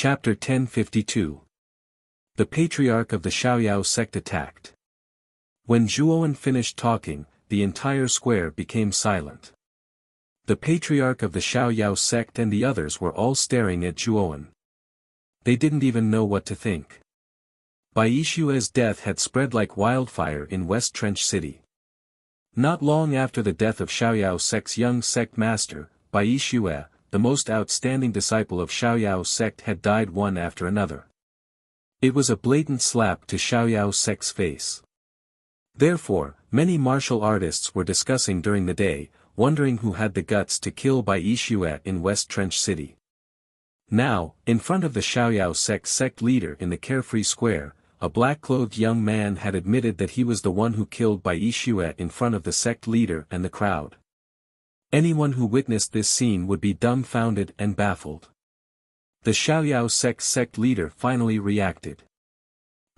Chapter 1052. The Patriarch of the Xiaoyao sect attacked. When Zhuowen finished talking, the entire square became silent. The Patriarch of the Xiaoyao sect and the others were all staring at Zhuowen. They didn't even know what to think. Bai Yishue's death had spread like wildfire in West Trench City. Not long after the death of Xiaoyao sect's young sect master, Bai Yishue, the most outstanding disciple of Xiaoyao sect, had died one after another. It was a blatant slap to Xiaoyao sect's face. Therefore, many martial artists were discussing during the day, wondering who had the guts to kill Bai Yishue in West Trench City. Now, in front of the Xiaoyao sect leader in the Carefree Square, a black-clothed young man had admitted that he was the one who killed Bai Yishue in front of the sect leader and the crowd. Anyone who witnessed this scene would be dumbfounded and baffled. The Xiaoyao sect leader finally reacted.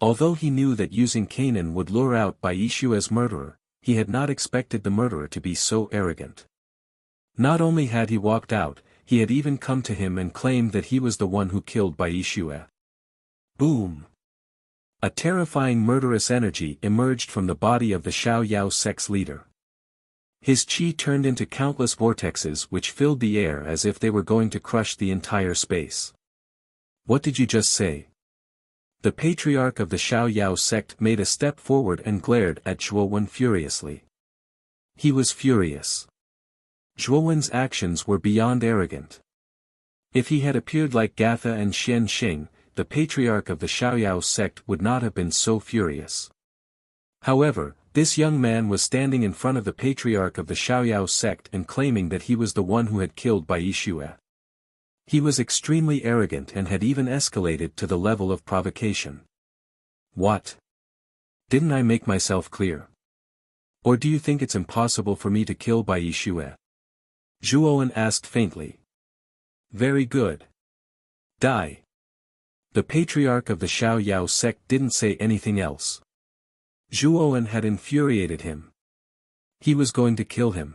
Although he knew that using Canaan would lure out Bai Yishue's murderer, he had not expected the murderer to be so arrogant. Not only had he walked out, he had even come to him and claimed that he was the one who killed Bai Yishue. Boom! A terrifying murderous energy emerged from the body of the Xiaoyao sect's leader. His qi turned into countless vortexes which filled the air as if they were going to crush the entire space. What did you just say? The patriarch of the Xiaoyao sect made a step forward and glared at Zhuowen furiously. He was furious. Zhuowen's actions were beyond arrogant. If he had appeared like Gatha and Xian Xing, the patriarch of the Xiaoyao sect would not have been so furious. However, this young man was standing in front of the patriarch of the Xiaoyao sect and claiming that he was the one who had killed Bai Yishue. He was extremely arrogant and had even escalated to the level of provocation. What? Didn't I make myself clear? Or do you think it's impossible for me to kill Bai Yishue? Zhuowen asked faintly. Very good. Die. The patriarch of the Xiaoyao sect didn't say anything else. Zhuowen had infuriated him. He was going to kill him.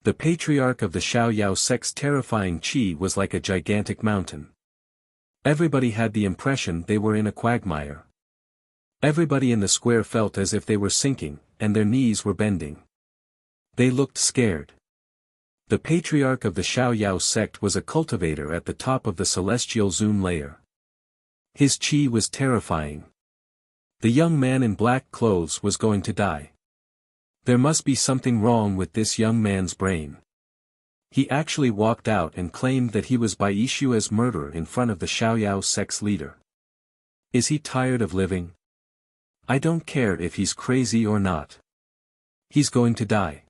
The patriarch of the Xiaoyao sect's terrifying qi was like a gigantic mountain. Everybody had the impression they were in a quagmire. Everybody in the square felt as if they were sinking, and their knees were bending. They looked scared. The patriarch of the Xiaoyao sect was a cultivator at the top of the celestial Zun layer. His qi was terrifying. The young man in black clothes was going to die. There must be something wrong with this young man's brain. He actually walked out and claimed that he was Bai Yishue's murderer in front of the Xiaoyao sect's leader. Is he tired of living? I don't care if he's crazy or not. He's going to die.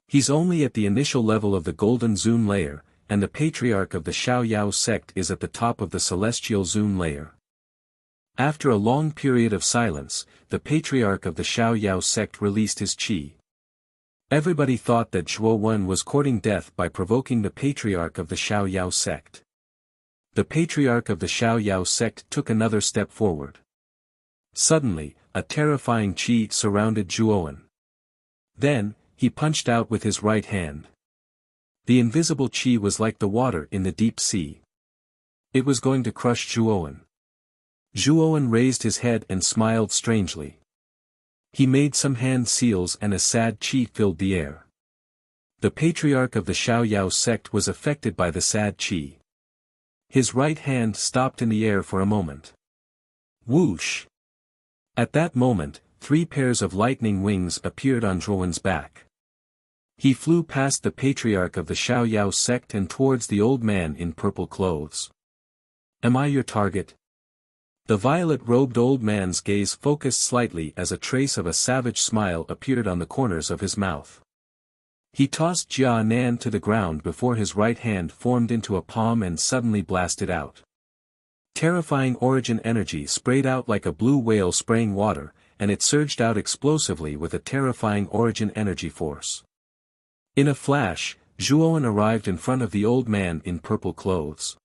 He's only at the initial level of the Golden Zun layer, and the patriarch of the Xiaoyao sect is at the top of the celestial Zun layer. After a long period of silence, the patriarch of the Xiaoyao sect released his qi. Everybody thought that Zhuowen was courting death by provoking the patriarch of the Xiaoyao sect. The patriarch of the Xiaoyao sect took another step forward. Suddenly, a terrifying qi surrounded Zhuowen. Then, he punched out with his right hand. The invisible qi was like the water in the deep sea. It was going to crush Zhuowen. Zhuowen raised his head and smiled strangely. He made some hand seals and a sad qi filled the air. The patriarch of the Xiaoyao sect was affected by the sad qi. His right hand stopped in the air for a moment. Whoosh! At that moment, 3 pairs of lightning wings appeared on Zhuowen's back. He flew past the patriarch of the Xiaoyao sect and towards the old man in purple clothes. Am I your target? The violet-robed old man's gaze focused slightly as a trace of a savage smile appeared on the corners of his mouth. He tossed Jia Nan to the ground before his right hand formed into a palm and suddenly blasted out. Terrifying origin energy sprayed out like a blue whale spraying water, and it surged out explosively with a terrifying origin energy force. In a flash, Zhuowen arrived in front of the old man in purple clothes.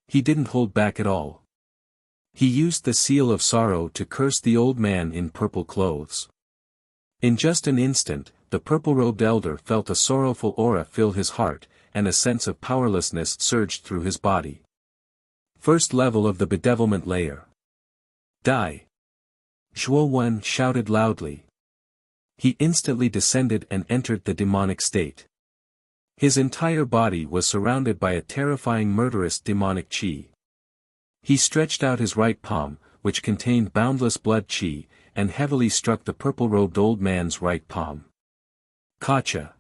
He didn't hold back at all. He used the seal of sorrow to curse the old man in purple clothes. In just an instant, the purple-robed elder felt a sorrowful aura fill his heart, and a sense of powerlessness surged through his body. First level of the bedevilment layer. Die! Zhuo Wen shouted loudly. He instantly descended and entered the demonic state. His entire body was surrounded by a terrifying murderous demonic qi. He stretched out his right palm, which contained boundless blood qi, and heavily struck the purple-robed old man's right palm. Gotcha!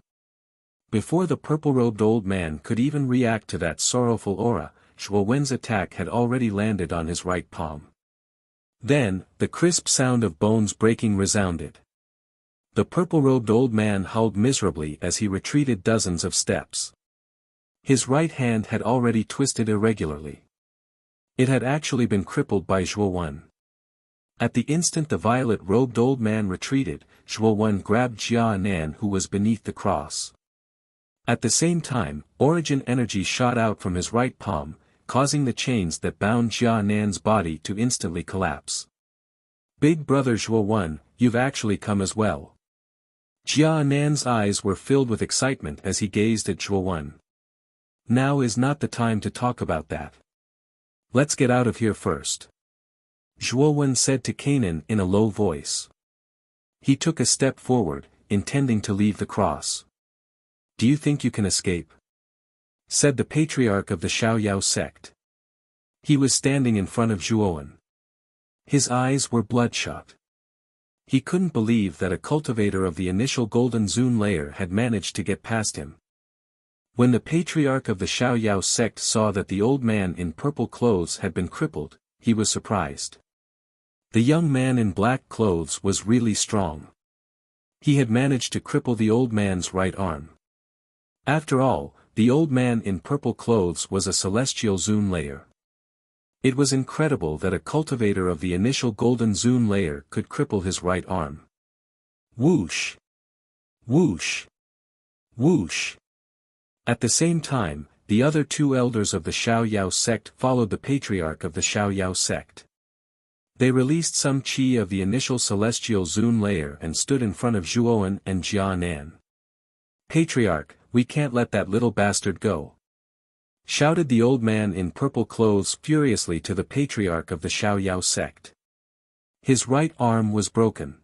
Before the purple-robed old man could even react to that sorrowful aura, Zhuo Wen's attack had already landed on his right palm. Then, the crisp sound of bones breaking resounded. The purple-robed old man howled miserably as he retreated dozens of steps. His right hand had already twisted irregularly. It had actually been crippled by Zhuo Wen. At the instant the violet-robed old man retreated, Zhuo Wen grabbed Jia Nan who was beneath the cross. At the same time, origin energy shot out from his right palm, causing the chains that bound Jia Nan's body to instantly collapse. Big brother Zhuo Wen, you've actually come as well. Jia Nan's eyes were filled with excitement as he gazed at Zhuo Wen. Now is not the time to talk about that. Let's get out of here first. Zhuo Wen said to Kanan in a low voice. He took a step forward, intending to leave the cross. Do you think you can escape? Said the patriarch of the Xiaoyao sect. He was standing in front of Zhuo Wen. His eyes were bloodshot. He couldn't believe that a cultivator of the initial golden Zun layer had managed to get past him. When the patriarch of the Xiaoyao sect saw that the old man in purple clothes had been crippled, he was surprised. The young man in black clothes was really strong. He had managed to cripple the old man's right arm. After all, the old man in purple clothes was a celestial Zun layer. It was incredible that a cultivator of the initial golden Zun layer could cripple his right arm. Whoosh! Whoosh! Whoosh! At the same time, the other two elders of the Xiaoyao sect followed the patriarch of the Xiaoyao sect. They released some qi of the initial celestial Zun layer and stood in front of Zhuo Wen and Jia Nan. Patriarch, we can't let that little bastard go. Shouted the old man in purple clothes furiously to the patriarch of the Xiaoyao sect. His right arm was broken.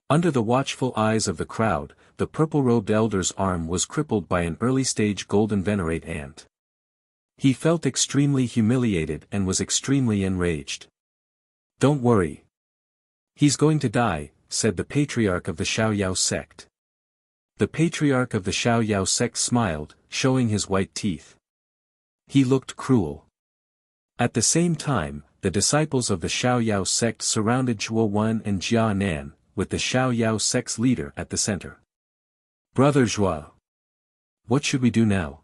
Under the watchful eyes of the crowd, the purple-robed elder's arm was crippled by an early-stage golden venerate ant. He felt extremely humiliated and was extremely enraged. Don't worry. He's going to die, said the patriarch of the Xiaoyao sect. The patriarch of the Xiaoyao sect smiled, showing his white teeth. He looked cruel. At the same time, the disciples of the Xiaoyao sect surrounded Zhuo Wen and Jia Nan, with the Xiaoyao sect's leader at the center. Brother Zhuo. What should we do now?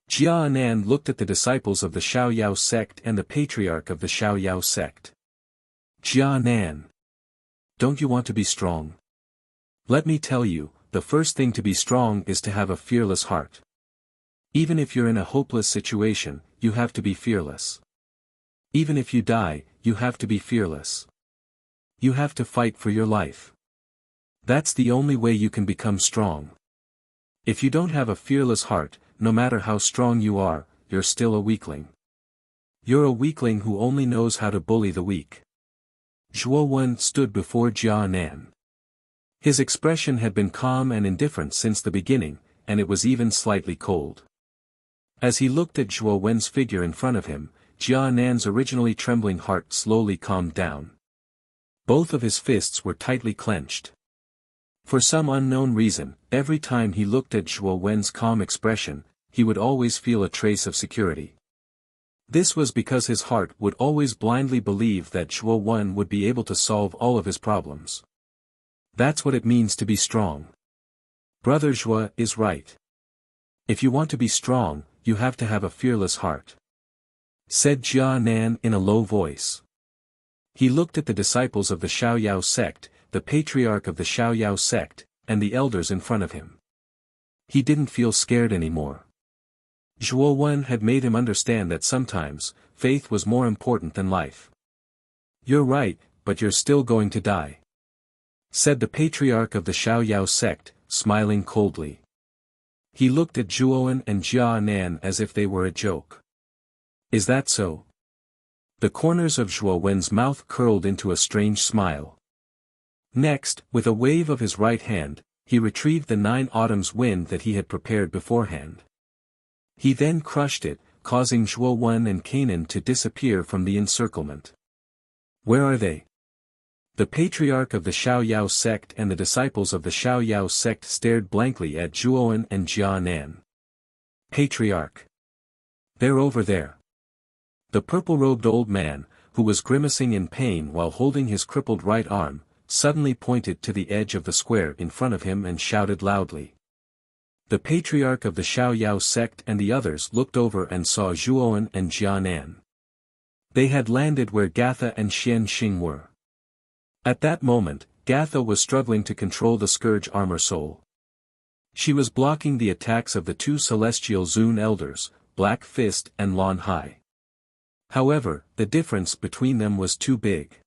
Jia Nan looked at the disciples of the Xiaoyao sect and the patriarch of the Xiaoyao sect. Jia Nan. Don't you want to be strong? Let me tell you, the first thing to be strong is to have a fearless heart. Even if you're in a hopeless situation, you have to be fearless. Even if you die, you have to be fearless. You have to fight for your life. That's the only way you can become strong. If you don't have a fearless heart, no matter how strong you are, you're still a weakling. You're a weakling who only knows how to bully the weak. Zhuo Wen stood before Jia Nan. His expression had been calm and indifferent since the beginning, and it was even slightly cold. As he looked at Zhuo Wen's figure in front of him, Jia Nan's originally trembling heart slowly calmed down. Both of his fists were tightly clenched. For some unknown reason, every time he looked at Zhuo Wen's calm expression, he would always feel a trace of security. This was because his heart would always blindly believe that Zhuo Wen would be able to solve all of his problems. That's what it means to be strong. Brother Zhuo is right. If you want to be strong, you have to have a fearless heart. Said Jia Nan in a low voice. He looked at the disciples of the Xiaoyao sect, the patriarch of the Xiaoyao sect, and the elders in front of him. He didn't feel scared anymore. Zhuo Wen had made him understand that sometimes, faith was more important than life. You're right, but you're still going to die. Said the patriarch of the Xiaoyao sect, smiling coldly. He looked at Zhuo Wen and Jia Nan as if they were a joke. Is that so? The corners of Zhuo Wen's mouth curled into a strange smile. Next, with a wave of his right hand, he retrieved the 9 autumn's wind that he had prepared beforehand. He then crushed it, causing Zhuo Wen and Canaan to disappear from the encirclement. Where are they? The patriarch of the Xiaoyao sect and the disciples of the Xiaoyao sect stared blankly at Zhuowen and Jianan. Patriarch. They're over there. The purple-robed old man, who was grimacing in pain while holding his crippled right arm, suddenly pointed to the edge of the square in front of him and shouted loudly. The patriarch of the Xiaoyao sect and the others looked over and saw Zhuowen and Jianan. They had landed where Gatha and Xian Xing were. At that moment, Gatha was struggling to control the Scourge Armor Soul. She was blocking the attacks of the 2 celestial Zun elders, Black Fist and Lon Hai. However, the difference between them was too big.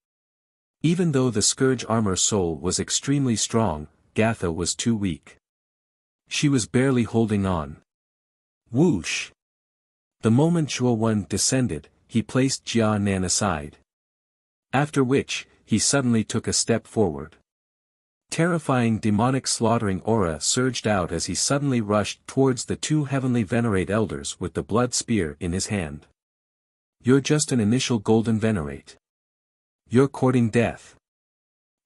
Even though the Scourge Armor Soul was extremely strong, Gatha was too weak. She was barely holding on. Whoosh! The moment Zhuo Wen descended, he placed Jia Nan aside. After which, he suddenly took a step forward. Terrifying demonic slaughtering aura surged out as he suddenly rushed towards the 2 heavenly venerate elders with the blood spear in his hand. You're just an initial golden venerate. You're courting death.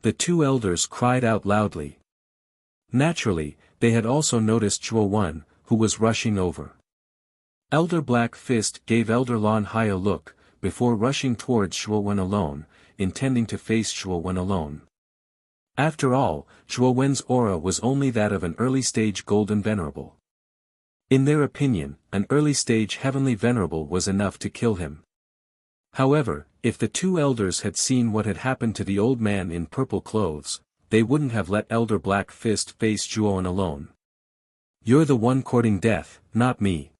The 2 elders cried out loudly. Naturally, they had also noticed Zhuo Wen, who was rushing over. Elder Black Fist gave Elder Lon Hai a look, before rushing towards Zhuo Wen alone, intending to face Zhuo Wen alone. After all, Zhuo Wen's aura was only that of an early-stage golden venerable. In their opinion, an early-stage heavenly venerable was enough to kill him. However, if the 2 elders had seen what had happened to the old man in purple clothes, they wouldn't have let Elder Black Fist face Zhuo Wen alone. You're the one courting death, not me.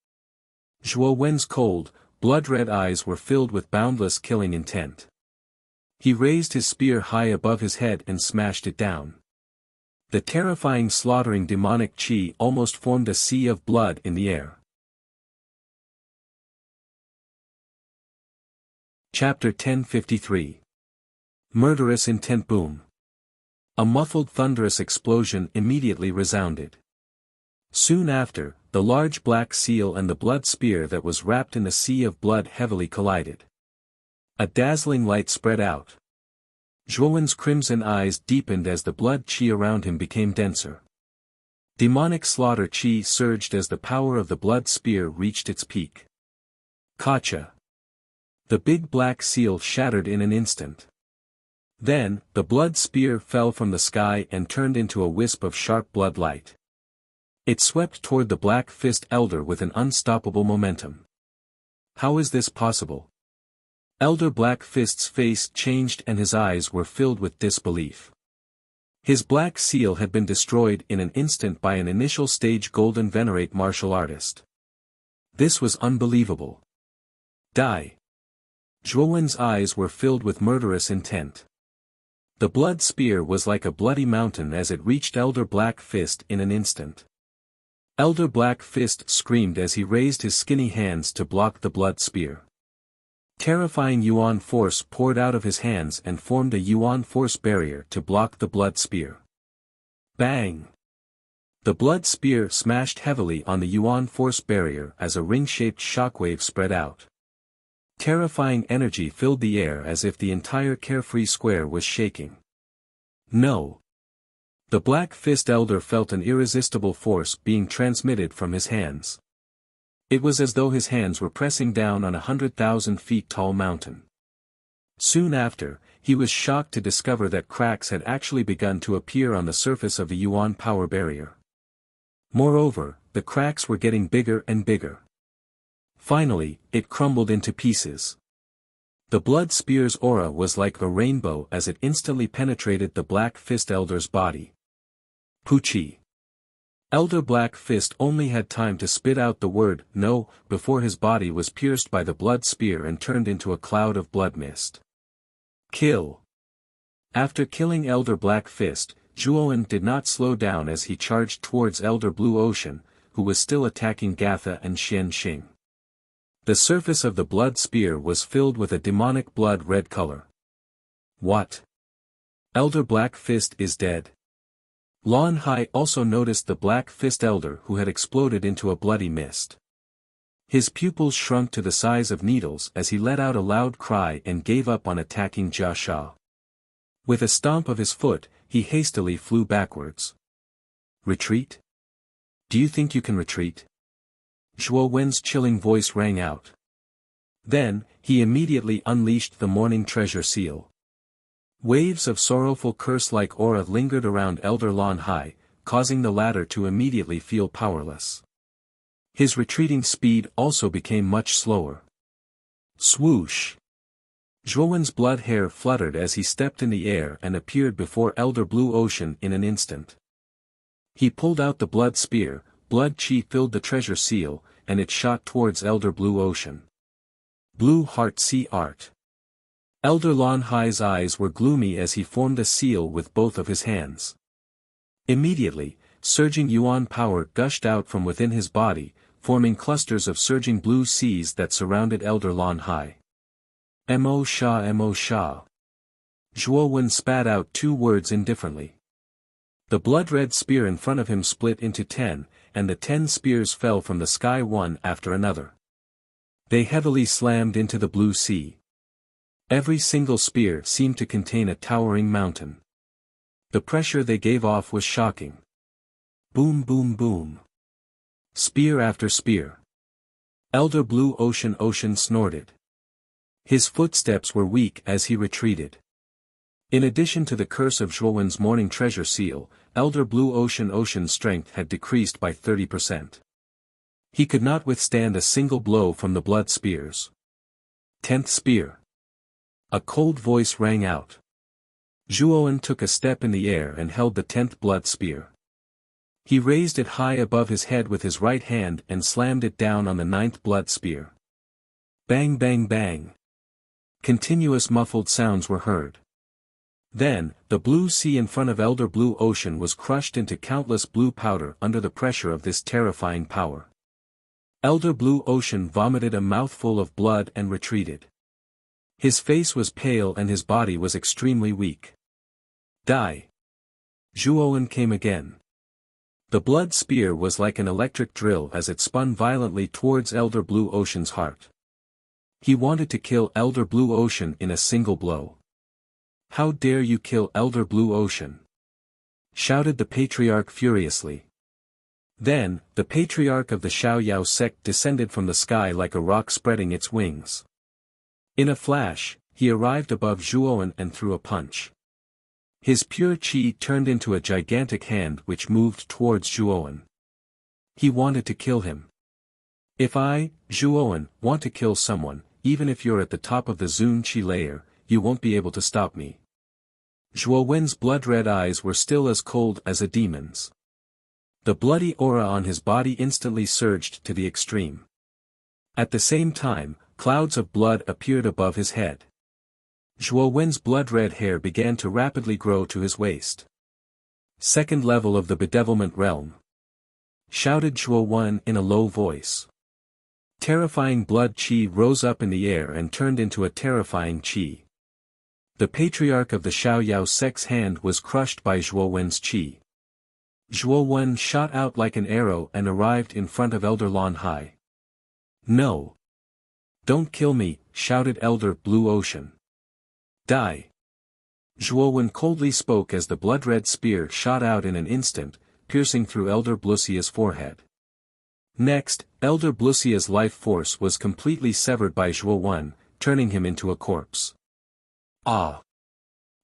Zhuo Wen's cold, blood-red eyes were filled with boundless killing intent. He raised his spear high above his head and smashed it down. The terrifying slaughtering demonic chi almost formed a sea of blood in the air. Chapter 1053. Murderous Intent. Boom. A muffled thunderous explosion immediately resounded. Soon after, the large black seal and the blood spear that was wrapped in a sea of blood heavily collided. A dazzling light spread out. Zhuo Wen's crimson eyes deepened as the blood chi around him became denser. Demonic slaughter chi surged as the power of the blood spear reached its peak. Kacha. The big black seal shattered in an instant. Then, the blood spear fell from the sky and turned into a wisp of sharp blood light. It swept toward the Black Fist Elder with an unstoppable momentum. How is this possible? Elder Black Fist's face changed and his eyes were filled with disbelief. His black seal had been destroyed in an instant by an initial stage golden venerate martial artist. This was unbelievable. Die. Zhuo Wen's eyes were filled with murderous intent. The blood spear was like a bloody mountain as it reached Elder Black Fist in an instant. Elder Black Fist screamed as he raised his skinny hands to block the blood spear. Terrifying Yuan force poured out of his hands and formed a Yuan force barrier to block the blood spear. Bang! The blood spear smashed heavily on the Yuan force barrier as a ring-shaped shockwave spread out. Terrifying energy filled the air as if the entire carefree square was shaking. No! The Black Fist Elder felt an irresistible force being transmitted from his hands. It was as though his hands were pressing down on 100,000 feet tall mountain. Soon after, he was shocked to discover that cracks had actually begun to appear on the surface of the Yuan power barrier. Moreover, the cracks were getting bigger and bigger. Finally, it crumbled into pieces. The blood spear's aura was like a rainbow as it instantly penetrated the Black Fist Elder's body. Puchi. Elder Black Fist only had time to spit out the word, "No," before his body was pierced by the blood spear and turned into a cloud of blood mist. Kill. After killing Elder Black Fist, Zhuowen did not slow down as he charged towards Elder Blue Ocean, who was still attacking Gatha and Xian Xing. The surface of the blood spear was filled with a demonic blood-red color. What? Elder Black Fist is dead. Lon Hai also noticed the Black Fist Elder who had exploded into a bloody mist. His pupils shrunk to the size of needles as he let out a loud cry and gave up on attacking Jia Sha. With a stomp of his foot, he hastily flew backwards. Retreat? Do you think you can retreat? Zhuo Wen's chilling voice rang out. Then, he immediately unleashed the Morning Treasure Seal. Waves of sorrowful curse-like aura lingered around Elder Lon Hai, causing the latter to immediately feel powerless. His retreating speed also became much slower. Swoosh! Zhuo Wen's blood hair fluttered as he stepped in the air and appeared before Elder Blue Ocean in an instant. He pulled out the blood spear, blood chi filled the treasure seal, and it shot towards Elder Blue Ocean. Blue Heart Sea Art. Elder Lon Hai's eyes were gloomy as he formed a seal with both of his hands. Immediately, surging yuan power gushed out from within his body, forming clusters of surging blue seas that surrounded Elder Lon Hai. Mo Sha Mo Sha. Zhuo Wen spat out 2 words indifferently. The blood-red spear in front of him split into 10, and the 10 spears fell from the sky one after another. They heavily slammed into the blue sea. Every single spear seemed to contain a towering mountain. The pressure they gave off was shocking. Boom boom boom. Spear after spear. Elder Blue Ocean snorted. His footsteps were weak as he retreated. In addition to the curse of Zhuo Wen's Morning Treasure Seal, Elder Blue Ocean's strength had decreased by 30%. He could not withstand a single blow from the blood spears. 10th spear. A cold voice rang out. Zhuo Wen took a step in the air and held the 10th blood spear. He raised it high above his head with his right hand and slammed it down on the 9th blood spear. Bang bang bang. Continuous muffled sounds were heard. Then, the blue sea in front of Elder Blue Ocean was crushed into countless blue powder under the pressure of this terrifying power. Elder Blue Ocean vomited a mouthful of blood and retreated. His face was pale and his body was extremely weak. Die! Zhuo Wen came again. The blood spear was like an electric drill as it spun violently towards Elder Blue Ocean's heart. He wanted to kill Elder Blue Ocean in a single blow. How dare you kill Elder Blue Ocean? Shouted the Patriarch furiously. Then, the Patriarch of the Xiaoyao sect descended from the sky like a rock spreading its wings. In a flash, he arrived above Zhuo Wen and threw a punch. His pure chi turned into a gigantic hand which moved towards Zhuo Wen. He wanted to kill him. If I, Zhuo Wen, want to kill someone, even if you're at the top of the Zun Chi layer, you won't be able to stop me. Zhuo Wen's blood-red eyes were still as cold as a demon's. The bloody aura on his body instantly surged to the extreme. At the same time, clouds of blood appeared above his head. Zhuo Wen's blood-red hair began to rapidly grow to his waist. Second level of the bedevilment realm. Shouted Zhuo Wen in a low voice. Terrifying blood chi rose up in the air and turned into a terrifying chi. The Patriarch of the Xiaoyao sect's hand was crushed by Zhuo Wen's chi. Zhuo Wen shot out like an arrow and arrived in front of Elder Lon Hai. No! Don't kill me, shouted Elder Blue Ocean. Die! Zhuo Wen coldly spoke as the blood-red spear shot out in an instant, piercing through Elder Blucia's forehead. Next, Elder Blucia's life force was completely severed by Zhuo Wen, turning him into a corpse. Ah!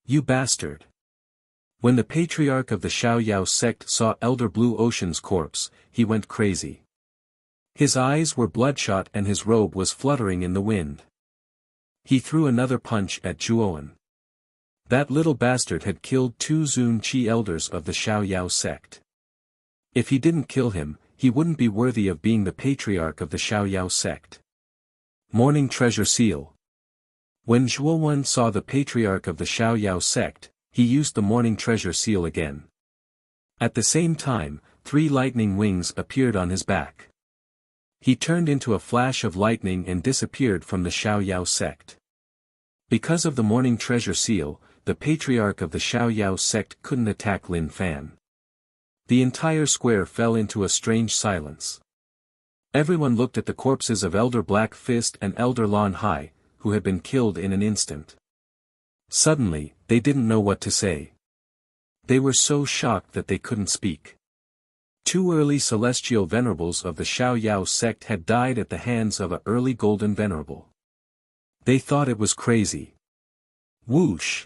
You bastard! When the Patriarch of the Xiaoyao sect saw Elder Blue Ocean's corpse, he went crazy. His eyes were bloodshot and his robe was fluttering in the wind. He threw another punch at Zhuo Wen. That little bastard had killed 2 Zun Chi elders of the Xiaoyao sect. If he didn't kill him, he wouldn't be worthy of being the Patriarch of the Xiaoyao sect. Morning Treasure Seal. When Zhuo Wen saw the Patriarch of the Xiaoyao sect, he used the Morning Treasure Seal again. At the same time, 3 lightning wings appeared on his back. He turned into a flash of lightning and disappeared from the Xiaoyao sect. Because of the morning treasure seal, the patriarch of the Xiaoyao sect couldn't attack Lin Fan. The entire square fell into a strange silence. Everyone looked at the corpses of Elder Black Fist and Elder Lon Hai, who had been killed in an instant. Suddenly, they didn't know what to say. They were so shocked that they couldn't speak. 2 early celestial venerables of the Xiaoyao sect had died at the hands of an early golden venerable. They thought it was crazy. Whoosh!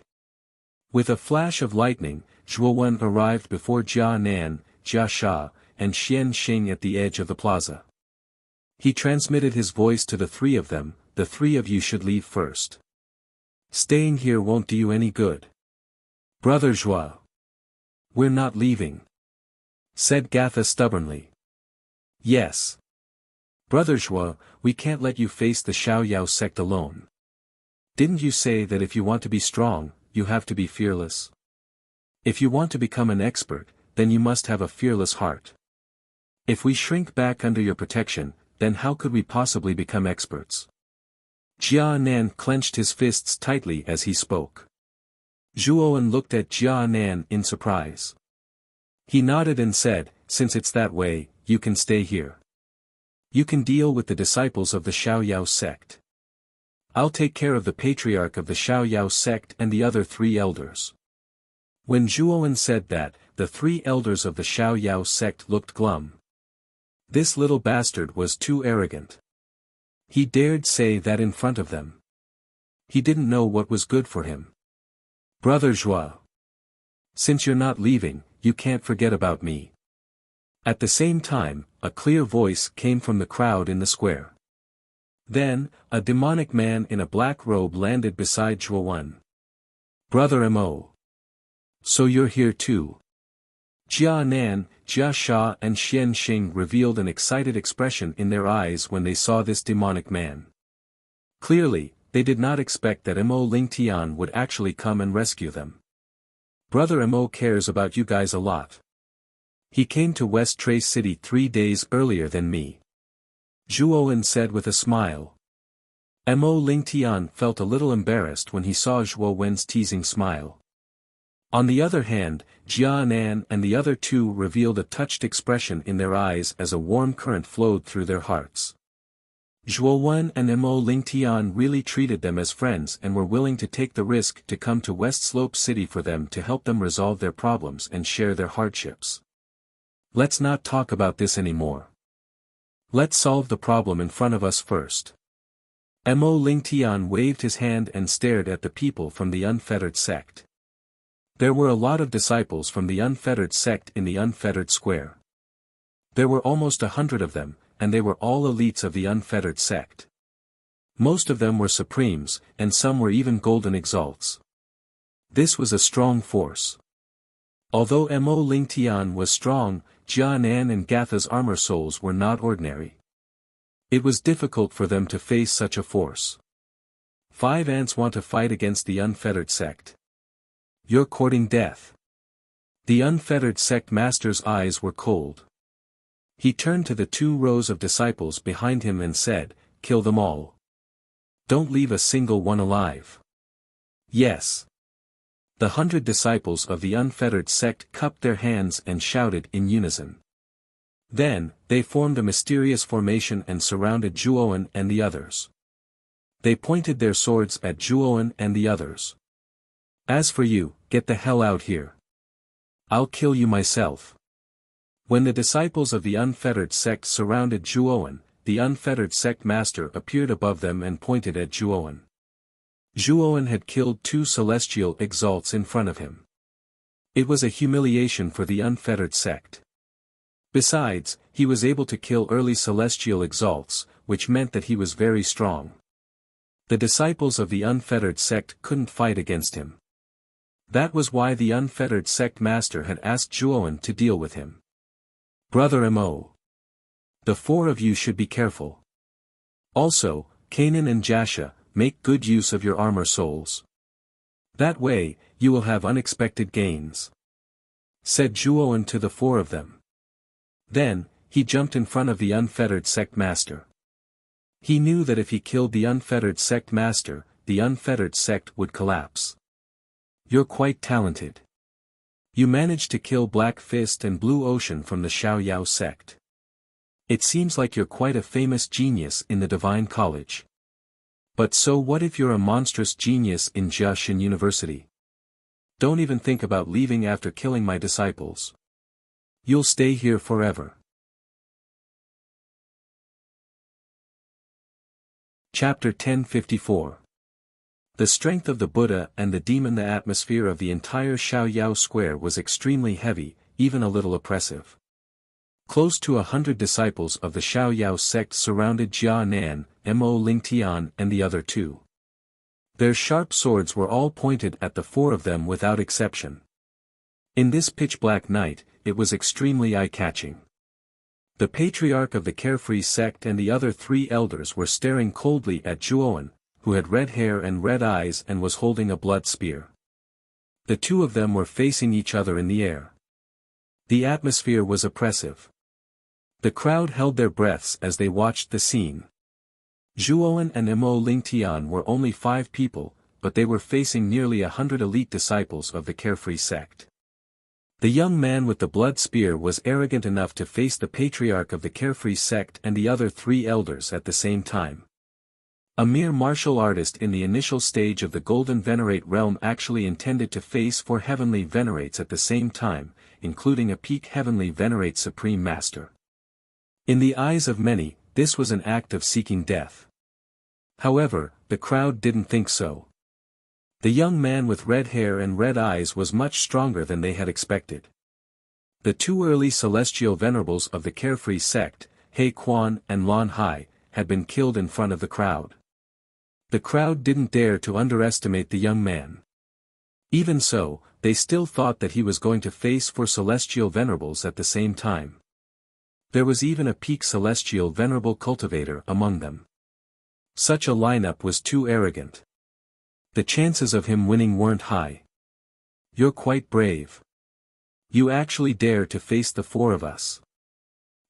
With a flash of lightning, Zhuowen arrived before Jia Nan, Jia Sha, and Xian Xing at the edge of the plaza. He transmitted his voice to the 3 of them, "The 3 of you should leave first. Staying here won't do you any good." "Brother Zhua. We're not leaving," said Gatha stubbornly. "Yes. Brother Zhua, we can't let you face the Xiaoyao sect alone. Didn't you say that if you want to be strong, you have to be fearless? If you want to become an expert, then you must have a fearless heart. If we shrink back under your protection, then how could we possibly become experts?" Jia Nan clenched his fists tightly as he spoke. Zhuowen looked at Jia Nan in surprise. He nodded and said, "Since it's that way, you can stay here. You can deal with the disciples of the Xiaoyao sect. I'll take care of the patriarch of the Xiaoyao sect and the other 3 elders." When Zhuowen said that, the 3 elders of the Xiaoyao sect looked glum. This little bastard was too arrogant. He dared say that in front of them. He didn't know what was good for him. "Brother Zhua. Since you're not leaving, you can't forget about me." At the same time, a clear voice came from the crowd in the square. Then, a demonic man in a black robe landed beside Zhuowen. "Brother Mo. So you're here too." Jia Nan, Jia Sha and Xian Xing revealed an excited expression in their eyes when they saw this demonic man. Clearly, they did not expect that Mo Lingtian would actually come and rescue them. "Brother Mo cares about you guys a lot. He came to West Trace City 3 days earlier than me," Zhuowen said with a smile. Mo Lingtian felt a little embarrassed when he saw Zhuowen's teasing smile. On the other hand, Jia Nan and the other 2 revealed a touched expression in their eyes as a warm current flowed through their hearts. Zhuowen and Mo Lingtian really treated them as friends and were willing to take the risk to come to West Slope City for them to help them resolve their problems and share their hardships. "Let's not talk about this anymore. Let's solve the problem in front of us first." Mo Lingtian waved his hand and stared at the people from the unfettered sect. There were a lot of disciples from the unfettered sect in the unfettered square. There were almost 100 of them, and they were all elites of the unfettered sect. Most of them were supremes, and some were even golden exalts. This was a strong force. Although Mo Lingtian was strong, Jia Nan and Gatha's armor souls were not ordinary. It was difficult for them to face such a force. 5 ants want to fight against the unfettered sect. You're courting death. The unfettered sect master's eyes were cold. He turned to the 2 rows of disciples behind him and said, "Kill them all. Don't leave a single one alive." "Yes." The 100 disciples of the unfettered sect cupped their hands and shouted in unison. Then, they formed a mysterious formation and surrounded Zhuowen and the others. They pointed their swords at Zhuowen and the others. "As for you, get the hell out here. I'll kill you myself." When the disciples of the unfettered sect surrounded Zhuowen, the unfettered sect master appeared above them and pointed at Zhuowen. Zhuowen had killed 2 celestial exalts in front of him. It was a humiliation for the unfettered sect. Besides, he was able to kill early celestial exalts, which meant that he was very strong. The disciples of the unfettered sect couldn't fight against him. That was why the unfettered sect master had asked Zhuowen to deal with him. "Brother Mo. The 4 of you should be careful. Also, Kanan and Jasha, make good use of your armor souls. That way, you will have unexpected gains," said Zhuowen to the 4 of them. Then, He jumped in front of the unfettered sect master. He knew that if he killed the unfettered sect master, the unfettered sect would collapse. You're quite talented. You managed to kill Black Fist and Blue Ocean from the Xiaoyao sect. It seems like you're quite a famous genius in the Divine College. But so what if you're a monstrous genius in Jiaxin University? Don't even think about leaving after killing my disciples. You'll stay here forever. Chapter 1054. The strength of the Buddha and the demon. The atmosphere of the entire Xiaoyao square was extremely heavy, even a little oppressive. Close to 100 disciples of the Xiaoyao sect surrounded Jia Nan, Mo Lingtian and the other two. Their sharp swords were all pointed at the four of them without exception. In this pitch-black night, it was extremely eye-catching. The patriarch of the Carefree sect and the other three elders were staring coldly at Zhuowen, who had red hair and red eyes and was holding a blood spear. The two of them were facing each other in the air. The atmosphere was oppressive. The crowd held their breaths as they watched the scene. Zhuowen and Mo Lingtian were only 5 people, but they were facing nearly 100 elite disciples of the Carefree sect. The young man with the blood spear was arrogant enough to face the patriarch of the Carefree sect and the other 3 elders at the same time. A mere martial artist in the initial stage of the Golden Venerate realm actually intended to face 4 heavenly venerates at the same time, including a peak heavenly venerate supreme master. In the eyes of many, this was an act of seeking death. However, the crowd didn't think so. The young man with red hair and red eyes was much stronger than they had expected. The 2 early celestial venerables of the Carefree sect, He Quan and Lan Hai, had been killed in front of the crowd. The crowd didn't dare to underestimate the young man. Even so, they still thought that he was going to face 4 celestial venerables at the same time. There was even a peak celestial venerable cultivator among them. Such a lineup was too arrogant. The chances of him winning weren't high. You're quite brave. You actually dare to face the 4 of us.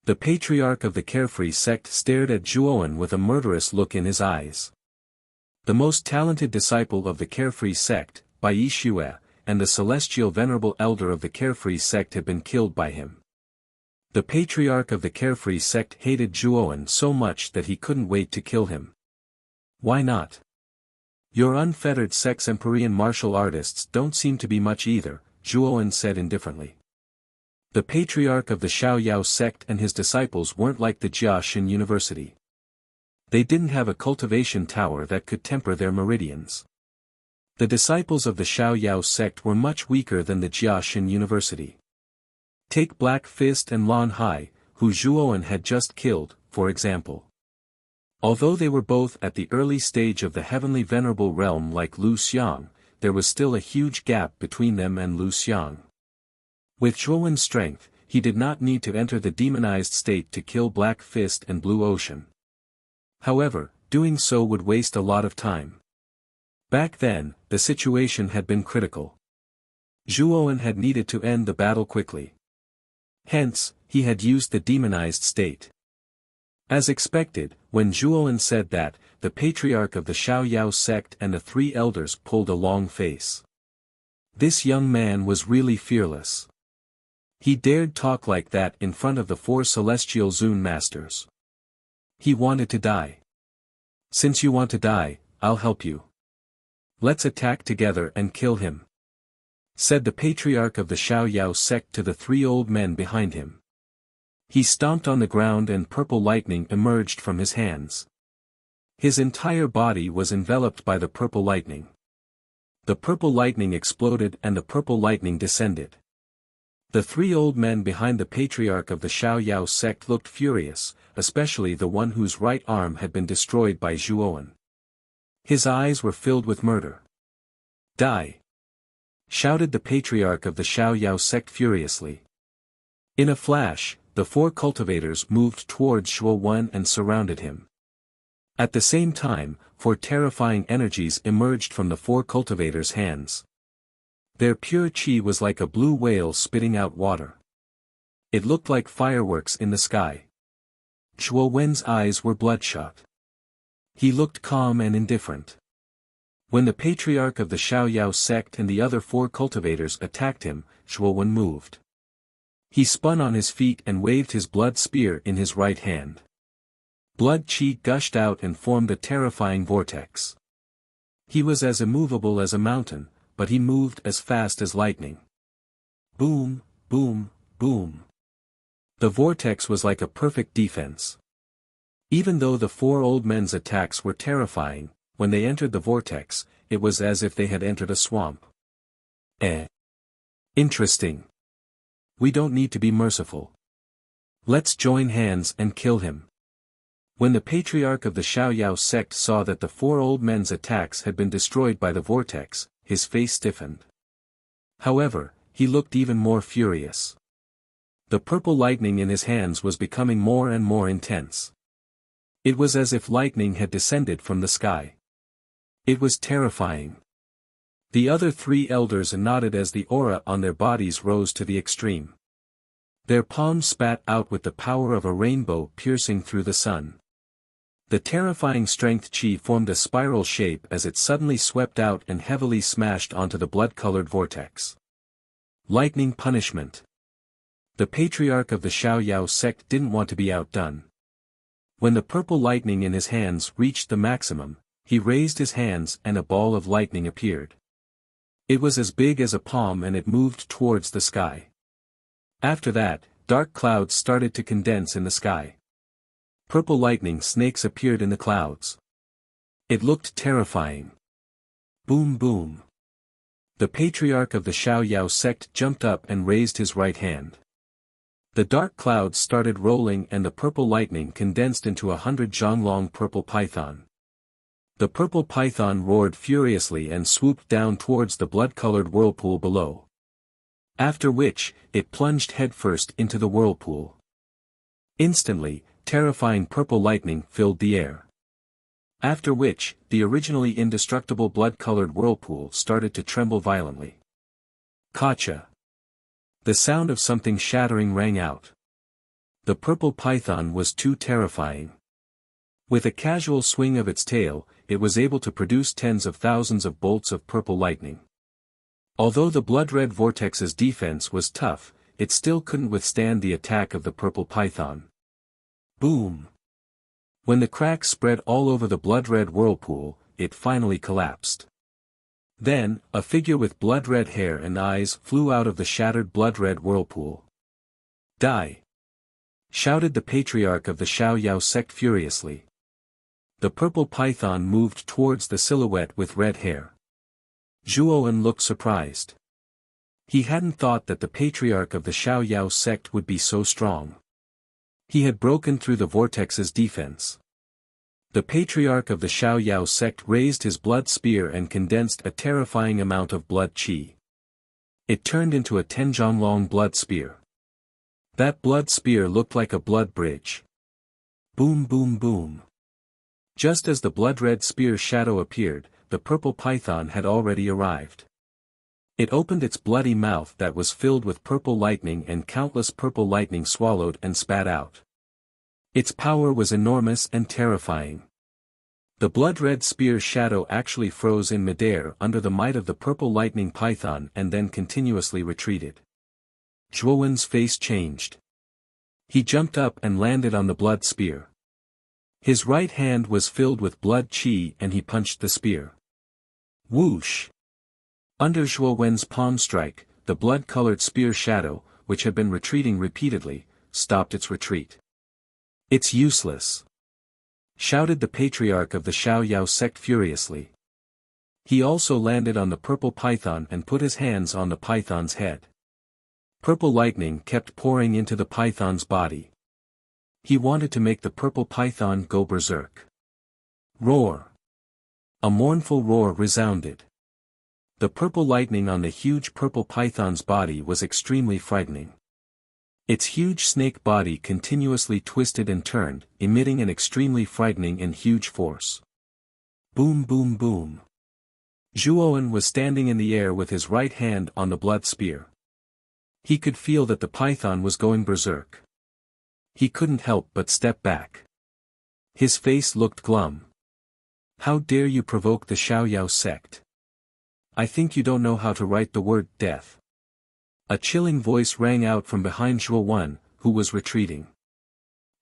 The patriarch of the Carefree sect stared at Zhuowen with a murderous look in his eyes. The most talented disciple of the Carefree sect, Bai Shue, and the celestial venerable elder of the Carefree sect had been killed by him. The patriarch of the Carefree sect hated Zhuowen so much that he couldn't wait to kill him. Why not? Your unfettered sect's Empyrean martial artists don't seem to be much either, Zhuowen said indifferently. The patriarch of the Xiaoyao sect and his disciples weren't like the Jiaxin University. They didn't have a cultivation tower that could temper their meridians. The disciples of the Xiaoyao sect were much weaker than the Jiaxin University. Take Black Fist and Lan Hai, who Zhuowen had just killed, for example. Although they were both at the early stage of the heavenly venerable realm like Lu Xiang, there was still a huge gap between them and Lu Xiang. With Zhuowen's strength, he did not need to enter the demonized state to kill Black Fist and Blue Ocean. However, doing so would waste a lot of time. Back then, the situation had been critical. Zhuowen had needed to end the battle quickly. Hence, he had used the demonized state. As expected, when Zhuowen said that, the patriarch of the Xiaoyao sect and the 3 elders pulled a long face. This young man was really fearless. He dared talk like that in front of the 4 celestial Zun masters. He wanted to die. Since you want to die, I'll help you. Let's attack together and kill him, said the patriarch of the Xiaoyao sect to the 3 old men behind him. He stomped on the ground and purple lightning emerged from his hands. His entire body was enveloped by the purple lightning. The purple lightning exploded and the purple lightning descended. The 3 old men behind the patriarch of the Xiaoyao sect looked furious, especially the one whose right arm had been destroyed by Zhuowen. His eyes were filled with murder. Die! Shouted the patriarch of the Xiaoyao sect furiously. In a flash, the 4 cultivators moved towards Zhuowen and surrounded him. At the same time, 4 terrifying energies emerged from the 4 cultivators' hands. Their pure chi was like a blue whale spitting out water. It looked like fireworks in the sky. Zhuo Wen's eyes were bloodshot. He looked calm and indifferent. When the patriarch of the Xiaoyao sect and the other 4 cultivators attacked him, Zhuo Wen moved. He spun on his feet and waved his blood spear in his right hand. Blood qi gushed out and formed a terrifying vortex. He was as immovable as a mountain, but he moved as fast as lightning. Boom, boom, boom. The vortex was like a perfect defense. Even though the 4 old men's attacks were terrifying, when they entered the vortex, it was as if they had entered a swamp. Interesting. We don't need to be merciful. Let's join hands and kill him. When the patriarch of the Xiaoyao sect saw that the 4 old men's attacks had been destroyed by the vortex, his face stiffened. However, he looked even more furious. The purple lightning in his hands was becoming more and more intense. It was as if lightning had descended from the sky. It was terrifying. The other 3 elders nodded as the aura on their bodies rose to the extreme. Their palms spat out with the power of a rainbow piercing through the sun. The terrifying strength chi formed a spiral shape as it suddenly swept out and heavily smashed onto the blood-colored vortex. Lightning punishment. The patriarch of the Xiaoyao sect didn't want to be outdone. When the purple lightning in his hands reached the maximum, he raised his hands and a ball of lightning appeared. It was as big as a palm and it moved towards the sky. After that, dark clouds started to condense in the sky. Purple lightning snakes appeared in the clouds. It looked terrifying. Boom boom. The patriarch of the Xiaoyao sect jumped up and raised his right hand. The dark clouds started rolling and the purple lightning condensed into 100 zhang-long purple python. The purple python roared furiously and swooped down towards the blood-colored whirlpool below. After which, it plunged headfirst into the whirlpool. Instantly, terrifying purple lightning filled the air. After which, the originally indestructible blood-colored whirlpool started to tremble violently. Gotcha! The sound of something shattering rang out. The purple python was too terrifying. With a casual swing of its tail, it was able to produce tens of thousands of bolts of purple lightning. Although the blood-red vortex's defense was tough, it still couldn't withstand the attack of the purple python. Boom! When the cracks spread all over the blood-red whirlpool, it finally collapsed. Then, a figure with blood-red hair and eyes flew out of the shattered blood-red whirlpool. Die! Shouted the patriarch of the Xiaoyao sect furiously. The purple python moved towards the silhouette with red hair. Zhuowen looked surprised. He hadn't thought that the patriarch of the Xiaoyao sect would be so strong. He had broken through the vortex's defense. The patriarch of the Xiaoyao sect raised his blood spear and condensed a terrifying amount of blood qi. It turned into a 10 zhang-long blood spear. That blood spear looked like a blood bridge. Boom boom boom. Just as the blood-red spear shadow appeared, the purple python had already arrived. It opened its bloody mouth that was filled with purple lightning and countless purple lightning swallowed and spat out. Its power was enormous and terrifying. The blood-red spear shadow actually froze in midair under the might of the purple lightning python and then continuously retreated. Zhuowen's face changed. He jumped up and landed on the blood spear. His right hand was filled with blood qi and he punched the spear. Whoosh! Under Zhuowen's palm strike, the blood-colored spear shadow, which had been retreating repeatedly, stopped its retreat. It's useless! Shouted the patriarch of the Xiaoyao sect furiously. He also landed on the purple python and put his hands on the python's head. Purple lightning kept pouring into the python's body. He wanted to make the purple python go berserk. Roar! A mournful roar resounded. The purple lightning on the huge purple python's body was extremely frightening. Its huge snake body continuously twisted and turned, emitting an extremely frightening and huge force. Boom boom boom. Zhuowen was standing in the air with his right hand on the blood spear. He could feel that the python was going berserk. He couldn't help but step back. His face looked glum. How dare you provoke the Xiaoyao sect? I think you don't know how to write the word death. A chilling voice rang out from behind Zhuo Wen, who was retreating.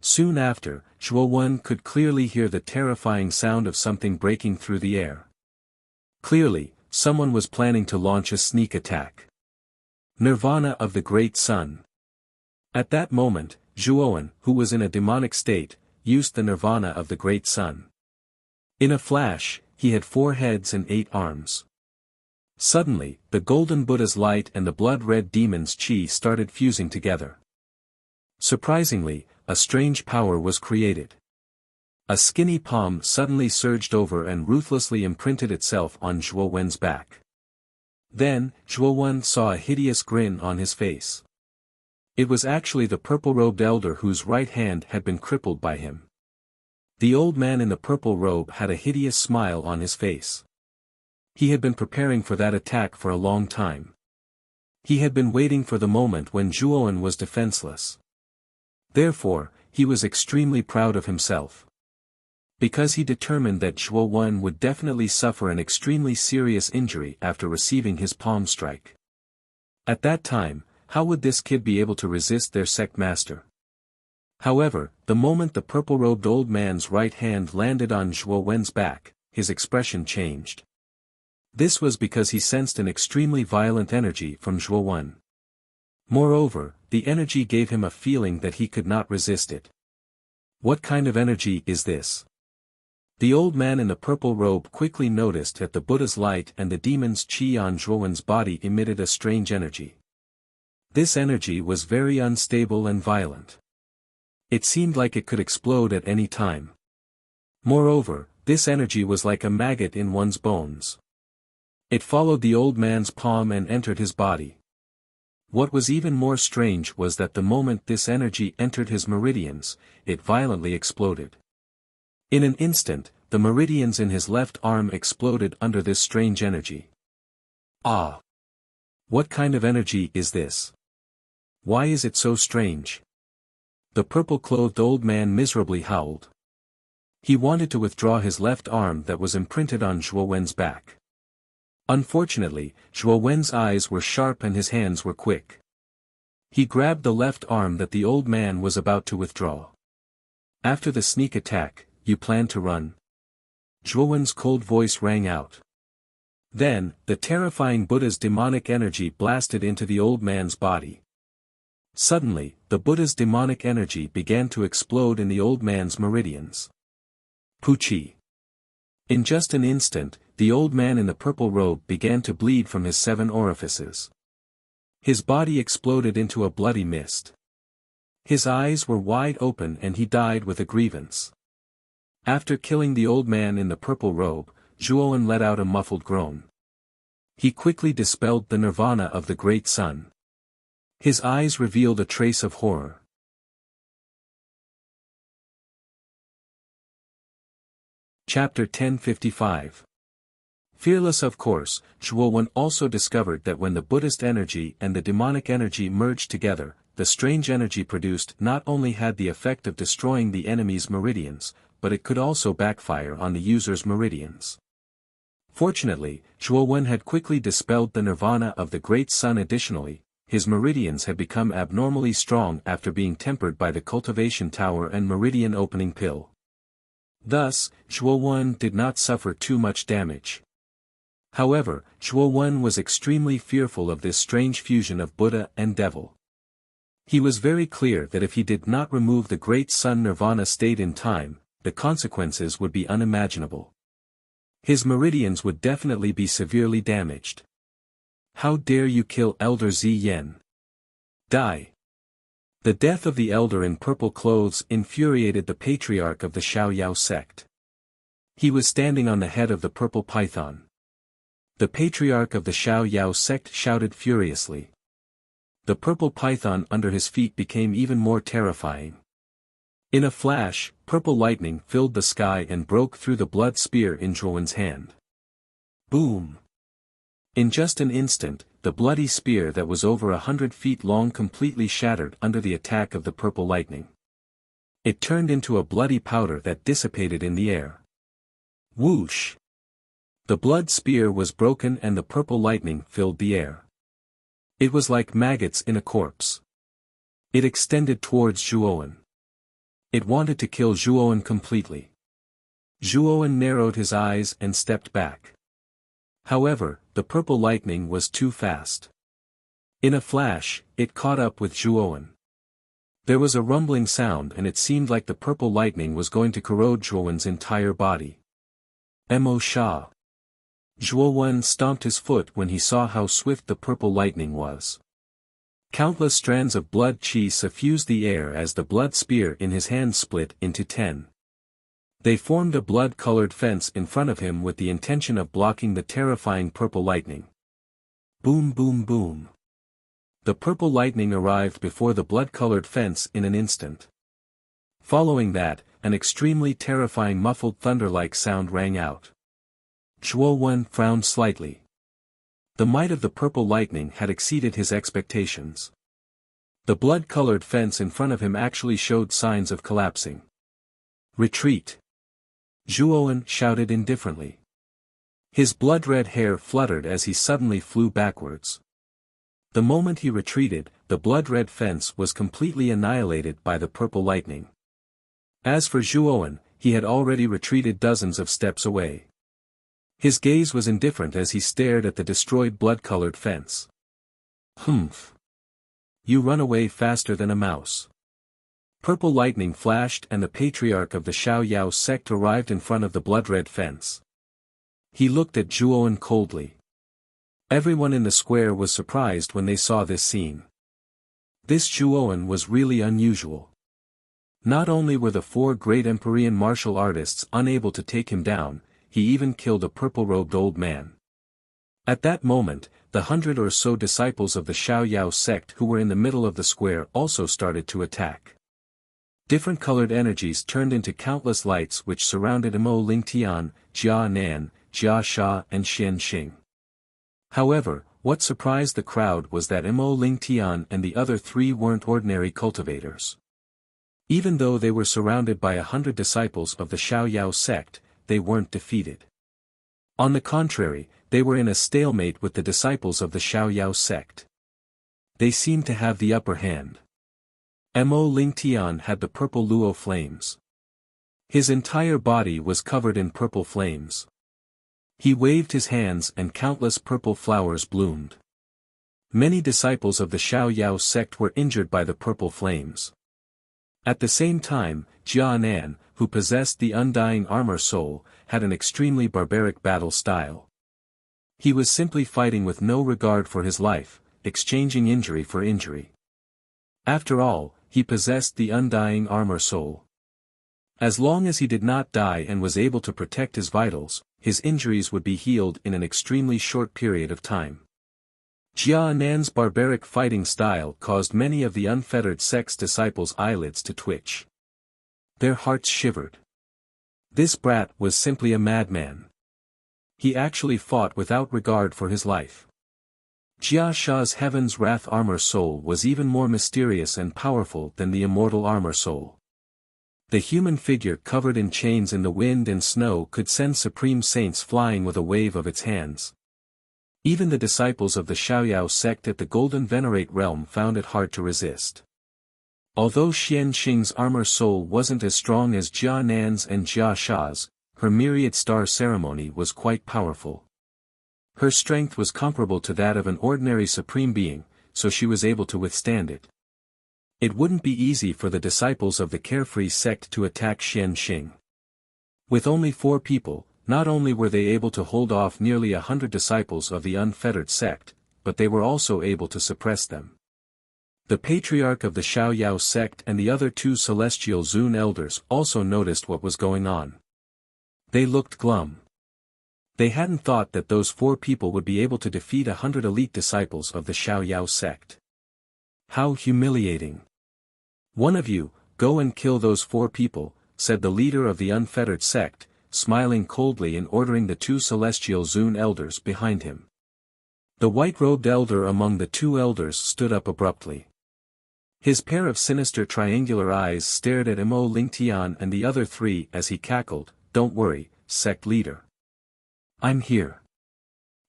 Soon after, Zhuo Wen could clearly hear the terrifying sound of something breaking through the air. Clearly, someone was planning to launch a sneak attack. Nirvana of the Great Sun. At that moment, Zhuo Wen, who was in a demonic state, used the Nirvana of the Great Sun. In a flash, he had 4 heads and 8 arms. Suddenly, the golden Buddha's light and the blood-red demon's chi started fusing together. Surprisingly, a strange power was created. A skinny palm suddenly surged over and ruthlessly imprinted itself on Zhuo Wen's back. Then, Zhuo Wen saw a hideous grin on his face. It was actually the purple-robed elder whose right hand had been crippled by him. The old man in the purple robe had a hideous smile on his face. He had been preparing for that attack for a long time. He had been waiting for the moment when Zhuo Wen was defenseless. Therefore, he was extremely proud of himself. Because he determined that Zhuo Wen would definitely suffer an extremely serious injury after receiving his palm strike. At that time, how would this kid be able to resist their sect master? However, the moment the purple-robed old man's right hand landed on Zhuo Wen's back, his expression changed. This was because he sensed an extremely violent energy from Zhuo Wen. Moreover, the energy gave him a feeling that he could not resist it. What kind of energy is this? The old man in the purple robe quickly noticed that the Buddha's light and the demon's chi on Zhuo Wen's body emitted a strange energy. This energy was very unstable and violent. It seemed like it could explode at any time. Moreover, this energy was like a maggot in one's bones. It followed the old man's palm and entered his body. What was even more strange was that the moment this energy entered his meridians, it violently exploded. In an instant, the meridians in his left arm exploded under this strange energy. Ah! What kind of energy is this? Why is it so strange? The purple-clothed old man miserably howled. He wanted to withdraw his left arm that was imprinted on Zhuo Wen's back. Unfortunately, Zhuo Wen's eyes were sharp and his hands were quick. He grabbed the left arm that the old man was about to withdraw. After the sneak attack, you plan to run? Zhuo Wen's cold voice rang out. Then, the terrifying Buddha's demonic energy blasted into the old man's body. Suddenly, the Buddha's demonic energy began to explode in the old man's meridians. Puchi. In just an instant, the old man in the purple robe began to bleed from his 7 orifices. His body exploded into a bloody mist. His eyes were wide open and he died with a grievance. After killing the old man in the purple robe, Zhuo Wen let out a muffled groan. He quickly dispelled the nirvana of the Great Sun. His eyes revealed a trace of horror. Chapter 1055. Fearless. Of course, Zhuo Wen also discovered that when the Buddhist energy and the demonic energy merged together, the strange energy produced not only had the effect of destroying the enemy's meridians, but it could also backfire on the user's meridians. Fortunately, Zhuo Wen had quickly dispelled the nirvana of the Great Sun. Additionally, his meridians had become abnormally strong after being tempered by the cultivation tower and meridian opening pill. Thus, Zhuo Wen did not suffer too much damage. However, Zhuo Wen was extremely fearful of this strange fusion of Buddha and devil. He was very clear that if he did not remove the Great Sun Nirvana state in time, the consequences would be unimaginable. His meridians would definitely be severely damaged. How dare you kill Elder Ziyan? Die! The death of the elder in purple clothes infuriated the patriarch of the Xiaoyao sect. He was standing on the head of the purple python. The patriarch of the Xiaoyao sect shouted furiously. The purple python under his feet became even more terrifying. In a flash, purple lightning filled the sky and broke through the blood spear in Zhuo Wen's hand. Boom! In just an instant, the bloody spear that was over 100 feet long completely shattered under the attack of the purple lightning. It turned into a bloody powder that dissipated in the air. Whoosh! The blood spear was broken and the purple lightning filled the air. It was like maggots in a corpse. It extended towards Zhuowen. It wanted to kill Zhuowen completely. Zhuowen narrowed his eyes and stepped back. However, the purple lightning was too fast. In a flash, it caught up with Zhuowen. There was a rumbling sound and it seemed like the purple lightning was going to corrode Zhuowen's entire body. Mo Sha. Zhuowen stomped his foot when he saw how swift the purple lightning was. Countless strands of blood qi suffused the air as the blood spear in his hand split into 10. They formed a blood-colored fence in front of him with the intention of blocking the terrifying purple lightning. Boom boom boom. The purple lightning arrived before the blood-colored fence in an instant. Following that, an extremely terrifying muffled thunder-like sound rang out. Zhuowen frowned slightly. The might of the purple lightning had exceeded his expectations. The blood-colored fence in front of him actually showed signs of collapsing. Retreat! Zhuowen shouted indifferently. His blood-red hair fluttered as he suddenly flew backwards. The moment he retreated, the blood-red fence was completely annihilated by the purple lightning. As for Zhuowen, he had already retreated dozens of steps away. His gaze was indifferent as he stared at the destroyed blood-colored fence. Humph! You run away faster than a mouse. Purple lightning flashed and the patriarch of the Xiaoyao sect arrived in front of the blood-red fence. He looked at Zhuowen coldly. Everyone in the square was surprised when they saw this scene. This Zhuowen was really unusual. Not only were the 4 great Empyrean martial artists unable to take him down, he even killed a purple-robed old man. At that moment, the 100 or so disciples of the Xiaoyao sect who were in the middle of the square also started to attack. Different colored energies turned into countless lights which surrounded Mo Lingtian, Jia Nan, Jia Sha and Xian Xing. However, what surprised the crowd was that Mo Lingtian and the other 3 weren't ordinary cultivators. Even though they were surrounded by 100 disciples of the Xiaoyao sect, they weren't defeated. On the contrary, they were in a stalemate with the disciples of the Xiaoyao sect. They seemed to have the upper hand. Mo Lingtian had the purple luo flames. His entire body was covered in purple flames. He waved his hands and countless purple flowers bloomed. Many disciples of the Xiaoyao sect were injured by the purple flames. At the same time, Jia Nan, who possessed the undying armor soul, had an extremely barbaric battle style. He was simply fighting with no regard for his life, exchanging injury for injury. After all, he possessed the undying armor soul. As long as he did not die and was able to protect his vitals, his injuries would be healed in an extremely short period of time. Jia Nan's barbaric fighting style caused many of the unfettered sect's disciples' eyelids to twitch. Their hearts shivered. This brat was simply a madman. He actually fought without regard for his life. Jia Sha's Heaven's Wrath Armor Soul was even more mysterious and powerful than the Immortal Armor Soul. The human figure covered in chains in the wind and snow could send supreme saints flying with a wave of its hands. Even the disciples of the Xiaoyao sect at the Golden Venerate realm found it hard to resist. Although Xian Xing's armor soul wasn't as strong as Jia Nan's and Jia Sha's, her myriad star ceremony was quite powerful. Her strength was comparable to that of an ordinary supreme being, so she was able to withstand it. It wouldn't be easy for the disciples of the Carefree sect to attack Xian Xing. With only 4 people, not only were they able to hold off nearly 100 disciples of the unfettered sect, but they were also able to suppress them. The patriarch of the Xiaoyao sect and the other 2 celestial Zun elders also noticed what was going on. They looked glum. They hadn't thought that those 4 people would be able to defeat 100 elite disciples of the Xiaoyao sect. How humiliating. One of you, go and kill those 4 people, said the leader of the unfettered sect, smiling coldly and ordering the 2 celestial Zun elders behind him. The white-robed elder among the two elders stood up abruptly. His pair of sinister triangular eyes stared at Mo Lingtian and the other three as he cackled, "Don't worry, sect leader. I'm here.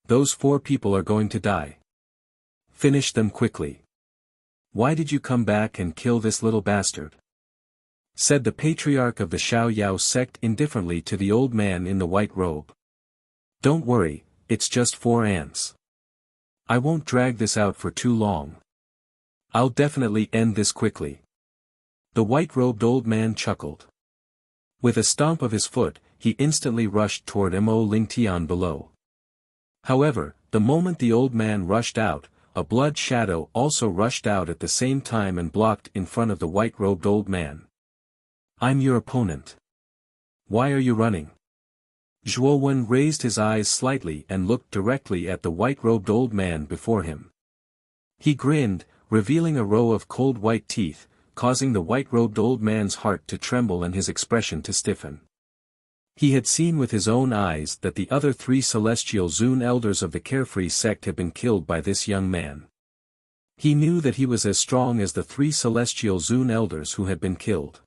Those 4 people are going to die. Finish them quickly. Why did you come back and kill this little bastard?" said the patriarch of the Xiaoyao sect indifferently to the old man in the white robe. "Don't worry, it's just 4 ants. I won't drag this out for too long. I'll definitely end this quickly." The white-robed old man chuckled. With a stomp of his foot, he instantly rushed toward Mo Lingtian below. However, the moment the old man rushed out, a blood shadow also rushed out at the same time and blocked in front of the white-robed old man. "I'm your opponent. Why are you running?" Zhuo Wen raised his eyes slightly and looked directly at the white-robed old man before him. He grinned, revealing a row of cold white teeth, causing the white-robed old man's heart to tremble and his expression to stiffen. He had seen with his own eyes that the other 3 celestial Zun elders of the Carefree sect had been killed by this young man. He knew that he was as strong as the 3 celestial Zun elders who had been killed.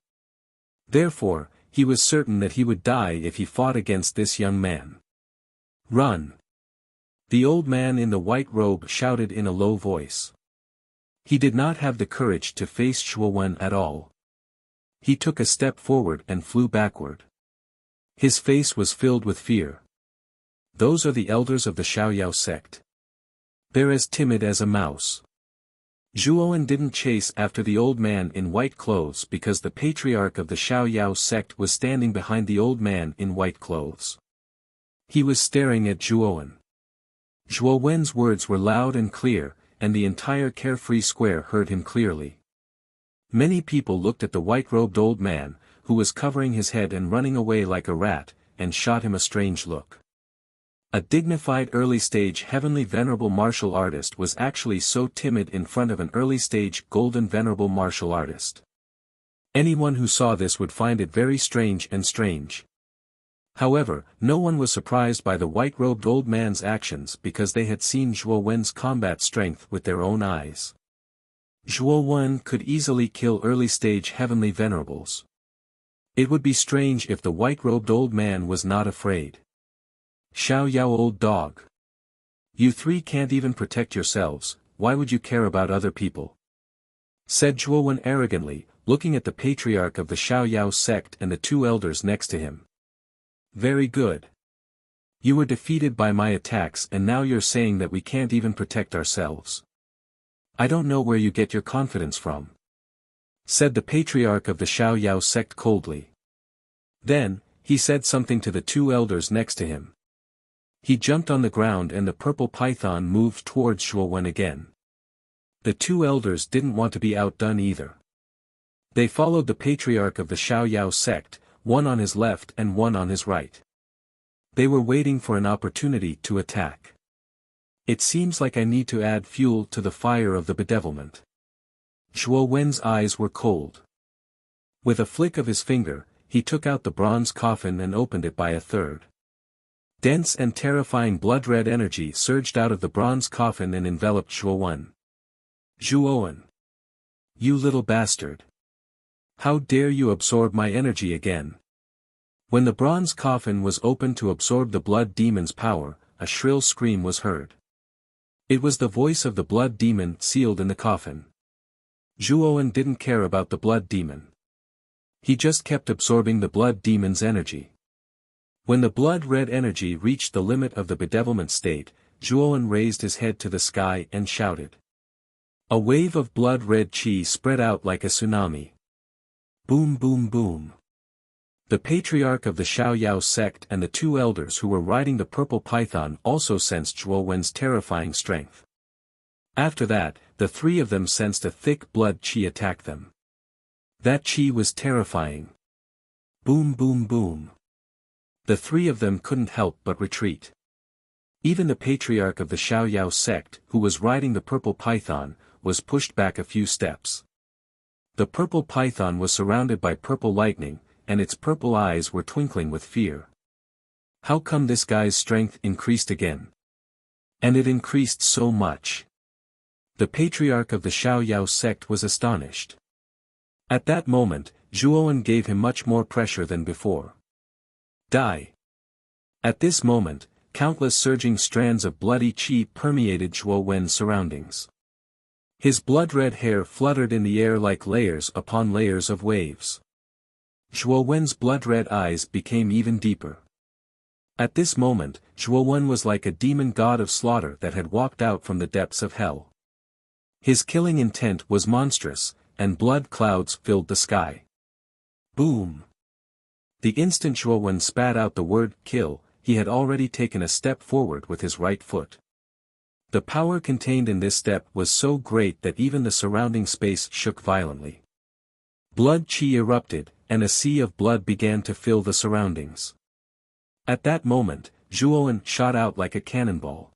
Therefore, he was certain that he would die if he fought against this young man. "Run!" the old man in the white robe shouted in a low voice. He did not have the courage to face Zhuo Wen at all. He took a step forward and flew backward. His face was filled with fear. "Those are the elders of the Xiaoyao sect. They're as timid as a mouse." Zhuo Wen didn't chase after the old man in white clothes because the patriarch of the Xiaoyao sect was standing behind the old man in white clothes. He was staring at Zhuo Wen. Zhuo Wen's words were loud and clear, and the entire Carefree Square heard him clearly. Many people looked at the white-robed old man, who was covering his head and running away like a rat, and shot him a strange look. A dignified early-stage heavenly venerable martial artist was actually so timid in front of an early-stage golden venerable martial artist. Anyone who saw this would find it very strange. However, no one was surprised by the white-robed old man's actions because they had seen Zhuo Wen's combat strength with their own eyes. Zhuo Wen could easily kill early-stage heavenly venerables. It would be strange if the white-robed old man was not afraid. "Xiaoyao old dog. You 3 can't even protect yourselves, why would you care about other people?" said Zhuo Wen arrogantly, looking at the patriarch of the Xiaoyao sect and the 2 elders next to him. "Very good. You were defeated by my attacks and now you're saying that we can't even protect ourselves. I don't know where you get your confidence from," said the patriarch of the Xiaoyao sect coldly. Then, he said something to the 2 elders next to him. He jumped on the ground and the purple python moved towards Zhuo Wen again. The 2 elders didn't want to be outdone either. They followed the patriarch of the Xiaoyao sect, one on his left and one on his right. They were waiting for an opportunity to attack. "It seems like I need to add fuel to the fire of the bedevilment." Zhuo Wen's eyes were cold. With a flick of his finger, he took out the bronze coffin and opened it by a third. Dense and terrifying blood-red energy surged out of the bronze coffin and enveloped Zhuo Wen. "Zhuo Wen! You little bastard! How dare you absorb my energy again?" When the bronze coffin was opened to absorb the blood demon's power, a shrill scream was heard. It was the voice of the blood demon sealed in the coffin. Zhuo Wen didn't care about the blood demon. He just kept absorbing the blood demon's energy. When the blood-red energy reached the limit of the bedevilment state, Zhuo Wen raised his head to the sky and shouted. A wave of blood-red chi spread out like a tsunami. Boom boom boom. The patriarch of the Xiaoyao sect and the 2 elders who were riding the purple python also sensed Zhuo Wen's terrifying strength. After that, the 3 of them sensed a thick blood chi attack them. That chi was terrifying. Boom boom boom. The 3 of them couldn't help but retreat. Even the patriarch of the Xiaoyao sect, who was riding the purple python, was pushed back a few steps. The purple python was surrounded by purple lightning, and its purple eyes were twinkling with fear. How come this guy's strength increased again? And it increased so much. The patriarch of the Xiaoyao sect was astonished. At that moment, Zhuowen gave him much more pressure than before. Die. At this moment, countless surging strands of bloody qi permeated Zhuowen's surroundings. His blood-red hair fluttered in the air like layers upon layers of waves. Zhuowen's blood-red eyes became even deeper. At this moment, Zhuowen was like a demon god of slaughter that had walked out from the depths of hell. His killing intent was monstrous, and blood clouds filled the sky. Boom! The instant Zhuowen spat out the word kill, he had already taken a step forward with his right foot. The power contained in this step was so great that even the surrounding space shook violently. Blood qi erupted, and a sea of blood began to fill the surroundings. At that moment, Zhuowen shot out like a cannonball.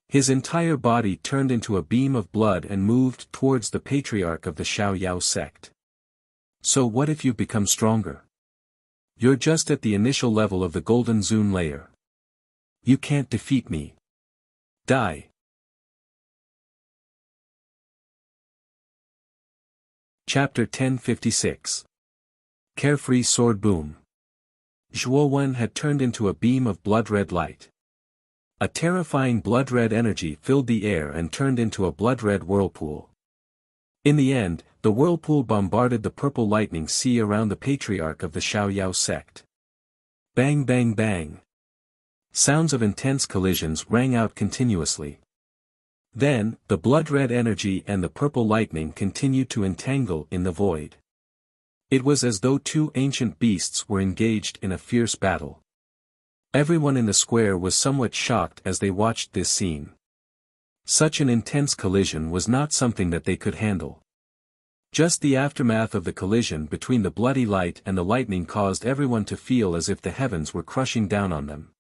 His entire body turned into a beam of blood and moved towards the patriarch of the Xiaoyao sect. So what if you become stronger? You're just at the initial level of the Golden Zune layer. You can't defeat me. Die. Chapter 1056. Carefree Sword Boom. Zhuowen had turned into a beam of blood-red light. A terrifying blood-red energy filled the air and turned into a blood-red whirlpool. In the end, the whirlpool bombarded the purple lightning sea around the patriarch of the Xiaoyao sect. Bang bang bang. Sounds of intense collisions rang out continuously. Then, the blood-red energy and the purple lightning continued to entangle in the void. It was as though two ancient beasts were engaged in a fierce battle. Everyone in the square was somewhat shocked as they watched this scene. Such an intense collision was not something that they could handle. Just the aftermath of the collision between the bloody light and the lightning caused everyone to feel as if the heavens were crushing down on them.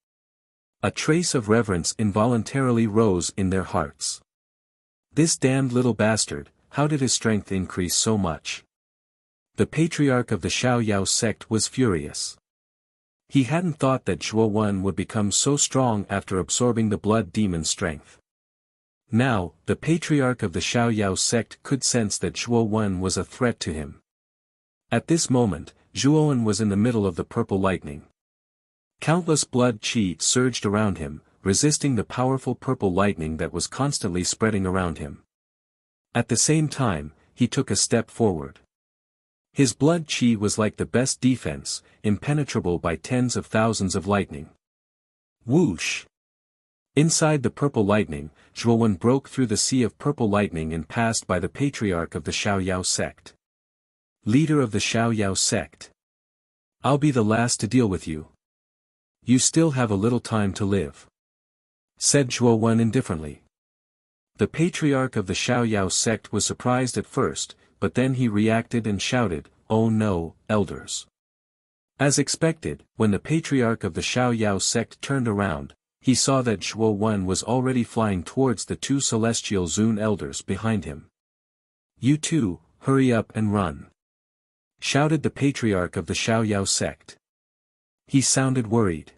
A trace of reverence involuntarily rose in their hearts. This damned little bastard, how did his strength increase so much? The patriarch of the Xiaoyao sect was furious. He hadn't thought that Zhuowen would become so strong after absorbing the blood demon's strength. Now, the patriarch of the Xiaoyao sect could sense that Zhuowen was a threat to him. At this moment, Zhuowen was in the middle of the purple lightning. Countless blood qi surged around him, resisting the powerful purple lightning that was constantly spreading around him. At the same time, he took a step forward. His blood qi was like the best defense, impenetrable by tens of thousands of lightning. Whoosh! Inside the purple lightning, Zhuowen broke through the sea of purple lightning and passed by the patriarch of the Xiaoyao sect. Leader of the Xiaoyao sect. I'll be the last to deal with you. You still have a little time to live, said Zhuowen indifferently. The patriarch of the Xiaoyao sect was surprised at first, but then he reacted and shouted, "Oh no, elders!" As expected, when the patriarch of the Xiaoyao sect turned around, he saw that Zhuowen was already flying towards the two celestial Zune elders behind him. "You two, hurry up and run!" shouted the patriarch of the Xiaoyao sect. He sounded worried.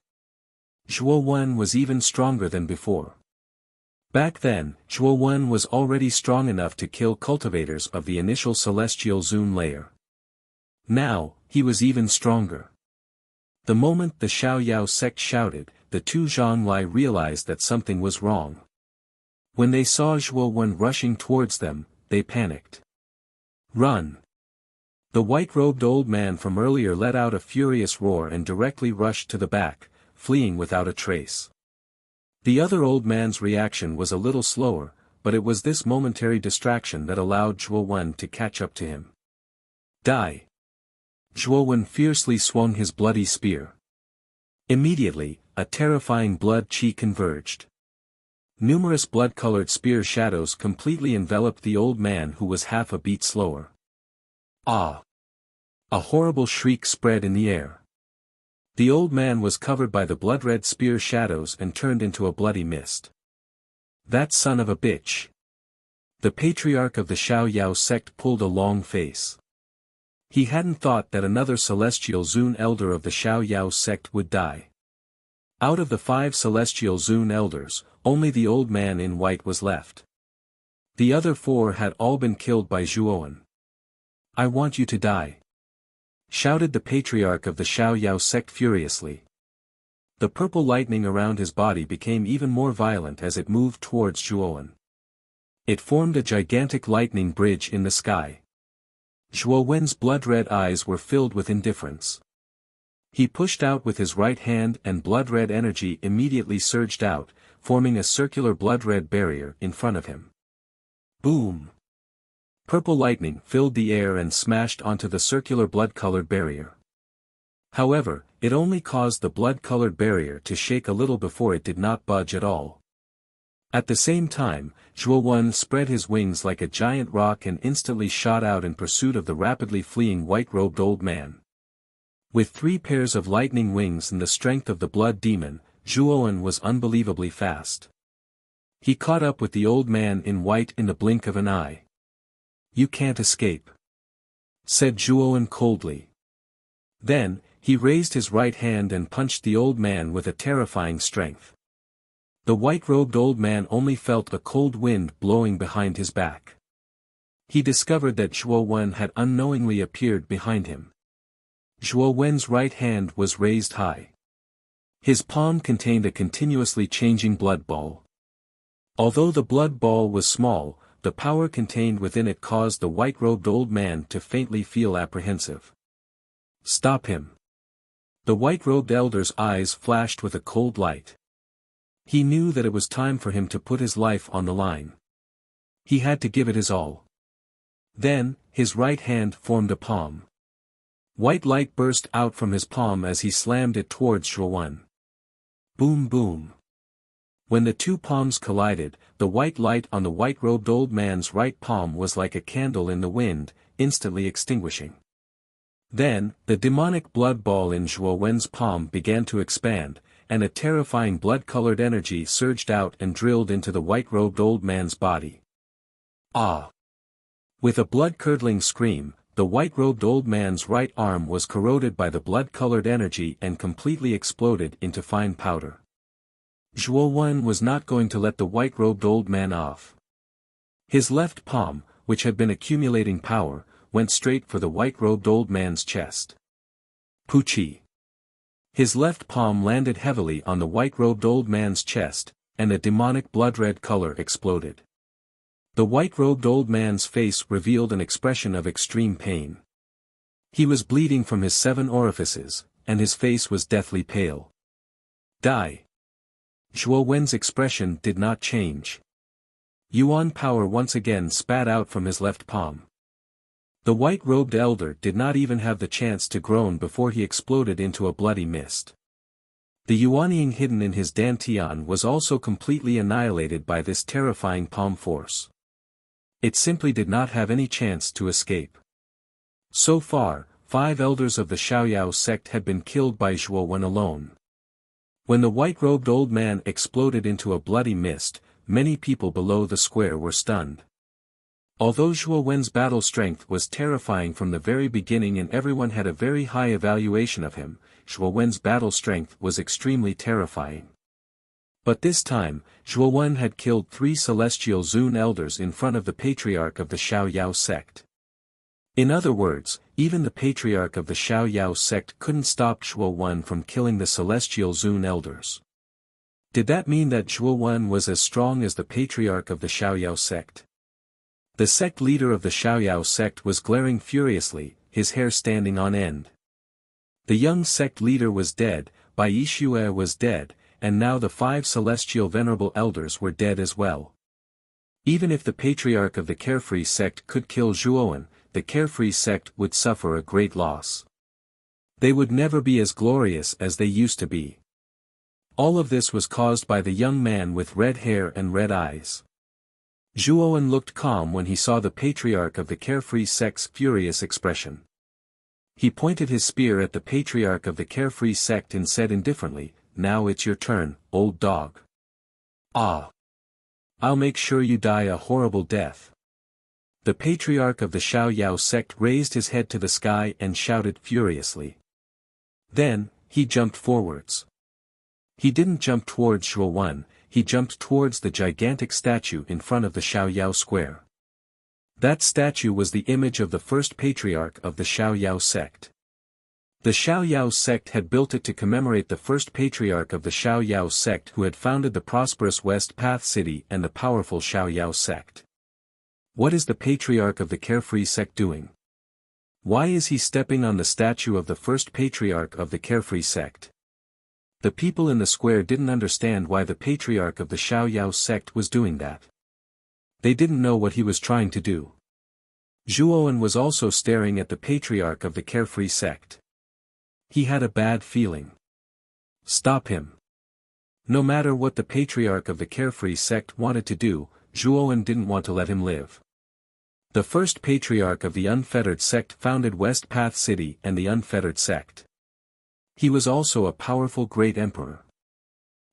Zhuowen was even stronger than before. Back then, Zhuowen was already strong enough to kill cultivators of the initial celestial Zune layer. Now, he was even stronger. The moment the Xiaoyao sect shouted, the two Zhonglai realized that something was wrong. When they saw Zhuowen rushing towards them, they panicked. "Run!" The white-robed old man from earlier let out a furious roar and directly rushed to the back, fleeing without a trace. The other old man's reaction was a little slower, but it was this momentary distraction that allowed Zhuowen to catch up to him. "Die!" Zhuowen fiercely swung his bloody spear. Immediately, a terrifying blood qi converged. Numerous blood-colored spear shadows completely enveloped the old man who was half a beat slower. Ah! A horrible shriek spread in the air. The old man was covered by the blood-red spear shadows and turned into a bloody mist. "That son of a bitch!" The patriarch of the Xiaoyao sect pulled a long face. He hadn't thought that another celestial Zune elder of the Xiaoyao sect would die. Out of the 5 celestial Zune elders, only the old man in white was left. The other 4 had all been killed by Zhuowen. "I want you to die!" shouted the patriarch of the Xiaoyao sect furiously. The purple lightning around his body became even more violent as it moved towards Zhuowen. It formed a gigantic lightning bridge in the sky. Zhuowen's blood-red eyes were filled with indifference. He pushed out with his right hand and blood-red energy immediately surged out, forming a circular blood-red barrier in front of him. Boom! Purple lightning filled the air and smashed onto the circular blood-colored barrier. However, it only caused the blood-colored barrier to shake a little before it did not budge at all. At the same time, Zhuowen spread his wings like a giant rock and instantly shot out in pursuit of the rapidly fleeing white-robed old man. With 3 pairs of lightning wings and the strength of the blood demon, Zhuowen was unbelievably fast. He caught up with the old man in white in the blink of an eye. "You can't escape," said Zhuowen coldly. Then, he raised his right hand and punched the old man with a terrifying strength. The white-robed old man only felt a cold wind blowing behind his back. He discovered that Zhuowen had unknowingly appeared behind him. Zhuowen's right hand was raised high. His palm contained a continuously changing blood ball. Although the blood ball was small, the power contained within it caused the white-robed old man to faintly feel apprehensive. "Stop him!" The white-robed elder's eyes flashed with a cold light. He knew that it was time for him to put his life on the line. He had to give it his all. Then, his right hand formed a palm. White light burst out from his palm as he slammed it towards Zhuowen. Boom boom. When the 2 palms collided, the white light on the white-robed old man's right palm was like a candle in the wind, instantly extinguishing. Then, the demonic blood ball in Zhuowen's palm began to expand, and a terrifying blood-colored energy surged out and drilled into the white-robed old man's body. Ah! With a blood-curdling scream, the white-robed old man's right arm was corroded by the blood-colored energy and completely exploded into fine powder. Zhuowen was not going to let the white-robed old man off. His left palm, which had been accumulating power, went straight for the white-robed old man's chest. Poochie! His left palm landed heavily on the white-robed old man's chest, and a demonic blood-red color exploded. The white-robed old man's face revealed an expression of extreme pain. He was bleeding from his 7 orifices, and his face was deathly pale. "Die!" Zhuowen's expression did not change. Yuan power once again spat out from his left palm. The white-robed elder did not even have the chance to groan before he exploded into a bloody mist. The Yuanying hidden in his dantian was also completely annihilated by this terrifying palm force. It simply did not have any chance to escape. So far, 5 elders of the Xiaoyao sect had been killed by Zhuowen alone. When the white-robed old man exploded into a bloody mist, many people below the square were stunned. Although Zhuowen's battle strength was terrifying from the very beginning and everyone had a very high evaluation of him, Zhuowen's battle strength was extremely terrifying. But this time, Zhuowen had killed 3 celestial Zun elders in front of the patriarch of the Xiaoyao sect. In other words, even the patriarch of the Xiaoyao sect couldn't stop Zhuowen from killing the celestial Zun elders. Did that mean that Zhuowen was as strong as the patriarch of the Xiaoyao sect? The sect leader of the Xiaoyao sect was glaring furiously, his hair standing on end. The young sect leader was dead, Bai Yixue was dead, and now the 5 celestial venerable elders were dead as well. Even if the patriarch of the carefree sect could kill Zhuowen, the carefree sect would suffer a great loss. They would never be as glorious as they used to be. All of this was caused by the young man with red hair and red eyes. Zhuowen looked calm when he saw the patriarch of the carefree sect's furious expression. He pointed his spear at the patriarch of the carefree sect and said indifferently, "Now it's your turn, old dog. Ah! I'll make sure you die a horrible death." The patriarch of the Xiaoyao sect raised his head to the sky and shouted furiously. Then, he jumped forwards. He didn't jump towards Zhuowen, he jumped towards the gigantic statue in front of the Xiaoyao square. That statue was the image of the first patriarch of the Xiaoyao sect. The Xiaoyao sect had built it to commemorate the first patriarch of the Xiaoyao sect who had founded the prosperous West Path city and the powerful Xiaoyao sect. What is the patriarch of the Carefree sect doing? Why is he stepping on the statue of the first patriarch of the Carefree sect? The people in the square didn't understand why the patriarch of the Xiaoyao sect was doing that. They didn't know what he was trying to do. Zhuowen was also staring at the patriarch of the Carefree sect. He had a bad feeling. Stop him. No matter what the patriarch of the Carefree sect wanted to do, Zhuowen didn't want to let him live. The first patriarch of the Unfettered sect founded West Path City and the Unfettered sect. He was also a powerful great emperor.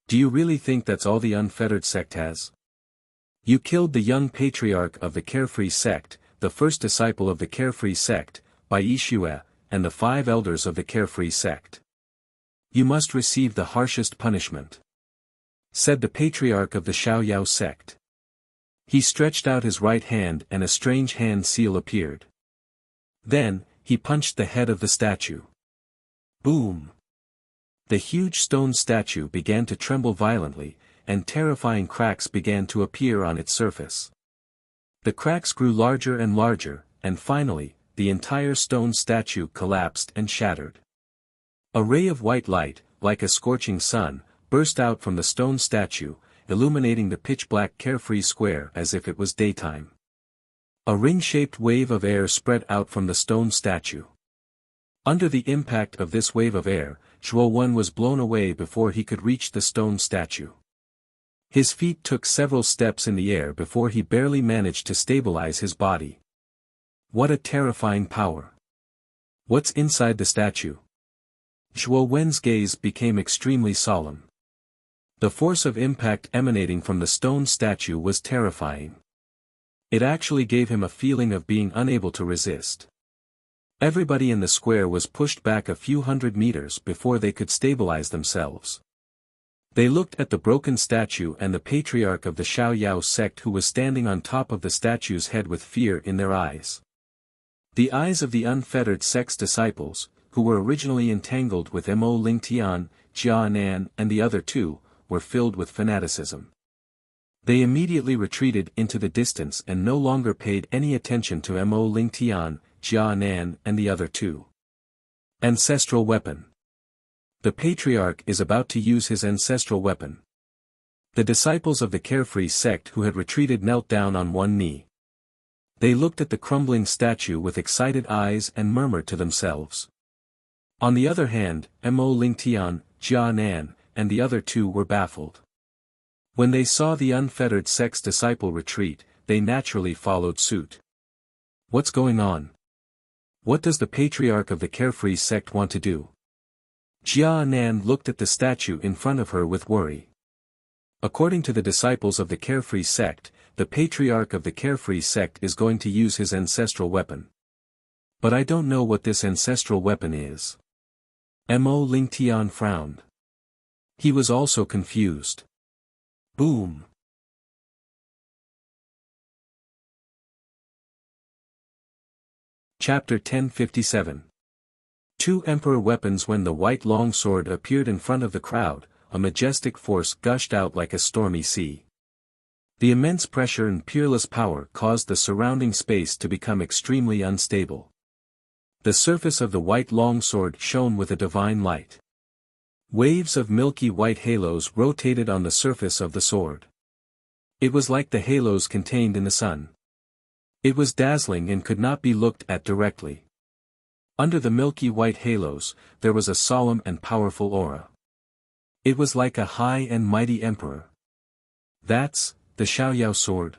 Do you really think that's all the Unfettered sect has? You killed the young patriarch of the Carefree sect, the first disciple of the Carefree sect, Bai Yixue, and the 5 elders of the Carefree sect. You must receive the harshest punishment, said the patriarch of the Xiaoyao sect. He stretched out his right hand and a strange hand seal appeared. Then, he punched the head of the statue. Boom! The huge stone statue began to tremble violently, and terrifying cracks began to appear on its surface. The cracks grew larger and larger, and finally, the entire stone statue collapsed and shattered. A ray of white light, like a scorching sun, burst out from the stone statue, illuminating the pitch-black Carefree square as if it was daytime. A ring-shaped wave of air spread out from the stone statue. Under the impact of this wave of air, Zhuowen was blown away before he could reach the stone statue. His feet took several steps in the air before he barely managed to stabilize his body. What a terrifying power! What's inside the statue? Zhuowen's gaze became extremely solemn. The force of impact emanating from the stone statue was terrifying. It actually gave him a feeling of being unable to resist. Everybody in the square was pushed back a few hundred meters before they could stabilize themselves. They looked at the broken statue and the patriarch of the Xiaoyao sect who was standing on top of the statue's head with fear in their eyes. The eyes of the Unfettered sect's disciples, who were originally entangled with Mo Lingtian, Jia Nan and the other 2, were filled with fanaticism. They immediately retreated into the distance and no longer paid any attention to Mo Lingtian, Jia Nan and the other 2. Ancestral weapon. The patriarch is about to use his ancestral weapon. The disciples of the Carefree sect who had retreated knelt down on one knee. They looked at the crumbling statue with excited eyes and murmured to themselves. On the other hand, Mo Lingtian, Jia Nan, and the other 2 were baffled. When they saw the Unfettered sect's disciple retreat, they naturally followed suit. What's going on? What does the patriarch of the Carefree sect want to do? Jia Nan looked at the statue in front of her with worry. According to the disciples of the Carefree sect, the patriarch of the Carefree sect is going to use his ancestral weapon. But I don't know what this ancestral weapon is. Mo Lingtian frowned. He was also confused. Boom! Chapter 1057. 2 Emperor weapons. When the white longsword appeared in front of the crowd, a majestic force gushed out like a stormy sea. The immense pressure and peerless power caused the surrounding space to become extremely unstable. The surface of the white longsword shone with a divine light. Waves of milky white halos rotated on the surface of the sword. It was like the halos contained in the sun. It was dazzling and could not be looked at directly. Under the milky white halos, there was a solemn and powerful aura. It was like a high and mighty emperor. That's the Xiaoyao sword.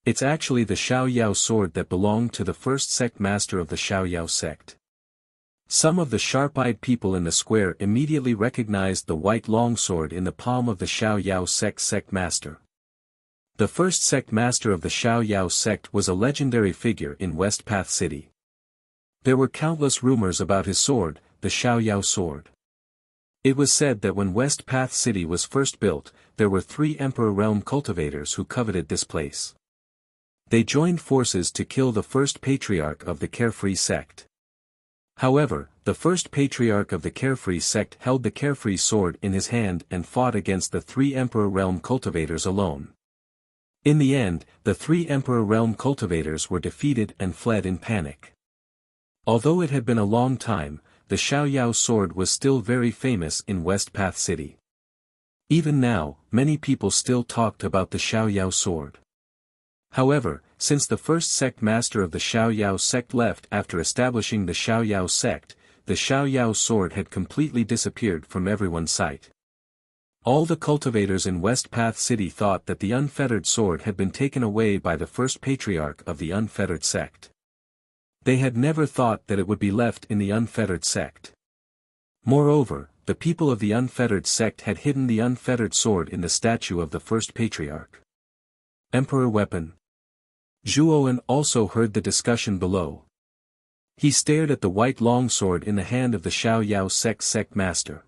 It's actually the Xiaoyao sword that belonged to the first sect master of the Xiaoyao sect. Some of the sharp-eyed people in the square immediately recognized the white longsword in the palm of the Xiaoyao sect master. The first sect master of the Xiaoyao sect was a legendary figure in West Path City. There were countless rumors about his sword, the Xiaoyao sword. It was said that when West Path City was first built, there were 3 Emperor Realm cultivators who coveted this place. They joined forces to kill the first patriarch of the Carefree sect. However, the first patriarch of the Carefree sect held the Carefree sword in his hand and fought against the 3 Emperor Realm cultivators alone. In the end, the 3 Emperor Realm cultivators were defeated and fled in panic. Although it had been a long time, the Xiaoyao sword was still very famous in West Path City. Even now, many people still talked about the Xiaoyao sword. However, since the first sect master of the Xiaoyao sect left after establishing the Xiaoyao sect, the Xiaoyao sword had completely disappeared from everyone's sight. All the cultivators in West Path City thought that the unfettered sword had been taken away by the first patriarch of the unfettered sect. They had never thought that it would be left in the unfettered sect. Moreover, the people of the unfettered sect had hidden the unfettered sword in the statue of the first patriarch. Emperor weapon. Zhuowen also heard the discussion below. He stared at the white longsword in the hand of the Xiaoyao sect master.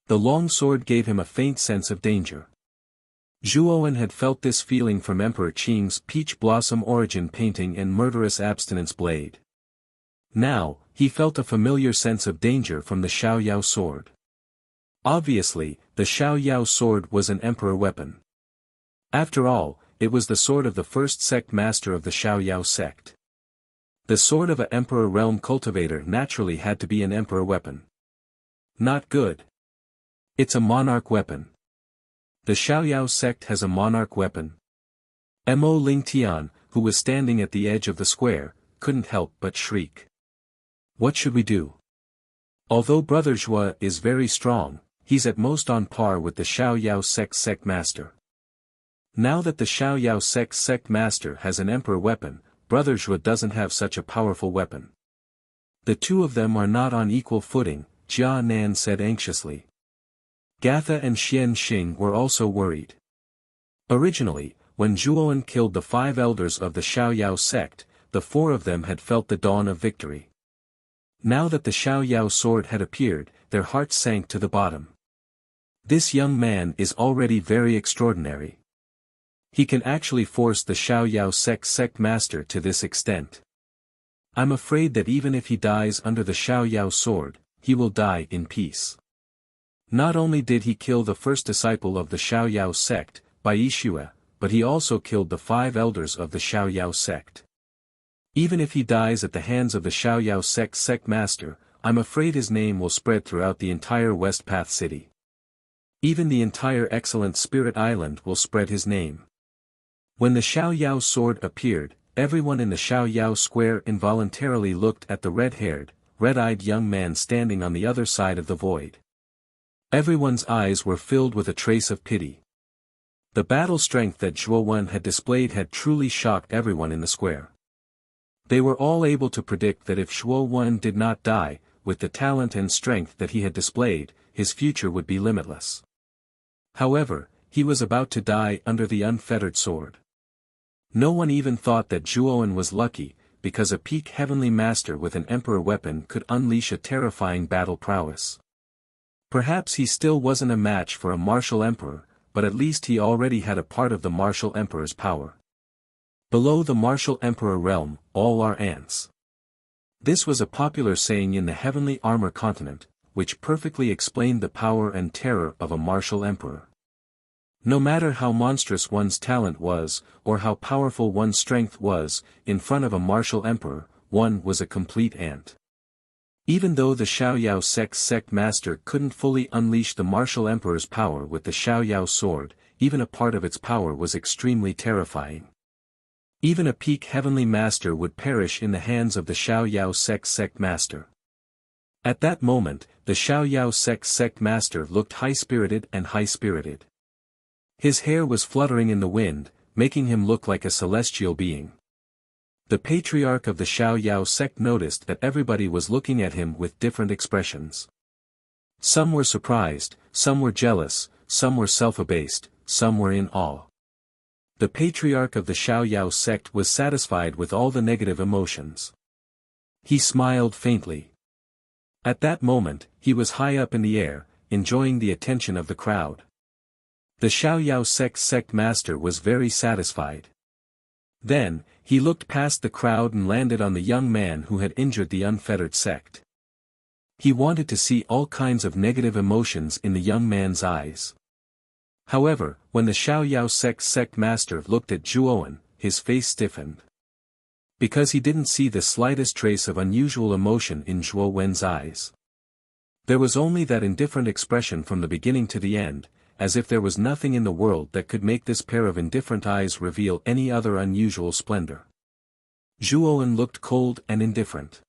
The longsword gave him a faint sense of danger. Zhuowen had felt this feeling from Emperor Qing's peach blossom origin painting and murderous abstinence blade. Now, he felt a familiar sense of danger from the Xiaoyao sword. Obviously, the Xiaoyao sword was an emperor weapon. After all, it was the sword of the first sect master of the Xiaoyao sect. The sword of an emperor realm cultivator naturally had to be an emperor weapon. Not good. It's a monarch weapon. The Xiaoyao sect has a monarch weapon. Mo Lingtian, who was standing at the edge of the square, couldn't help but shriek. What should we do? Although Brother Zhua is very strong, he's at most on par with the Xiaoyao sect master. Now that the Xiaoyao sect master has an emperor weapon, Brother Zhua doesn't have such a powerful weapon. The two of them are not on equal footing, Jia Nan said anxiously. Gatha and Xian Xing were also worried. Originally, when Zhuowen killed the 5 elders of the Xiaoyao sect, the 4 of them had felt the dawn of victory. Now that the Xiaoyao sword had appeared, their hearts sank to the bottom. This young man is already very extraordinary. He can actually force the Xiaoyao sect master to this extent. I'm afraid that even if he dies under the Xiaoyao sword, he will die in peace. Not only did he kill the first disciple of the Xiaoyao sect, Bai Yixue, but he also killed the 5 elders of the Xiaoyao sect. Even if he dies at the hands of the Xiaoyao sect master, I'm afraid his name will spread throughout the entire West Path City. Even the entire excellent Spirit Island will spread his name. When the Xiaoyao sword appeared, everyone in the Xiaoyao square involuntarily looked at the red-haired, red-eyed young man standing on the other side of the void. Everyone's eyes were filled with a trace of pity. The battle strength that Zhuowen had displayed had truly shocked everyone in the square. They were all able to predict that if Zhuowen did not die, with the talent and strength that he had displayed, his future would be limitless. However, he was about to die under the unfettered sword. No one even thought that Zhuowen was lucky, because a peak heavenly master with an emperor weapon could unleash a terrifying battle prowess. Perhaps he still wasn't a match for a martial emperor, but at least he already had a part of the martial emperor's power. Below the martial emperor realm, all are ants. This was a popular saying in the heavenly armor continent, which perfectly explained the power and terror of a martial emperor. No matter how monstrous one's talent was, or how powerful one's strength was, in front of a martial emperor, one was a complete ant. Even though the Xiaoyao sect master couldn't fully unleash the martial emperor's power with the Xiaoyao sword, even a part of its power was extremely terrifying. Even a peak heavenly master would perish in the hands of the Xiaoyao sect master. At that moment, the Xiaoyao sect master looked high-spirited and high-spirited. His hair was fluttering in the wind, making him look like a celestial being. The patriarch of the Xiaoyao sect noticed that everybody was looking at him with different expressions. Some were surprised, some were jealous, some were self-abased, some were in awe. The patriarch of the Xiaoyao sect was satisfied with all the negative emotions. He smiled faintly. At that moment, he was high up in the air, enjoying the attention of the crowd. The Xiaoyao sect master was very satisfied. Then, he looked past the crowd and landed on the young man who had injured the unfettered sect. He wanted to see all kinds of negative emotions in the young man's eyes. However, when the Xiaoyao sect master looked at Zhuowen, his face stiffened. Because he didn't see the slightest trace of unusual emotion in Zhuowen's eyes. There was only that indifferent expression from the beginning to the end, as if there was nothing in the world that could make this pair of indifferent eyes reveal any other unusual splendor. Zhuowen looked cold and indifferent.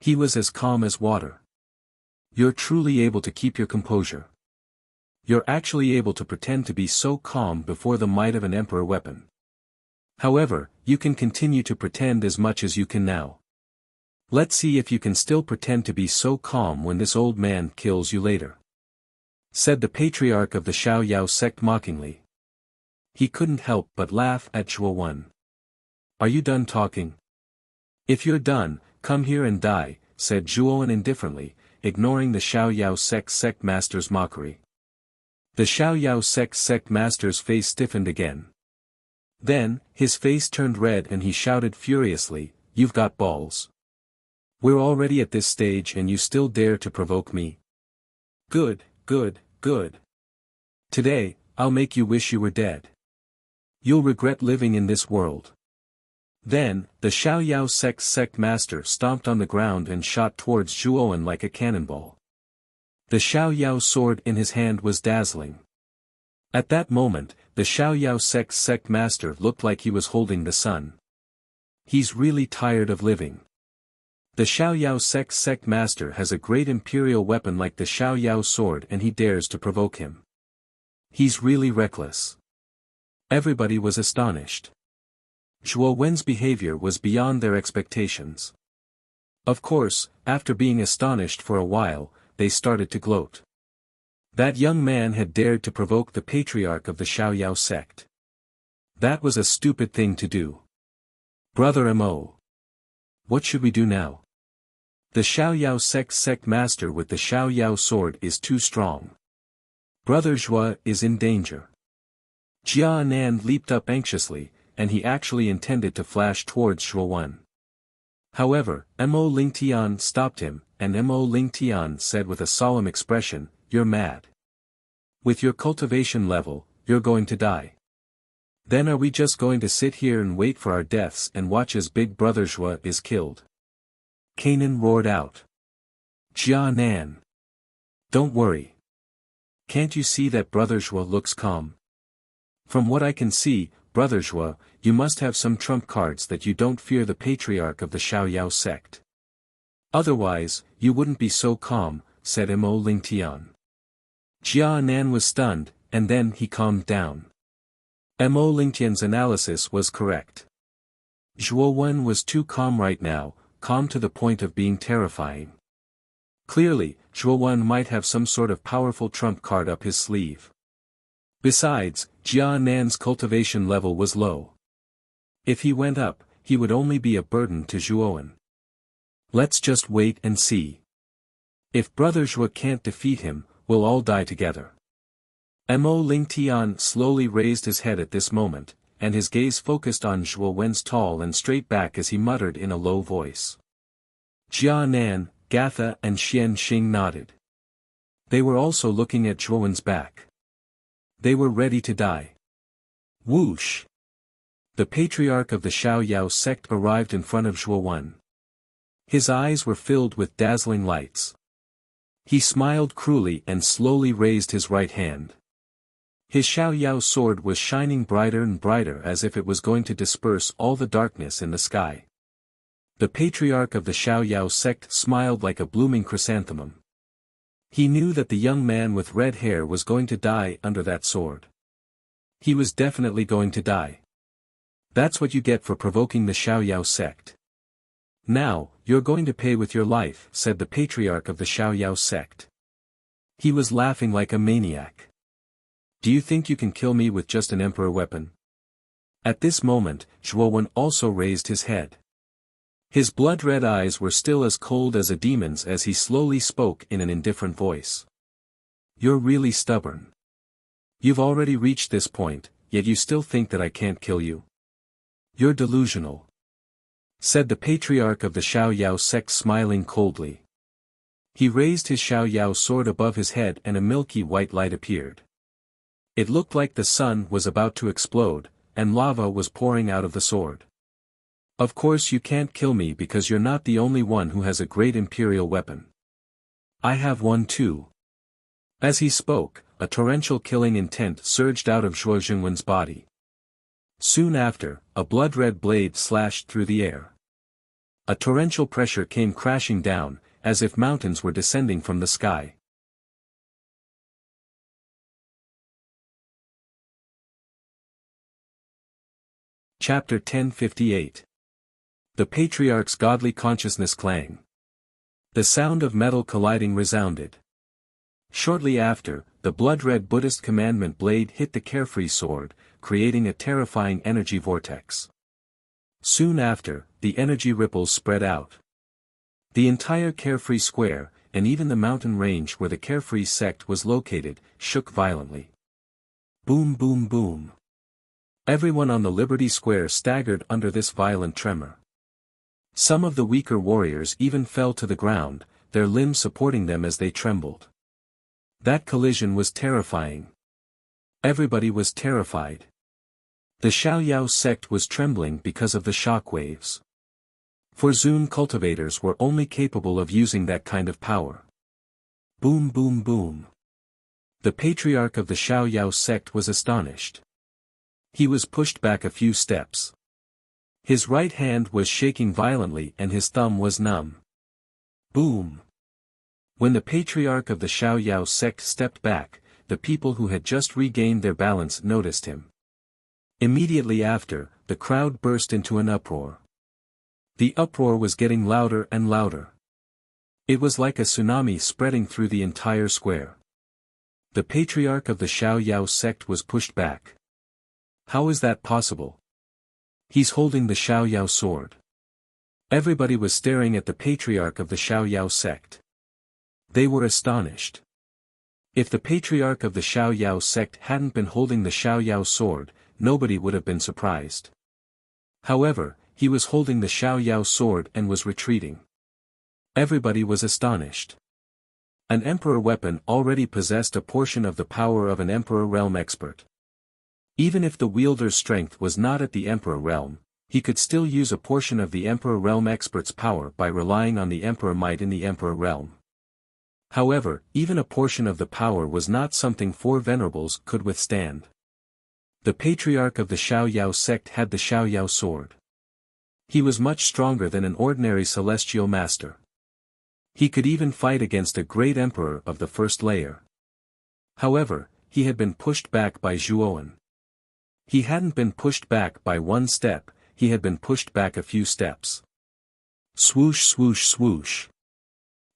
He was as calm as water. You're truly able to keep your composure. You're actually able to pretend to be so calm before the might of an emperor weapon. However, you can continue to pretend as much as you can now. Let's see if you can still pretend to be so calm when this old man kills you later," said the patriarch of the Xiaoyao sect mockingly. He couldn't help but laugh at Zhuowen. "Are you done talking? If you're done, come here and die," said Zhuowen indifferently, ignoring the Xiaoyao sect master's mockery. The Xiaoyao sect master's face stiffened again. Then, his face turned red and he shouted furiously, "You've got balls. We're already at this stage and you still dare to provoke me? Good, good, good. Today, I'll make you wish you were dead. You'll regret living in this world." Then, the Xiaoyao sect master stomped on the ground and shot towards Zhuowen like a cannonball. The Xiaoyao sword in his hand was dazzling. At that moment, the Xiaoyao sect master looked like he was holding the sun. He's really tired of living. The Xiaoyao sect master has a great imperial weapon like the Xiaoyao sword and he dares to provoke him. He's really reckless. Everybody was astonished. Zhuowen's behavior was beyond their expectations. Of course, after being astonished for a while, they started to gloat. That young man had dared to provoke the patriarch of the Xiaoyao sect. That was a stupid thing to do. Brother Mo. What should we do now? The Xiaoyao sect master with the Xiaoyao sword is too strong. Brother Zhua is in danger. Jia Nan leaped up anxiously, and he actually intended to flash towards Zhuowen. However, Mo Lingtian stopped him, and Mo Lingtian said with a solemn expression, "You're mad. With your cultivation level, you're going to die. Then are we just going to sit here and wait for our deaths and watch as Big Brother Zhua is killed?" Kanan roared out. "Jia Nan. Don't worry. Can't you see that Brother Zhua looks calm? From what I can see, Brother Zhua, you must have some trump cards that you don't fear the patriarch of the Xiaoyao sect. Otherwise, you wouldn't be so calm," said Mo Lingtian. Jia Nan was stunned, and then he calmed down. Mo Lingtian's analysis was correct. Zhuowen was too calm right now, calm to the point of being terrifying. Clearly, Zhuowen might have some sort of powerful trump card up his sleeve. Besides, Jia Nan's cultivation level was low. If he went up, he would only be a burden to Zhuowen. Let's just wait and see. If Brother Zhua can't defeat him, we'll all die together. Mo Lingtian slowly raised his head at this moment, and his gaze focused on Zhuowen's tall and straight back as he muttered in a low voice. Jia Nan, Gatha and Xian Xing nodded. They were also looking at Zhuowen's back. They were ready to die. Whoosh! The patriarch of the Xiaoyao sect arrived in front of Zhuowen. His eyes were filled with dazzling lights. He smiled cruelly and slowly raised his right hand. His Xiaoyao sword was shining brighter and brighter as if it was going to disperse all the darkness in the sky. The patriarch of the Xiaoyao sect smiled like a blooming chrysanthemum. He knew that the young man with red hair was going to die under that sword. He was definitely going to die. That's what you get for provoking the Xiaoyao sect. Now, you're going to pay with your life, said the patriarch of the Xiaoyao sect. He was laughing like a maniac. Do you think you can kill me with just an emperor weapon? At this moment, Zhuowen also raised his head. His blood-red eyes were still as cold as a demon's as he slowly spoke in an indifferent voice. You're really stubborn. You've already reached this point, yet you still think that I can't kill you. You're delusional," said the patriarch of the Xiaoyao sect, smiling coldly. He raised his Xiaoyao sword above his head and a milky white light appeared. It looked like the sun was about to explode, and lava was pouring out of the sword. "Of course you can't kill me because you're not the only one who has a great imperial weapon. I have one too." As he spoke, a torrential killing intent surged out of Zhuo Jingwen's body. Soon after, a blood-red blade slashed through the air. A torrential pressure came crashing down, as if mountains were descending from the sky. Chapter 1058. The Patriarch's Godly Consciousness Clang. The sound of metal colliding resounded. Shortly after, the blood-red Buddhist commandment blade hit the carefree sword, creating a terrifying energy vortex. Soon after, the energy ripples spread out. The entire carefree square, and even the mountain range where the carefree sect was located, shook violently. Boom, boom, boom. Everyone on the Liberty Square staggered under this violent tremor. Some of the weaker warriors even fell to the ground, their limbs supporting them as they trembled. That collision was terrifying. Everybody was terrified. The Xiaoyao sect was trembling because of the shock waves. For Zun cultivators were only capable of using that kind of power. Boom, boom, boom. The patriarch of the Xiaoyao sect was astonished. He was pushed back a few steps. His right hand was shaking violently and his thumb was numb. Boom. When the patriarch of the Xiaoyao sect stepped back, the people who had just regained their balance noticed him. Immediately after, the crowd burst into an uproar. The uproar was getting louder and louder. It was like a tsunami spreading through the entire square. The patriarch of the Xiaoyao sect was pushed back. How is that possible? He's holding the Xiaoyao sword. Everybody was staring at the patriarch of the Xiaoyao sect. They were astonished. If the patriarch of the Xiaoyao sect hadn't been holding the Xiaoyao sword, nobody would have been surprised. However, he was holding the Xiaoyao sword and was retreating. Everybody was astonished. An emperor weapon already possessed a portion of the power of an emperor realm expert. Even if the wielder's strength was not at the emperor realm, he could still use a portion of the emperor realm expert's power by relying on the emperor might in the emperor realm. However, even a portion of the power was not something four venerables could withstand. The patriarch of the Xiaoyao sect had the Xiaoyao sword. He was much stronger than an ordinary celestial master. He could even fight against a great emperor of the first layer. However, he had been pushed back by Zhuoan. He hadn't been pushed back by one step, he had been pushed back a few steps. Swoosh, swoosh, swoosh.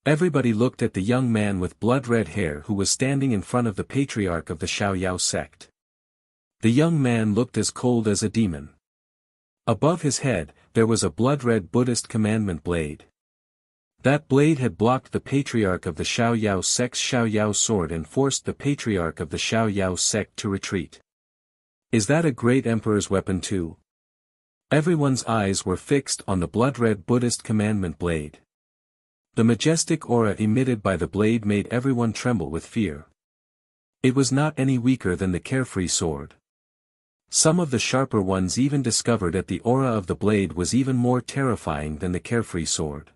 Everybody looked at the young man with blood-red hair who was standing in front of the patriarch of the Xiaoyao sect. The young man looked as cold as a demon. Above his head, there was a blood-red Buddhist commandment blade. That blade had blocked the patriarch of the Xiaoyao sect's Xiaoyao sword and forced the patriarch of the Xiaoyao sect to retreat. Is that a great emperor's weapon too? Everyone's eyes were fixed on the blood-red Buddhist commandment blade. The majestic aura emitted by the blade made everyone tremble with fear. It was not any weaker than the carefree sword. Some of the sharper ones even discovered that the aura of the blade was even more terrifying than the carefree sword.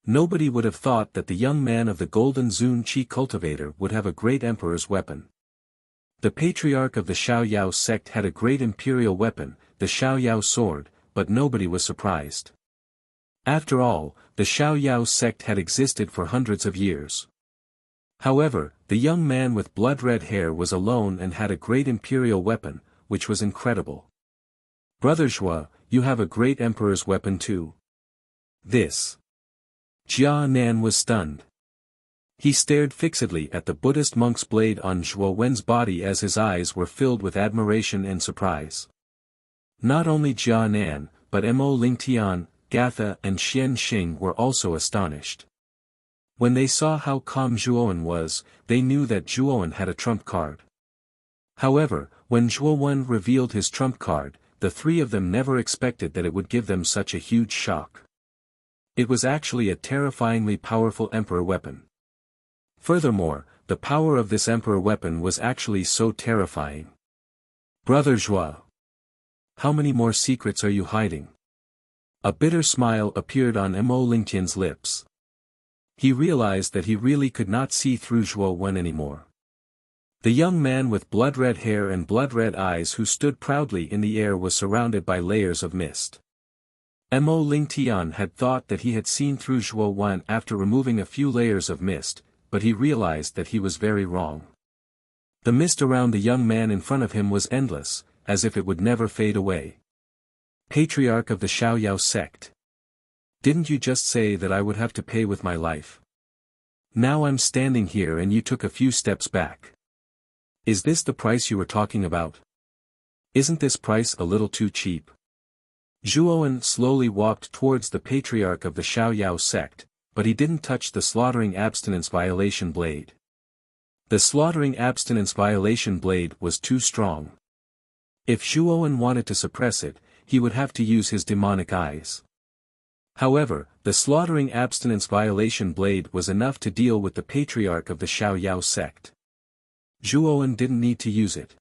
Nobody would have thought that the young man of the golden Zun Qi cultivator would have a great emperor's weapon. The patriarch of the Xiaoyao sect had a great imperial weapon, the Xiaoyao sword, but nobody was surprised. After all, the Xiaoyao sect had existed for hundreds of years. However, the young man with blood-red hair was alone and had a great imperial weapon, which was incredible. Brother Zhuo, you have a great emperor's weapon too. This. Jia Nan was stunned. He stared fixedly at the Buddhist monk's blade on Zhuo Wen's body as his eyes were filled with admiration and surprise. Not only Jia Nan, but Mo Lingtian, Gatha and Xian Xing were also astonished. When they saw how calm Zhuowen was, they knew that Zhuowen had a trump card. However, when Zhuowen revealed his trump card, the three of them never expected that it would give them such a huge shock. It was actually a terrifyingly powerful emperor weapon. Furthermore, the power of this emperor weapon was actually so terrifying. Brother Zhuo, how many more secrets are you hiding? A bitter smile appeared on Mo Lingtian's lips. He realized that he really could not see through Zhuowen anymore. The young man with blood-red hair and blood-red eyes who stood proudly in the air was surrounded by layers of mist. Mo Lingtian had thought that he had seen through Zhuowen after removing a few layers of mist, but he realized that he was very wrong. The mist around the young man in front of him was endless, as if it would never fade away. Patriarch of the Xiaoyao sect. Didn't you just say that I would have to pay with my life? Now I'm standing here and you took a few steps back. Is this the price you were talking about? Isn't this price a little too cheap? Zhuowen slowly walked towards the patriarch of the Xiaoyao sect, but he didn't touch the slaughtering abstinence violation blade. The slaughtering abstinence violation blade was too strong. If Zhuowen wanted to suppress it, he would have to use his demonic eyes. However, the slaughtering abstinence violation blade was enough to deal with the patriarch of the Xiaoyao sect. Zhuowen didn't need to use it.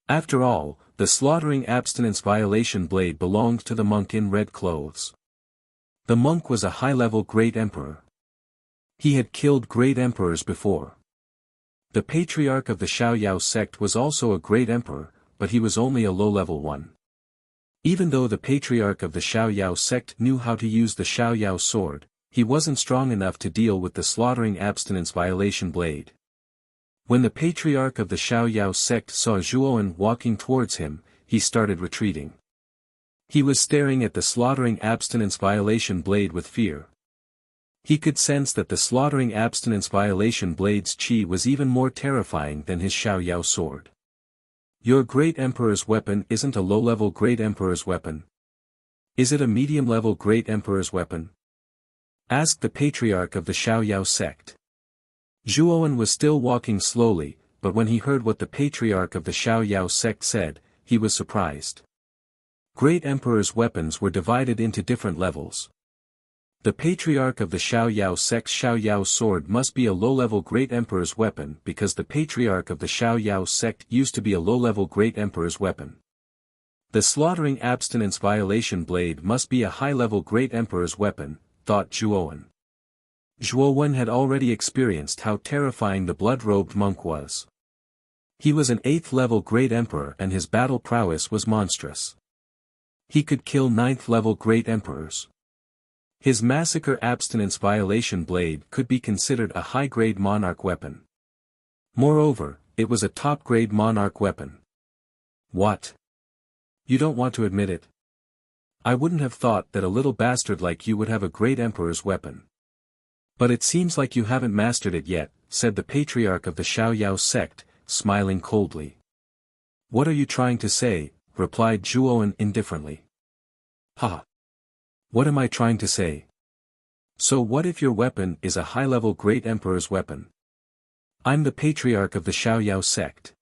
After all, the slaughtering abstinence violation blade belonged to the monk in red clothes. The monk was a high-level great emperor. He had killed great emperors before. The patriarch of the Xiaoyao sect was also a great emperor, but he was only a low-level one. Even though the patriarch of the Xiaoyao sect knew how to use the Xiaoyao sword, he wasn't strong enough to deal with the slaughtering abstinence violation blade. When the patriarch of the Xiaoyao sect saw Zhuowen walking towards him, he started retreating. He was staring at the slaughtering abstinence violation blade with fear. He could sense that the slaughtering abstinence violation blade's qi was even more terrifying than his Xiaoyao sword. Your great emperor's weapon isn't a low-level great emperor's weapon. Is it a medium-level great emperor's weapon? Asked the patriarch of the Xiaoyao sect. Zhuowen was still walking slowly, but when he heard what the patriarch of the Xiaoyao sect said, he was surprised. Great emperor's weapons were divided into different levels. The patriarch of the Xiaoyao sect's Xiaoyao sword must be a low-level great emperor's weapon because the patriarch of the Xiaoyao sect used to be a low-level great emperor's weapon. The slaughtering abstinence violation blade must be a high-level great emperor's weapon, thought Zhuowen. Zhuowen had already experienced how terrifying the blood-robed monk was. He was an 8th-level great emperor and his battle prowess was monstrous. He could kill 9th-level great emperors. His massacre abstinence violation blade could be considered a high-grade monarch weapon. Moreover, it was a top-grade monarch weapon. What? You don't want to admit it? I wouldn't have thought that a little bastard like you would have a great emperor's weapon. But it seems like you haven't mastered it yet, said the patriarch of the Xiaoyao sect, smiling coldly. What are you trying to say? Replied Zhuowen indifferently. Ha! What am I trying to say? So what if your weapon is a high-level great emperor's weapon? I'm the patriarch of the Xiaoyao sect.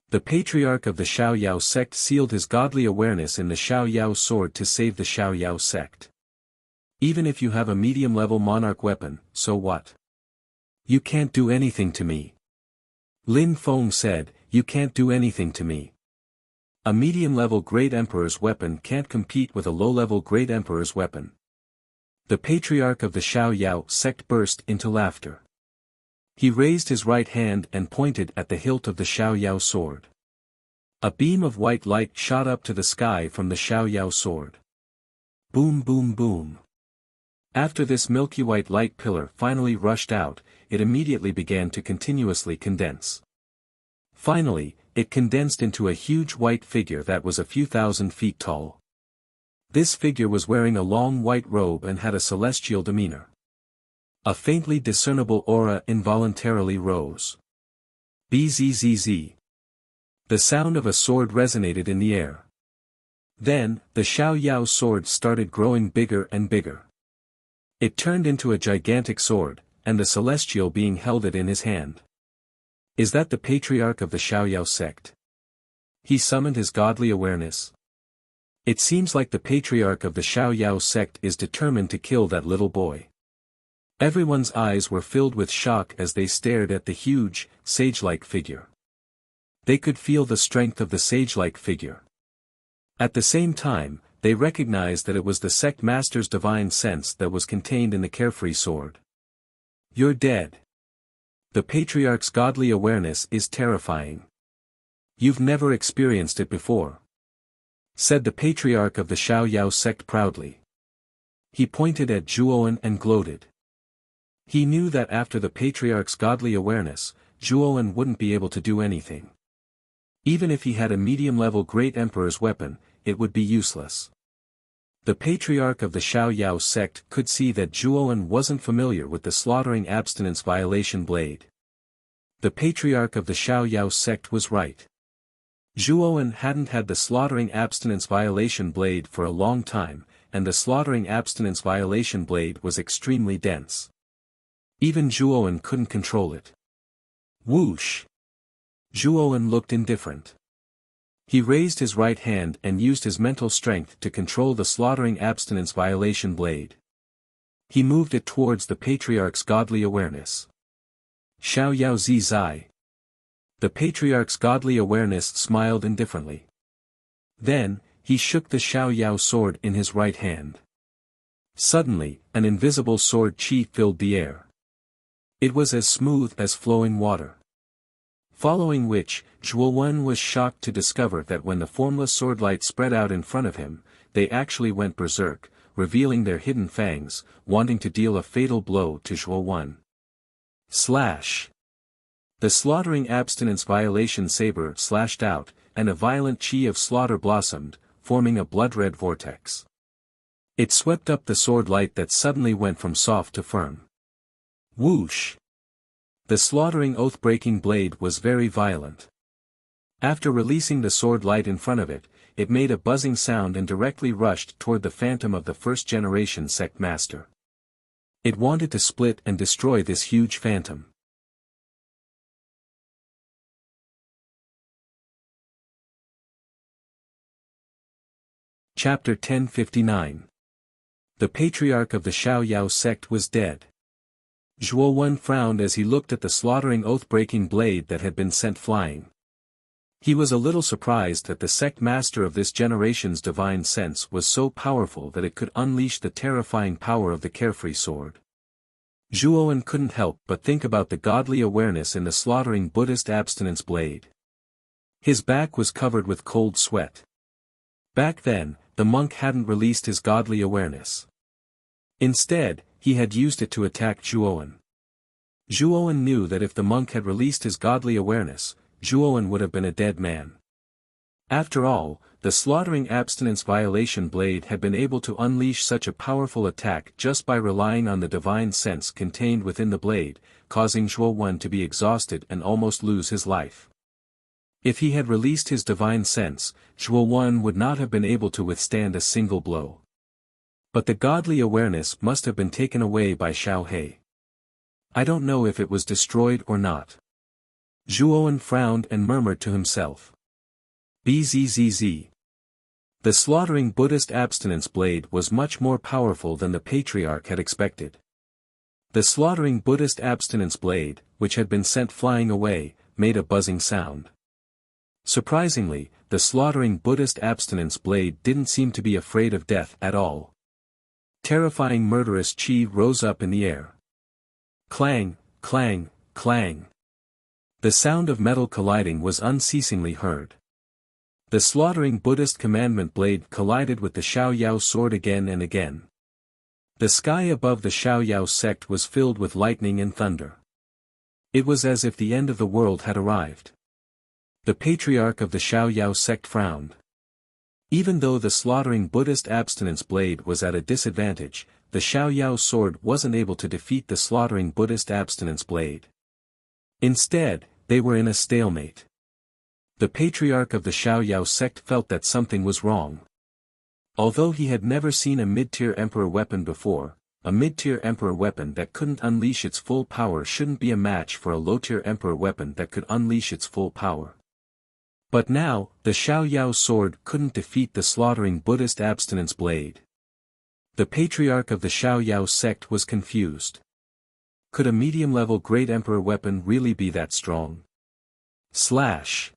The patriarch of the Xiaoyao sect sealed his godly awareness in the Xiaoyao sword to save the Xiaoyao sect. Even if you have a medium-level monarch weapon, so what? You can't do anything to me. Lin Feng said, you can't do anything to me. A medium-level great emperor's weapon can't compete with a low-level great emperor's weapon. The patriarch of the Xiaoyao sect burst into laughter. He raised his right hand and pointed at the hilt of the Xiaoyao sword. A beam of white light shot up to the sky from the Xiaoyao sword. Boom boom boom. After this milky white light pillar finally rushed out, it immediately began to continuously condense. Finally, it condensed into a huge white figure that was a few thousand feet tall. This figure was wearing a long white robe and had a celestial demeanor. A faintly discernible aura involuntarily rose. Bzzz. The sound of a sword resonated in the air. Then, the Xiaoyao sword started growing bigger and bigger. It turned into a gigantic sword, and the celestial being held it in his hand. Is that the patriarch of the Xiaoyao sect? He summoned his godly awareness. It seems like the patriarch of the Xiaoyao sect is determined to kill that little boy. Everyone's eyes were filled with shock as they stared at the huge, sage-like figure. They could feel the strength of the sage-like figure. At the same time, they recognized that it was the sect master's divine sense that was contained in the carefree sword. You're dead. The patriarch's godly awareness is terrifying. You've never experienced it before, said the patriarch of the Xiaoyao sect proudly. He pointed at Zhuowen and gloated. He knew that after the patriarch's godly awareness, Zhuowen wouldn't be able to do anything. Even if he had a medium-level Great Emperor's weapon, it would be useless. The patriarch of the Xiaoyao sect could see that Zhuowen wasn't familiar with the slaughtering abstinence violation blade. The patriarch of the Xiaoyao sect was right. Zhuowen hadn't had the slaughtering abstinence violation blade for a long time, and the slaughtering abstinence violation blade was extremely dense. Even Zhuowen couldn't control it. Whoosh! Zhuowen looked indifferent. He raised his right hand and used his mental strength to control the slaughtering abstinence violation blade. He moved it towards the patriarch's godly awareness. Xiaoyao Zi Zai. The patriarch's godly awareness smiled indifferently. Then, he shook the Xiaoyao sword in his right hand. Suddenly, an invisible sword chi filled the air. It was as smooth as flowing water. Following which, Zhuowen was shocked to discover that when the formless swordlight spread out in front of him, they actually went berserk, revealing their hidden fangs, wanting to deal a fatal blow to Zhuowen. Slash! The slaughtering abstinence violation saber slashed out, and a violent chi of slaughter blossomed, forming a blood-red vortex. It swept up the sword light that suddenly went from soft to firm. Whoosh! The slaughtering oath-breaking blade was very violent. After releasing the sword light in front of it, it made a buzzing sound and directly rushed toward the phantom of the first-generation sect master. It wanted to split and destroy this huge phantom. Chapter 1059. The patriarch of the Xiaoyao sect was dead. Zhuowen frowned as he looked at the slaughtering oath-breaking blade that had been sent flying. He was a little surprised that the sect master of this generation's divine sense was so powerful that it could unleash the terrifying power of the carefree sword. Zhuowen couldn't help but think about the godly awareness in the slaughtering Buddhist abstinence blade. His back was covered with cold sweat. Back then, the monk hadn't released his godly awareness. Instead, he had used it to attack Zhuowen. Zhuowen knew that if the monk had released his godly awareness, Zhuowen would have been a dead man. After all, the slaughtering abstinence violation blade had been able to unleash such a powerful attack just by relying on the divine sense contained within the blade, causing Zhuowen to be exhausted and almost lose his life. If he had released his divine sense, Zhuowen would not have been able to withstand a single blow. But the godly awareness must have been taken away by Xiaohe. I don't know if it was destroyed or not. Zhuowen frowned and murmured to himself. Bzzz. The slaughtering Buddhist abstinence blade was much more powerful than the patriarch had expected. The slaughtering Buddhist abstinence blade, which had been sent flying away, made a buzzing sound. Surprisingly, the slaughtering Buddhist abstinence blade didn't seem to be afraid of death at all. Terrifying murderous chi rose up in the air. Clang, clang, clang. The sound of metal colliding was unceasingly heard. The slaughtering Buddhist commandment blade collided with the Xiaoyao sword again and again. The sky above the Xiaoyao sect was filled with lightning and thunder. It was as if the end of the world had arrived. The patriarch of the Xiaoyao sect frowned. Even though the slaughtering Buddhist abstinence blade was at a disadvantage, the Xiaoyao sword wasn't able to defeat the slaughtering Buddhist abstinence blade. Instead, they were in a stalemate. The patriarch of the Xiaoyao sect felt that something was wrong. Although he had never seen a mid-tier emperor weapon before, a mid-tier emperor weapon that couldn't unleash its full power shouldn't be a match for a low-tier emperor weapon that could unleash its full power. But now, the Xiaoyao sword couldn't defeat the slaughtering Buddhist abstinence blade. The patriarch of the Xiaoyao sect was confused. Could a medium-level great emperor weapon really be that strong? Slash!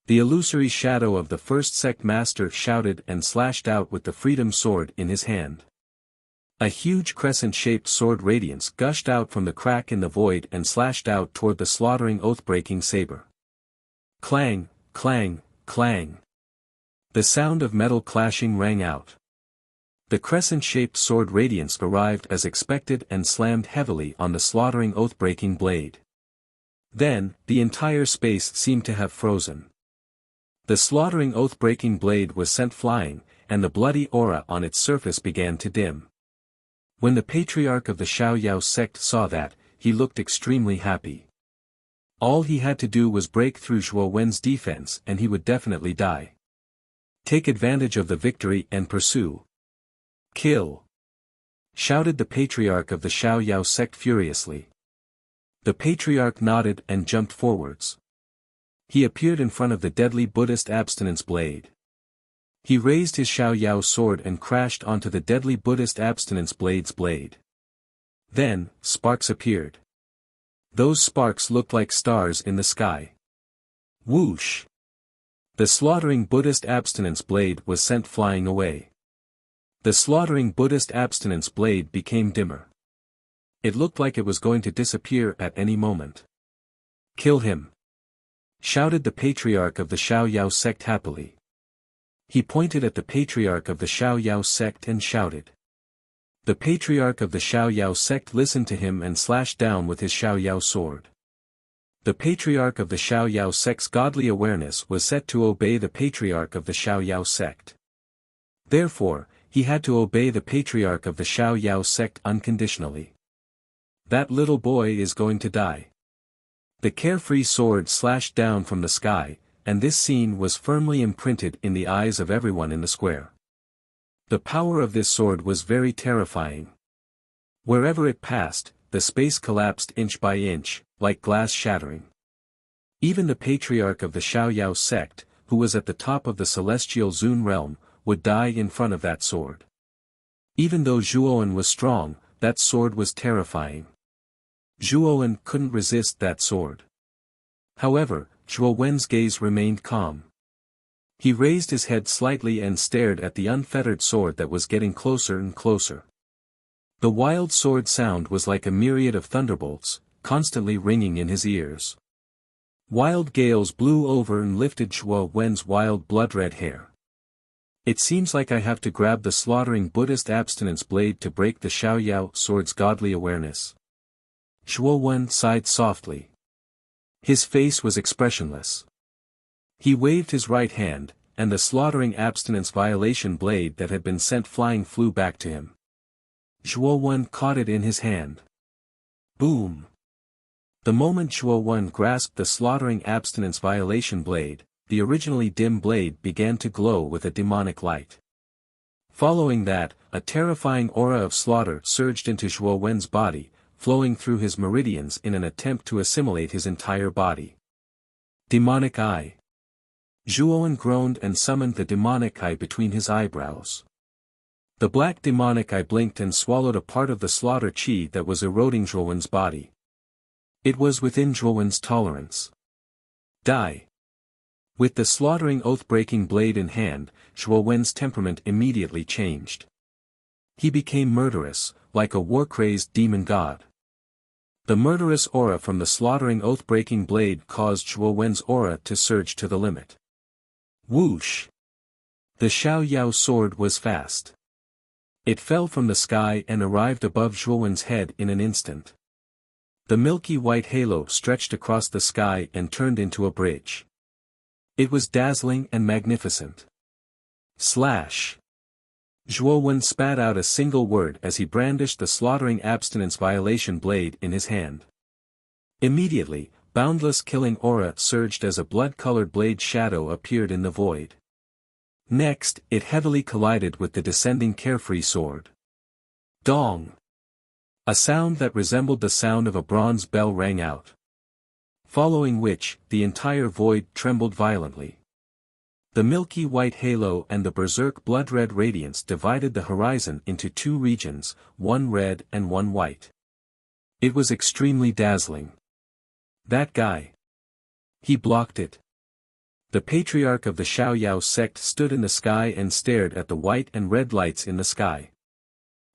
The illusory shadow of the first sect master shouted and slashed out with the freedom sword in his hand. A huge crescent-shaped sword radiance gushed out from the crack in the void and slashed out toward the slaughtering oath-breaking saber. Clang, clang, clang. The sound of metal clashing rang out. The crescent-shaped sword radiance arrived as expected and slammed heavily on the slaughtering oath-breaking blade. Then, the entire space seemed to have frozen. The slaughtering oath-breaking blade was sent flying, and the bloody aura on its surface began to dim. When the patriarch of the Xiaoyao sect saw that, he looked extremely happy. All he had to do was break through Zhuo Wen's defense and he would definitely die. Take advantage of the victory and pursue. Kill! Shouted the patriarch of the Xiaoyao sect furiously. The patriarch nodded and jumped forwards. He appeared in front of the deadly Buddhist abstinence blade. He raised his Xiaoyao sword and crashed onto the deadly Buddhist abstinence blade's blade. Then, sparks appeared. Those sparks looked like stars in the sky. Whoosh! The slaughtering Buddhist abstinence blade was sent flying away. The slaughtering Buddhist abstinence blade became dimmer. It looked like it was going to disappear at any moment. Kill him! Shouted the patriarch of the Xiaoyao sect happily. He pointed at the patriarch of the Xiaoyao sect and shouted. The patriarch of the Xiaoyao sect listened to him and slashed down with his Xiaoyao sword. The patriarch of the Xiaoyao sect's godly awareness was set to obey the patriarch of the Xiaoyao sect. Therefore, he had to obey the patriarch of the Xiaoyao sect unconditionally. That little boy is going to die. The carefree sword slashed down from the sky, and this scene was firmly imprinted in the eyes of everyone in the square. The power of this sword was very terrifying. Wherever it passed, the space collapsed inch by inch, like glass shattering. Even the patriarch of the Xiaoyao sect, who was at the top of the celestial Zun realm, would die in front of that sword. Even though Zhuowen was strong, that sword was terrifying. Zhuowen couldn't resist that sword. However, Zhuo Wen's gaze remained calm. He raised his head slightly and stared at the unfettered sword that was getting closer and closer. The wild sword sound was like a myriad of thunderbolts, constantly ringing in his ears. Wild gales blew over and lifted Zhuo Wen's wild blood-red hair. It seems like I have to grab the slaughtering Buddhist abstinence blade to break the Xiaoyao sword's godly awareness. Zhuo Wen sighed softly. His face was expressionless. He waved his right hand, and the slaughtering abstinence violation blade that had been sent flying flew back to him. Zhuo Wen caught it in his hand. Boom! The moment Zhuo Wen grasped the slaughtering abstinence violation blade, the originally dim blade began to glow with a demonic light. Following that, a terrifying aura of slaughter surged into Zhuo Wen's body, flowing through his meridians in an attempt to assimilate his entire body. Demonic Eye. Zhuowen groaned and summoned the demonic eye between his eyebrows. The black demonic eye blinked and swallowed a part of the slaughter chi that was eroding Zhuowen's body. It was within Zhuowen's tolerance. Die. With the slaughtering oath-breaking blade in hand, Zhuo Wen's temperament immediately changed. He became murderous, like a war-crazed demon god. The murderous aura from the slaughtering oath-breaking blade caused Zhuo Wen's aura to surge to the limit. Whoosh! The Xiaoyao sword was fast. It fell from the sky and arrived above Zhuo Wen's head in an instant. The milky white halo stretched across the sky and turned into a bridge. It was dazzling and magnificent. Slash! Zhuo Wen spat out a single word as he brandished the slaughtering abstinence violation blade in his hand. Immediately, boundless killing aura surged as a blood-colored blade shadow appeared in the void. Next, it heavily collided with the descending carefree sword. Dong! A sound that resembled the sound of a bronze bell rang out. Following which, the entire void trembled violently. The milky white halo and the berserk blood-red radiance divided the horizon into two regions, one red and one white. It was extremely dazzling. That guy. He blocked it. The patriarch of the Xiaoyao sect stood in the sky and stared at the white and red lights in the sky.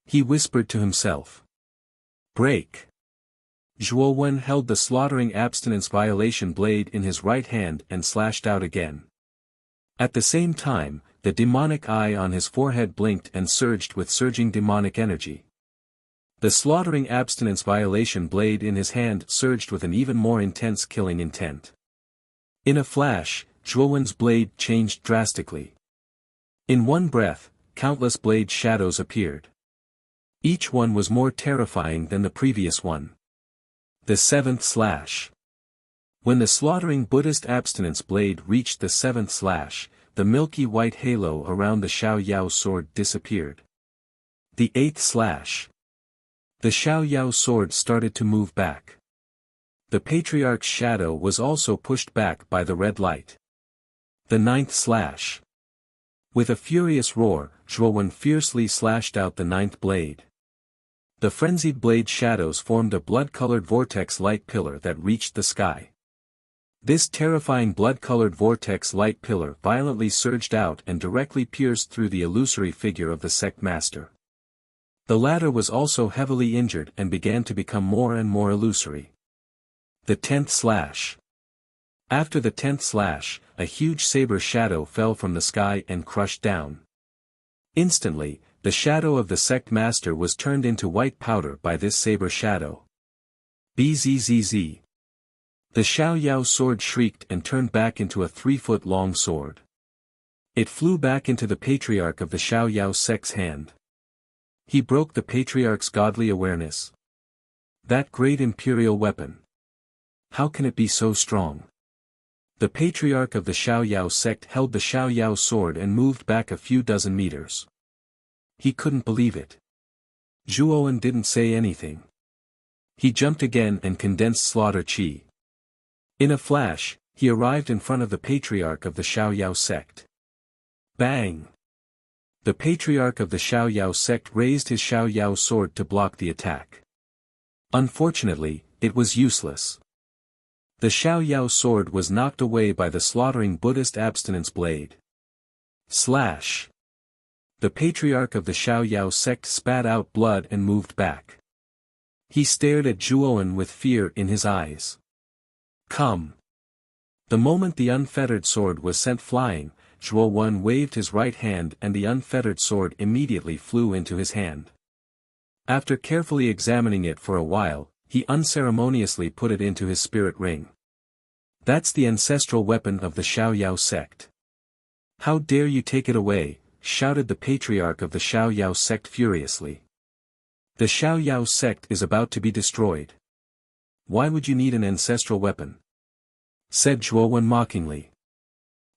He whispered to himself. Break. Zhuo Wen held the slaughtering abstinence violation blade in his right hand and slashed out again. At the same time, the demonic eye on his forehead blinked and surged with surging demonic energy. The slaughtering abstinence violation blade in his hand surged with an even more intense killing intent. In a flash, Zhuo Wen's blade changed drastically. In one breath, countless blade shadows appeared. Each one was more terrifying than the previous one. The seventh slash. When the slaughtering Buddhist abstinence blade reached the seventh slash, the milky white halo around the Xiaoyao sword disappeared. The eighth slash. The Xiaoyao sword started to move back. The patriarch's shadow was also pushed back by the red light. The ninth slash. With a furious roar, Zhuo Wen fiercely slashed out the ninth blade. The frenzied blade shadows formed a blood-colored vortex light pillar that reached the sky. This terrifying blood-colored vortex light pillar violently surged out and directly pierced through the illusory figure of the sect master. The latter was also heavily injured and began to become more and more illusory. The 10th slash. After the 10th slash, a huge saber shadow fell from the sky and crushed down. Instantly, the shadow of the sect master was turned into white powder by this saber shadow. Bzzz. The Xiaoyao sword shrieked and turned back into a 3-foot-long sword. It flew back into the patriarch of the Xiaoyao sect's hand. He broke the patriarch's godly awareness. That great imperial weapon. How can it be so strong? The patriarch of the Xiaoyao sect held the Xiaoyao sword and moved back a few dozen meters. He couldn't believe it. Zhuo Wen didn't say anything. He jumped again and condensed slaughter chi. In a flash, he arrived in front of the patriarch of the Xiaoyao sect. Bang! The patriarch of the Xiaoyao sect raised his Xiaoyao sword to block the attack. Unfortunately, it was useless. The Xiaoyao sword was knocked away by the slaughtering Buddhist abstinence blade. Slash! The patriarch of the Xiaoyao sect spat out blood and moved back. He stared at Zhuo Wen with fear in his eyes. Come! The moment the unfettered sword was sent flying, Zhuo Wen waved his right hand and the unfettered sword immediately flew into his hand. After carefully examining it for a while, he unceremoniously put it into his spirit ring. That's the ancestral weapon of the Xiaoyao sect. How dare you take it away, shouted the patriarch of the Xiaoyao sect furiously. The Xiaoyao sect is about to be destroyed. Why would you need an ancestral weapon? Said Zhuo Wen mockingly.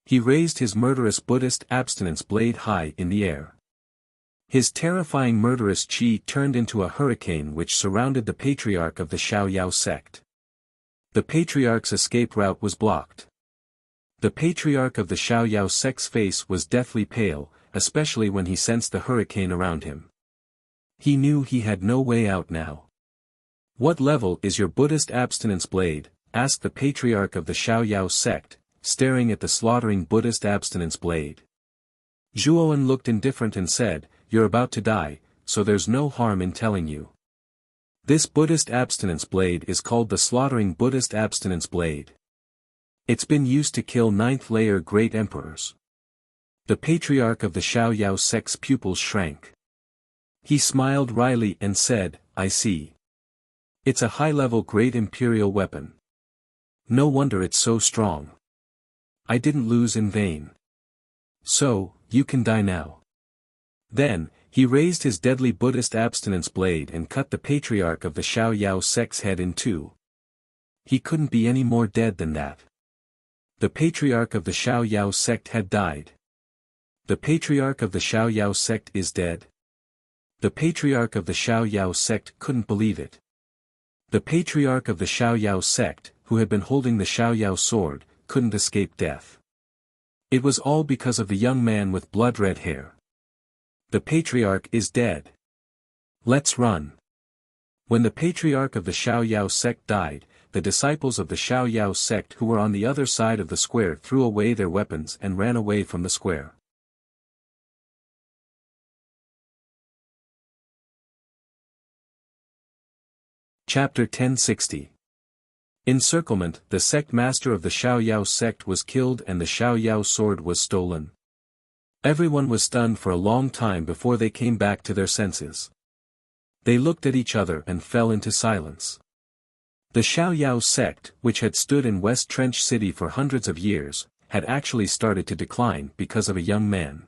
He raised his murderous Buddhist abstinence blade high in the air. His terrifying murderous chi turned into a hurricane which surrounded the patriarch of the Xiaoyao sect. The patriarch's escape route was blocked. The patriarch of the Xiaoyao sect's face was deathly pale, especially when he sensed the hurricane around him. He knew he had no way out now. What level is your Buddhist abstinence blade? Asked the patriarch of the Xiaoyao sect, staring at the slaughtering Buddhist abstinence blade. Zhuo Wen looked indifferent and said, You're about to die, so there's no harm in telling you. This Buddhist abstinence blade is called the slaughtering Buddhist abstinence blade. It's been used to kill 9th-layer great emperors. The patriarch of the Xiaoyao sect's pupils shrank. He smiled wryly and said, I see. It's a high-level great imperial weapon. No wonder it's so strong. I didn't lose in vain. So, you can die now. Then, he raised his deadly Buddhist abstinence blade and cut the patriarch of the Xiaoyao sect's head in two. He couldn't be any more dead than that. The patriarch of the Xiaoyao sect had died. The patriarch of the Xiaoyao sect is dead. The patriarch of the Xiaoyao sect couldn't believe it. The patriarch of the Xiaoyao sect, who had been holding the Xiaoyao sword, couldn't escape death. It was all because of the young man with blood-red hair. The patriarch is dead. Let's run. When the patriarch of the Xiaoyao sect died, the disciples of the Xiaoyao sect who were on the other side of the square threw away their weapons and ran away from the square. Chapter 1060. Encirclement. The sect master of the Xiaoyao sect was killed and the Xiaoyao sword was stolen. Everyone was stunned for a long time before they came back to their senses. They looked at each other and fell into silence. The Xiaoyao sect, which had stood in West Trench City for hundreds of years, had actually started to decline because of a young man.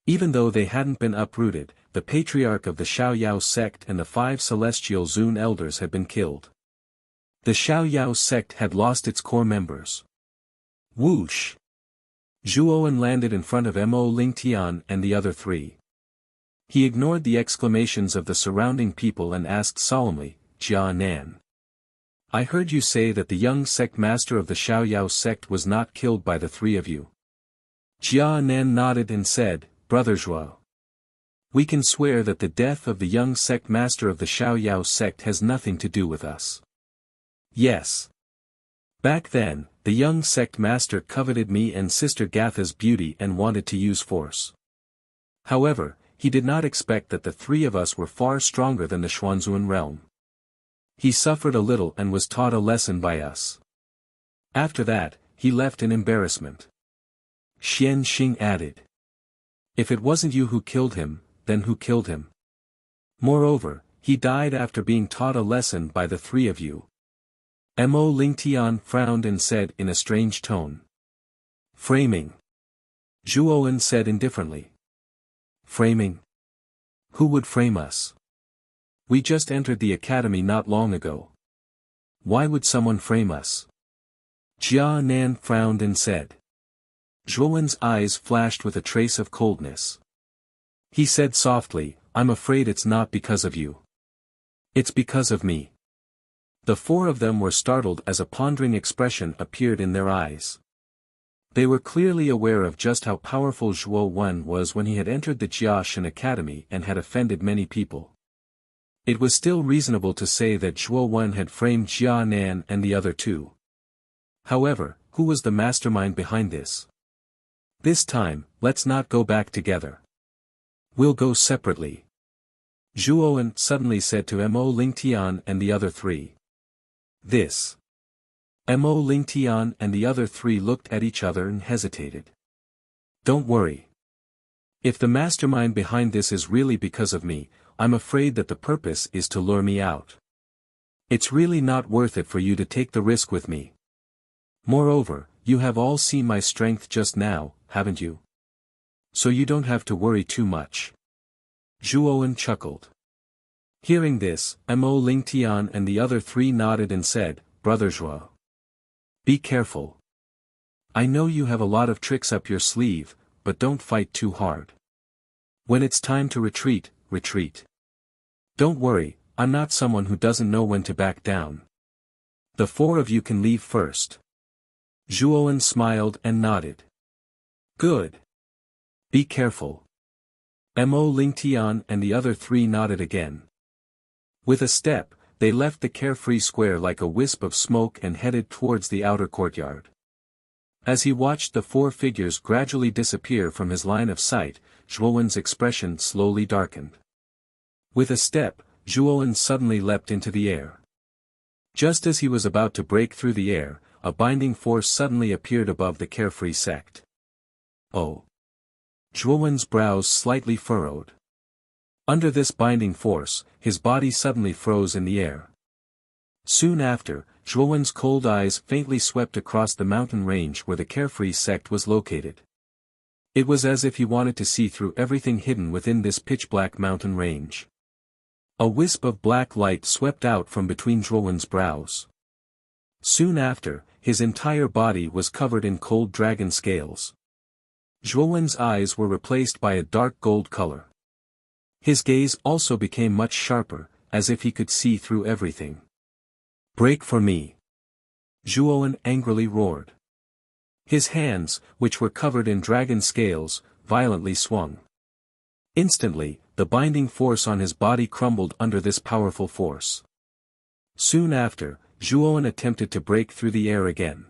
Even though they hadn't been uprooted, the patriarch of the Xiaoyao sect and the 5 celestial Zun elders had been killed. The Xiaoyao sect had lost its core members. Whoosh! Zhuowen landed in front of Mo Lingtian and the other 3. He ignored the exclamations of the surrounding people and asked solemnly, Jia Nan. I heard you say that the young sect master of the Xiaoyao sect was not killed by the 3 of you. Jia Nan nodded and said, Brother Zhuo. We can swear that the death of the young sect master of the Xiaoyao sect has nothing to do with us. Yes. Back then, the young sect master coveted me and Sister Gatha's beauty and wanted to use force. However, he did not expect that the 3 of us were far stronger than the Xuanzuan realm. He suffered a little and was taught a lesson by us. After that, he left in embarrassment. Xian Xing added. If it wasn't you who killed him, then who killed him? Moreover, he died after being taught a lesson by the 3 of you. Mo Lingtian frowned and said in a strange tone. Framing. Zhuowen said indifferently. Framing? Who would frame us? We just entered the academy not long ago. Why would someone frame us? Jia Nan frowned and said. Zhuowen's eyes flashed with a trace of coldness. He said softly, I'm afraid it's not because of you. It's because of me. The 4 of them were startled as a pondering expression appeared in their eyes. They were clearly aware of just how powerful Zhuo Wen was when he had entered the Jiashan Academy and had offended many people. It was still reasonable to say that Zhuo Wen had framed Jia Nan and the other 2. However, who was the mastermind behind this? This time, let's not go back together. We'll go separately. Zhuowen suddenly said to Mo Lingtian and the other 3. This. Mo Lingtian and the other 3 looked at each other and hesitated. Don't worry. If the mastermind behind this is really because of me, I'm afraid that the purpose is to lure me out. It's really not worth it for you to take the risk with me. Moreover, you have all seen my strength just now, haven't you? So you don't have to worry too much. Zhuowen chuckled. Hearing this, Mo Lingtian and the other 3 nodded and said, Brother Zhuo. Be careful. I know you have a lot of tricks up your sleeve, but don't fight too hard. When it's time to retreat, retreat. Don't worry, I'm not someone who doesn't know when to back down. The 4 of you can leave first. Zhuowen smiled and nodded. Good. Be careful. Mo Lingtian and the other 3 nodded again. With a step, they left the carefree square like a wisp of smoke and headed towards the outer courtyard. As he watched the 4 figures gradually disappear from his line of sight, Zhuowen's expression slowly darkened. With a step, Zhuowen suddenly leapt into the air. Just as he was about to break through the air, a binding force suddenly appeared above the carefree sect. Oh! Zhuowen's brows slightly furrowed. Under this binding force, his body suddenly froze in the air. Soon after, Zhuowen's cold eyes faintly swept across the mountain range where the carefree sect was located. It was as if he wanted to see through everything hidden within this pitch-black mountain range. A wisp of black light swept out from between Zhuowen's brows. Soon after, his entire body was covered in cold dragon scales. Zhuowen's eyes were replaced by a dark gold color. His gaze also became much sharper, as if he could see through everything. "Break for me!" Zhuowen angrily roared. His hands, which were covered in dragon scales, violently swung. Instantly, the binding force on his body crumbled under this powerful force. Soon after, Zhuowen attempted to break through the air again.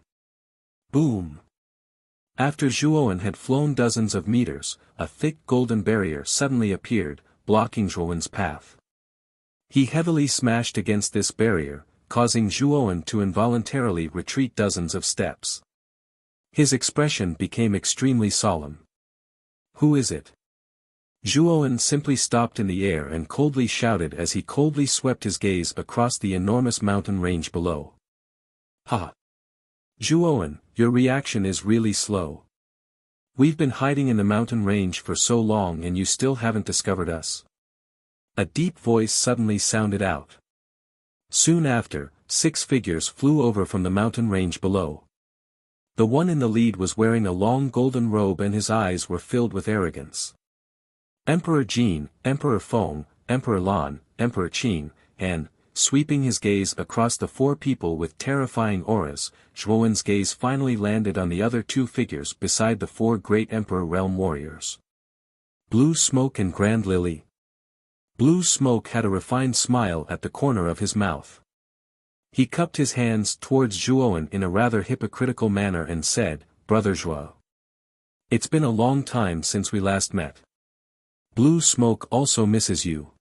Boom! After Zhuowen had flown dozens of meters, a thick golden barrier suddenly appeared, blocking Zhuowen's path. He heavily smashed against this barrier, causing Zhuowen to involuntarily retreat dozens of steps. His expression became extremely solemn. "Who is it?" Zhuowen simply stopped in the air and coldly shouted as he coldly swept his gaze across the enormous mountain range below. "Ha! Zhuowen, your reaction is really slow. We've been hiding in the mountain range for so long and you still haven't discovered us." A deep voice suddenly sounded out. Soon after, 6 figures flew over from the mountain range below. The one in the lead was wearing a long golden robe and his eyes were filled with arrogance. Emperor Jin, Emperor Feng, Emperor Lan, Emperor Qin, and, sweeping his gaze across the 4 people with terrifying auras, Zhuowen's gaze finally landed on the other 2 figures beside the 4 great Emperor Realm warriors. Blue Smoke and Grand Lily. Blue Smoke had a refined smile at the corner of his mouth. He cupped his hands towards Zhuowen in a rather hypocritical manner and said, "Brother Zhuo. It's been a long time since we last met. Blue Smoke also misses you."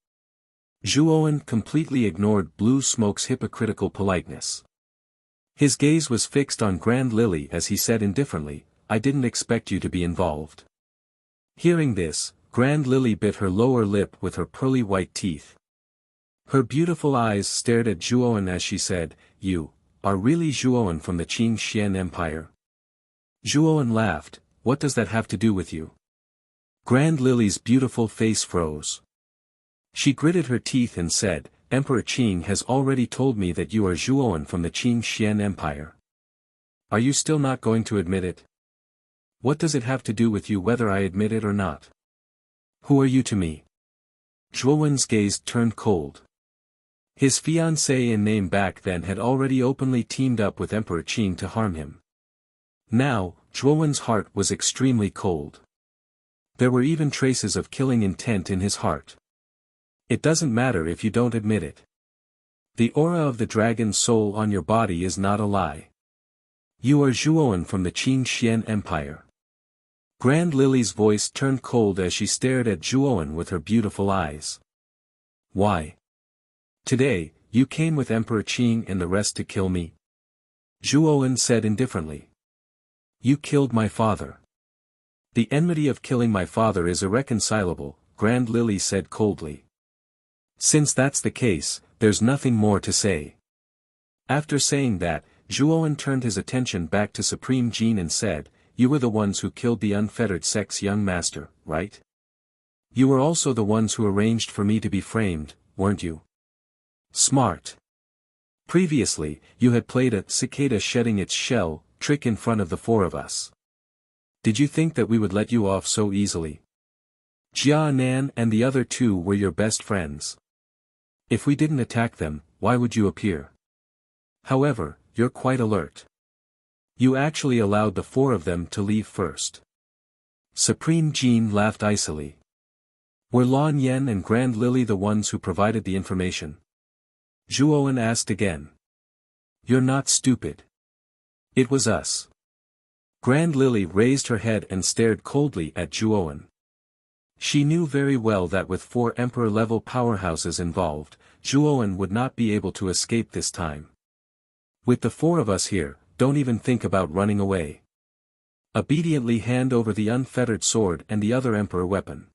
Zhuowen completely ignored Blue Smoke's hypocritical politeness. His gaze was fixed on Grand Lily as he said indifferently, "I didn't expect you to be involved." Hearing this, Grand Lily bit her lower lip with her pearly white teeth. Her beautiful eyes stared at Zhuowen as she said, "You are really Zhuowen from the Qing Xian Empire?" Zhuowen laughed, "What does that have to do with you?" Grand Lily's beautiful face froze. She gritted her teeth and said, "Emperor Qing has already told me that you are Zhuowen from the Qing Xian Empire. Are you still not going to admit it? What does it have to do with you whether I admit it or not? Who are you to me?" Zhuowen's gaze turned cold. His fiancée in name back then had already openly teamed up with Emperor Qing to harm him. Now, Zhuowen's heart was extremely cold. There were even traces of killing intent in his heart. It doesn't matter if you don't admit it. The aura of the dragon's soul on your body is not a lie. You are Zhuowen from the Qing Xian Empire. Grand Lily's voice turned cold as she stared at Zhuowen with her beautiful eyes. "Why? Today, you came with Emperor Qing and the rest to kill me?" Zhuowen said indifferently. "You killed my father." "The enmity of killing my father is irreconcilable," Grand Lily said coldly. "Since that's the case, there's nothing more to say." After saying that, Zhuowen turned his attention back to Supreme Jin and said, "You were the ones who killed the unfettered Sect's young master, right? You were also the ones who arranged for me to be framed, weren't you? Smart. Previously, you had played a cicada shedding its shell trick in front of the 4 of us. Did you think that we would let you off so easily? Jia Nan and the other 2 were your best friends. If we didn't attack them, why would you appear? However, you're quite alert. You actually allowed the 4 of them to leave first." Supreme Jin laughed icily. "Were Lan Yen and Grand Lily the ones who provided the information?" Zhuowen asked again. "You're not stupid. It was us." Grand Lily raised her head and stared coldly at Zhuowen. She knew very well that with 4 emperor-level powerhouses involved, Zhuowen would not be able to escape this time. "With the 4 of us here, don't even think about running away. Obediently hand over the unfettered sword and the other emperor weapon.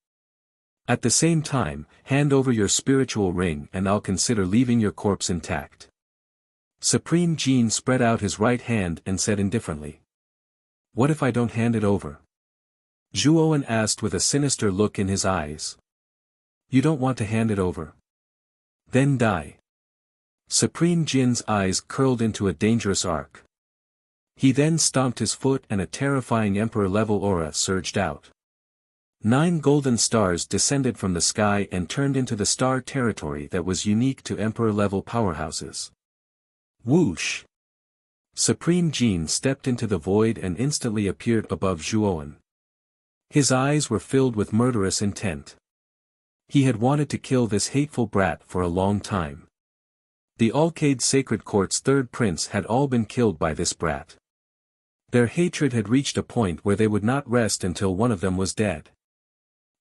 At the same time, hand over your spiritual ring and I'll consider leaving your corpse intact." Supreme Jin spread out his right hand and said indifferently. "What if I don't hand it over?" Zhuowen asked with a sinister look in his eyes. "You don't want to hand it over? Then die." Supreme Jin's eyes curled into a dangerous arc. He then stomped his foot and a terrifying emperor-level aura surged out. 9 golden stars descended from the sky and turned into the star territory that was unique to Emperor-level powerhouses. Whoosh! Supreme Jin stepped into the void and instantly appeared above Zhuowen. His eyes were filled with murderous intent. He had wanted to kill this hateful brat for a long time. The Alcade Sacred Court's third prince had all been killed by this brat. Their hatred had reached a point where they would not rest until one of them was dead.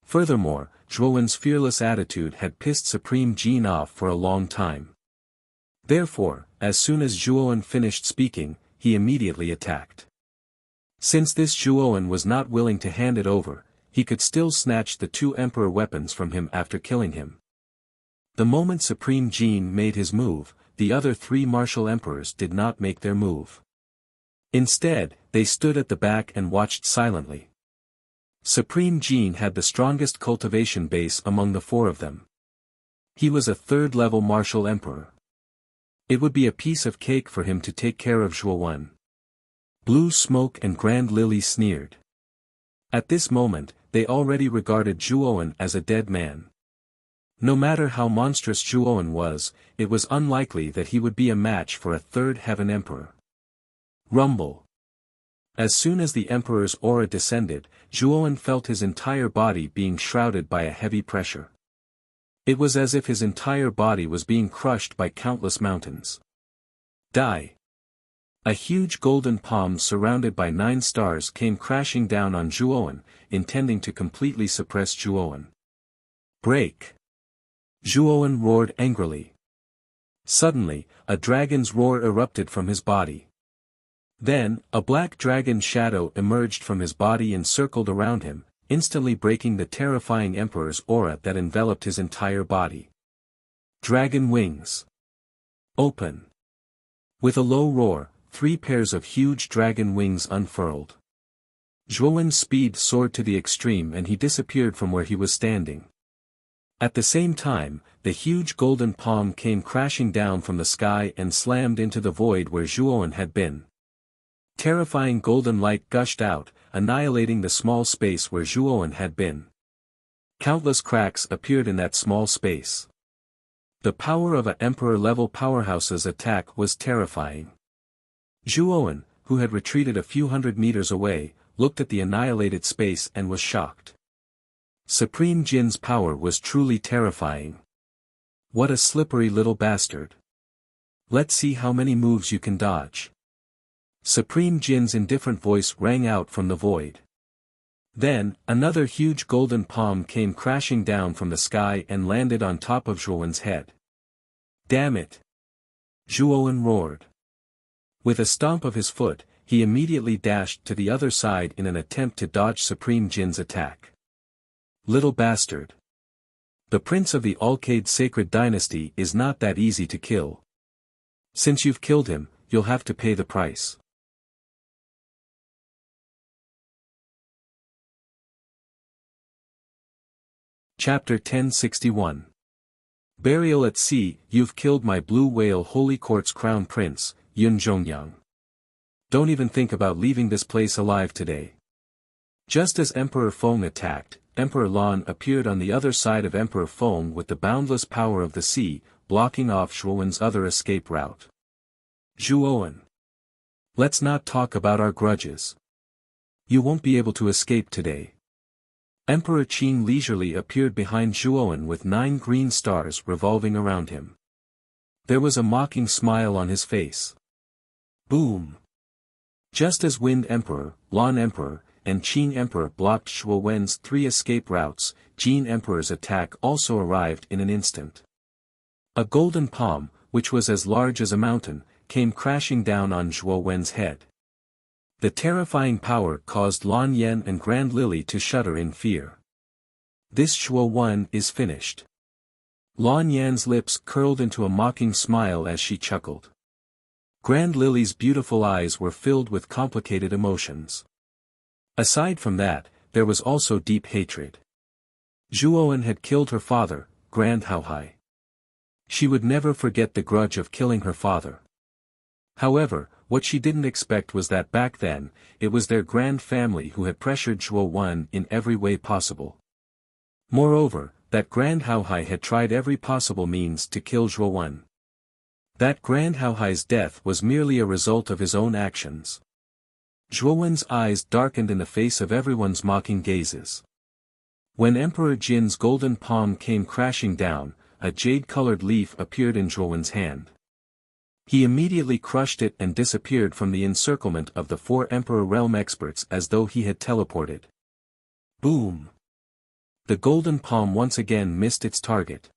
Furthermore, Zhuowen's fearless attitude had pissed Supreme Jin off for a long time. Therefore, as soon as Zhuowen finished speaking, he immediately attacked. Since this Zhuowen was not willing to hand it over, he could still snatch the 2 emperor weapons from him after killing him. The moment Supreme Jin made his move, the other 3 martial emperors did not make their move. Instead, they stood at the back and watched silently. Supreme Jin had the strongest cultivation base among the 4 of them. He was a 3rd-level martial emperor. It would be a piece of cake for him to take care of Zhuowen. Blue Smoke and Grand Lily sneered. At this moment, they already regarded Zhuowen as a dead man. No matter how monstrous Zhuowen was, it was unlikely that he would be a match for a 3rd Heaven Emperor. Rumble. As soon as the Emperor's aura descended, Zhuowen felt his entire body being shrouded by a heavy pressure. It was as if his entire body was being crushed by countless mountains. Die. A huge golden palm surrounded by 9 stars came crashing down on Zhuowen, intending to completely suppress Zhuowen. Break. Zhuowen roared angrily. Suddenly, a dragon's roar erupted from his body. Then, a black dragon shadow emerged from his body and circled around him, instantly breaking the terrifying Emperor's aura that enveloped his entire body. Dragon wings. Open. With a low roar, 3 pairs of huge dragon wings unfurled. Zhuowen's speed soared to the extreme and he disappeared from where he was standing. At the same time, the huge golden palm came crashing down from the sky and slammed into the void where Zhuowen had been. Terrifying golden light gushed out, annihilating the small space where Zhuowen had been. Countless cracks appeared in that small space. The power of an Emperor-level powerhouse's attack was terrifying. Zhuowen, who had retreated a few hundred meters away, looked at the annihilated space and was shocked. Supreme Jin's power was truly terrifying. What a slippery little bastard. Let's see how many moves you can dodge. Supreme Jin's indifferent voice rang out from the void. Then, another huge golden palm came crashing down from the sky and landed on top of Zhuowen's head. Damn it! Zhuowen roared. With a stomp of his foot, he immediately dashed to the other side in an attempt to dodge Supreme Jin's attack. Little bastard. The prince of the Alcade Sacred Dynasty is not that easy to kill. Since you've killed him, you'll have to pay the price. Chapter 1061. Burial at Sea. You've killed my blue whale Holy Court's crown prince, Yun Zhongyang. Don't even think about leaving this place alive today. Just as Emperor Feng attacked, Emperor Lan appeared on the other side of Emperor Feng with the boundless power of the sea, blocking off Zhuowen's other escape route. Zhuowen. Let's not talk about our grudges. You won't be able to escape today. Emperor Qin leisurely appeared behind Zhuowen with 9 green stars revolving around him. There was a mocking smile on his face. Boom! Just as Wind Emperor, Lan Emperor, and Qin Emperor blocked Zhuowen's 3 escape routes, Jin Emperor's attack also arrived in an instant. A golden palm, which was as large as a mountain, came crashing down on Zhuowen's head. The terrifying power caused Lan Yan and Grand Lily to shudder in fear. This Zhuowen is finished. Lan Yan's lips curled into a mocking smile as she chuckled. Grand Lily's beautiful eyes were filled with complicated emotions. Aside from that, there was also deep hatred. Zhuowen had killed her father, Grand Haohai. She would never forget the grudge of killing her father. However, What she didn't expect was that back then, it was their grand family who had pressured Zhuo Wen in every way possible. Moreover, that Grand Haohai had tried every possible means to kill Zhuo Wen. That Grand Haohai's death was merely a result of his own actions. Zhuo Wen's eyes darkened in the face of everyone's mocking gazes. When Emperor Jin's golden palm came crashing down, a jade-colored leaf appeared in Zhuo Wen's hand. He immediately crushed it and disappeared from the encirclement of the 4 Emperor Realm experts as though he had teleported. Boom! The golden palm once again missed its target.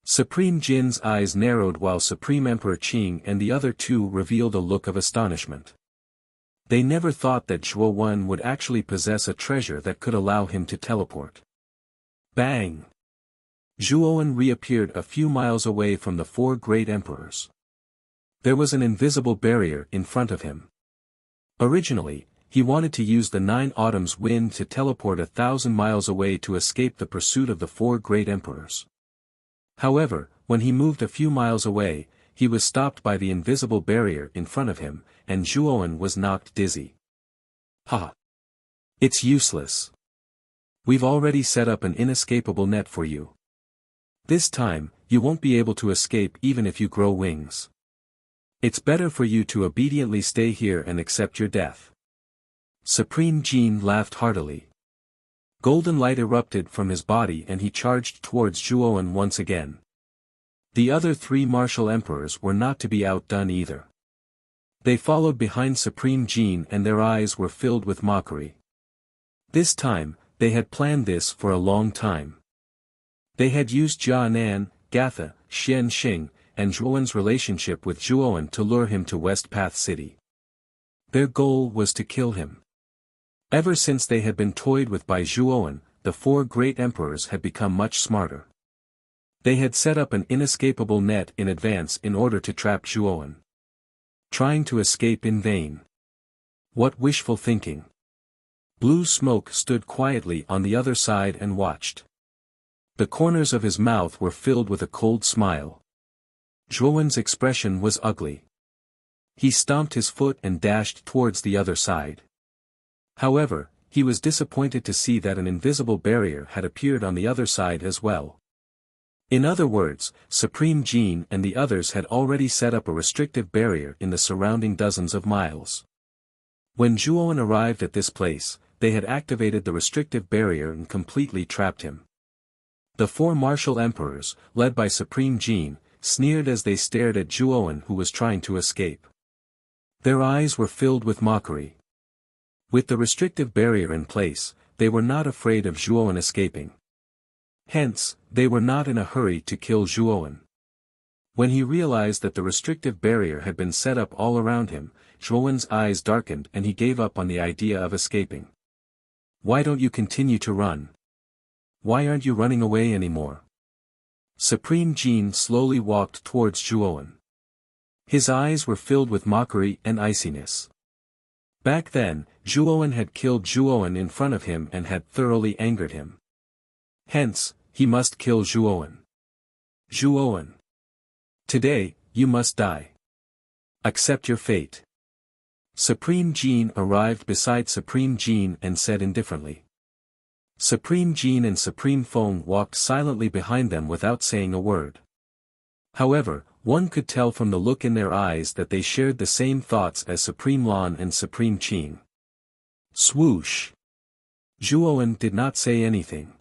Supreme Jin's eyes narrowed while Supreme Emperor Qing and the other 2 revealed a look of astonishment. They never thought that Zhuo Wen would actually possess a treasure that could allow him to teleport. Bang! Zhuo Wen reappeared a few miles away from the 4 great emperors. There was an invisible barrier in front of him. Originally, he wanted to use the 9 autumns wind to teleport 1,000 miles away to escape the pursuit of the 4 great emperors. However, when he moved a few miles away, he was stopped by the invisible barrier in front of him, and Zhuo Wen was knocked dizzy. Ha! It's useless. We've already set up an inescapable net for you. This time, you won't be able to escape even if you grow wings. It's better for you to obediently stay here and accept your death. Supreme Jin laughed heartily. Golden light erupted from his body and he charged towards Zhuo Wen once again. The other 3 martial emperors were not to be outdone either. They followed behind Supreme Jin and their eyes were filled with mockery. This time, they had planned this for a long time. They had used Jia Nan, Gatha, Xian Xing, and Zhuo Wen's relationship with Zhuo Wen to lure him to West Path City. Their goal was to kill him. Ever since they had been toyed with by Zhuo Wen, the 4 great emperors had become much smarter. They had set up an inescapable net in advance in order to trap Zhuo Wen. Trying to escape in vain. What wishful thinking. Blue Smoke stood quietly on the other side and watched. The corners of his mouth were filled with a cold smile. Zhuo Wen's expression was ugly. He stomped his foot and dashed towards the other side. However, he was disappointed to see that an invisible barrier had appeared on the other side as well. In other words, Supreme Jin and the others had already set up a restrictive barrier in the surrounding dozens of miles. When Zhuo Wen arrived at this place, they had activated the restrictive barrier and completely trapped him. The 4 martial emperors, led by Supreme Jin, sneered as they stared at Zhuo Wen who was trying to escape. Their eyes were filled with mockery. With the restrictive barrier in place, they were not afraid of Zhuo Wen escaping. Hence, they were not in a hurry to kill Zhuo Wen. When he realized that the restrictive barrier had been set up all around him, Zhuo Wen's eyes darkened and he gave up on the idea of escaping. Why don't you continue to run? Why aren't you running away anymore? Supreme Jin slowly walked towards Zhuo Wen. His eyes were filled with mockery and iciness. Back then, Zhuo Wen had killed Zhuo Wen in front of him and had thoroughly angered him. Hence, he must kill Zhuo Wen. Zhuo Wen. Today, you must die. Accept your fate. Supreme Jin arrived beside Supreme Jin and said indifferently. Supreme Jin and Supreme Feng walked silently behind them without saying a word. However, one could tell from the look in their eyes that they shared the same thoughts as Supreme Lan and Supreme Qing. Swoosh! Zhuo Wen did not say anything.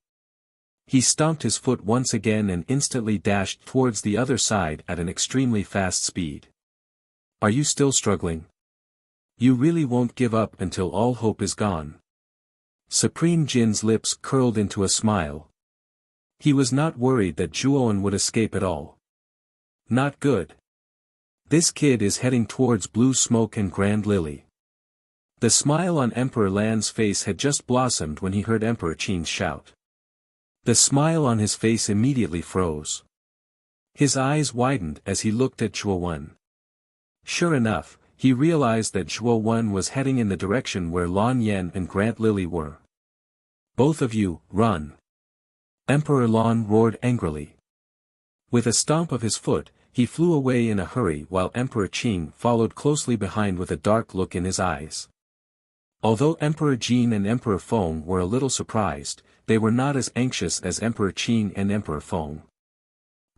He stomped his foot once again and instantly dashed towards the other side at an extremely fast speed. Are you still struggling? You really won't give up until all hope is gone. Supreme Jin's lips curled into a smile. He was not worried that Zhuo Wen would escape at all. Not good. This kid is heading towards Blue Smoke and Grand Lily. The smile on Emperor Lan's face had just blossomed when he heard Emperor Qing's shout. The smile on his face immediately froze. His eyes widened as he looked at Zhuo Wen. Sure enough, he realized that Zhuo Wen was heading in the direction where Lan Yan and Grand Lily were. Both of you, run! Emperor Lan roared angrily. With a stomp of his foot, he flew away in a hurry while Emperor Qing followed closely behind with a dark look in his eyes. Although Emperor Jin and Emperor Feng were a little surprised, they were not as anxious as Emperor Qing and Emperor Feng.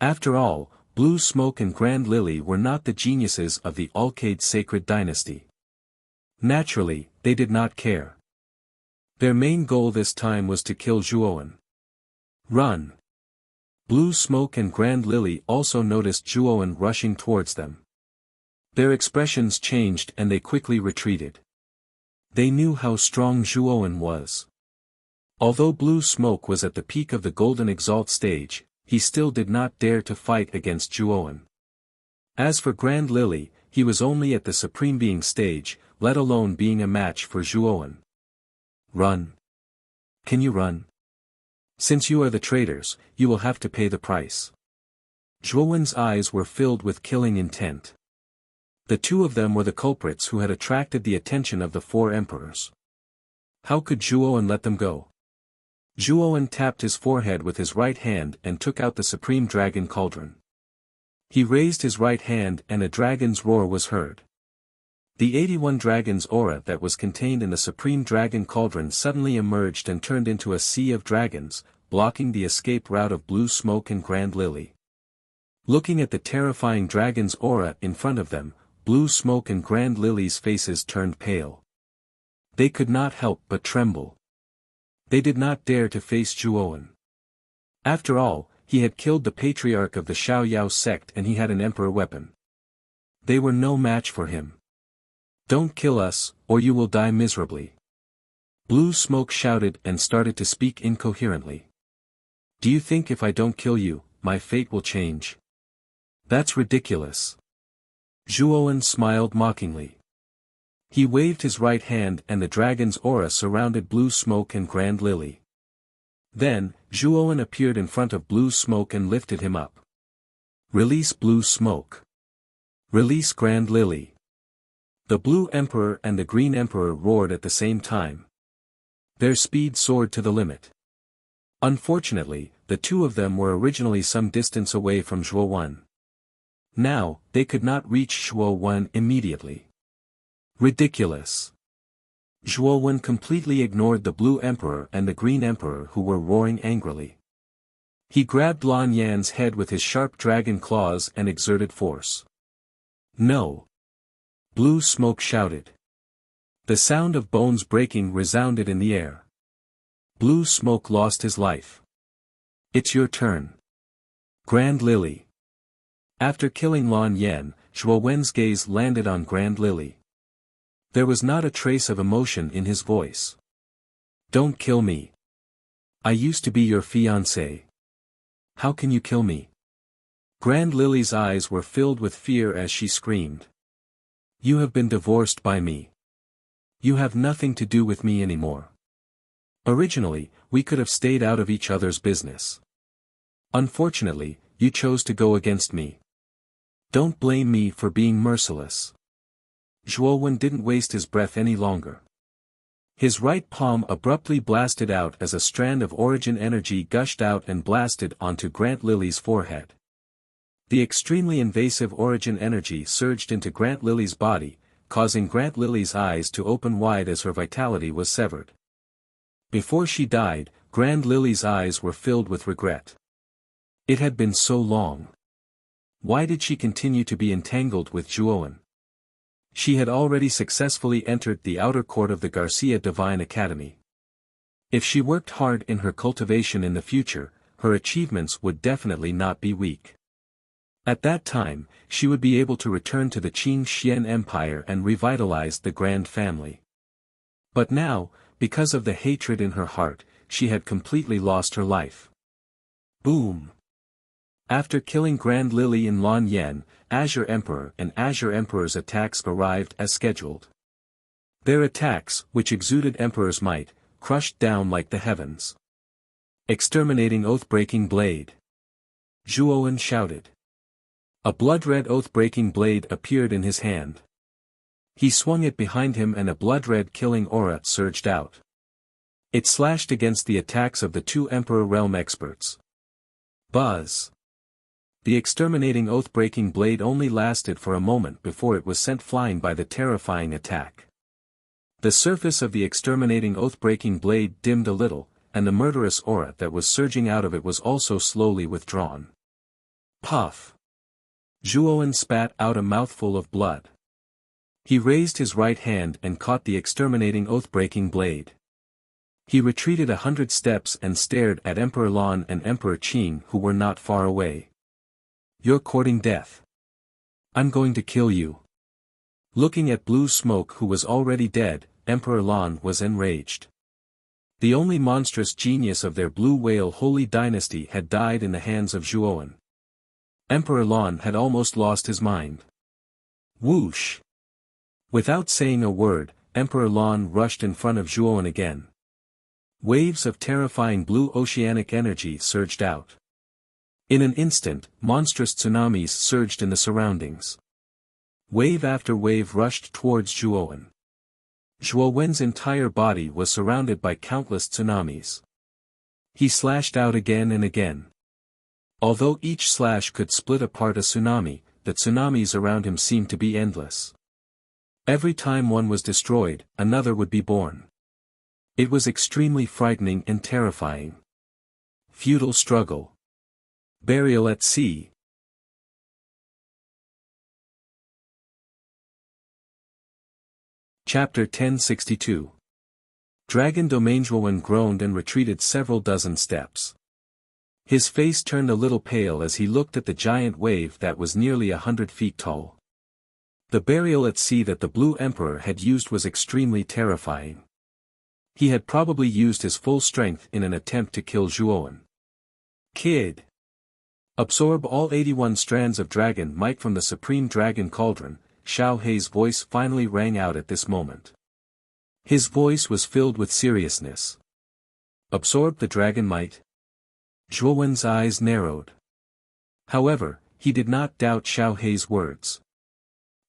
After all, Blue Smoke and Grand Lily were not the geniuses of the Alcade Sacred Dynasty. Naturally, they did not care. Their main goal this time was to kill Zhuowen. Run! Blue Smoke and Grand Lily also noticed Zhuowen rushing towards them. Their expressions changed and they quickly retreated. They knew how strong Zhuowen was. Although Blue Smoke was at the peak of the Golden Exalt stage, he still did not dare to fight against Zhuowen. As for Grand Lily, he was only at the Supreme Being stage, let alone being a match for Zhuowen. Run! Can you run? Since you are the traitors, you will have to pay the price. Zhuowen's eyes were filled with killing intent. The two of them were the culprits who had attracted the attention of the four emperors. How could Zhuowen let them go? Zhuowen tapped his forehead with his right hand and took out the Supreme Dragon Cauldron. He raised his right hand and a dragon's roar was heard. The 81 dragon's aura that was contained in the Supreme Dragon Cauldron suddenly emerged and turned into a sea of dragons, blocking the escape route of Blue Smoke and Grand Lily. Looking at the terrifying dragon's aura in front of them, Blue Smoke and Grand Lily's faces turned pale. They could not help but tremble. They did not dare to face Zhuowen. After all, he had killed the patriarch of the Xiaoyao sect and he had an emperor weapon. They were no match for him. Don't kill us, or you will die miserably. Blue Smoke shouted and started to speak incoherently. Do you think if I don't kill you, my fate will change? That's ridiculous. Zhuowen smiled mockingly. He waved his right hand and the dragon's aura surrounded Blue Smoke and Grand Lily. Then, Zhuowen appeared in front of Blue Smoke and lifted him up. Release Blue Smoke. Release Grand Lily. The Blue Emperor and the Green Emperor roared at the same time. Their speed soared to the limit. Unfortunately, the two of them were originally some distance away from Zhuowen. Now, they could not reach Zhuowen immediately. Ridiculous. Zhuowen completely ignored the Blue Emperor and the Green Emperor who were roaring angrily. He grabbed Lan Yan's head with his sharp dragon claws and exerted force. No! Blue Smoke shouted. The sound of bones breaking resounded in the air. Blue Smoke lost his life. It's your turn. Grand Lily. After killing Lan Yan, Zhuowen's gaze landed on Grand Lily. There was not a trace of emotion in his voice. Don't kill me. I used to be your fiancé. How can you kill me? Grand Lily's eyes were filled with fear as she screamed. You have been divorced by me. You have nothing to do with me anymore. Originally, we could have stayed out of each other's business. Unfortunately, you chose to go against me. Don't blame me for being merciless. Zhuowen didn't waste his breath any longer. His right palm abruptly blasted out as a strand of origin energy gushed out and blasted onto Grant Lily's forehead. The extremely invasive origin energy surged into Grant Lily's body, causing Grant Lily's eyes to open wide as her vitality was severed. Before she died, Grand Lily's eyes were filled with regret. It had been so long. Why did she continue to be entangled with Zhuowen? She had already successfully entered the outer court of the Garcia Divine Academy. If she worked hard in her cultivation in the future, her achievements would definitely not be weak. At that time, she would be able to return to the Qing Xian Empire and revitalize the Grand family. But now, because of the hatred in her heart, she had completely lost her life. Boom! After killing Grand Lily and Lan Yan, Azure Emperor and Azure Emperor's attacks arrived as scheduled. Their attacks, which exuded Emperor's might, crushed down like the heavens. Exterminating Oath-Breaking Blade. Zhuowen shouted. A blood-red oath-breaking blade appeared in his hand. He swung it behind him and a blood-red killing aura surged out. It slashed against the attacks of the two Emperor Realm experts. Buzz! The exterminating oath-breaking blade only lasted for a moment before it was sent flying by the terrifying attack. The surface of the exterminating oath-breaking blade dimmed a little, and the murderous aura that was surging out of it was also slowly withdrawn. Puff! Zhuowen spat out a mouthful of blood. He raised his right hand and caught the exterminating oath-breaking blade. He retreated 100 steps and stared at Emperor Lan and Emperor Qing, who were not far away. "You're courting death. I'm going to kill you." Looking at Blue Smoke, who was already dead, Emperor Lan was enraged. The only monstrous genius of their Blue Whale holy dynasty had died in the hands of Zhuowen. Emperor Lan had almost lost his mind. Whoosh! Without saying a word, Emperor Lan rushed in front of Zhuowen again. Waves of terrifying blue oceanic energy surged out. In an instant, monstrous tsunamis surged in the surroundings. Wave after wave rushed towards Zhuowen. Zhuowen's entire body was surrounded by countless tsunamis. He slashed out again and again. Although each slash could split apart a tsunami, the tsunamis around him seemed to be endless. Every time one was destroyed, another would be born. It was extremely frightening and terrifying. Futile struggle. Burial at sea. Chapter 1062. Dragon Domain. Zhuowen groaned and retreated several dozen steps. His face turned a little pale as he looked at the giant wave that was nearly 100 feet tall. The burial at sea that the Blue Emperor had used was extremely terrifying. He had probably used his full strength in an attempt to kill Zhuowen. "Kid! Absorb all 81 strands of dragon might from the Supreme Dragon Cauldron." Xiao Hei's voice finally rang out at this moment. His voice was filled with seriousness. "Absorb the dragon might?" Zhuowen's eyes narrowed. However, he did not doubt Xiao Hei's words.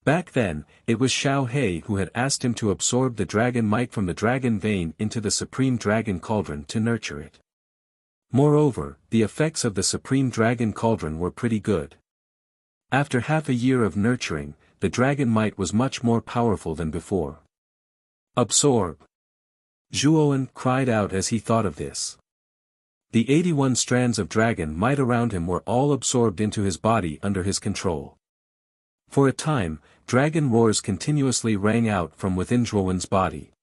Back then, it was Xiao Hei who had asked him to absorb the dragon might from the dragon vein into the Supreme Dragon Cauldron to nurture it. Moreover, the effects of the Supreme Dragon Cauldron were pretty good. After half a year of nurturing, the dragon might was much more powerful than before. "Absorb!" Zhuowen cried out as he thought of this. The 81 strands of dragon might around him were all absorbed into his body under his control. For a time, dragon roars continuously rang out from within Zhuowen's body.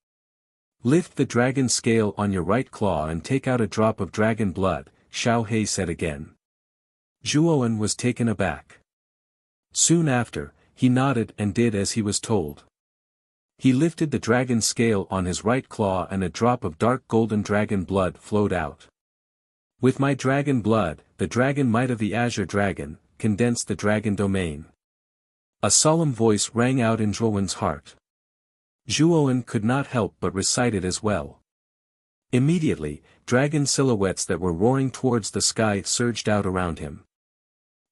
"Lift the dragon scale on your right claw and take out a drop of dragon blood," Xiao Hei said again. Zhuowen was taken aback. Soon after, he nodded and did as he was told. He lifted the dragon scale on his right claw and a drop of dark golden dragon blood flowed out. "With my dragon blood, the dragon might of the Azure Dragon, condense the dragon domain." A solemn voice rang out in Zhuowen's heart. Zhuowen could not help but recite it as well. Immediately, dragon silhouettes that were roaring towards the sky surged out around him.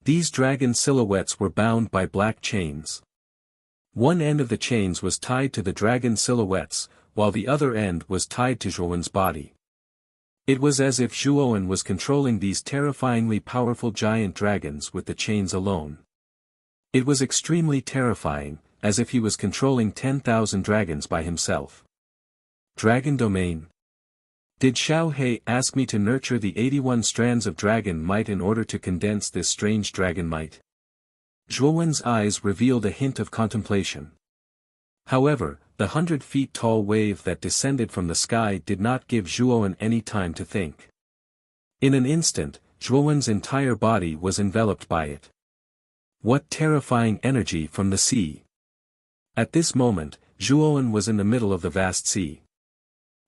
These dragon silhouettes were bound by black chains. One end of the chains was tied to the dragon silhouettes, while the other end was tied to Zhuowen's body. It was as if Zhuowen was controlling these terrifyingly powerful giant dragons with the chains alone. It was extremely terrifying, as if he was controlling 10,000 dragons by himself. Dragon Domain. Did Xiao Hei ask me to nurture the 81 strands of dragon might in order to condense this strange dragon might? Zhuowen's eyes revealed a hint of contemplation. However, the 100 feet tall wave that descended from the sky did not give Zhuowen any time to think. In an instant, Zhuowen's entire body was enveloped by it. What terrifying energy from the sea! At this moment, Zhuowen was in the middle of the vast sea.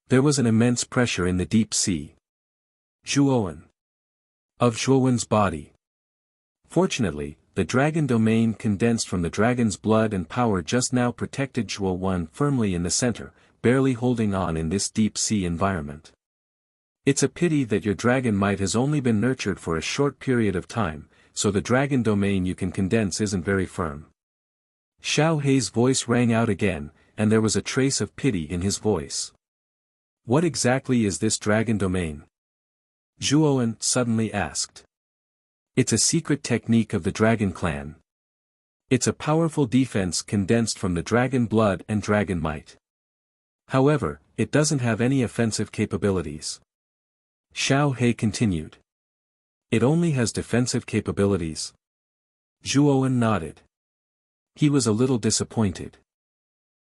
There was an immense pressure in the deep sea. Zhuowen. Of Zhuowen's body. Fortunately, the dragon domain condensed from the dragon's blood and power just now protected Zhuowen firmly in the center, barely holding on in this deep sea environment. It's a pity that your dragon might has only been nurtured for a short period of time, so the dragon domain you can condense isn't very firm. Xiao Hei's voice rang out again, and there was a trace of pity in his voice. What exactly is this dragon domain? Zhuowen suddenly asked. It's a secret technique of the Dragon Clan. It's a powerful defense condensed from the dragon blood and dragon might. However, it doesn't have any offensive capabilities. Xiao He continued. It only has defensive capabilities. Zhuowen nodded. He was a little disappointed.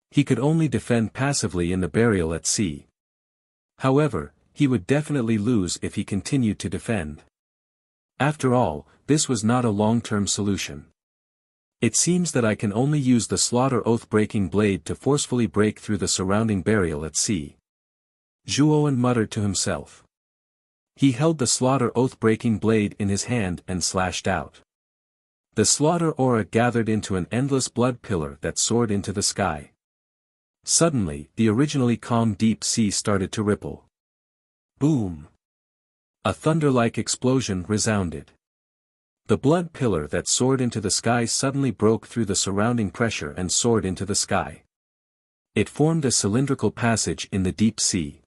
He could only defend passively in the burial at sea. However, he would definitely lose if he continued to defend. After all, this was not a long-term solution. It seems that I can only use the slaughter oath-breaking blade to forcefully break through the surrounding burial at sea. Zhuowen muttered to himself. He held the slaughter oath-breaking blade in his hand and slashed out. The slaughter aura gathered into an endless blood pillar that soared into the sky. Suddenly, the originally calm deep sea started to ripple. Boom! A thunder-like explosion resounded. The blood pillar that soared into the sky suddenly broke through the surrounding pressure and soared into the sky. It formed a cylindrical passage in the deep sea.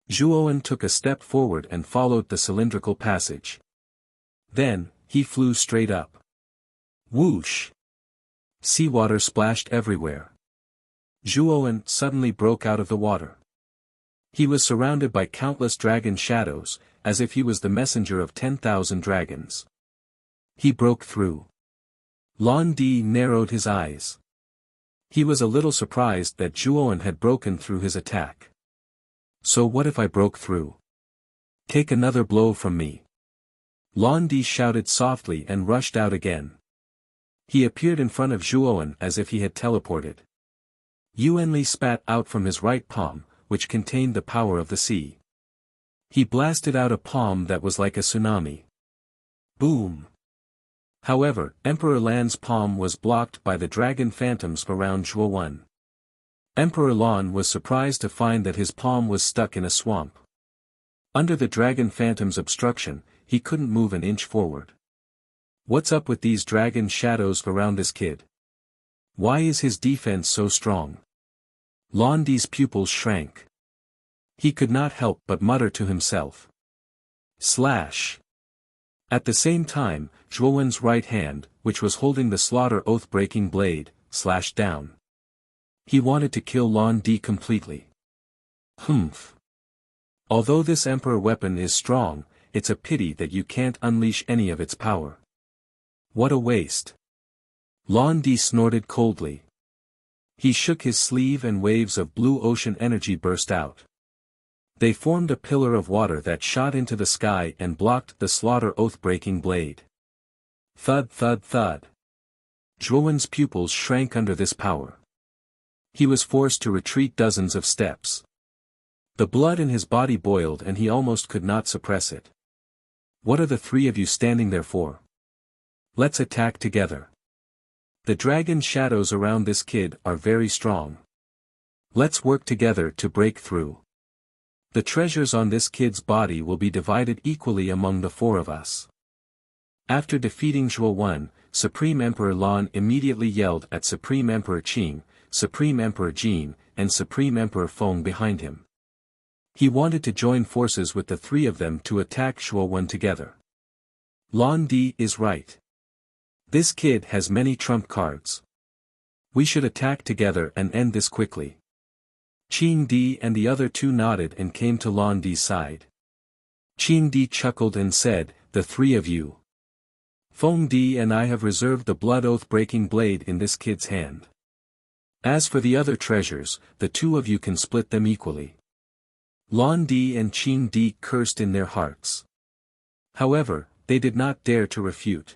Zhuowen took a step forward and followed the cylindrical passage. Then, he flew straight up. Whoosh! Seawater splashed everywhere. Zhuowen suddenly broke out of the water. He was surrounded by countless dragon shadows, as if he was the messenger of 10,000 dragons. He broke through. Lan Di narrowed his eyes. He was a little surprised that Zhuowen had broken through his attack. So what if I broke through? Take another blow from me. Lan Di shouted softly and rushed out again. He appeared in front of Zhuowen as if he had teleported. Yuan Li spat out from his right palm, which contained the power of the sea. He blasted out a palm that was like a tsunami. Boom! However, Emperor Lan's palm was blocked by the dragon phantoms around Zhuowen. Emperor Lan was surprised to find that his palm was stuck in a swamp. Under the dragon phantom's obstruction, he couldn't move an inch forward. What's up with these dragon shadows around this kid? Why is his defense so strong? Lan Di's pupils shrank. He could not help but mutter to himself. Slash! At the same time, Zhuowen's right hand, which was holding the slaughter oath-breaking blade, slashed down. He wanted to kill Lan Di completely. Humph. Although this emperor weapon is strong, it's a pity that you can't unleash any of its power. What a waste. Lan Di snorted coldly. He shook his sleeve and waves of blue ocean energy burst out. They formed a pillar of water that shot into the sky and blocked the slaughter oath-breaking blade. Thud thud thud. Zhuowen's pupils shrank under this power. He was forced to retreat dozens of steps. The blood in his body boiled and he almost could not suppress it. What are the three of you standing there for? Let's attack together. The dragon shadows around this kid are very strong. Let's work together to break through. The treasures on this kid's body will be divided equally among the four of us. After defeating Zhuowen, Supreme Emperor Lan immediately yelled at Supreme Emperor Qing, Supreme Emperor Jin, and Supreme Emperor Feng behind him. He wanted to join forces with the three of them to attack Zhuowen together. Lan Di is right. This kid has many trump cards. We should attack together and end this quickly. Qing Di and the other two nodded and came to Lan Di's side. Qing Di chuckled and said, "The three of you. Feng Di and I have reserved the blood oath-breaking blade in this kid's hand. As for the other treasures, the two of you can split them equally." Lan Di and Qing Di cursed in their hearts. However, they did not dare to refute.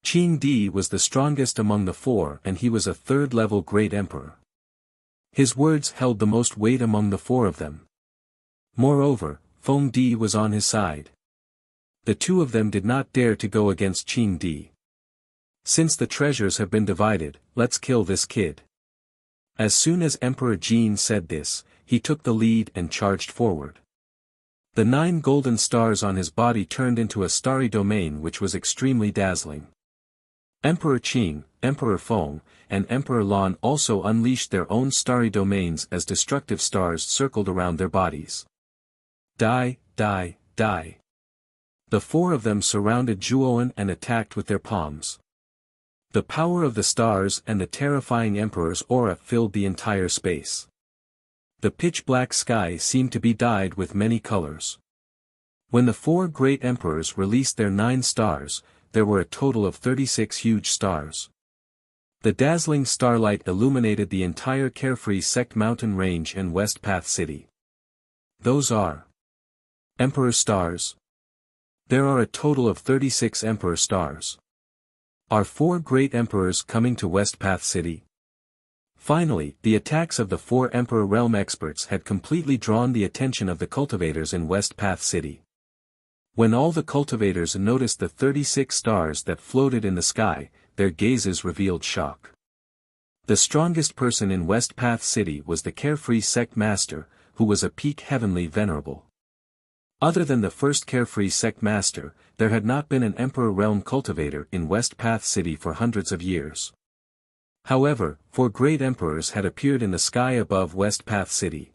Qing Di was the strongest among the four and he was a third-level great emperor. His words held the most weight among the four of them. Moreover, Feng Di was on his side. The two of them did not dare to go against Qing Di. Since the treasures have been divided, let's kill this kid. As soon as Emperor Jin said this, he took the lead and charged forward. The 9 golden stars on his body turned into a starry domain which was extremely dazzling. Emperor Qing, Emperor Feng, and Emperor Lan also unleashed their own starry domains as destructive stars circled around their bodies. Die, die, die. The four of them surrounded Zhuowen and attacked with their palms. The power of the stars and the terrifying emperor's aura filled the entire space. The pitch-black sky seemed to be dyed with many colors. When the four great emperors released their 9 stars, there were a total of 36 huge stars. The dazzling starlight illuminated the entire Carefree Sect mountain range and West Path City. Those are Emperor stars. There are a total of 36 Emperor stars. Are 4 great emperors coming to West Path City? Finally, the attacks of the 4 Emperor Realm experts had completely drawn the attention of the cultivators in West Path City. When all the cultivators noticed the 36 stars that floated in the sky, their gazes revealed shock. The strongest person in West Path City was the Carefree Sect Master, who was a peak heavenly venerable. Other than the first Carefree Sect Master, there had not been an Emperor Realm cultivator in West Path City for hundreds of years. However, 4 great emperors had appeared in the sky above West Path City.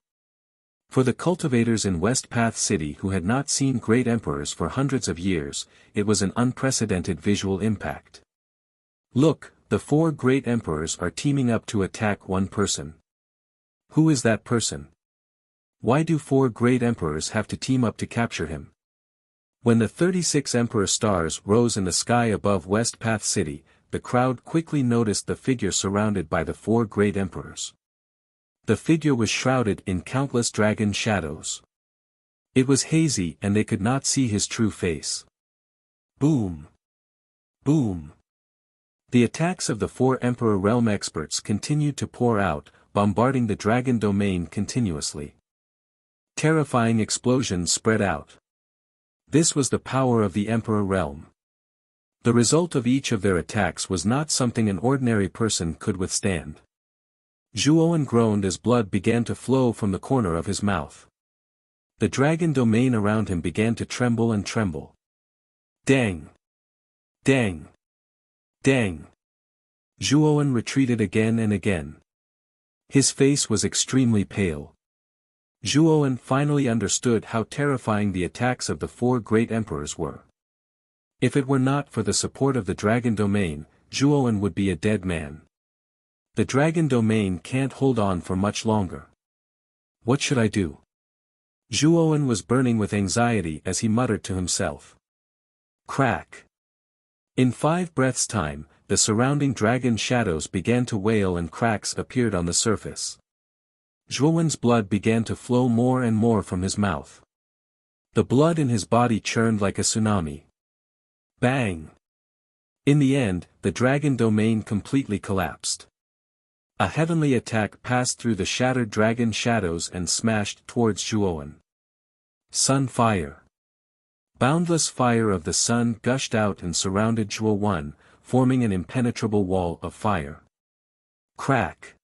For the cultivators in West Path City who had not seen great emperors for hundreds of years, it was an unprecedented visual impact. Look, the 4 great emperors are teaming up to attack one person. Who is that person? Why do 4 great emperors have to team up to capture him? When the 36 emperor stars rose in the sky above West Path City, the crowd quickly noticed the figure surrounded by the 4 great emperors. The figure was shrouded in countless dragon shadows. It was hazy and they could not see his true face. Boom! Boom! The attacks of the 4 Emperor Realm experts continued to pour out, bombarding the dragon domain continuously. Terrifying explosions spread out. This was the power of the Emperor Realm. The result of each of their attacks was not something an ordinary person could withstand. Zhuowen groaned as blood began to flow from the corner of his mouth. The dragon domain around him began to tremble and tremble. Dang! Dang! Dang! Zhuowen retreated again and again. His face was extremely pale. Zhuowen finally understood how terrifying the attacks of the 4 great emperors were. If it were not for the support of the dragon domain, Zhuowen would be a dead man. The dragon domain can't hold on for much longer. What should I do? Zhuowen was burning with anxiety as he muttered to himself. Crack! In 5 breaths' time, the surrounding dragon shadows began to wail and cracks appeared on the surface. Zhuowen's blood began to flow more and more from his mouth. The blood in his body churned like a tsunami. Bang! In the end, the dragon domain completely collapsed. A heavenly attack passed through the shattered dragon shadows and smashed towards Zhuowen. Sun fire. Boundless fire of the sun gushed out and surrounded Zhuowen, forming an impenetrable wall of fire. Crack.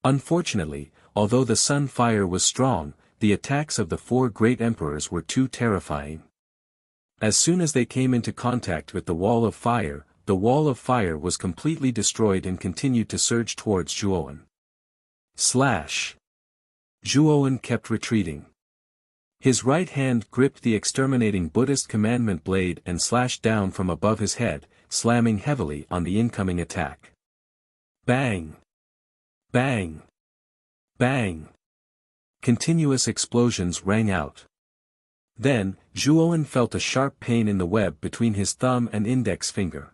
Unfortunately, although the sun fire was strong, the attacks of the 4 great emperors were too terrifying. As soon as they came into contact with the wall of fire was completely destroyed and continued to surge towards Zhuowen. Slash! Zhuowen kept retreating. His right hand gripped the exterminating Buddhist commandment blade and slashed down from above his head, slamming heavily on the incoming attack. Bang! Bang! Bang! Continuous explosions rang out. Then, Zhuowen felt a sharp pain in the web between his thumb and index finger.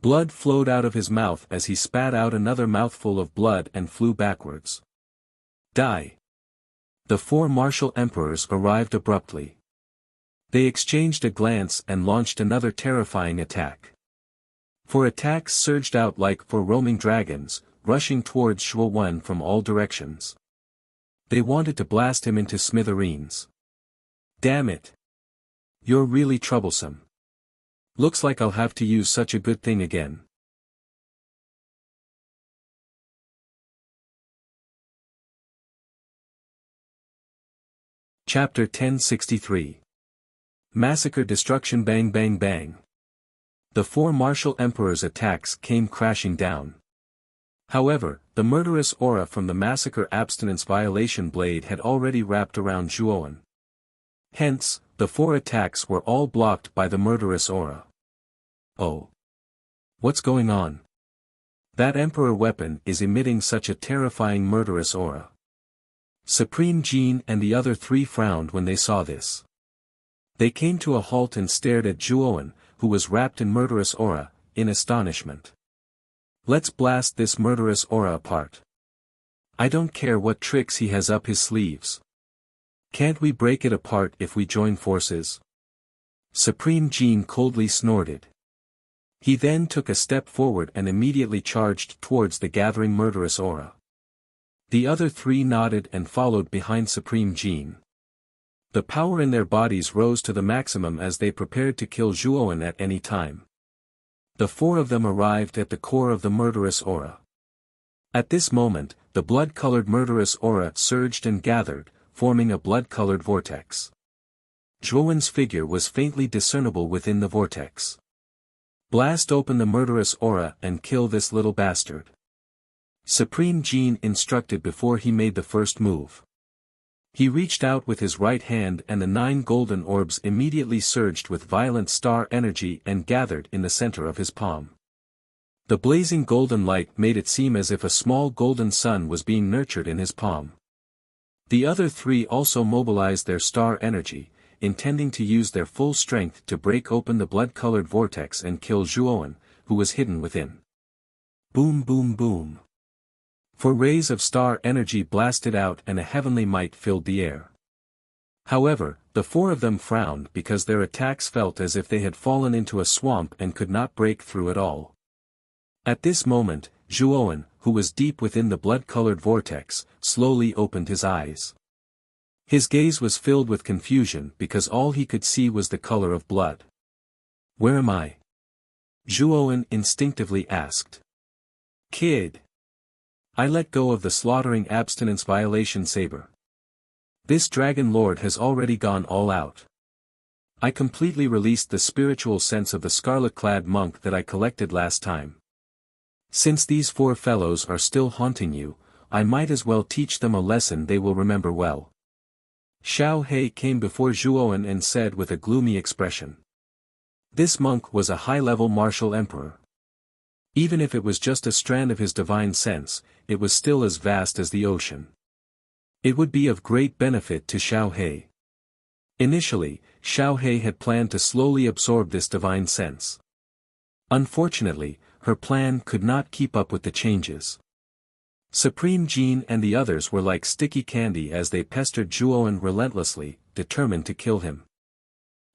Blood flowed out of his mouth as he spat out another mouthful of blood and flew backwards. Die! The 4 martial emperors arrived abruptly. They exchanged a glance and launched another terrifying attack. 4 attacks surged out like 4 roaming dragons, rushing towards Zhuowen from all directions. They wanted to blast him into smithereens. Damn it! You're really troublesome. Looks like I'll have to use such a good thing again. Chapter 1063. Massacre Destruction. Bang bang bang. The 4 martial emperors' attacks came crashing down. However, the murderous aura from the massacre abstinence violation blade had already wrapped around Zhuowen. Hence, the 4 attacks were all blocked by the murderous aura. Oh! What's going on? That Emperor weapon is emitting such a terrifying murderous aura. Supreme Jin and the other 3 frowned when they saw this. They came to a halt and stared at Zhuowen, who was wrapped in murderous aura, in astonishment. Let's blast this murderous aura apart. I don't care what tricks he has up his sleeves. Can't we break it apart if we join forces? Supreme Jin coldly snorted. He then took a step forward and immediately charged towards the gathering murderous aura. The other 3 nodded and followed behind Supreme Jin. The power in their bodies rose to the maximum as they prepared to kill Zhuowen at any time. The 4 of them arrived at the core of the murderous aura. At this moment, the blood-colored murderous aura surged and gathered, forming a blood-colored vortex. Zhuowen's figure was faintly discernible within the vortex. Blast open the murderous aura and kill this little bastard. Supreme Jin instructed before he made the first move. He reached out with his right hand and the 9 golden orbs immediately surged with violent star energy and gathered in the center of his palm. The blazing golden light made it seem as if a small golden sun was being nurtured in his palm. The other 3 also mobilized their star energy, intending to use their full strength to break open the blood-colored vortex and kill Zhuowen, who was hidden within. Boom boom boom. 4 rays of star energy blasted out and a heavenly might filled the air. However, the 4 of them frowned because their attacks felt as if they had fallen into a swamp and could not break through at all. At this moment, Zhuowen, who was deep within the blood-colored vortex, slowly opened his eyes. His gaze was filled with confusion because all he could see was the color of blood. Where am I? Zhuowen instinctively asked. Kid. I let go of the slaughtering abstinence violation saber. This dragon lord has already gone all out. I completely released the spiritual sense of the scarlet-clad monk that I collected last time. Since these 4 fellows are still haunting you, I might as well teach them a lesson they will remember well. Xiao He came before Zhuowen and said with a gloomy expression. This monk was a high-level martial emperor. Even if it was just a strand of his divine sense, it was still as vast as the ocean. It would be of great benefit to Xiao He. Initially, Xiao He had planned to slowly absorb this divine sense. Unfortunately, her plan could not keep up with the changes. Supreme Jin and the others were like sticky candy as they pestered Zhuowen relentlessly, determined to kill him.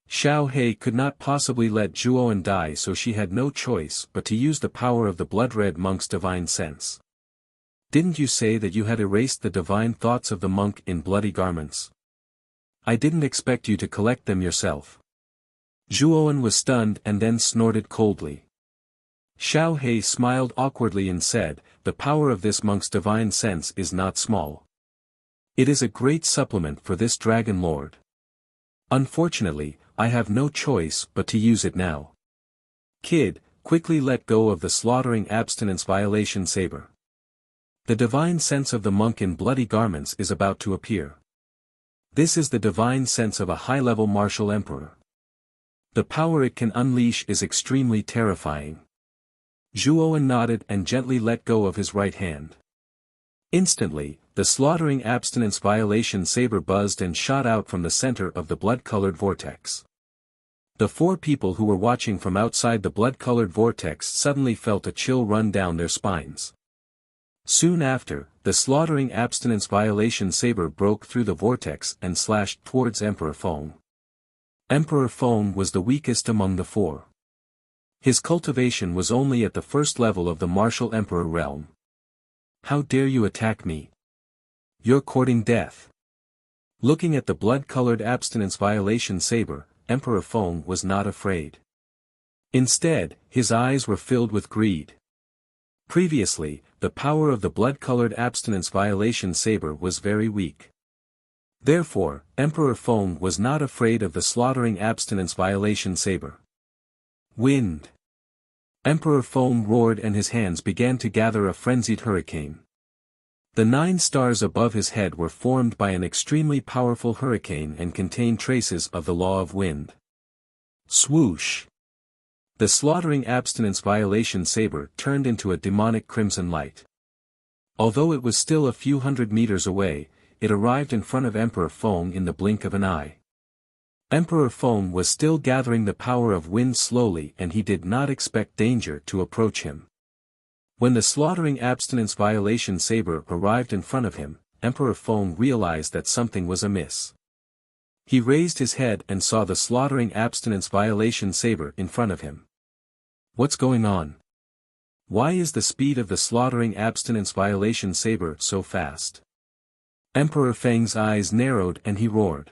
Xiao He could not possibly let Zhuowen die, so she had no choice but to use the power of the blood-red monk's divine sense. Didn't you say that you had erased the divine thoughts of the monk in bloody garments? I didn't expect you to collect them yourself. Zhuowen was stunned and then snorted coldly. Xiao He smiled awkwardly and said, the power of this monk's divine sense is not small. It is a great supplement for this dragon lord. Unfortunately, I have no choice but to use it now. Kid, quickly let go of the slaughtering abstinence violation saber. The divine sense of the monk in bloody garments is about to appear. This is the divine sense of a high-level martial emperor. The power it can unleash is extremely terrifying. Zhuowen nodded and gently let go of his right hand. Instantly, the slaughtering abstinence violation saber buzzed and shot out from the center of the blood-colored vortex. The 4 people who were watching from outside the blood-colored vortex suddenly felt a chill run down their spines. Soon after, the slaughtering abstinence violation saber broke through the vortex and slashed towards Emperor Feng. Emperor Feng was the weakest among the 4. His cultivation was only at the first level of the martial emperor realm. How dare you attack me? You're courting death. Looking at the blood-colored abstinence violation saber, Emperor Feng was not afraid. Instead, his eyes were filled with greed. Previously, the power of the blood-colored abstinence violation saber was very weak. Therefore, Emperor Feng was not afraid of the slaughtering abstinence violation saber. Wind. Emperor Feng roared and his hands began to gather a frenzied hurricane. The 9 stars above his head were formed by an extremely powerful hurricane and contained traces of the law of wind. Swoosh! The slaughtering abstinence violation saber turned into a demonic crimson light. Although it was still a few hundred meters away, it arrived in front of Emperor Feng in the blink of an eye. Emperor Feng was still gathering the power of wind slowly, and he did not expect danger to approach him. When the slaughtering abstinence violation saber arrived in front of him, Emperor Feng realized that something was amiss. He raised his head and saw the slaughtering abstinence violation saber in front of him. What's going on? Why is the speed of the slaughtering abstinence violation saber so fast? Emperor Feng's eyes narrowed and he roared.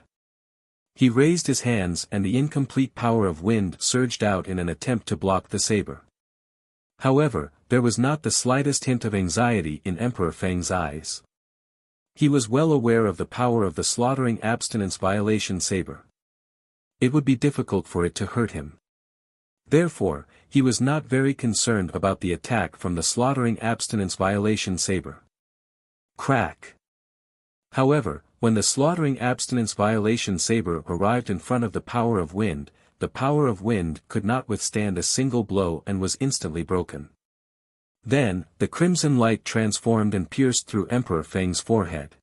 He raised his hands and the incomplete power of wind surged out in an attempt to block the saber. However, there was not the slightest hint of anxiety in Emperor Feng's eyes. He was well aware of the power of the slaughtering abstinence violation saber. It would be difficult for it to hurt him. Therefore, he was not very concerned about the attack from the slaughtering abstinence violation saber. Crack! However, when the slaughtering abstinence violation saber arrived in front of the power of wind could not withstand a single blow and was instantly broken. Then, the crimson light transformed and pierced through Emperor Feng's forehead.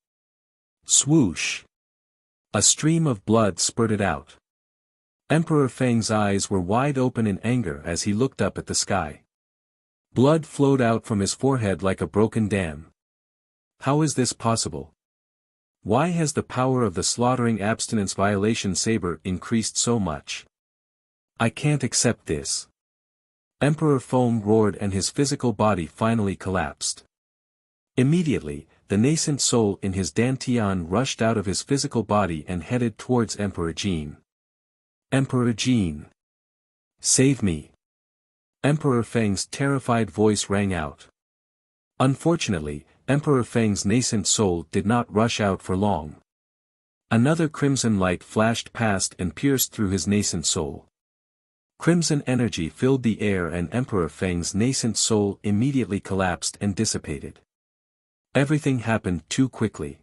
Swoosh! A stream of blood spurted out. Emperor Feng's eyes were wide open in anger as he looked up at the sky. Blood flowed out from his forehead like a broken dam. How is this possible? Why has the power of the slaughtering abstinence violation saber increased so much? I can't accept this. Emperor Feng roared and his physical body finally collapsed. Immediately, the nascent soul in his dantian rushed out of his physical body and headed towards Emperor Jin. Emperor Jin! Save me! Emperor Feng's terrified voice rang out. Unfortunately, Emperor Feng's nascent soul did not rush out for long. Another crimson light flashed past and pierced through his nascent soul. Crimson energy filled the air and Emperor Feng's nascent soul immediately collapsed and dissipated. Everything happened too quickly.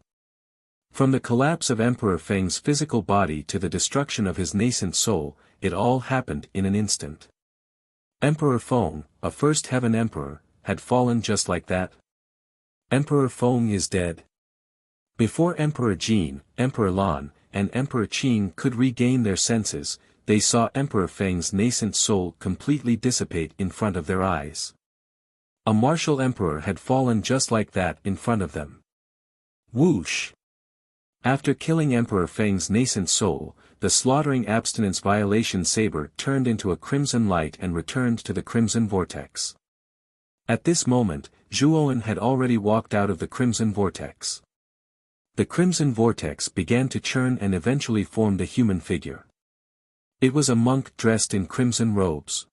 From the collapse of Emperor Feng's physical body to the destruction of his nascent soul, it all happened in an instant. Emperor Feng, a first heaven emperor, had fallen just like that. Emperor Feng is dead. Before Emperor Jin, Emperor Lan, and Emperor Qing could regain their senses, they saw Emperor Feng's nascent soul completely dissipate in front of their eyes. A martial emperor had fallen just like that in front of them. Whoosh! After killing Emperor Feng's nascent soul, the slaughtering abstinence violation saber turned into a crimson light and returned to the crimson vortex. At this moment, Zhuowen had already walked out of the crimson vortex. The crimson vortex began to churn and eventually formed a human figure. It was a monk dressed in crimson robes.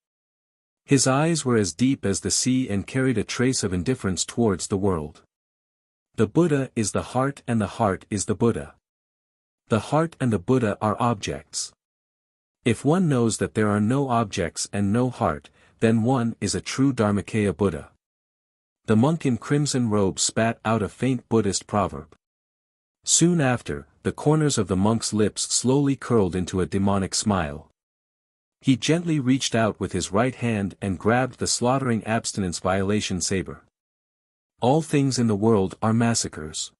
His eyes were as deep as the sea and carried a trace of indifference towards the world. The Buddha is the heart and the heart is the Buddha. The heart and the Buddha are objects. If one knows that there are no objects and no heart, then one is a true Dharmakaya Buddha. The monk in crimson robe spat out a faint Buddhist proverb. Soon after, the corners of the monk's lips slowly curled into a demonic smile. He gently reached out with his right hand and grabbed the slaughtering abstinence violation saber. All things in the world are massacres.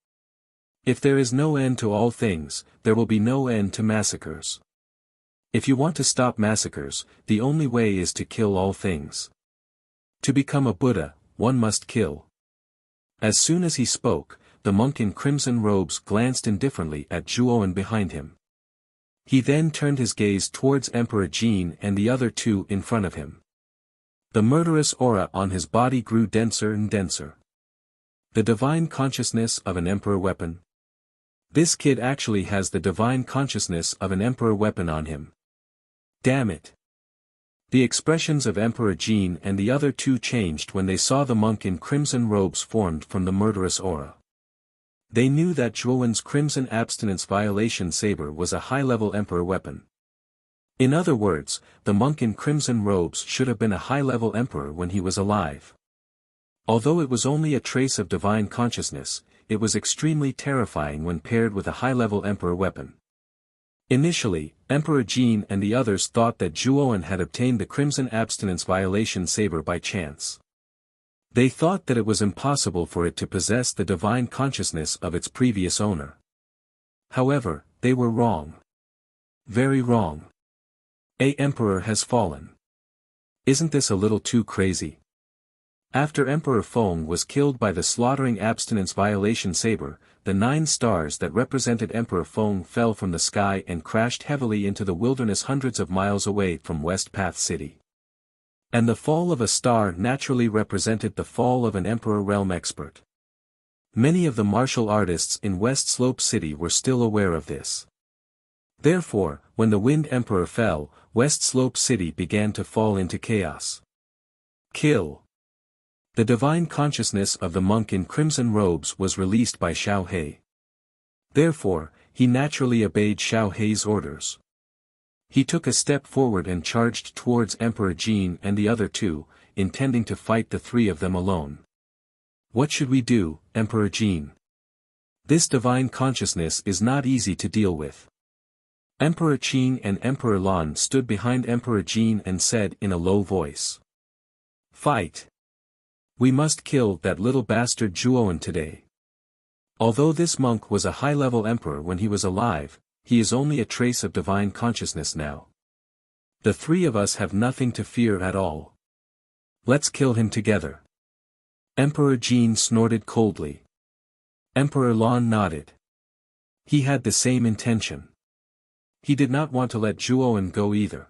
If there is no end to all things, there will be no end to massacres. If you want to stop massacres, the only way is to kill all things. To become a Buddha, one must kill. As soon as he spoke, the monk in crimson robes glanced indifferently at Zhuowen behind him. He then turned his gaze towards Emperor Jin and the other two in front of him. The murderous aura on his body grew denser and denser. The divine consciousness of an emperor weapon. This kid actually has the divine consciousness of an emperor weapon on him. Damn it. The expressions of Emperor Jin and the other two changed when they saw the monk in crimson robes formed from the murderous aura. They knew that Zhuowen's crimson abstinence violation saber was a high-level emperor weapon. In other words, the monk in crimson robes should have been a high-level emperor when he was alive. Although it was only a trace of divine consciousness, it was extremely terrifying when paired with a high-level Emperor weapon. Initially, Emperor Jin and the others thought that Zhuowen had obtained the Crimson Abstinence Violation Saber by chance. They thought that it was impossible for it to possess the divine consciousness of its previous owner. However, they were wrong. Very wrong. A emperor has fallen. Isn't this a little too crazy? After Emperor Feng was killed by the slaughtering abstinence violation saber, the 9 stars that represented Emperor Feng fell from the sky and crashed heavily into the wilderness hundreds of miles away from West Path City. And the fall of a star naturally represented the fall of an Emperor Realm expert. Many of the martial artists in West Slope City were still aware of this. Therefore, when the Wind Emperor fell, West Slope City began to fall into chaos. Kill. The divine consciousness of the monk in crimson robes was released by Xiao He. Therefore, he naturally obeyed Xiao He's orders. He took a step forward and charged towards Emperor Jin and the other 2, intending to fight the 3 of them alone. What should we do, Emperor Jin? This divine consciousness is not easy to deal with. Emperor Qin and Emperor Lan stood behind Emperor Jin and said in a low voice. Fight! We must kill that little bastard Zhuowen today. Although this monk was a high-level emperor when he was alive, he is only a trace of divine consciousness now. The 3 of us have nothing to fear at all. Let's kill him together. Emperor Jin snorted coldly. Emperor Lan nodded. He had the same intention. He did not want to let Zhuowen go either.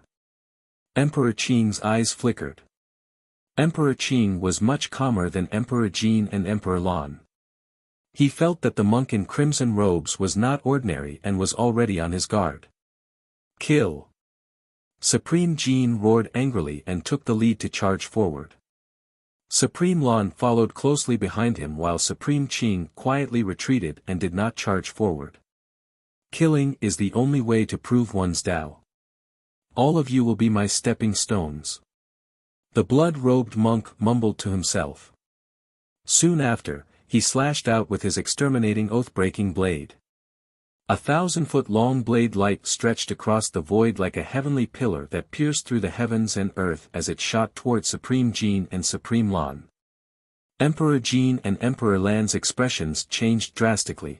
Emperor Qing's eyes flickered. Emperor Qing was much calmer than Emperor Jin and Emperor Lan. He felt that the monk in crimson robes was not ordinary and was already on his guard. Kill! Supreme Jin roared angrily and took the lead to charge forward. Supreme Lan followed closely behind him while Supreme Qing quietly retreated and did not charge forward. Killing is the only way to prove one's Tao. All of you will be my stepping stones. The blood-robed monk mumbled to himself. Soon after, he slashed out with his exterminating oath-breaking blade. 1,000-foot-long blade light stretched across the void like a heavenly pillar that pierced through the heavens and earth as it shot towards Supreme Jin and Supreme Lan. Emperor Jin and Emperor Lan's expressions changed drastically.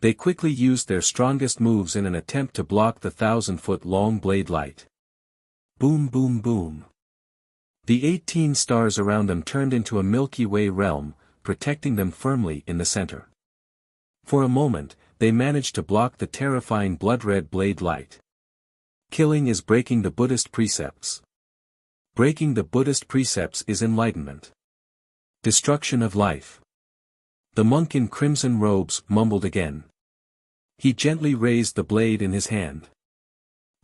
They quickly used their strongest moves in an attempt to block the 1,000-foot-long blade light. Boom boom boom. The 18 stars around them turned into a Milky Way realm, protecting them firmly in the center. For a moment, they managed to block the terrifying blood-red blade light. Killing is breaking the Buddhist precepts. Breaking the Buddhist precepts is enlightenment. Destruction of life. The monk in crimson robes mumbled again. He gently raised the blade in his hand.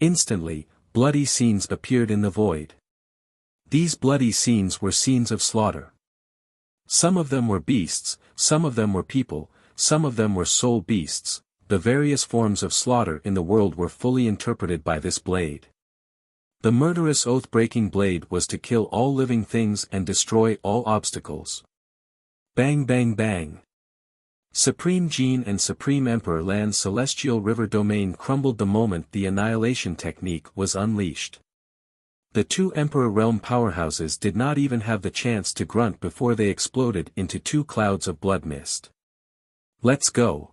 Instantly, bloody scenes appeared in the void. These bloody scenes were scenes of slaughter. Some of them were beasts, some of them were people, some of them were soul beasts. The various forms of slaughter in the world were fully interpreted by this blade. The murderous oath-breaking blade was to kill all living things and destroy all obstacles. Bang bang bang. Supreme Jin and Supreme Emperor Lan's celestial river domain crumbled the moment the annihilation technique was unleashed. The 2 Emperor Realm powerhouses did not even have the chance to grunt before they exploded into 2 clouds of blood mist. Let's go.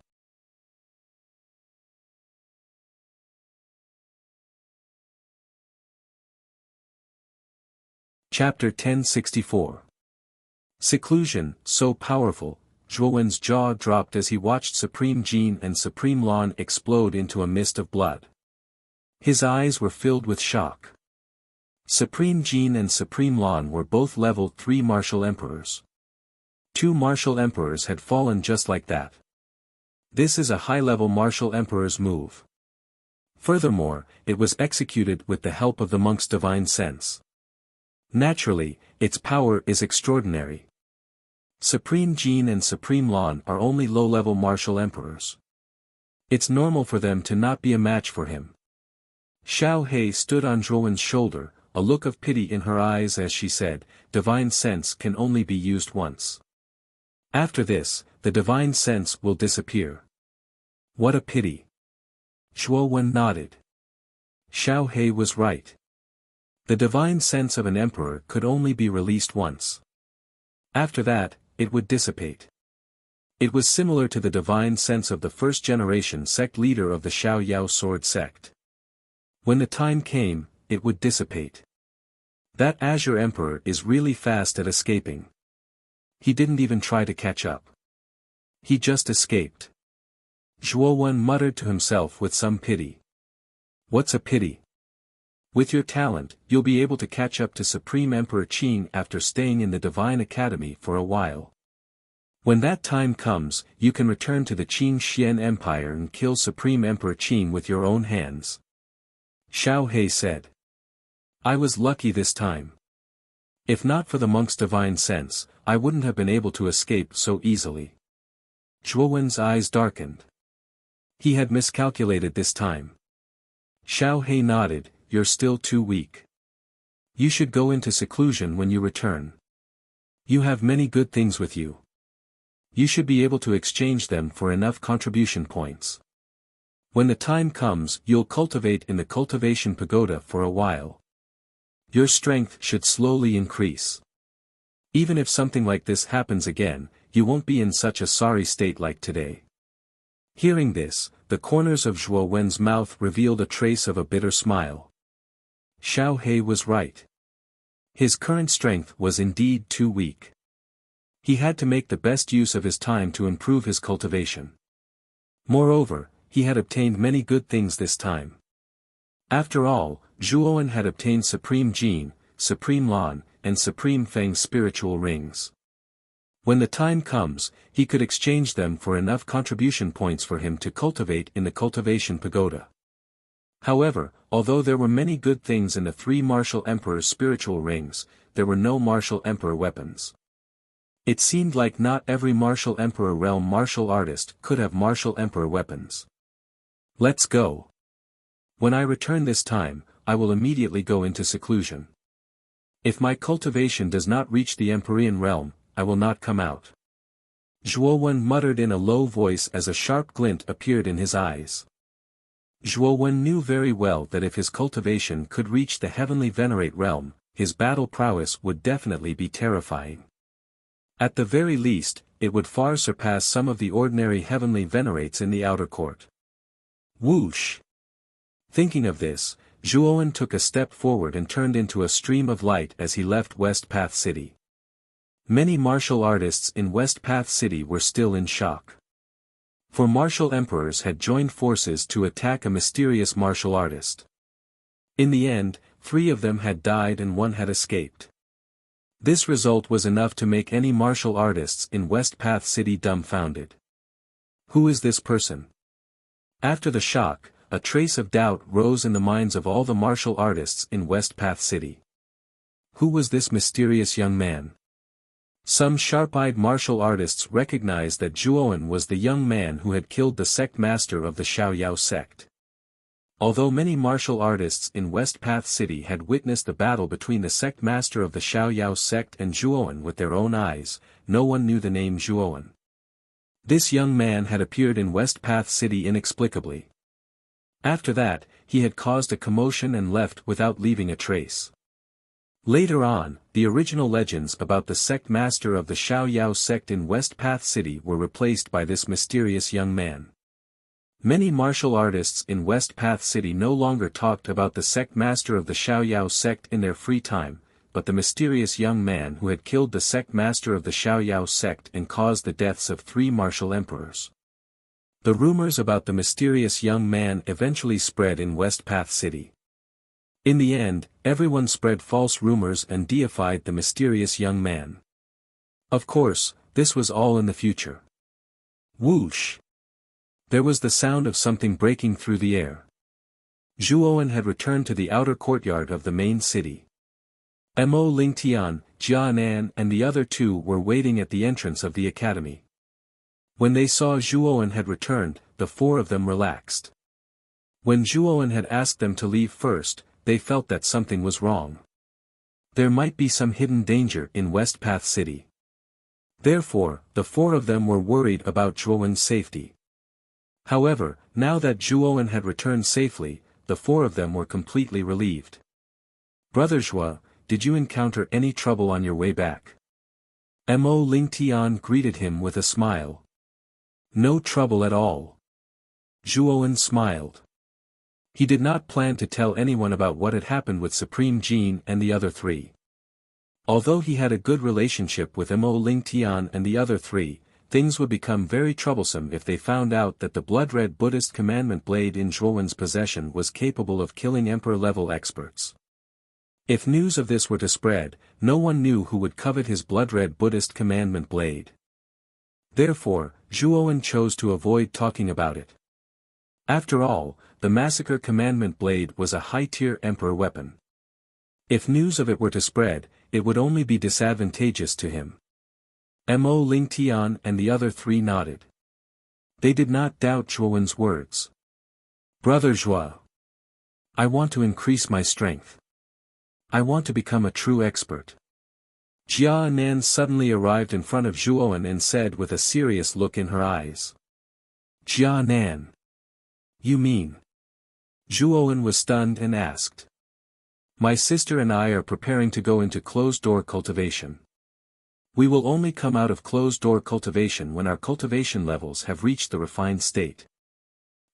Chapter 1064. Seclusion, so powerful, Zhuowen's jaw dropped as he watched Supreme Jin and Supreme Lan explode into a mist of blood. His eyes were filled with shock. Supreme Jin and Supreme Lan were both level 3 martial emperors. 2 martial emperors had fallen just like that. This is a high-level martial emperor's move. Furthermore, it was executed with the help of the monk's divine sense. Naturally, its power is extraordinary. Supreme Jin and Supreme Lan are only low-level martial emperors. It's normal for them to not be a match for him. Xiao He stood on Zhuowen's shoulder, a look of pity in her eyes as she said, divine sense can only be used once. After this, the divine sense will disappear. What a pity. Zhuo Wen nodded. Xiao He was right. The divine sense of an emperor could only be released once. After that, it would dissipate. It was similar to the divine sense of the first-generation sect leader of the Xiaoyao sword sect. When the time came, it would dissipate. That Azure Emperor is really fast at escaping. He didn't even try to catch up. He just escaped. Zhuo Wen muttered to himself with some pity. What's a pity? With your talent, you'll be able to catch up to Supreme Emperor Qing after staying in the Divine Academy for a while. When that time comes, you can return to the Qing Xian Empire and kill Supreme Emperor Qing with your own hands. Xiao He said. I was lucky this time. If not for the monk's divine sense, I wouldn't have been able to escape so easily. Zhuo Wen's eyes darkened. He had miscalculated this time. Xiao He nodded, you're still too weak. You should go into seclusion when you return. You have many good things with you. You should be able to exchange them for enough contribution points. When the time comes, you'll cultivate in the cultivation pagoda for a while. Your strength should slowly increase. Even if something like this happens again, you won't be in such a sorry state like today. Hearing this, the corners of Zhuo Wen's mouth revealed a trace of a bitter smile. Xiao He was right. His current strength was indeed too weak. He had to make the best use of his time to improve his cultivation. Moreover, he had obtained many good things this time. After all, Zhuo Wen had obtained Supreme Jin, Supreme Lan, and Supreme Feng spiritual rings. When the time comes, he could exchange them for enough contribution points for him to cultivate in the cultivation pagoda. However, although there were many good things in the three martial emperor's spiritual rings, there were no martial emperor weapons. It seemed like not every martial emperor realm martial artist could have martial emperor weapons. Let's go. When I return this time, I will immediately go into seclusion. If my cultivation does not reach the Empyrean realm, I will not come out. Zhuo Wen muttered in a low voice as a sharp glint appeared in his eyes. Zhuo Wen knew very well that if his cultivation could reach the heavenly venerate realm, his battle prowess would definitely be terrifying. At the very least, it would far surpass some of the ordinary heavenly venerates in the outer court. Whoosh! Thinking of this, Zhuo Wen took a step forward and turned into a stream of light as he left West Path City. Many martial artists in West Path City were still in shock. For martial emperors had joined forces to attack a mysterious martial artist. In the end, 3 of them had died and 1 had escaped. This result was enough to make any martial artists in West Path City dumbfounded. Who is this person? After the shock, a trace of doubt rose in the minds of all the martial artists in West Path City. Who was this mysterious young man? Some sharp-eyed martial artists recognized that Zhuo Wen was the young man who had killed the sect master of the Xiaoyao sect. Although many martial artists in West Path City had witnessed the battle between the sect master of the Xiaoyao sect and Zhuo Wen with their own eyes, no one knew the name Zhuo Wen. This young man had appeared in West Path City inexplicably. After that, he had caused a commotion and left without leaving a trace. Later on, the original legends about the sect master of the Xiaoyao sect in West Path City were replaced by this mysterious young man. Many martial artists in West Path City no longer talked about the sect master of the Xiaoyao sect in their free time, but the mysterious young man who had killed the sect master of the Xiaoyao sect and caused the deaths of 3 martial emperors. The rumors about the mysterious young man eventually spread in West Path City. In the end, everyone spread false rumors and deified the mysterious young man. Of course, this was all in the future. Whoosh! There was the sound of something breaking through the air. Zhuo Wen had returned to the outer courtyard of the main city. Mo Lingtian, Jia Nan and the other 2 were waiting at the entrance of the academy. When they saw Zhuo Wen had returned, the 4 of them relaxed. When Zhuo Wen had asked them to leave first, they felt that something was wrong. There might be some hidden danger in West Path City. Therefore, the four of them were worried about Zhuowen's safety. However, now that Zhuowen had returned safely, the four of them were completely relieved. Brother Zhuo, did you encounter any trouble on your way back? Mo Lingtian greeted him with a smile. No trouble at all. Zhuowen smiled. He did not plan to tell anyone about what had happened with Supreme Jin and the other three. Although he had a good relationship with Mo Lingtian and the other three, things would become very troublesome if they found out that the blood-red Buddhist commandment blade in Zhuowen's possession was capable of killing emperor-level experts. If news of this were to spread, no one knew who would covet his blood-red Buddhist commandment blade. Therefore, Zhuowen chose to avoid talking about it. After all, the massacre commandment blade was a high-tier emperor weapon. If news of it were to spread, it would only be disadvantageous to him. Mo Lingtian and the other three nodded. They did not doubt Zhuowen's words. Brother Zhuo, I want to increase my strength. I want to become a true expert. Jia Nan suddenly arrived in front of Zhuowen and said with a serious look in her eyes. Jia Nan. You mean? Zhuowen was stunned and asked. My sister and I are preparing to go into closed-door cultivation. We will only come out of closed-door cultivation when our cultivation levels have reached the refined state.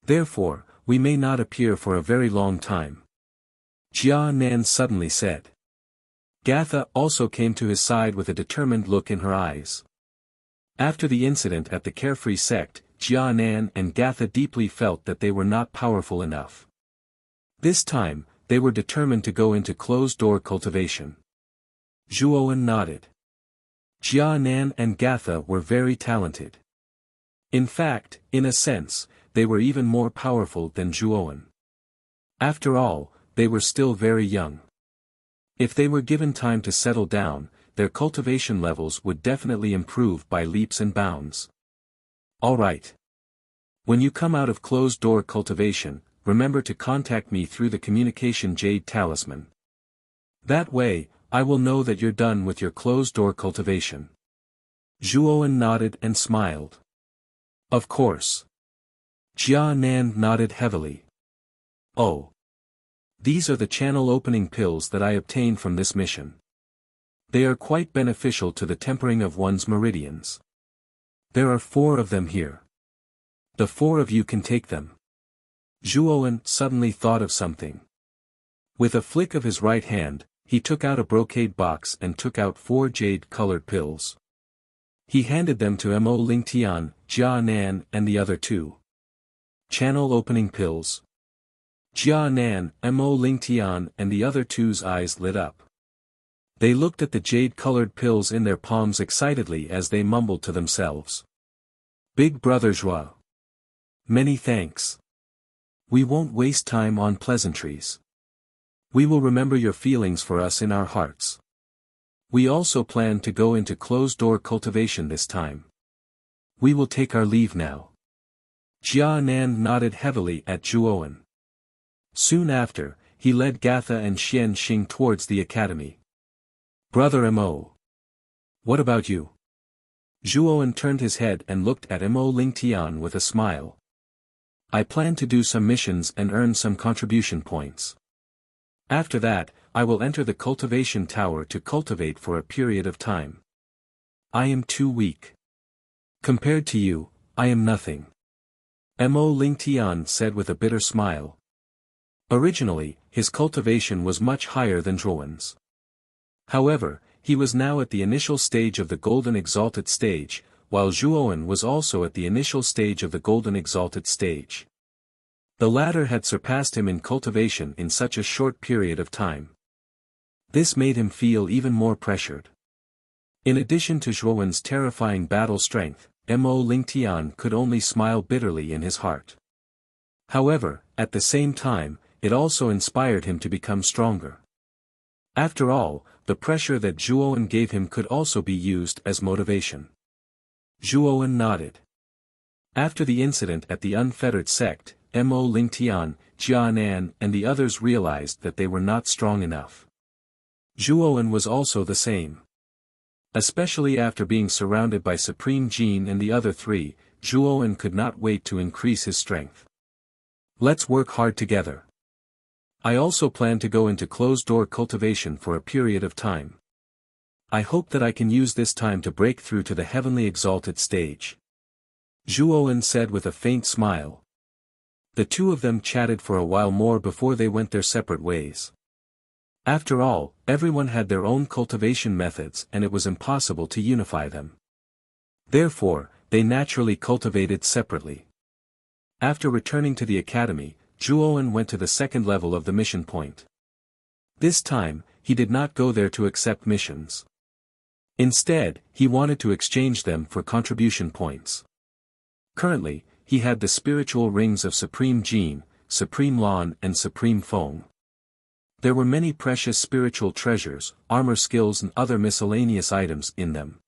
Therefore, we may not appear for a very long time. Jia Nan suddenly said. Gatha also came to his side with a determined look in her eyes. After the incident at the Carefree sect, Jia Nan and Gatha deeply felt that they were not powerful enough. This time, they were determined to go into closed-door cultivation. Zhuowen nodded. Jia Nan and Gatha were very talented. In fact, in a sense, they were even more powerful than Zhuowen. After all, they were still very young. If they were given time to settle down, their cultivation levels would definitely improve by leaps and bounds. All right. When you come out of closed-door cultivation, remember to contact me through the communication jade talisman. That way, I will know that you're done with your closed-door cultivation. Zhuowen nodded and smiled. Of course. Jia Nan nodded heavily. Oh. These are the channel opening pills that I obtained from this mission. They are quite beneficial to the tempering of one's meridians. There are 4 of them here. The 4 of you can take them. Zhuowen suddenly thought of something. With a flick of his right hand, he took out a brocade box and took out 4 jade-colored pills. He handed them to Mo Lingtian, Jia Nan and the other 2. Channel opening pills. Jia Nan, Mo Lingtian and the other 2's eyes lit up. They looked at the jade-colored pills in their palms excitedly as they mumbled to themselves. Big Brother Zhuo. Many thanks. We won't waste time on pleasantries. We will remember your feelings for us in our hearts. We also plan to go into closed-door cultivation this time. We will take our leave now. Jia Nan nodded heavily at Zhuowen. Soon after, he led Gatha and Xian Xing towards the academy. Brother Mo. What about you? Zhuowen turned his head and looked at Mo Lingtian with a smile. I plan to do some missions and earn some contribution points. After that, I will enter the cultivation tower to cultivate for a period of time. I am too weak. Compared to you, I am nothing. Mo Lingtian said with a bitter smile. Originally, his cultivation was much higher than Zhuowen's. However, he was now at the initial stage of the Golden Exalted stage, while Zhuowen was also at the initial stage of the Golden Exalted stage. The latter had surpassed him in cultivation in such a short period of time. This made him feel even more pressured. In addition to Zhuowen's terrifying battle strength, Mo Lingtian could only smile bitterly in his heart. However, at the same time, it also inspired him to become stronger. After all, the pressure that Zhuowen gave him could also be used as motivation. Zhuowen nodded. After the incident at the Unfettered sect, Mo Lingtian, Jia Nan and the others realized that they were not strong enough. Zhuowen was also the same. Especially after being surrounded by Supreme Jin and the other three, Zhuowen could not wait to increase his strength. Let's work hard together. I also plan to go into closed-door cultivation for a period of time. I hope that I can use this time to break through to the heavenly exalted stage. Zhuowen said with a faint smile. The two of them chatted for a while more before they went their separate ways. After all, everyone had their own cultivation methods and it was impossible to unify them. Therefore, they naturally cultivated separately. After returning to the academy, Zhuowen went to the second level of the mission point. This time, he did not go there to accept missions. Instead, he wanted to exchange them for contribution points. Currently, he had the spiritual rings of Supreme Jin, Supreme Lan and Supreme Feng. There were many precious spiritual treasures, armor skills and other miscellaneous items in them.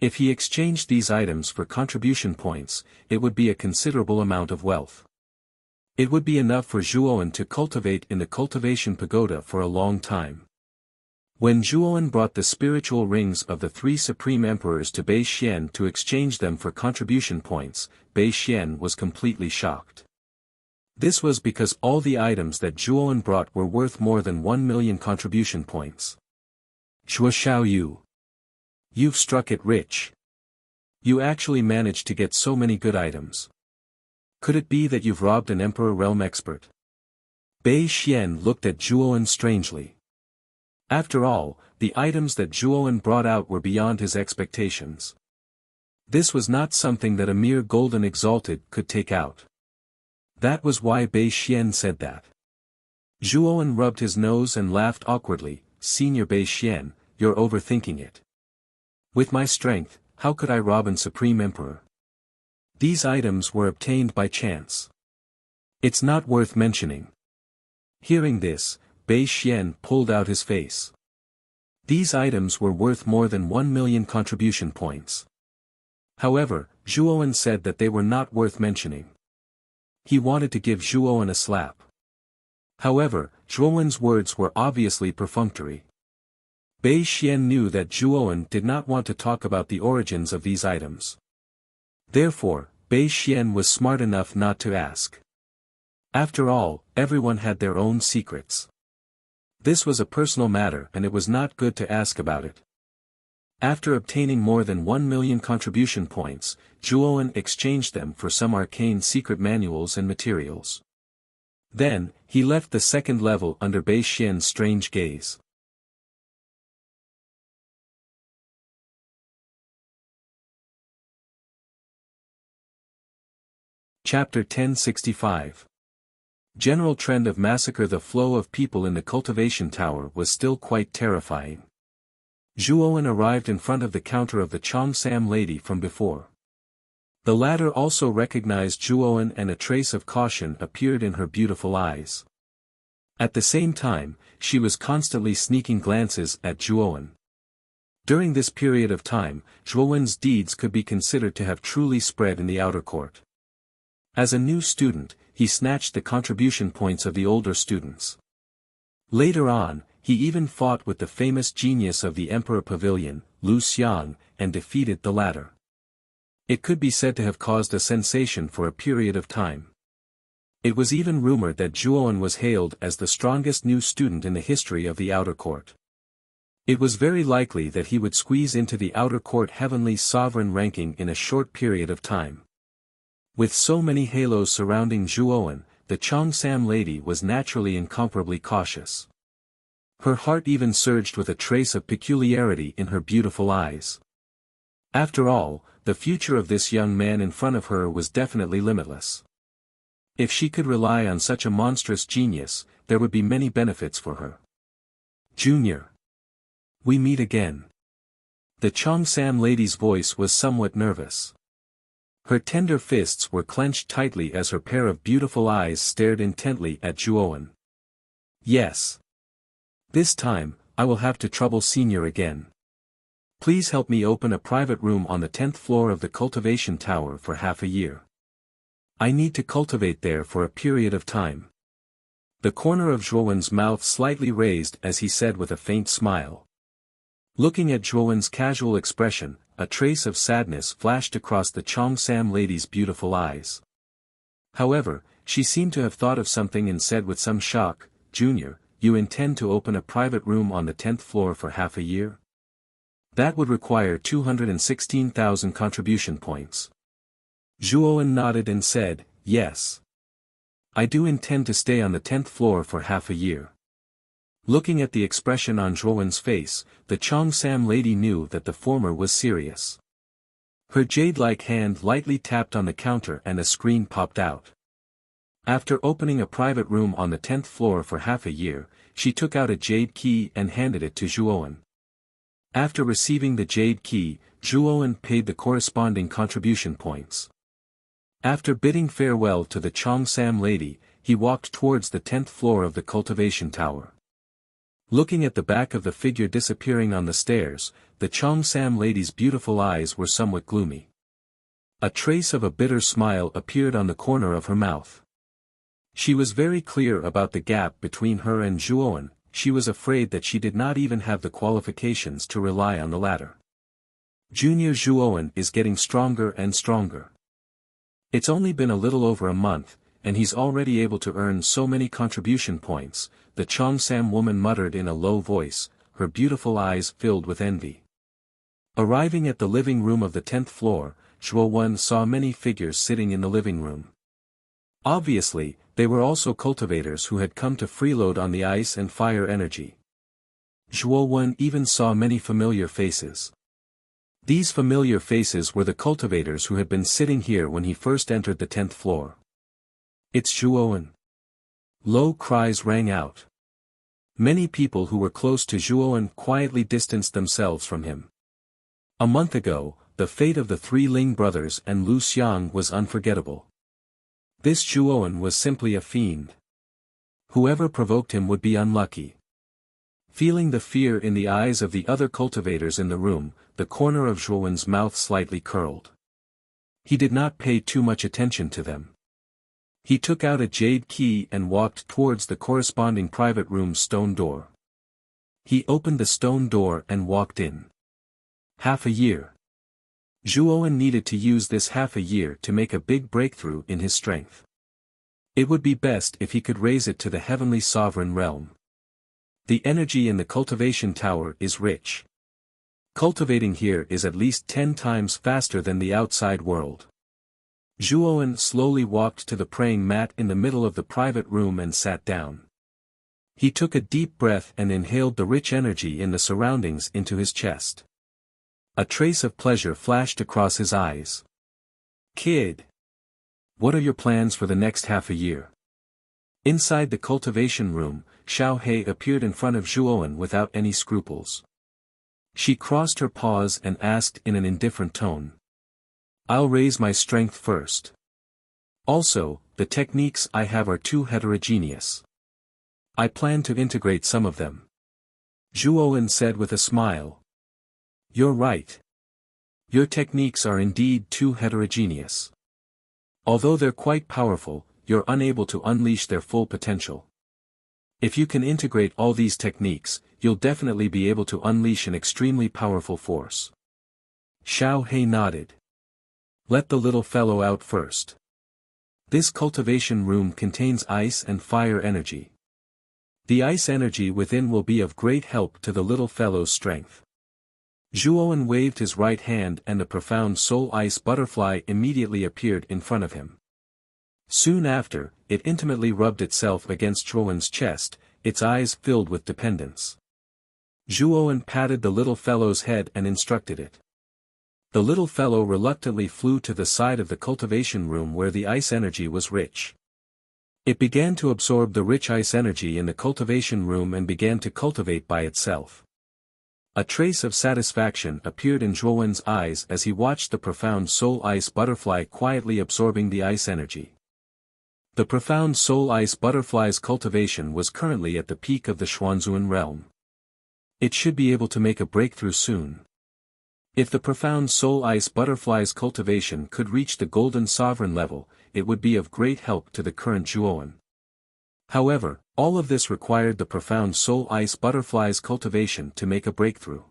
If he exchanged these items for contribution points, it would be a considerable amount of wealth. It would be enough for Zhuowen to cultivate in the cultivation pagoda for a long time. When Zhuowen brought the spiritual rings of the three supreme emperors to Bei Xian to exchange them for contribution points, Bei Xian was completely shocked. This was because all the items that Zhuowen brought were worth more than 1 million contribution points. Zhuo Xiaoyu. You've struck it rich. You actually managed to get so many good items. Could it be that you've robbed an Emperor Realm expert? Bei Xian looked at Zhuowen strangely. After all, the items that Zhuowen brought out were beyond his expectations. This was not something that a mere golden exalted could take out. That was why Bei Xian said that. Zhuowen rubbed his nose and laughed awkwardly. Senior Bei Xian, you're overthinking it. With my strength, how could I rob an Supreme Emperor? These items were obtained by chance. It's not worth mentioning. Hearing this, Bei Xian pulled out his face. These items were worth more than 1 million contribution points. However, Zhuowen said that they were not worth mentioning. He wanted to give Zhuowen a slap. However, Zhuowen's words were obviously perfunctory. Bei Xian knew that Zhuowen did not want to talk about the origins of these items. Therefore, Bei Xian was smart enough not to ask. After all, everyone had their own secrets. This was a personal matter and it was not good to ask about it. After obtaining more than 1 million contribution points, Zhuowen exchanged them for some arcane secret manuals and materials. Then, he left the second level under Bei Xian's strange gaze. Chapter 1065. General trend of massacre. The flow of people in the cultivation tower was still quite terrifying. Zhuowen arrived in front of the counter of the Chongsam lady from before. The latter also recognized Zhuowen and a trace of caution appeared in her beautiful eyes. At the same time, she was constantly sneaking glances at Zhuowen. During this period of time, Zhuowen's deeds could be considered to have truly spread in the outer court. As a new student, he snatched the contribution points of the older students. Later on, he even fought with the famous genius of the Emperor Pavilion, Lu Xiang, and defeated the latter. It could be said to have caused a sensation for a period of time. It was even rumored that Zhuowen was hailed as the strongest new student in the history of the outer court. It was very likely that he would squeeze into the outer court heavenly sovereign ranking in a short period of time. With so many halos surrounding Zhuowen, the Chongsam lady was naturally incomparably cautious. Her heart even surged with a trace of peculiarity in her beautiful eyes. After all, the future of this young man in front of her was definitely limitless. If she could rely on such a monstrous genius, there would be many benefits for her. Junior. We meet again. The Chongsam lady's voice was somewhat nervous. Her tender fists were clenched tightly as her pair of beautiful eyes stared intently at Zhuowen. Yes. This time, I will have to trouble Senior again. Please help me open a private room on the 10th floor of the cultivation tower for half a year. I need to cultivate there for a period of time. The corner of Zhuowen's mouth slightly raised as he said with a faint smile. Looking at Zhuowen's casual expression, a trace of sadness flashed across the Cheongsam lady's beautiful eyes. However, she seemed to have thought of something and said with some shock, "Junior, you intend to open a private room on the 10th floor for half a year? That would require 216,000 contribution points." Zhuowen nodded and said, "Yes. I do intend to stay on the 10th floor for half a year." Looking at the expression on Zhuowen's face, the Cheongsam lady knew that the former was serious. Her jade-like hand lightly tapped on the counter and a screen popped out. After opening a private room on the 10th floor for half a year, she took out a jade key and handed it to Zhuowen. After receiving the jade key, Zhuowen paid the corresponding contribution points. After bidding farewell to the Cheongsam lady, he walked towards the 10th floor of the cultivation tower. Looking at the back of the figure disappearing on the stairs, the Cheongsam lady's beautiful eyes were somewhat gloomy. A trace of a bitter smile appeared on the corner of her mouth. She was very clear about the gap between her and Zhuowen. She was afraid that she did not even have the qualifications to rely on the latter. Junior Zhuowen is getting stronger and stronger. It's only been a little over a month, and he's already able to earn so many contribution points, the Cheongsam woman muttered in a low voice, her beautiful eyes filled with envy. Arriving at the living room of the 10th floor, Zhuowen saw many figures sitting in the living room. Obviously, they were also cultivators who had come to freeload on the ice and fire energy. Zhuowen even saw many familiar faces. These familiar faces were the cultivators who had been sitting here when he first entered the 10th floor. "It's Zhuowen." Low cries rang out. Many people who were close to Zhuowen quietly distanced themselves from him. A month ago, the fate of the three Ling brothers and Lu Xiang was unforgettable. This Zhuowen was simply a fiend. Whoever provoked him would be unlucky. Feeling the fear in the eyes of the other cultivators in the room, the corner of Zhuowen's mouth slightly curled. He did not pay too much attention to them. He took out a jade key and walked towards the corresponding private room's stone door. He opened the stone door and walked in. Half a year. Zhuowen needed to use this half a year to make a big breakthrough in his strength. It would be best if he could raise it to the heavenly sovereign realm. The energy in the cultivation tower is rich. Cultivating here is at least 10 times faster than the outside world. Zhuowen slowly walked to the praying mat in the middle of the private room and sat down. He took a deep breath and inhaled the rich energy in the surroundings into his chest. A trace of pleasure flashed across his eyes. "Kid, what are your plans for the next half a year?" Inside the cultivation room, Xiao He appeared in front of Zhuowen without any scruples. She crossed her paws and asked in an indifferent tone. "I'll raise my strength first. Also, the techniques I have are too heterogeneous. I plan to integrate some of them." Zhuowen said with a smile. "You're right. Your techniques are indeed too heterogeneous. Although they're quite powerful, you're unable to unleash their full potential. If you can integrate all these techniques, you'll definitely be able to unleash an extremely powerful force." Xiao He nodded. "Let the little fellow out first. This cultivation room contains ice and fire energy. The ice energy within will be of great help to the little fellow's strength." Zhuowen waved his right hand and a profound soul ice butterfly immediately appeared in front of him. Soon after, it intimately rubbed itself against Zhuowen's chest, its eyes filled with dependence. Zhuowen patted the little fellow's head and instructed it. The little fellow reluctantly flew to the side of the cultivation room where the ice energy was rich. It began to absorb the rich ice energy in the cultivation room and began to cultivate by itself. A trace of satisfaction appeared in Zhuowen's eyes as he watched the profound soul ice butterfly quietly absorbing the ice energy. The profound soul ice butterfly's cultivation was currently at the peak of the Xuanzuan realm. It should be able to make a breakthrough soon. If the profound soul ice butterfly's cultivation could reach the golden sovereign level, it would be of great help to the current Zhuowen. However, all of this required the profound soul ice butterfly's cultivation to make a breakthrough.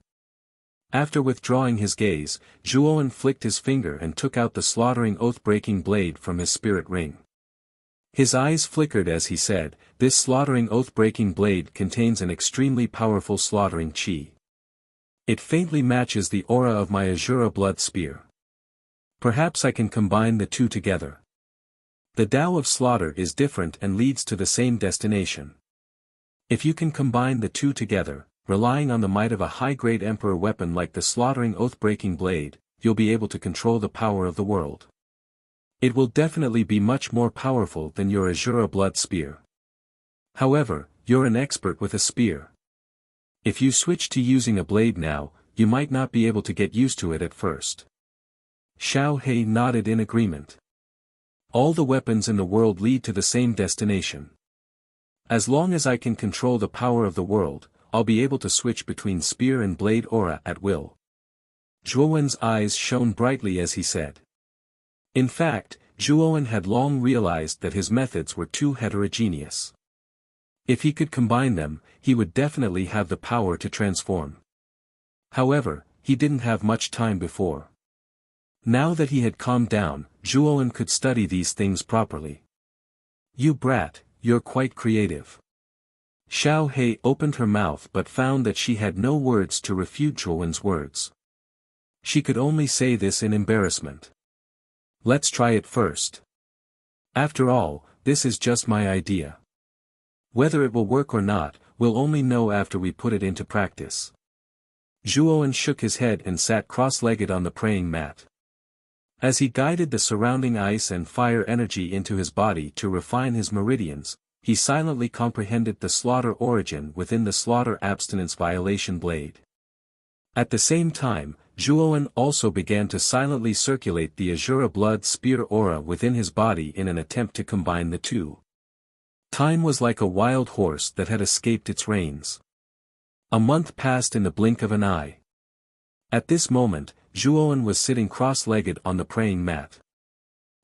After withdrawing his gaze, Zhuowen flicked his finger and took out the slaughtering oath-breaking blade from his spirit ring. His eyes flickered as he said, "This slaughtering oath-breaking blade contains an extremely powerful slaughtering chi. It faintly matches the aura of my Azura blood spear. Perhaps I can combine the two together. The Tao of slaughter is different and leads to the same destination. If you can combine the two together, relying on the might of a high-grade emperor weapon like the slaughtering oath-breaking blade, you'll be able to control the power of the world. It will definitely be much more powerful than your Azura blood spear. However, you're an expert with a spear. If you switch to using a blade now, you might not be able to get used to it at first." Xiao He nodded in agreement. All the weapons in the world lead to the same destination. As long as I can control the power of the world, I'll be able to switch between spear and blade aura at will. Zhuowen's eyes shone brightly as he said. In fact, Zhuowen had long realized that his methods were too heterogeneous. If he could combine them, he would definitely have the power to transform. However, he didn't have much time before. Now that he had calmed down, Zhuowen could study these things properly. "You brat, you're quite creative." Xiao He opened her mouth but found that she had no words to refute Zhuowen's words. She could only say this in embarrassment. "Let's try it first. After all, this is just my idea. Whether it will work or not, we'll only know after we put it into practice." Zhuowen shook his head and sat cross-legged on the praying mat. As he guided the surrounding ice and fire energy into his body to refine his meridians, he silently comprehended the slaughter origin within the slaughter abstinence violation blade. At the same time, Zhuowen also began to silently circulate the Azura blood spear aura within his body in an attempt to combine the two. Time was like a wild horse that had escaped its reins. A month passed in the blink of an eye. At this moment, Zhuowen was sitting cross-legged on the praying mat.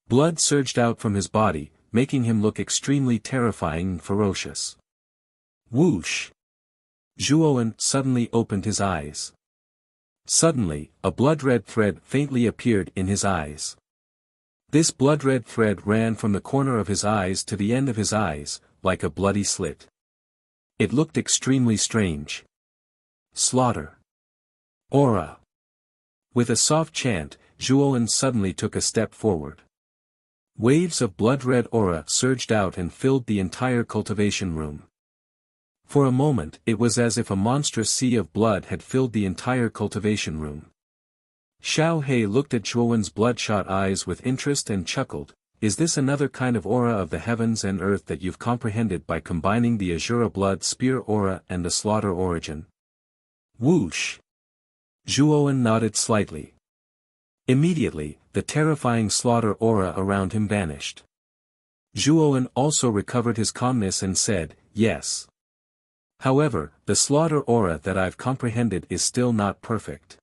Blood surged out from his body, making him look extremely terrifying and ferocious. Whoosh! Zhuowen suddenly opened his eyes. Suddenly, a blood-red thread faintly appeared in his eyes. This blood-red thread ran from the corner of his eyes to the end of his eyes, like a bloody slit. It looked extremely strange. Slaughter. Aura. With a soft chant, Zhuowen suddenly took a step forward. Waves of blood-red aura surged out and filled the entire cultivation room. For a moment it was as if a monstrous sea of blood had filled the entire cultivation room. Xiao He looked at Zhuowen's bloodshot eyes with interest and chuckled, "Is this another kind of aura of the heavens and earth that you've comprehended by combining the Azura blood spear aura and the slaughter origin?" Whoosh! Zhuowen nodded slightly. Immediately, the terrifying slaughter aura around him vanished. Zhuowen also recovered his calmness and said, "Yes. However, the slaughter aura that I've comprehended is still not perfect.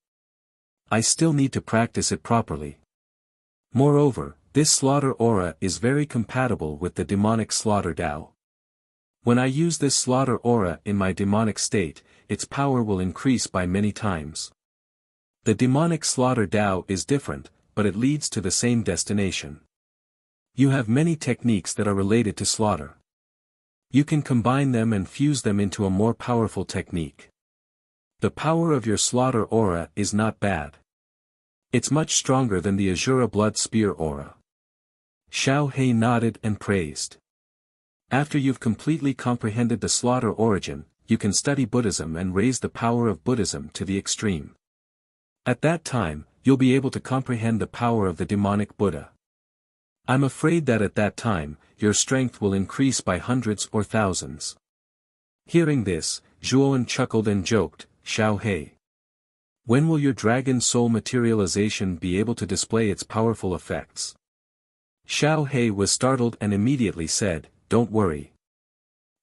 I still need to practice it properly. Moreover, this slaughter aura is very compatible with the demonic slaughter Tao. When I use this slaughter aura in my demonic state, its power will increase by many times. The demonic slaughter Tao is different, but it leads to the same destination. You have many techniques that are related to slaughter. You can combine them and fuse them into a more powerful technique. The power of your slaughter aura is not bad. It's much stronger than the Azura blood spear aura." Xiao He nodded and praised. "After you've completely comprehended the slaughter origin, you can study Buddhism and raise the power of Buddhism to the extreme. At that time, you'll be able to comprehend the power of the demonic Buddha. I'm afraid that at that time, your strength will increase by hundreds or thousands." Hearing this, Zhuowen chuckled and joked, "Xiao He, when will your dragon soul materialization be able to display its powerful effects?" Xiao He was startled and immediately said, "Don't worry.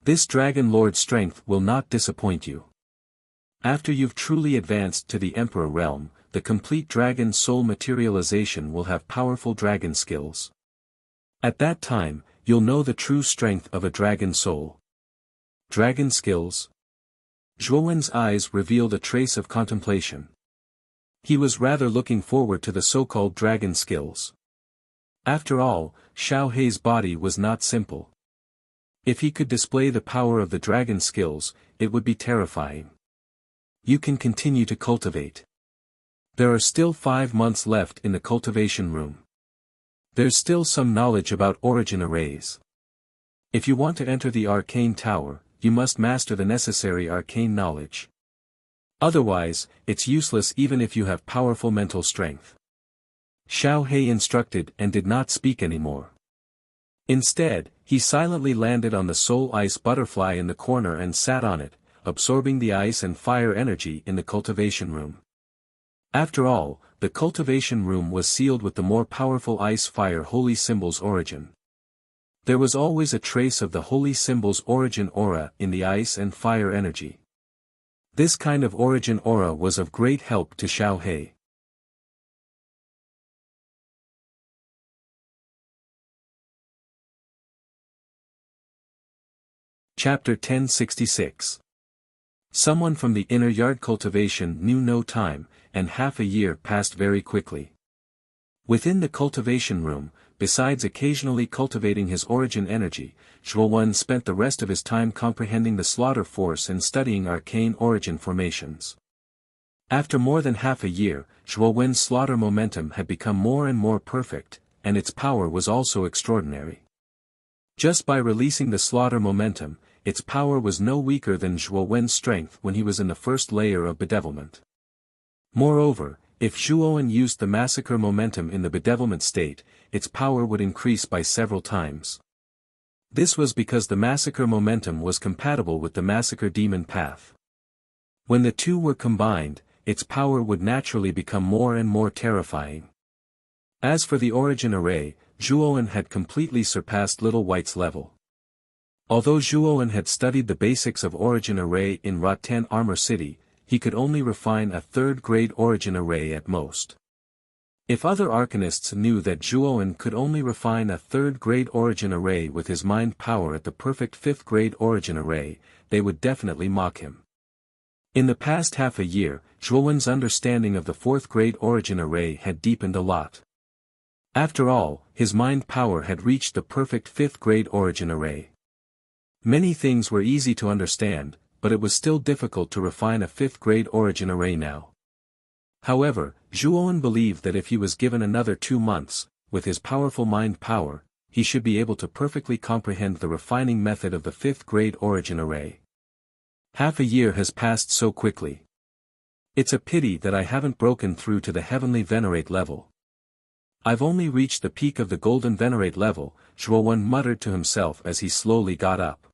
This dragon lord's strength will not disappoint you. After you've truly advanced to the Emperor realm, the complete dragon soul materialization will have powerful dragon skills. At that time, you'll know the true strength of a dragon soul." Dragon skills? Zhuowen's eyes revealed a trace of contemplation. He was rather looking forward to the so-called dragon skills. After all, Xiao Hei's body was not simple. If he could display the power of the dragon skills, it would be terrifying. You can continue to cultivate. There are still 5 months left in the cultivation room. There's still some knowledge about origin arrays. If you want to enter the arcane tower, you must master the necessary arcane knowledge. Otherwise, it's useless even if you have powerful mental strength. Xiao Hei instructed and did not speak anymore. Instead, he silently landed on the soul ice butterfly in the corner and sat on it, absorbing the ice and fire energy in the cultivation room. After all, the cultivation room was sealed with the more powerful ice-fire holy symbol's origin. There was always a trace of the holy symbol's origin aura in the ice and fire energy. This kind of origin aura was of great help to Xiao Hei. Chapter 1066. Someone from the inner yard cultivation knew no time, and half a year passed very quickly. Within the cultivation room, besides occasionally cultivating his origin energy, Zhuo spent the rest of his time comprehending the slaughter force and studying arcane origin formations. After more than half a year, Zhuowen's slaughter momentum had become more and more perfect, and its power was also extraordinary. Just by releasing the slaughter momentum, its power was no weaker than Zhuowen's strength when he was in the first layer of bedevilment. Moreover, if Zhuowen used the massacre momentum in the bedevilment state, its power would increase by several times. This was because the massacre momentum was compatible with the massacre demon path. When the two were combined, its power would naturally become more and more terrifying. As for the origin array, Zhuowen had completely surpassed Little White's level. Although Zhuowen had studied the basics of origin array in Rattan Armor City, he could only refine a third-grade origin array at most. If other arcanists knew that Zhuowen could only refine a third-grade origin array with his mind power at the perfect fifth-grade origin array, they would definitely mock him. In the past half a year, Zhuowen's understanding of the fourth-grade origin array had deepened a lot. After all, his mind power had reached the perfect fifth-grade origin array. Many things were easy to understand, but it was still difficult to refine a fifth-grade origin array now. However, Zhuowen believed that if he was given another 2 months, with his powerful mind power, he should be able to perfectly comprehend the refining method of the fifth-grade origin array. Half a year has passed so quickly. It's a pity that I haven't broken through to the heavenly venerate level. I've only reached the peak of the golden venerate level, Zhuowen muttered to himself as he slowly got up.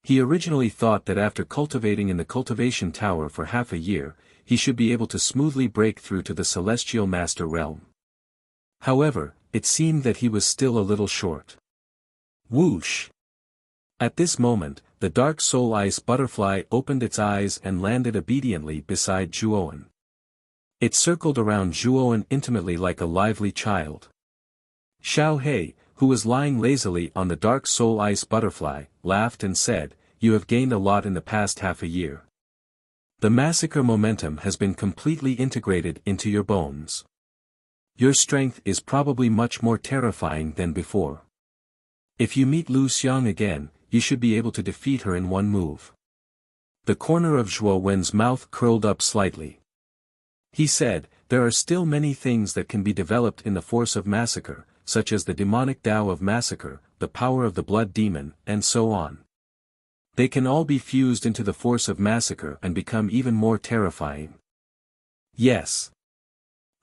He originally thought that after cultivating in the cultivation tower for half a year, he should be able to smoothly break through to the celestial master realm. However, it seemed that he was still a little short. Whoosh! At this moment, the dark soul ice butterfly opened its eyes and landed obediently beside Zhuowen. It circled around Zhuowen intimately like a lively child. Xiao Hei, who was lying lazily on the dark soul ice butterfly, laughed and said, "You have gained a lot in the past half a year. The massacre momentum has been completely integrated into your bones. Your strength is probably much more terrifying than before. If you meet Lu Xiang again, you should be able to defeat her in one move." The corner of Zhuowen's mouth curled up slightly. He said, "There are still many things that can be developed in the force of massacre, such as the demonic Tao of massacre, the power of the blood demon, and so on. They can all be fused into the force of massacre and become even more terrifying. Yes.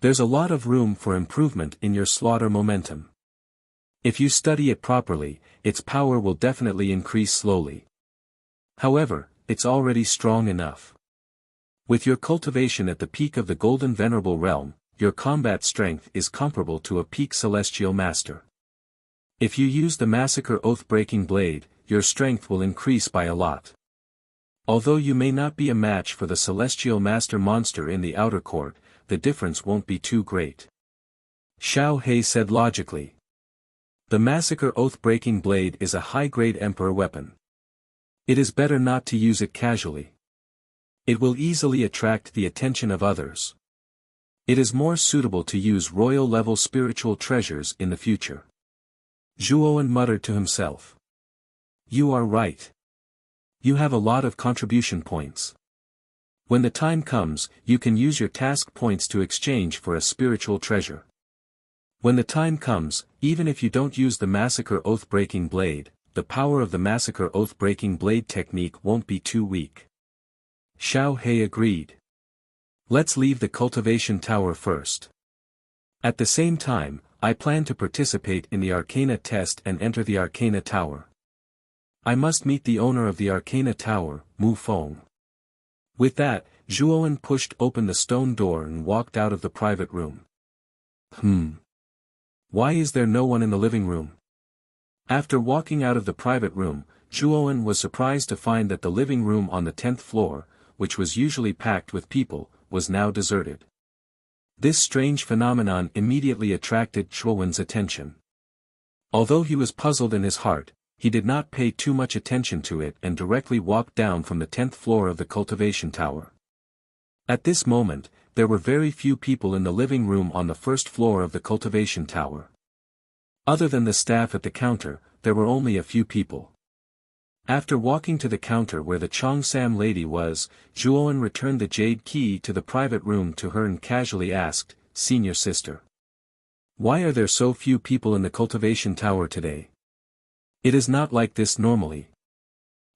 There's a lot of room for improvement in your slaughter momentum. If you study it properly, its power will definitely increase slowly. However, it's already strong enough. With your cultivation at the peak of the Golden Venerable Realm, your combat strength is comparable to a peak Celestial Master. If you use the Massacre Oath-Breaking Blade, your strength will increase by a lot. Although you may not be a match for the Celestial Master monster in the outer court, the difference won't be too great." Xiao Hei said logically. The Massacre Oath-Breaking Blade is a high-grade Emperor weapon. It is better not to use it casually. It will easily attract the attention of others. It is more suitable to use royal-level spiritual treasures in the future. Zhuowen muttered to himself. You are right. You have a lot of contribution points. When the time comes, you can use your task points to exchange for a spiritual treasure. When the time comes, even if you don't use the Massacre Oath-Breaking Blade, the power of the Massacre Oath-Breaking Blade technique won't be too weak. Xiao He agreed. Let's leave the cultivation tower first. At the same time, I plan to participate in the Arcana test and enter the Arcana tower. I must meet the owner of the Arcana tower, Mu Feng. With that, Zhuowen pushed open the stone door and walked out of the private room. Why is there no one in the living room? After walking out of the private room, Zhuowen was surprised to find that the living room on the 10th floor, which was usually packed with people, was now deserted. This strange phenomenon immediately attracted Zhuowen's attention. Although he was puzzled in his heart, he did not pay too much attention to it and directly walked down from the 10th floor of the cultivation tower. At this moment, there were very few people in the living room on the first floor of the cultivation tower. Other than the staff at the counter, there were only a few people. After walking to the counter where the Cheongsam lady was, Zhuowen returned the jade key to the private room to her and casually asked, "Senior sister, why are there so few people in the cultivation tower today? It is not like this normally."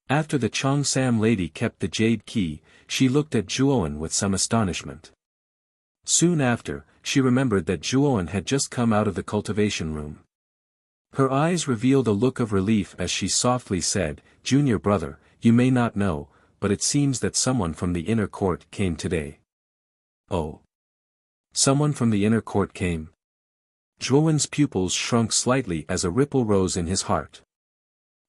After the Cheongsam lady kept the jade key, she looked at Zhuowen with some astonishment. Soon after, she remembered that Zhuowen had just come out of the cultivation room. Her eyes revealed a look of relief as she softly said, "Junior brother, you may not know, but it seems that someone from the inner court came today." Oh. Someone from the inner court came? Zhuowen's pupils shrunk slightly as a ripple rose in his heart.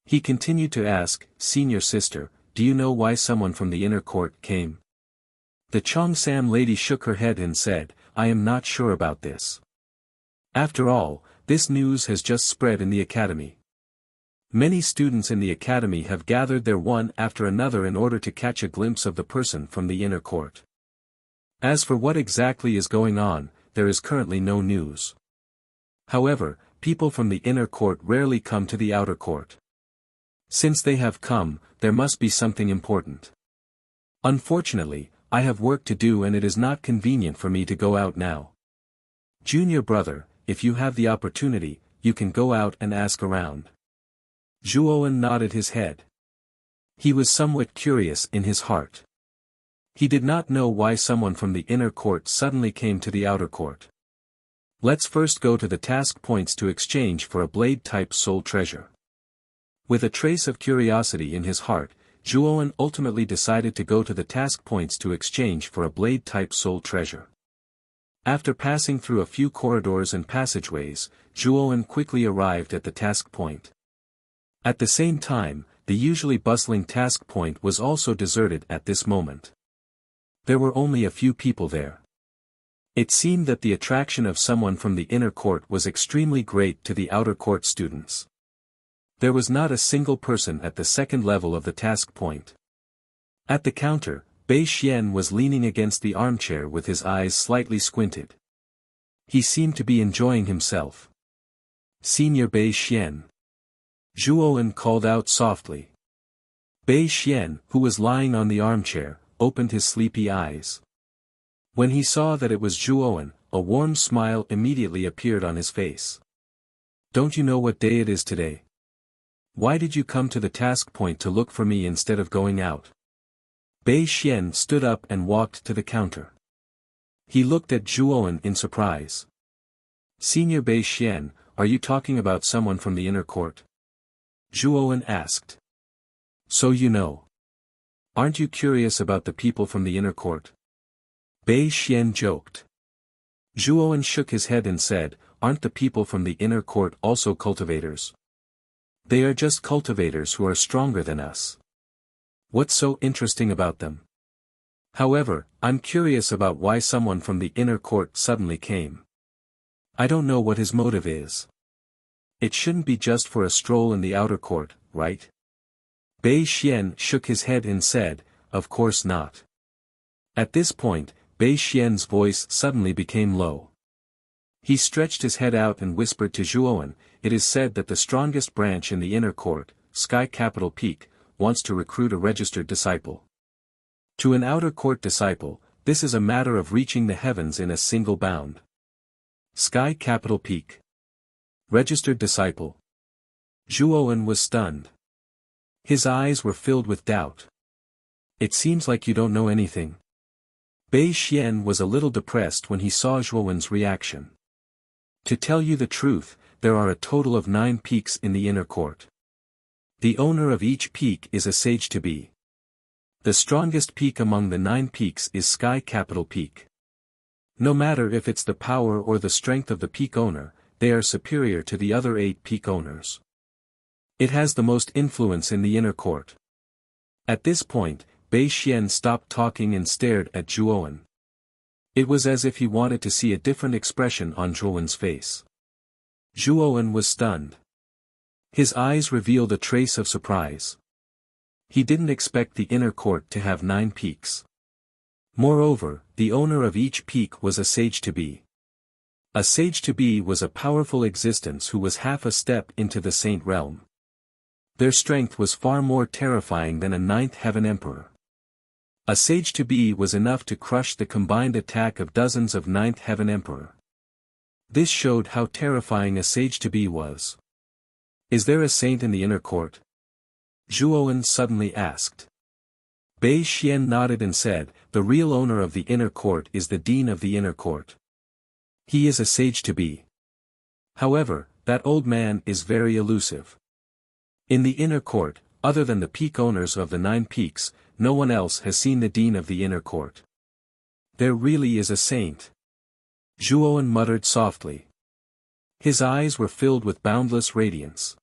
He continued to ask, "Senior sister, do you know why someone from the inner court came?" The Cheongsam lady shook her head and said, "I am not sure about this. After all, this news has just spread in the academy. Many students in the academy have gathered there one after another in order to catch a glimpse of the person from the inner court. As for what exactly is going on, there is currently no news. However, people from the inner court rarely come to the outer court. Since they have come, there must be something important. Unfortunately, I have work to do and it is not convenient for me to go out now. Junior brother, if you have the opportunity, you can go out and ask around." Zhuowen nodded his head. He was somewhat curious in his heart. He did not know why someone from the inner court suddenly came to the outer court. Let's first go to the task points to exchange for a blade-type soul treasure. With a trace of curiosity in his heart, Zhuowen ultimately decided to go to the task points to exchange for a blade-type soul treasure. After passing through a few corridors and passageways, Zhuowen quickly arrived at the task point. At the same time, the usually bustling task point was also deserted at this moment. There were only a few people there. It seemed that the attraction of someone from the inner court was extremely great to the outer court students. There was not a single person at the second level of the task point. At the counter, Bei Xian was leaning against the armchair with his eyes slightly squinted. He seemed to be enjoying himself. "Senior Bei Xian." Zhuowen called out softly. Bei Xian, who was lying on the armchair, opened his sleepy eyes. When he saw that it was Zhuowen, a warm smile immediately appeared on his face. "Don't you know what day it is today? Why did you come to the task point to look for me instead of going out?" Bei Xian stood up and walked to the counter. He looked at Zhuowen in surprise. "Senior Bei Xian, are you talking about someone from the inner court?" Zhuowen asked. "So you know. Aren't you curious about the people from the inner court?" Bei Xian joked. Zhuowen shook his head and said, "Aren't the people from the inner court also cultivators? They are just cultivators who are stronger than us. What's so interesting about them? However, I'm curious about why someone from the inner court suddenly came. I don't know what his motive is. It shouldn't be just for a stroll in the outer court, right?" Bei Xian shook his head and said, "Of course not." At this point, Bei Xian's voice suddenly became low. He stretched his head out and whispered to Zhuowen, "It is said that the strongest branch in the inner court, Sky Capital Peak, wants to recruit a registered disciple. To an outer court disciple, this is a matter of reaching the heavens in a single bound." Sky Capital Peak. Registered disciple. Zhuowen was stunned. His eyes were filled with doubt. "It seems like you don't know anything." Bei Xian was a little depressed when he saw Zhuowen's reaction. "To tell you the truth, there are a total of 9 peaks in the inner court. The owner of each peak is a sage-to-be. The strongest peak among the 9 peaks is Sky Capital Peak. No matter if it's the power or the strength of the peak owner, they are superior to the other 8 peak owners. It has the most influence in the inner court." At this point, Bei Xian stopped talking and stared at Zhuowen. It was as if he wanted to see a different expression on Zhuowen's face. Zhuowen was stunned. His eyes revealed a trace of surprise. He didn't expect the inner court to have 9 peaks. Moreover, the owner of each peak was a sage-to-be. A sage-to-be was a powerful existence who was half a step into the saint realm. Their strength was far more terrifying than a 9th heaven emperor. A sage-to-be was enough to crush the combined attack of dozens of 9th heaven emperor. This showed how terrifying a sage-to-be was. "Is there a saint in the inner court?" Zhuowen suddenly asked. Bei Xian nodded and said, "The real owner of the inner court is the dean of the inner court. He is a sage-to-be. However, that old man is very elusive. In the inner court, other than the peak owners of the 9 peaks, no one else has seen the dean of the inner court. There really is a saint." Zhuowen muttered softly. His eyes were filled with boundless radiance.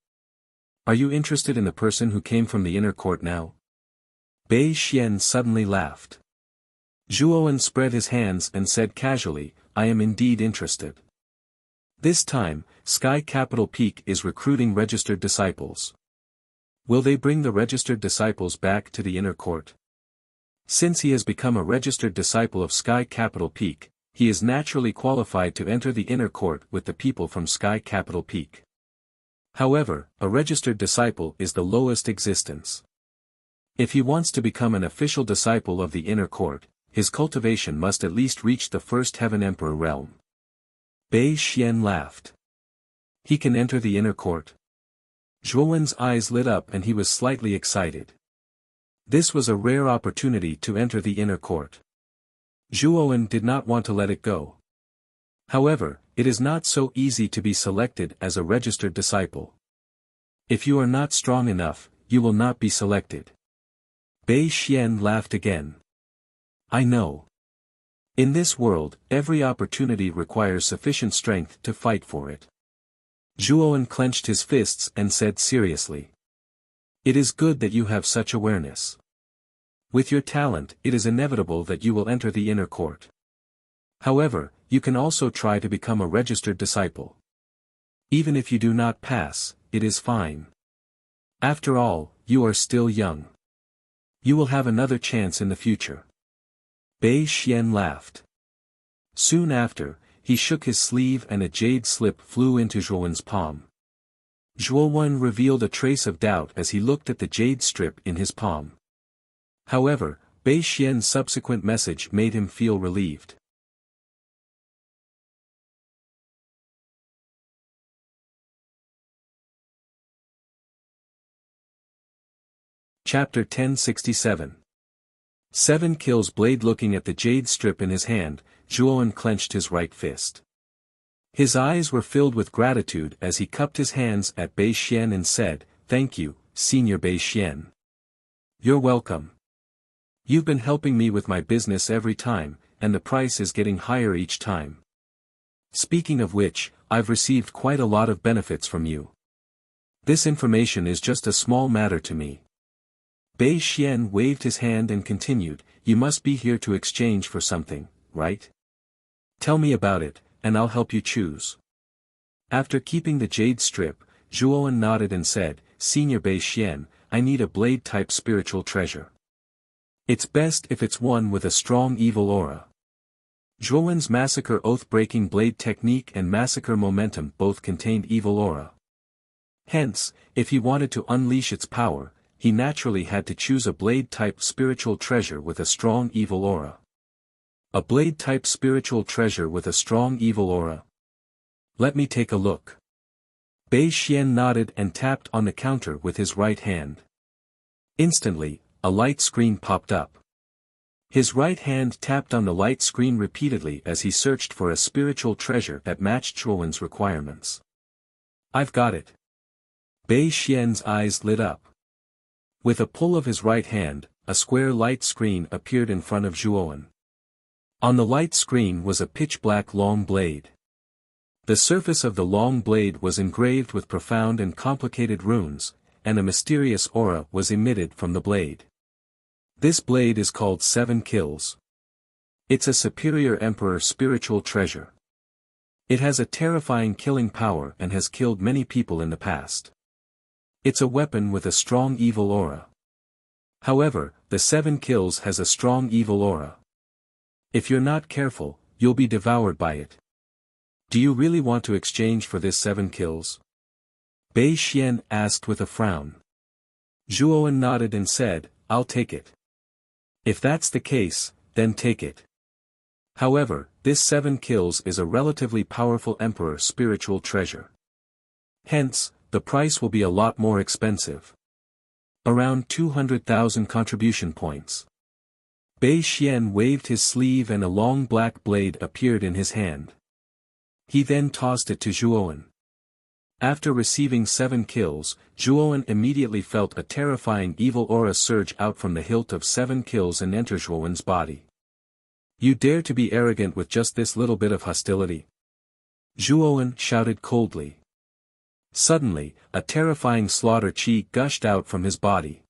"Are you interested in the person who came from the inner court now?" Bei Xian suddenly laughed. Zhuowen spread his hands and said casually, "I am indeed interested. This time, Sky Capital Peak is recruiting registered disciples. Will they bring the registered disciples back to the inner court? Since he has become a registered disciple of Sky Capital Peak, he is naturally qualified to enter the inner court with the people from Sky Capital Peak. However, a registered disciple is the lowest existence. If he wants to become an official disciple of the inner court, his cultivation must at least reach the 1st heaven emperor realm." Bei Xian laughed. "He can enter the inner court?" Zhuowen's eyes lit up and he was slightly excited. This was a rare opportunity to enter the inner court. Zhuowen did not want to let it go. However, it is not so easy to be selected as a registered disciple. If you are not strong enough, you will not be selected. Bei Xian laughed again. "I know. In this world, every opportunity requires sufficient strength to fight for it." Zhuowen clenched his fists and said seriously. "It is good that you have such awareness. With your talent, it is inevitable that you will enter the inner court. However, you can also try to become a registered disciple. Even if you do not pass, it is fine. After all, you are still young. You will have another chance in the future." Bei Xian laughed. Soon after, he shook his sleeve and a jade slip flew into Zhuowen's palm. Zhuowen revealed a trace of doubt as he looked at the jade strip in his palm. However, Bei Xian's subsequent message made him feel relieved. Chapter 1067. 7 kills blade. Looking at the jade strip in his hand, Zhuowen clenched his right fist. His eyes were filled with gratitude as he cupped his hands at Bei Xian and said, "Thank you, Senior Bei Xian. You're welcome. You've been helping me with my business every time, and the price is getting higher each time. Speaking of which, I've received quite a lot of benefits from you. This information is just a small matter to me." Bei Xian waved his hand and continued, "You must be here to exchange for something, right? Tell me about it, and I'll help you choose." After keeping the jade strip, Zhuowen nodded and said, "Senior Bei Xian, I need a blade-type spiritual treasure. It's best if it's one with a strong evil aura. Zhuowen's massacre oath-breaking blade technique and massacre momentum both contained evil aura. Hence, if he wanted to unleash its power, he naturally had to choose a blade-type spiritual treasure with a strong evil aura. A blade-type spiritual treasure with a strong evil aura. Let me take a look. Bei Xian nodded and tapped on the counter with his right hand. Instantly, a light screen popped up. His right hand tapped on the light screen repeatedly as he searched for a spiritual treasure that matched Zhuowen's requirements. I've got it. Bei Xian's eyes lit up. With a pull of his right hand, a square light screen appeared in front of Zhuowen. On the light screen was a pitch-black long blade. The surface of the long blade was engraved with profound and complicated runes, and a mysterious aura was emitted from the blade. This blade is called 7 Kills. It's a superior emperor spiritual treasure. It has a terrifying killing power and has killed many people in the past. It's a weapon with a strong evil aura. However, the 7 Kills has a strong evil aura. If you're not careful, you'll be devoured by it. Do you really want to exchange for this 7 Kills? Bei Xian asked with a frown. Zhuowen nodded and said, I'll take it. If that's the case, then take it. However, this 7 Kills is a relatively powerful emperor spiritual treasure. Hence, the price will be a lot more expensive. Around 200,000 contribution points. Bei Xian waved his sleeve and a long black blade appeared in his hand. He then tossed it to Zhuowen. After receiving 7 Kills, Zhuowen immediately felt a terrifying evil aura surge out from the hilt of 7 Kills and enter Zhuowen's body. You dare to be arrogant with just this little bit of hostility? Zhuowen shouted coldly. Suddenly, a terrifying slaughter chi gushed out from his body.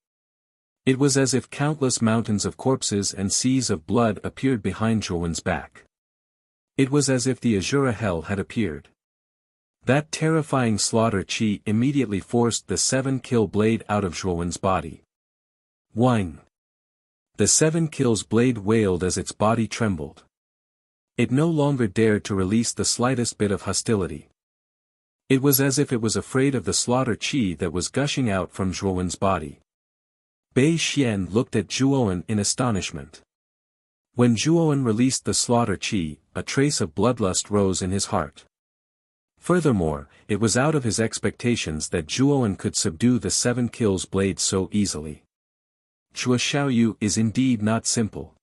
It was as if countless mountains of corpses and seas of blood appeared behind Zhuowen's back. It was as if the Azura hell had appeared. That terrifying slaughter chi immediately forced the 7 Kill blade out of Zhuowen's body. Whine. The 7 Kills blade wailed as its body trembled. It no longer dared to release the slightest bit of hostility. It was as if it was afraid of the slaughter chi that was gushing out from Zhuowen's body. Bei Xian looked at Zhuowen in astonishment. When Zhuowen released the slaughter chi, a trace of bloodlust rose in his heart. Furthermore, it was out of his expectations that Zhuowen could subdue the 7 Kills blade so easily. Chua Xiaoyu is indeed not simple.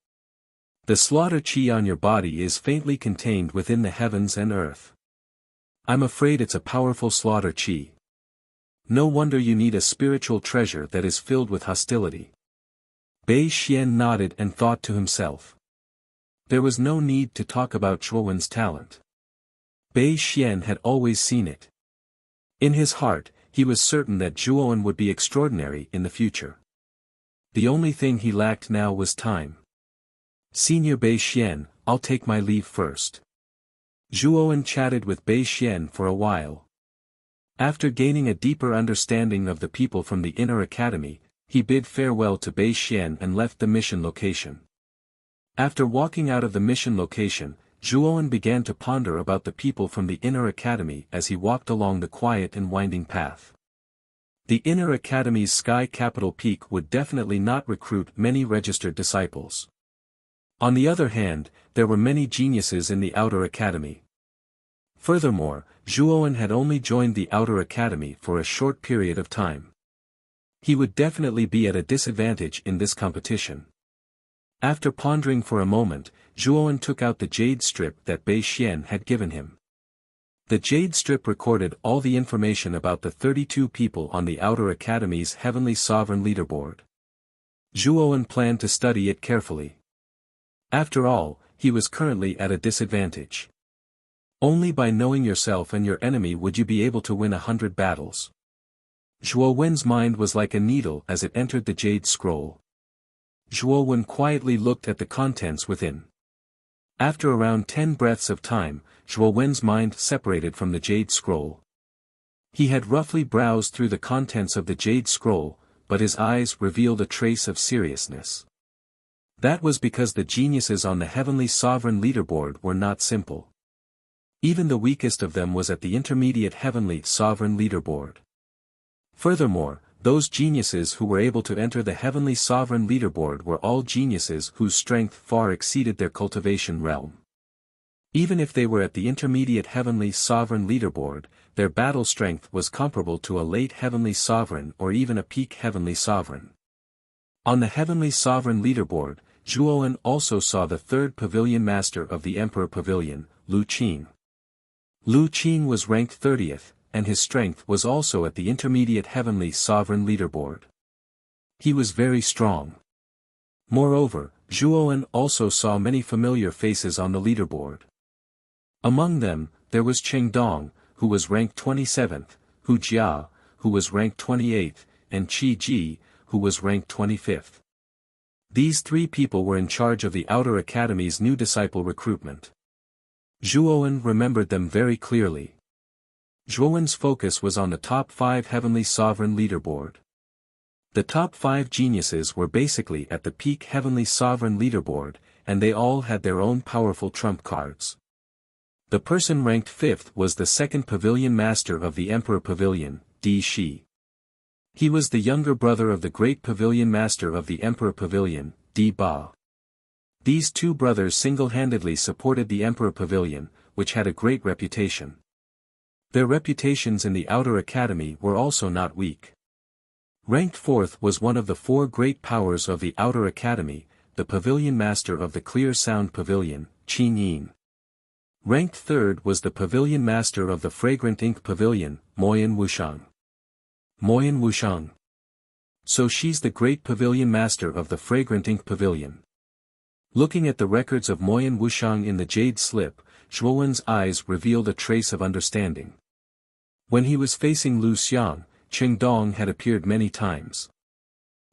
The slaughter chi on your body is faintly contained within the heavens and earth. I'm afraid it's a powerful slaughter chi. No wonder you need a spiritual treasure that is filled with hostility. Bei Xian nodded and thought to himself. There was no need to talk about Zhuowen's talent. Bei Xian had always seen it. In his heart, he was certain that Zhuowen would be extraordinary in the future. The only thing he lacked now was time. Senior Bei Xian, I'll take my leave first. Zhuowen chatted with Bei Xian for a while. After gaining a deeper understanding of the people from the inner academy, he bid farewell to Bei Xian and left the mission location. After walking out of the mission location, Zhuowen began to ponder about the people from the inner academy as he walked along the quiet and winding path. The inner academy's sky capital peak would definitely not recruit many registered disciples. On the other hand, there were many geniuses in the outer academy. Furthermore, Zhuowen had only joined the outer academy for a short period of time. He would definitely be at a disadvantage in this competition. After pondering for a moment, Zhuowen took out the jade strip that Bei Xian had given him. The jade strip recorded all the information about the 32 people on the outer academy's heavenly sovereign leaderboard. Zhuowen planned to study it carefully. After all, he was currently at a disadvantage. Only by knowing yourself and your enemy would you be able to win 100 battles. Zhuowen's mind was like a needle as it entered the jade scroll. Zhuowen quietly looked at the contents within. After around 10 breaths of time, Zhuowen's mind separated from the jade scroll. He had roughly browsed through the contents of the jade scroll, but his eyes revealed a trace of seriousness. That was because the geniuses on the Heavenly Sovereign leaderboard were not simple. Even the weakest of them was at the intermediate Heavenly Sovereign leaderboard. Furthermore, those geniuses who were able to enter the Heavenly Sovereign leaderboard were all geniuses whose strength far exceeded their cultivation realm. Even if they were at the intermediate Heavenly Sovereign leaderboard, their battle strength was comparable to a late Heavenly Sovereign or even a peak Heavenly Sovereign. On the Heavenly Sovereign leaderboard, Zhuowen also saw the third Pavilion Master of the Emperor Pavilion, Lu Qing. Lu Qing was ranked 30th, and his strength was also at the intermediate Heavenly Sovereign leaderboard. He was very strong. Moreover, Zhuowen also saw many familiar faces on the leaderboard. Among them, there was Cheng Dong, who was ranked 27th, Hu Jia, who was ranked 28th, and Qi Ji, who was ranked 25th. These three people were in charge of the Outer Academy's new disciple recruitment. Zhuowen remembered them very clearly. Zhuowen's focus was on the top 5 Heavenly Sovereign leaderboard. The top 5 geniuses were basically at the peak Heavenly Sovereign leaderboard, and they all had their own powerful trump cards. The person ranked 5th was the second Pavilion Master of the Emperor Pavilion, Di Shi. He was the younger brother of the great Pavilion Master of the Emperor Pavilion, Di Ba. These two brothers single-handedly supported the Emperor Pavilion, which had a great reputation. Their reputations in the Outer Academy were also not weak. Ranked 4th was one of the 4 great powers of the Outer Academy, the Pavilion Master of the Clear Sound Pavilion, Qin Yin. Ranked 3rd was the Pavilion Master of the Fragrant Ink Pavilion, Moyan Wushang. Moyan Wushang. So she's the great Pavilion Master of the Fragrant Ink Pavilion. Looking at the records of Moyan Wushang in the jade slip, Zhuowen's eyes revealed a trace of understanding. When he was facing Lu Xiang, Cheng Dong had appeared many times.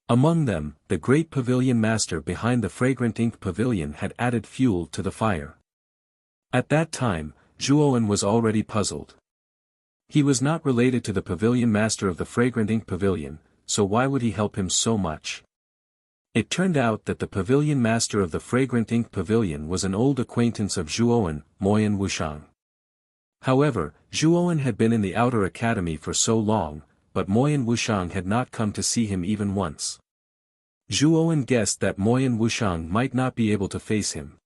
Among them, the great Pavilion Master behind the Fragrant Ink Pavilion had added fuel to the fire. At that time, Zhuowen was already puzzled. He was not related to the Pavilion Master of the Fragrant Ink Pavilion, so why would he help him so much? It turned out that the Pavilion Master of the Fragrant Ink Pavilion was an old acquaintance of Zhuowen, Moyan Wushang. However, Zhuowen had been in the Outer Academy for so long, but Moyan Wushang had not come to see him even once. Zhuowen guessed that Moyan Wushang might not be able to face him.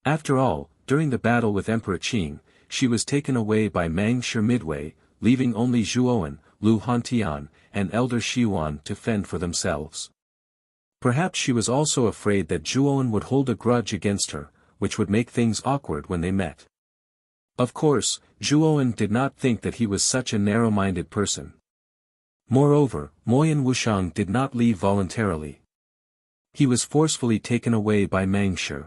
After all, during the battle with Emperor Qing, she was taken away by Mang Shi midway, leaving only Zhuowen, Lu Hantian, and Elder Xiuan to fend for themselves. Perhaps she was also afraid that Zhuowen would hold a grudge against her, which would make things awkward when they met. Of course, Zhuowen did not think that he was such a narrow-minded person. Moreover, Moyan Wushang did not leave voluntarily. He was forcefully taken away by Mang Shi.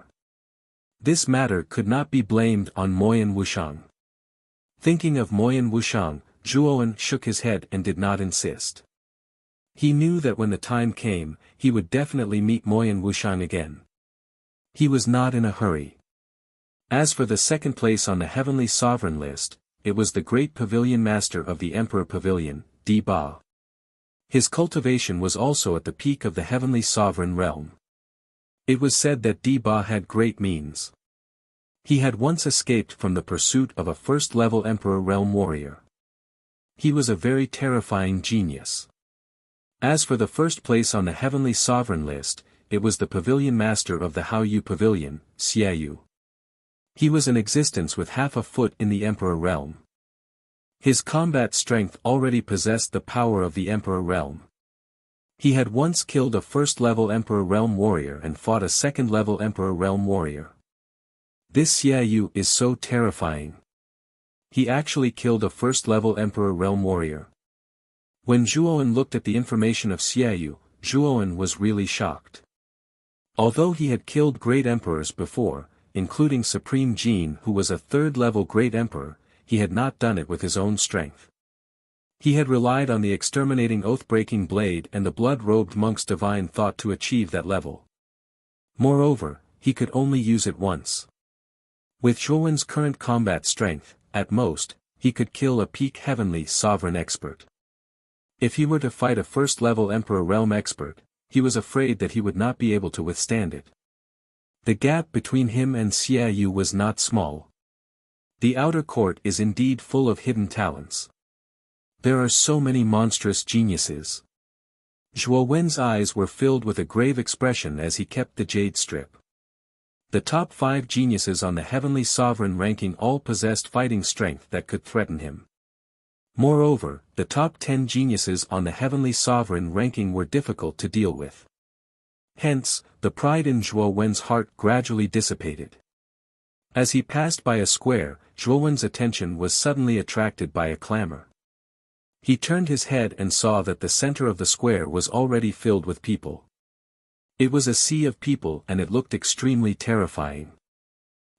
This matter could not be blamed on Moyan Wushang. Thinking of Moyan Wushang, Zhuowen shook his head and did not insist. He knew that when the time came, he would definitely meet Moyan Wushang again. He was not in a hurry. As for the second place on the Heavenly Sovereign list, it was the great Pavilion Master of the Emperor Pavilion, Di Ba. His cultivation was also at the peak of the Heavenly Sovereign realm. It was said that Di Ba had great means. He had once escaped from the pursuit of a first-level Emperor realm warrior. He was a very terrifying genius. As for the first place on the Heavenly Sovereign list, it was the Pavilion Master of the Haoyu Pavilion, Xiaoyu. He was in existence with half a foot in the Emperor realm. His combat strength already possessed the power of the Emperor realm. He had once killed a first-level Emperor realm warrior and fought a second-level Emperor realm warrior. This Xiaoyu is so terrifying. He actually killed a first-level Emperor realm warrior. When Zhuowen looked at the information of Xiaoyu, Zhuowen was really shocked. Although he had killed great emperors before, including Supreme Jin who was a third-level great emperor, he had not done it with his own strength. He had relied on the exterminating oath-breaking blade and the blood-robed monk's divine thought to achieve that level. Moreover, he could only use it once. With Zhuowen's current combat strength, at most, he could kill a peak Heavenly Sovereign expert. If he were to fight a first-level Emperor realm expert, he was afraid that he would not be able to withstand it. The gap between him and Xia Yu was not small. The outer court is indeed full of hidden talents. There are so many monstrous geniuses. Zhuo Wen's eyes were filled with a grave expression as he kept the jade strip. The top 5 geniuses on the Heavenly Sovereign ranking all possessed fighting strength that could threaten him. Moreover, the top 10 geniuses on the Heavenly Sovereign ranking were difficult to deal with. Hence, the pride in Zhuo Wen's heart gradually dissipated. As he passed by a square, Zhuo Wen's attention was suddenly attracted by a clamor. He turned his head and saw that the center of the square was already filled with people. It was a sea of people and it looked extremely terrifying.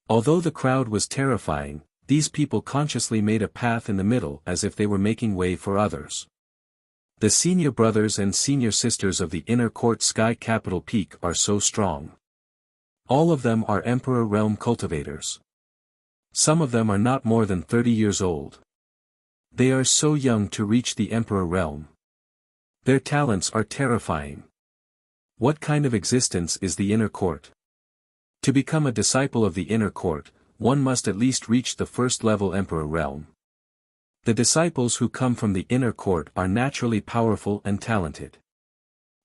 Although the crowd was terrifying, these people consciously made a path in the middle as if they were making way for others. The senior brothers and senior sisters of the inner court sky capital peak are so strong. All of them are Emperor Realm cultivators. Some of them are not more than 30 years old. They are so young to reach the Emperor Realm. Their talents are terrifying. What kind of existence is the inner court? To become a disciple of the inner court, one must at least reach the first level Emperor Realm. The disciples who come from the inner court are naturally powerful and talented.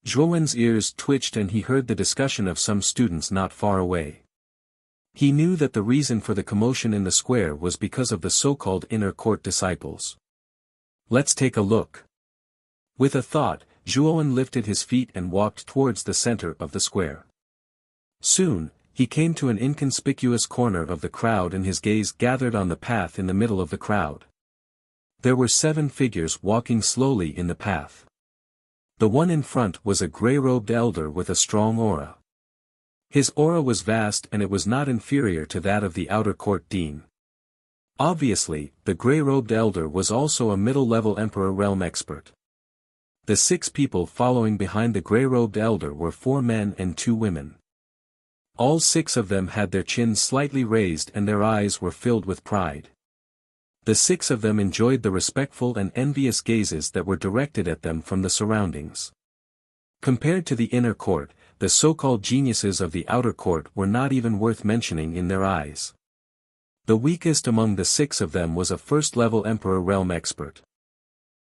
Zhuo Wen's ears twitched and he heard the discussion of some students not far away. He knew that the reason for the commotion in the square was because of the so-called inner court disciples. Let's take a look. With a thought, Zhuo Wen lifted his feet and walked towards the center of the square. Soon, he came to an inconspicuous corner of the crowd and his gaze gathered on the path in the middle of the crowd. There were 7 figures walking slowly in the path. The one in front was a gray-robed elder with a strong aura. His aura was vast and it was not inferior to that of the outer court dean. Obviously, the gray-robed elder was also a middle-level Emperor Realm expert. The 6 people following behind the gray-robed elder were 4 men and 2 women. All 6 of them had their chins slightly raised and their eyes were filled with pride. The 6 of them enjoyed the respectful and envious gazes that were directed at them from the surroundings. Compared to the inner court, the so-called geniuses of the outer court were not even worth mentioning in their eyes. The weakest among the 6 of them was a first-level Emperor Realm expert.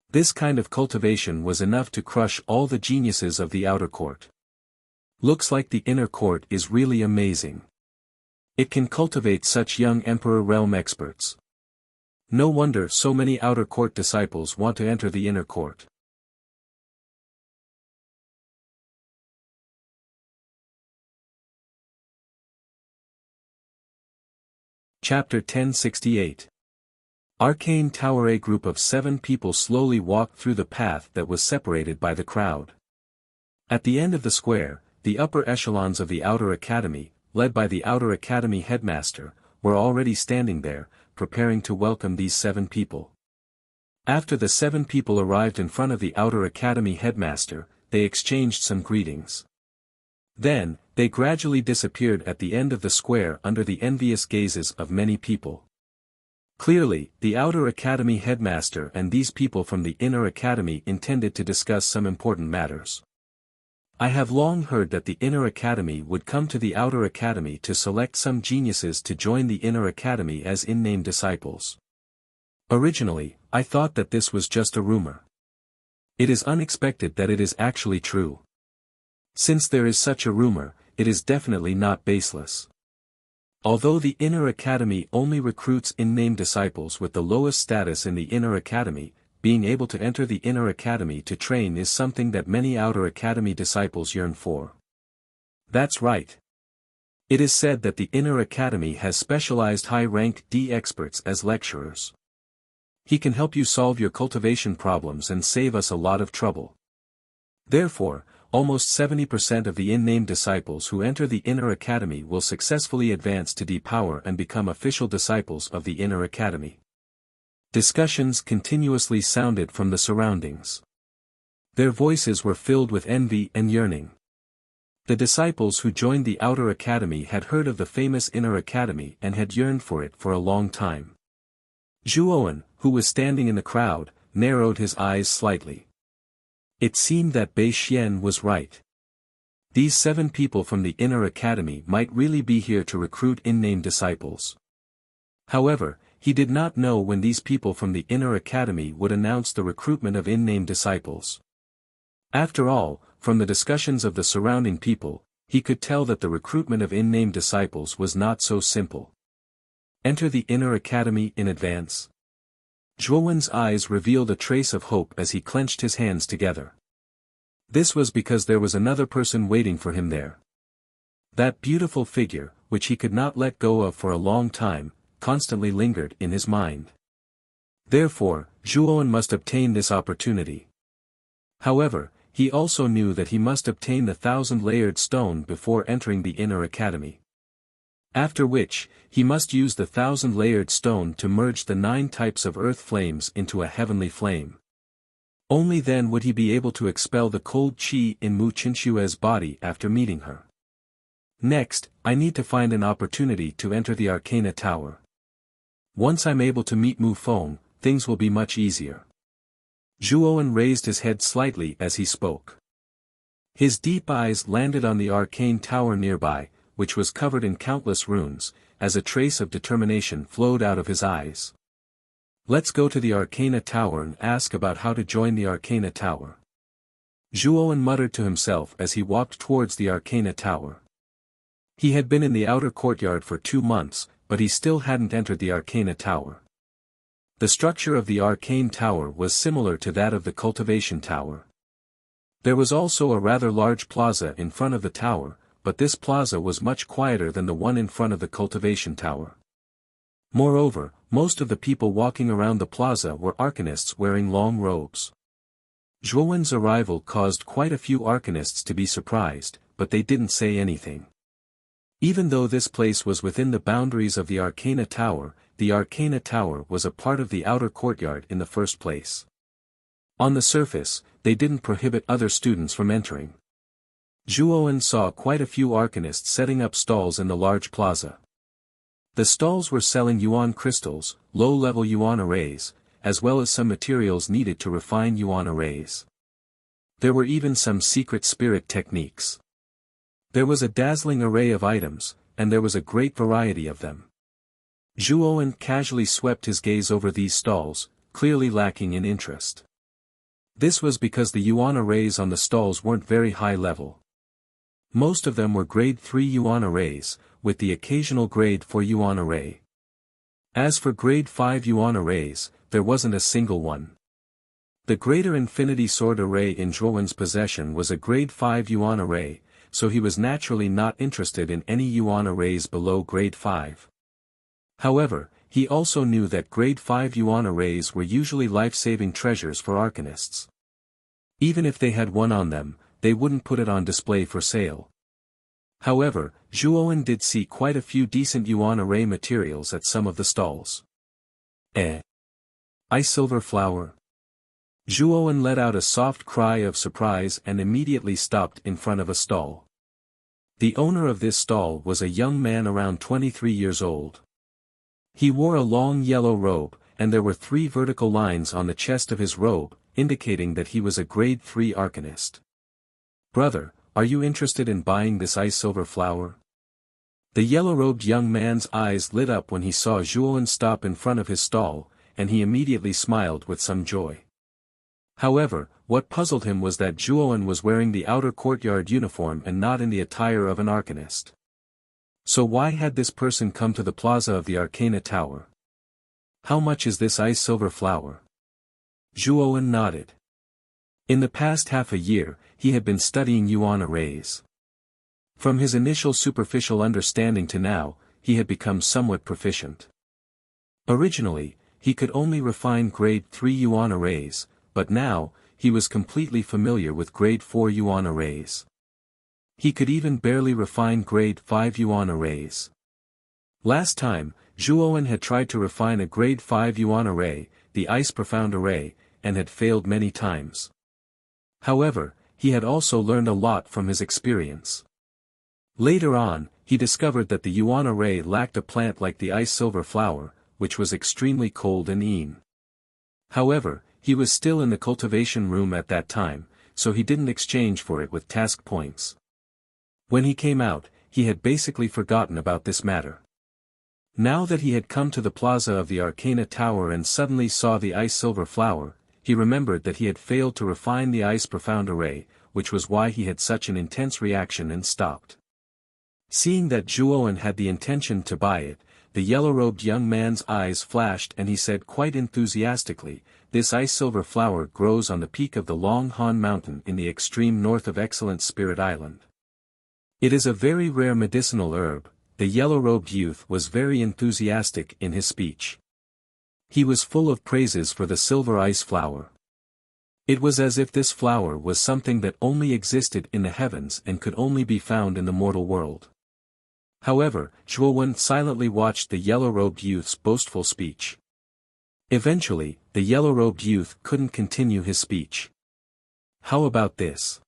This kind of cultivation was enough to crush all the geniuses of the outer court. Looks like the inner court is really amazing. It can cultivate such young Emperor Realm experts. No wonder so many outer court disciples want to enter the inner court. Chapter 1068. Arcane Tower. A group of 7 people slowly walked through the path that was separated by the crowd. At the end of the square, the upper echelons of the Outer Academy, led by the Outer Academy headmaster, were already standing there, preparing to welcome these 7 people. After the 7 people arrived in front of the Outer Academy headmaster, they exchanged some greetings. Then, they gradually disappeared at the end of the square under the envious gazes of many people. Clearly, the Outer Academy headmaster and these people from the Inner Academy intended to discuss some important matters. I have long heard that the Inner Academy would come to the Outer Academy to select some geniuses to join the Inner Academy as in-name disciples. Originally, I thought that this was just a rumor. It is unexpected that it is actually true. Since there is such a rumor, it is definitely not baseless. Although the Inner Academy only recruits in-name disciples with the lowest status in the Inner Academy, being able to enter the Inner Academy to train is something that many Outer Academy disciples yearn for. That's right. It is said that the Inner Academy has specialized high-ranked D experts as lecturers. He can help you solve your cultivation problems and save us a lot of trouble. Therefore, almost 70% of the in-name disciples who enter the Inner Academy will successfully advance to D power and become official disciples of the Inner Academy. Discussions continuously sounded from the surroundings. Their voices were filled with envy and yearning. The disciples who joined the Outer Academy had heard of the famous Inner Academy and had yearned for it for a long time. Zhuo Wen, who was standing in the crowd, narrowed his eyes slightly. It seemed that Bei Xian was right. These 7 people from the inner academy might really be here to recruit in-name disciples. However, he did not know when these people from the inner academy would announce the recruitment of in-name disciples. After all, from the discussions of the surrounding people, he could tell that the recruitment of in-name disciples was not so simple. Enter the inner academy in advance. Zhuowen's eyes revealed a trace of hope as he clenched his hands together. This was because there was another person waiting for him there. That beautiful figure, which he could not let go of for a long time, constantly lingered in his mind. Therefore, Zhuowen must obtain this opportunity. However, he also knew that he must obtain the 1,000-layered stone before entering the inner academy. After which, he must use the 1,000-layered stone to merge the 9 types of earth flames into a heavenly flame. Only then would he be able to expel the cold qi in Mu Qinshue's body after meeting her. Next, I need to find an opportunity to enter the Arcana Tower. Once I'm able to meet Mu Feng, things will be much easier. Zhuowen raised his head slightly as he spoke. His deep eyes landed on the arcane tower nearby, which was covered in countless runes, as a trace of determination flowed out of his eyes. Let's go to the Arcana Tower and ask about how to join the Arcana Tower. Zhuowen muttered to himself as he walked towards the Arcana Tower. He had been in the outer courtyard for 2 months, but he still hadn't entered the Arcana Tower. The structure of the Arcane Tower was similar to that of the Cultivation Tower. There was also a rather large plaza in front of the tower, but this plaza was much quieter than the one in front of the Cultivation Tower. Moreover, most of the people walking around the plaza were arcanists wearing long robes. Zhuowen's arrival caused quite a few arcanists to be surprised, but they didn't say anything. Even though this place was within the boundaries of the Arcana Tower was a part of the outer courtyard in the first place. On the surface, they didn't prohibit other students from entering. Zhuowen saw quite a few arcanists setting up stalls in the large plaza. The stalls were selling yuan crystals, low-level yuan arrays, as well as some materials needed to refine yuan arrays. There were even some secret spirit techniques. There was a dazzling array of items, and there was a great variety of them. Zhuowen casually swept his gaze over these stalls, clearly lacking in interest. This was because the yuan arrays on the stalls weren't very high level. Most of them were grade 3 yuan arrays, with the occasional grade 4 yuan array. As for grade 5 yuan arrays, there wasn't a single one. The Greater Infinity Sword array in Zhuowen's possession was a grade 5 yuan array, so he was naturally not interested in any yuan arrays below grade 5. However, he also knew that grade 5 yuan arrays were usually life-saving treasures for arcanists. Even if they had one on them, they wouldn't put it on display for sale. However, Zhuowen did see quite a few decent yuan array materials at some of the stalls. Ice silver flower. Zhuowen let out a soft cry of surprise and immediately stopped in front of a stall. The owner of this stall was a young man around 23 years old. He wore a long yellow robe, and there were 3 vertical lines on the chest of his robe, indicating that he was a grade 3 arcanist. Brother, are you interested in buying this ice silver flower? The yellow-robed young man's eyes lit up when he saw Zhuowen stop in front of his stall, and he immediately smiled with some joy. However, what puzzled him was that Zhuowen was wearing the outer courtyard uniform and not in the attire of an arcanist. So why had this person come to the plaza of the Arcana Tower? How much is this ice silver flower? Zhuowen nodded. In the past half a year, he had been studying yuan arrays. From his initial superficial understanding to now, he had become somewhat proficient. Originally, he could only refine grade 3 yuan arrays, but now, he was completely familiar with grade 4 yuan arrays. He could even barely refine grade 5 yuan arrays. Last time, Zhuowen had tried to refine a grade 5 yuan array, the Ice Profound array, and had failed many times. However, he had also learned a lot from his experience. Later on, he discovered that the yuan array lacked a plant like the ice silver flower, which was extremely cold and mean. However, he was still in the cultivation room at that time, so he didn't exchange for it with task points. When he came out, he had basically forgotten about this matter. Now that he had come to the plaza of the Arcana Tower and suddenly saw the ice silver flower, he remembered that he had failed to refine the ice profound array, which was why he had such an intense reaction and stopped. Seeing that Zhuowen had the intention to buy it, the yellow-robed young man's eyes flashed and he said quite enthusiastically, "This ice silver flower grows on the peak of the Long Han Mountain in the extreme north of Excellent Spirit Island. It is a very rare medicinal herb." The yellow-robed youth was very enthusiastic in his speech. He was full of praises for the silver ice flower. It was as if this flower was something that only existed in the heavens and could only be found in the mortal world. However, Zhuowen silently watched the yellow-robed youth's boastful speech. Eventually, the yellow-robed youth couldn't continue his speech. "How about this?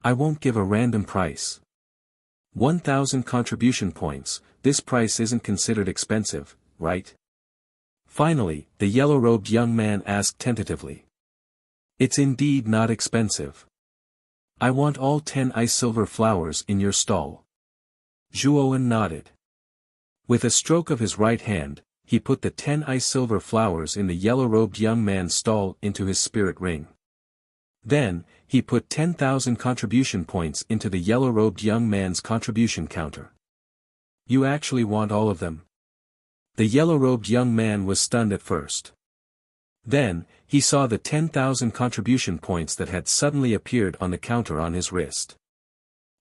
I won't give a random price. 1,000 contribution points, this price isn't considered expensive, right?" Finally, the yellow-robed young man asked tentatively. "It's indeed not expensive. I want all 10 ice silver flowers in your stall." Zhuowen nodded. With a stroke of his right hand, he put the 10 ice silver flowers in the yellow-robed young man's stall into his spirit ring. Then, he put 10,000 contribution points into the yellow-robed young man's contribution counter. "You actually want all of them?" The yellow-robed young man was stunned at first. Then, he saw the 10,000 contribution points that had suddenly appeared on the counter on his wrist.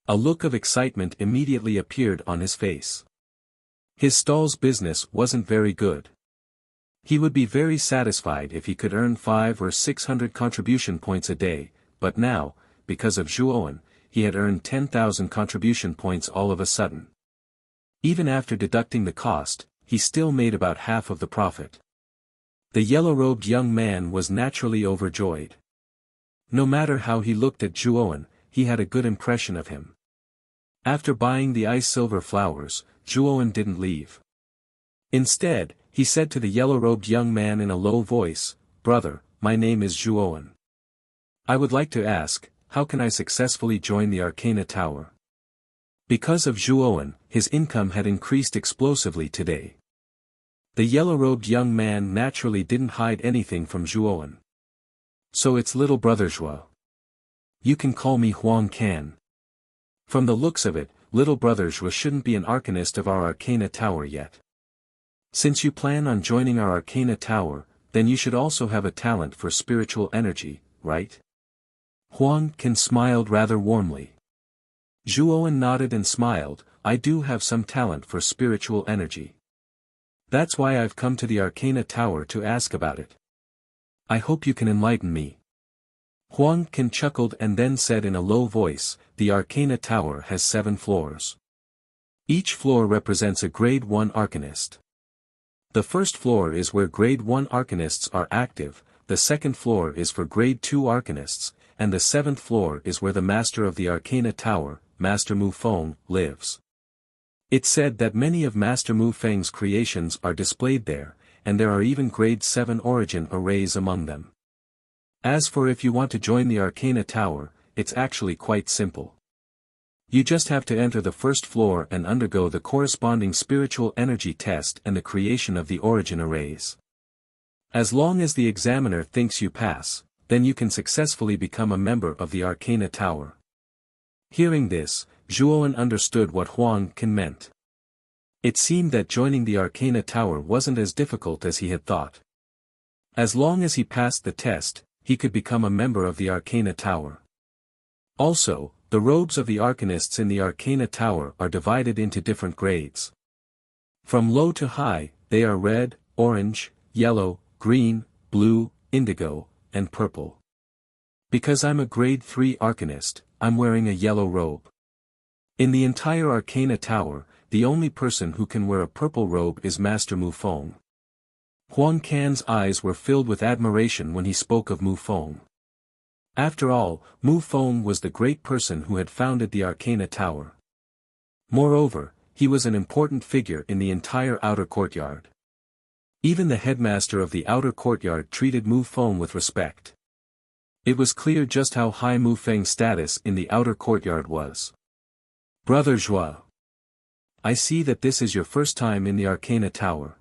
A look of excitement immediately appeared on his face. His stall's business wasn't very good. He would be very satisfied if he could earn 500 or 600 contribution points a day, but now, because of Zhuowen, he had earned 10,000 contribution points all of a sudden. Even after deducting the cost, he still made about half of the profit. The yellow-robed young man was naturally overjoyed. No matter how he looked at Zhuowen, he had a good impression of him. After buying the ice silver flowers, Zhuowen didn't leave. Instead, he said to the yellow-robed young man in a low voice, "Brother, my name is Zhuowen. I would like to ask, how can I successfully join the Arcana Tower?" Because of Zhuowen, his income had increased explosively today. The yellow-robed young man naturally didn't hide anything from Zhuowen. "So it's little brother Zhuo. You can call me Huang Can. From the looks of it, little brother Zhuo shouldn't be an arcanist of our Arcana Tower yet. Since you plan on joining our Arcana Tower, then you should also have a talent for spiritual energy, right?" Huang Can smiled rather warmly. Zhuowen nodded and smiled, "I do have some talent for spiritual energy. That's why I've come to the Arcana Tower to ask about it. I hope you can enlighten me." Huang Can chuckled and then said in a low voice, "The Arcana Tower has 7 floors. Each floor represents a Grade 1 Arcanist. The first floor is where Grade 1 Arcanists are active, the second floor is for Grade 2 Arcanists, and the 7th floor is where the Master of the Arcana Tower, Master Mu Feng, lives. It's said that many of Master Mu Feng's creations are displayed there, and there are even Grade 7 origin arrays among them. As for if you want to join the Arcana Tower, it's actually quite simple. You just have to enter the first floor and undergo the corresponding spiritual energy test and the creation of the origin arrays. As long as the examiner thinks you pass, then you can successfully become a member of the Arcana Tower." Hearing this, Zhuowen understood what Huang Can meant. It seemed that joining the Arcana Tower wasn't as difficult as he had thought. As long as he passed the test, he could become a member of the Arcana Tower. Also, the robes of the Arcanists in the Arcana Tower are divided into different grades. From low to high, they are red, orange, yellow, green, blue, indigo, and purple. Because I'm a Grade 3 Arcanist, I'm wearing a yellow robe. In the entire Arcana Tower, the only person who can wear a purple robe is Master Mu Feng. Huang Can's eyes were filled with admiration when he spoke of Mu Feng. After all, Mu Feng was the great person who had founded the Arcana Tower. Moreover, he was an important figure in the entire outer courtyard. Even the headmaster of the outer courtyard treated Mu Feng with respect. It was clear just how high Mu Feng's status in the outer courtyard was. Brother Zhuo. I see that this is your first time in the Arcana Tower.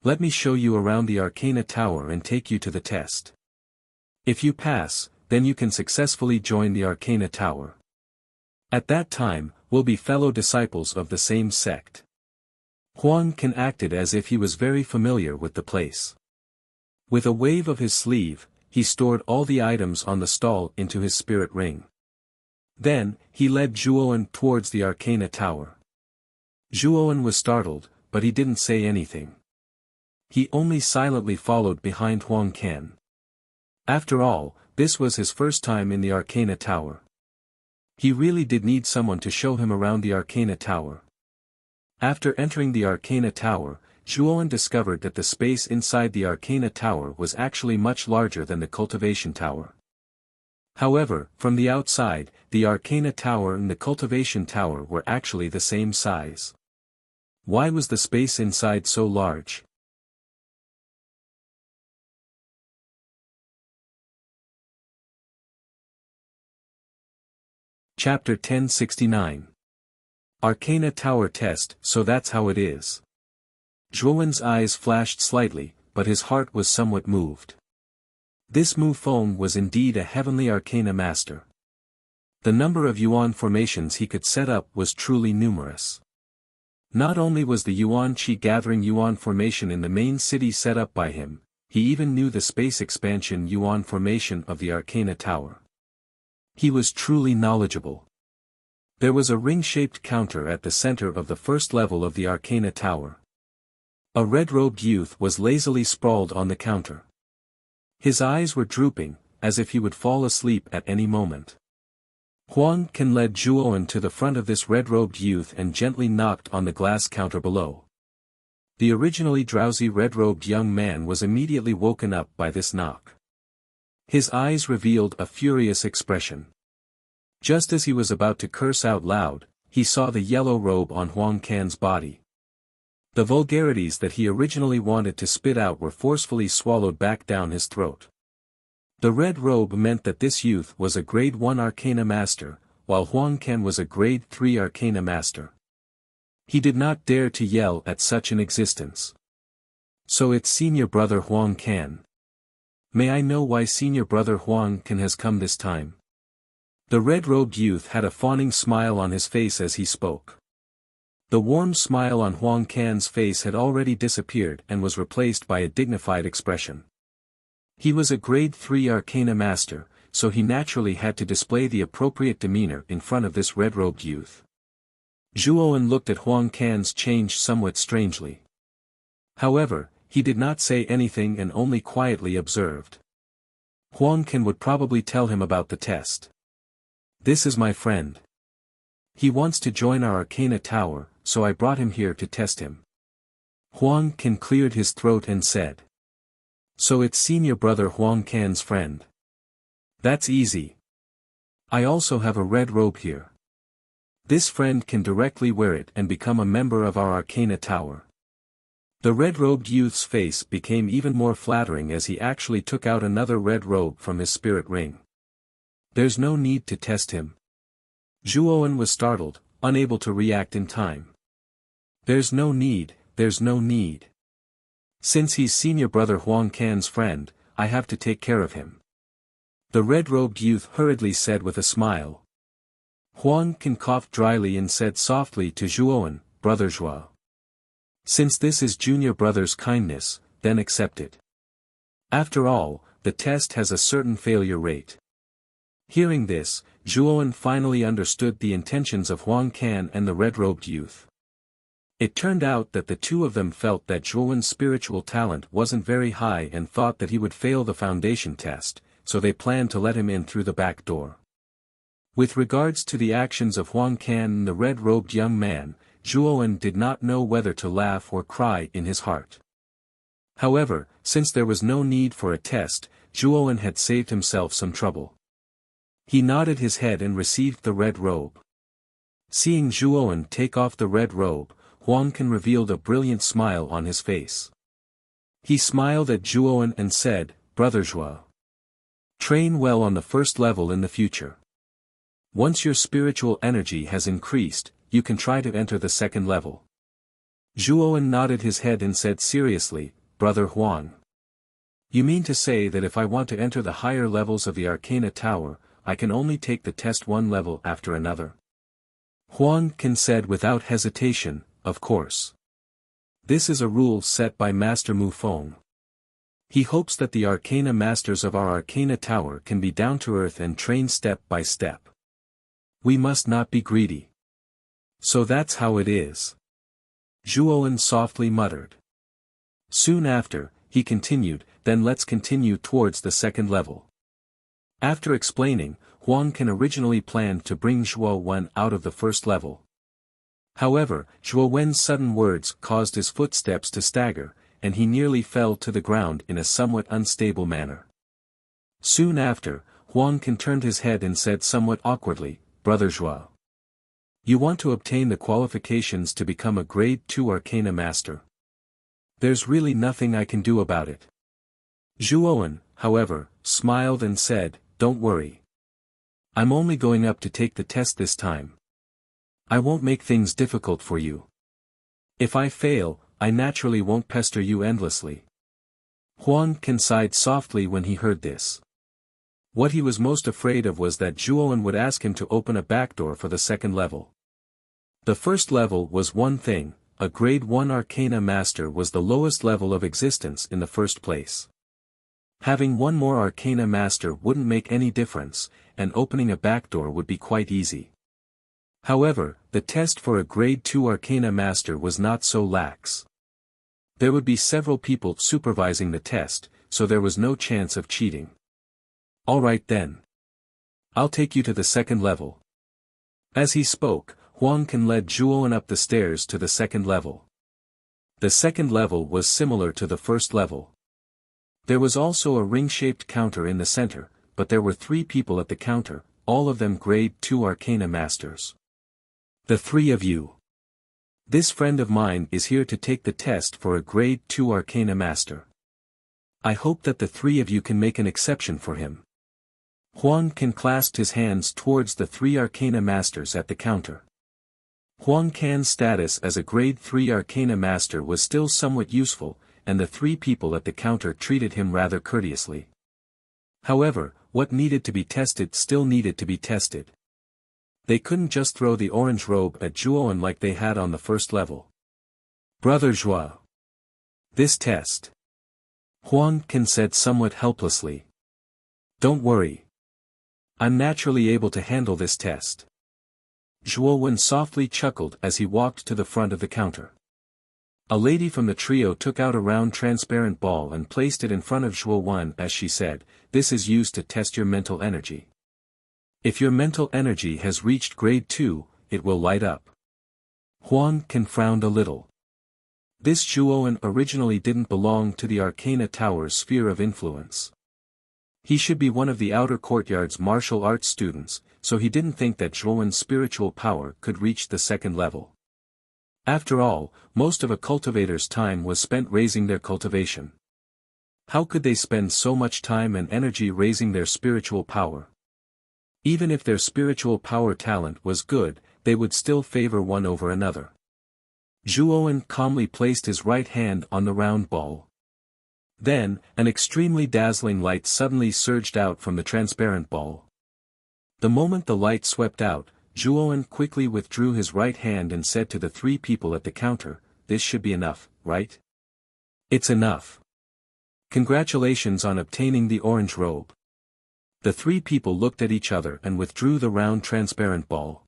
Let me show you around the Arcana Tower and take you to the test. If you pass, then you can successfully join the Arcana Tower. At that time, we'll be fellow disciples of the same sect. Huang Can acted as if he was very familiar with the place. With a wave of his sleeve, he stored all the items on the stall into his spirit ring. Then, he led Zhuowen towards the Arcana Tower. Zhuowen was startled, but he didn't say anything. He only silently followed behind Huang Can. After all, this was his first time in the Arcana Tower. He really did need someone to show him around the Arcana Tower. After entering the Arcana Tower, Zhuowen discovered that the space inside the Arcana Tower was actually much larger than the Cultivation Tower. However, from the outside, the Arcana Tower and the Cultivation Tower were actually the same size. Why was the space inside so large? Chapter 1069. Arcana Tower Test. So that's how it is. Zhuowen's eyes flashed slightly, but his heart was somewhat moved. This Mu Feng was indeed a heavenly Arcana master. The number of Yuan formations he could set up was truly numerous. Not only was the Yuan Qi gathering Yuan formation in the main city set up by him, he even knew the space expansion Yuan formation of the Arcana Tower. He was truly knowledgeable. There was a ring-shaped counter at the center of the first level of the Arcana Tower. A red-robed youth was lazily sprawled on the counter. His eyes were drooping, as if he would fall asleep at any moment. Huang Can led Zhuowen to the front of this red-robed youth and gently knocked on the glass counter below. The originally drowsy red-robed young man was immediately woken up by this knock. His eyes revealed a furious expression. Just as he was about to curse out loud, he saw the yellow robe on Huang Can's body. The vulgarities that he originally wanted to spit out were forcefully swallowed back down his throat. The red robe meant that this youth was a grade 1 Arcana Master, while Huang Can was a grade 3 Arcana Master. He did not dare to yell at such an existence. So it's senior brother Huang Can. May I know why senior brother Huang Can has come this time? The red-robed youth had a fawning smile on his face as he spoke. The warm smile on Huang Can's face had already disappeared and was replaced by a dignified expression. He was a grade 3 Arcana Master, so he naturally had to display the appropriate demeanor in front of this red-robed youth. Zhuowen looked at Huang Can's change somewhat strangely. However, he did not say anything and only quietly observed. Huang Can would probably tell him about the test. This is my friend. He wants to join our Arcana Tower, so I brought him here to test him. Huang Can cleared his throat and said. So it's senior brother Huang Can's friend. That's easy. I also have a red robe here. This friend can directly wear it and become a member of our Arcana Tower. The red-robed youth's face became even more flattering as he actually took out another red robe from his spirit ring. There's no need to test him. Zhuowen was startled, unable to react in time. There's no need, there's no need. Since he's senior brother Huang Can's friend, I have to take care of him. The red-robed youth hurriedly said with a smile. Huang Can coughed dryly and said softly to Zhuowen, Brother Zhuo. Since this is junior brother's kindness, then accept it. After all, the test has a certain failure rate. Hearing this, Zhuowen finally understood the intentions of Huang Can and the red-robed youth. It turned out that the two of them felt that Zhuowen's spiritual talent wasn't very high and thought that he would fail the foundation test, so they planned to let him in through the back door. With regards to the actions of Huang Can and the red-robed young man, Zhuowen did not know whether to laugh or cry in his heart. However, since there was no need for a test, Zhuowen had saved himself some trouble. He nodded his head and received the red robe. Seeing Zhuowen take off the red robe, Huang Can revealed a brilliant smile on his face. He smiled at Zhuowen and said, Brother Zhuo. Train well on the first level in the future. Once your spiritual energy has increased, you can try to enter the second level. Zhuowen nodded his head and said seriously, Brother Huang. You mean to say that if I want to enter the higher levels of the Arcana Tower, I can only take the test one level after another? Huang Can said without hesitation, of course. This is a rule set by Master Mu Feng. He hopes that the Arcana Masters of our Arcana Tower can be down to earth and train step by step. We must not be greedy. So that's how it is. Zhuowen softly muttered. Soon after, he continued, then let's continue towards the second level. After explaining, Huang Can originally planned to bring Zhuowen out of the first level. However, Zhuowen's sudden words caused his footsteps to stagger, and he nearly fell to the ground in a somewhat unstable manner. Soon after, Huang Can turned his head and said somewhat awkwardly, Brother Zhuo. You want to obtain the qualifications to become a Grade 2 Arcana Master. There's really nothing I can do about it. Zhuowen, however, smiled and said, Don't worry. I'm only going up to take the test this time. I won't make things difficult for you. If I fail, I naturally won't pester you endlessly. Huang Can sighed softly when he heard this. What he was most afraid of was that Zhuowen would ask him to open a back door for the second level. The first level was one thing, a Grade 1 Arcana Master was the lowest level of existence in the first place. Having one more Arcana Master wouldn't make any difference, and opening a back door would be quite easy. However, the test for a Grade 2 Arcana Master was not so lax. There would be several people supervising the test, so there was no chance of cheating. Alright then. I'll take you to the second level. As he spoke, Huang Can led Zhuowen up the stairs to the second level. The second level was similar to the first level. There was also a ring-shaped counter in the center, but there were 3 people at the counter, all of them Grade 2 Arcana Masters. The 3 of you. This friend of mine is here to take the test for a Grade 2 Arcana Master. I hope that the 3 of you can make an exception for him. Huang Can clasped his hands towards the 3 Arcana Masters at the counter. Huang Can's status as a Grade 3 Arcana Master was still somewhat useful, and the 3 people at the counter treated him rather courteously. However, what needed to be tested still needed to be tested. They couldn't just throw the orange robe at Zhuowen like they had on the first level. Brother Zhuo. This test. Huang Can said somewhat helplessly. Don't worry. I'm naturally able to handle this test. Zhuowen softly chuckled as he walked to the front of the counter. A lady from the trio took out a round transparent ball and placed it in front of Zhuowen as she said, This is used to test your mental energy. If your mental energy has reached Grade 2, it will light up. Huang Can frowned a little. This Zhuowen originally didn't belong to the Arcana Tower's sphere of influence. He should be one of the outer courtyard's martial arts students, so he didn't think that Zhuowen's spiritual power could reach the second level. After all, most of a cultivator's time was spent raising their cultivation. How could they spend so much time and energy raising their spiritual power? Even if their spiritual power talent was good, they would still favor one over another. Zhuowen calmly placed his right hand on the round ball. Then, an extremely dazzling light suddenly surged out from the transparent ball. The moment the light swept out, Zhuowen quickly withdrew his right hand and said to the 3 people at the counter, This should be enough, right? It's enough. Congratulations on obtaining the orange robe. The 3 people looked at each other and withdrew the round transparent ball.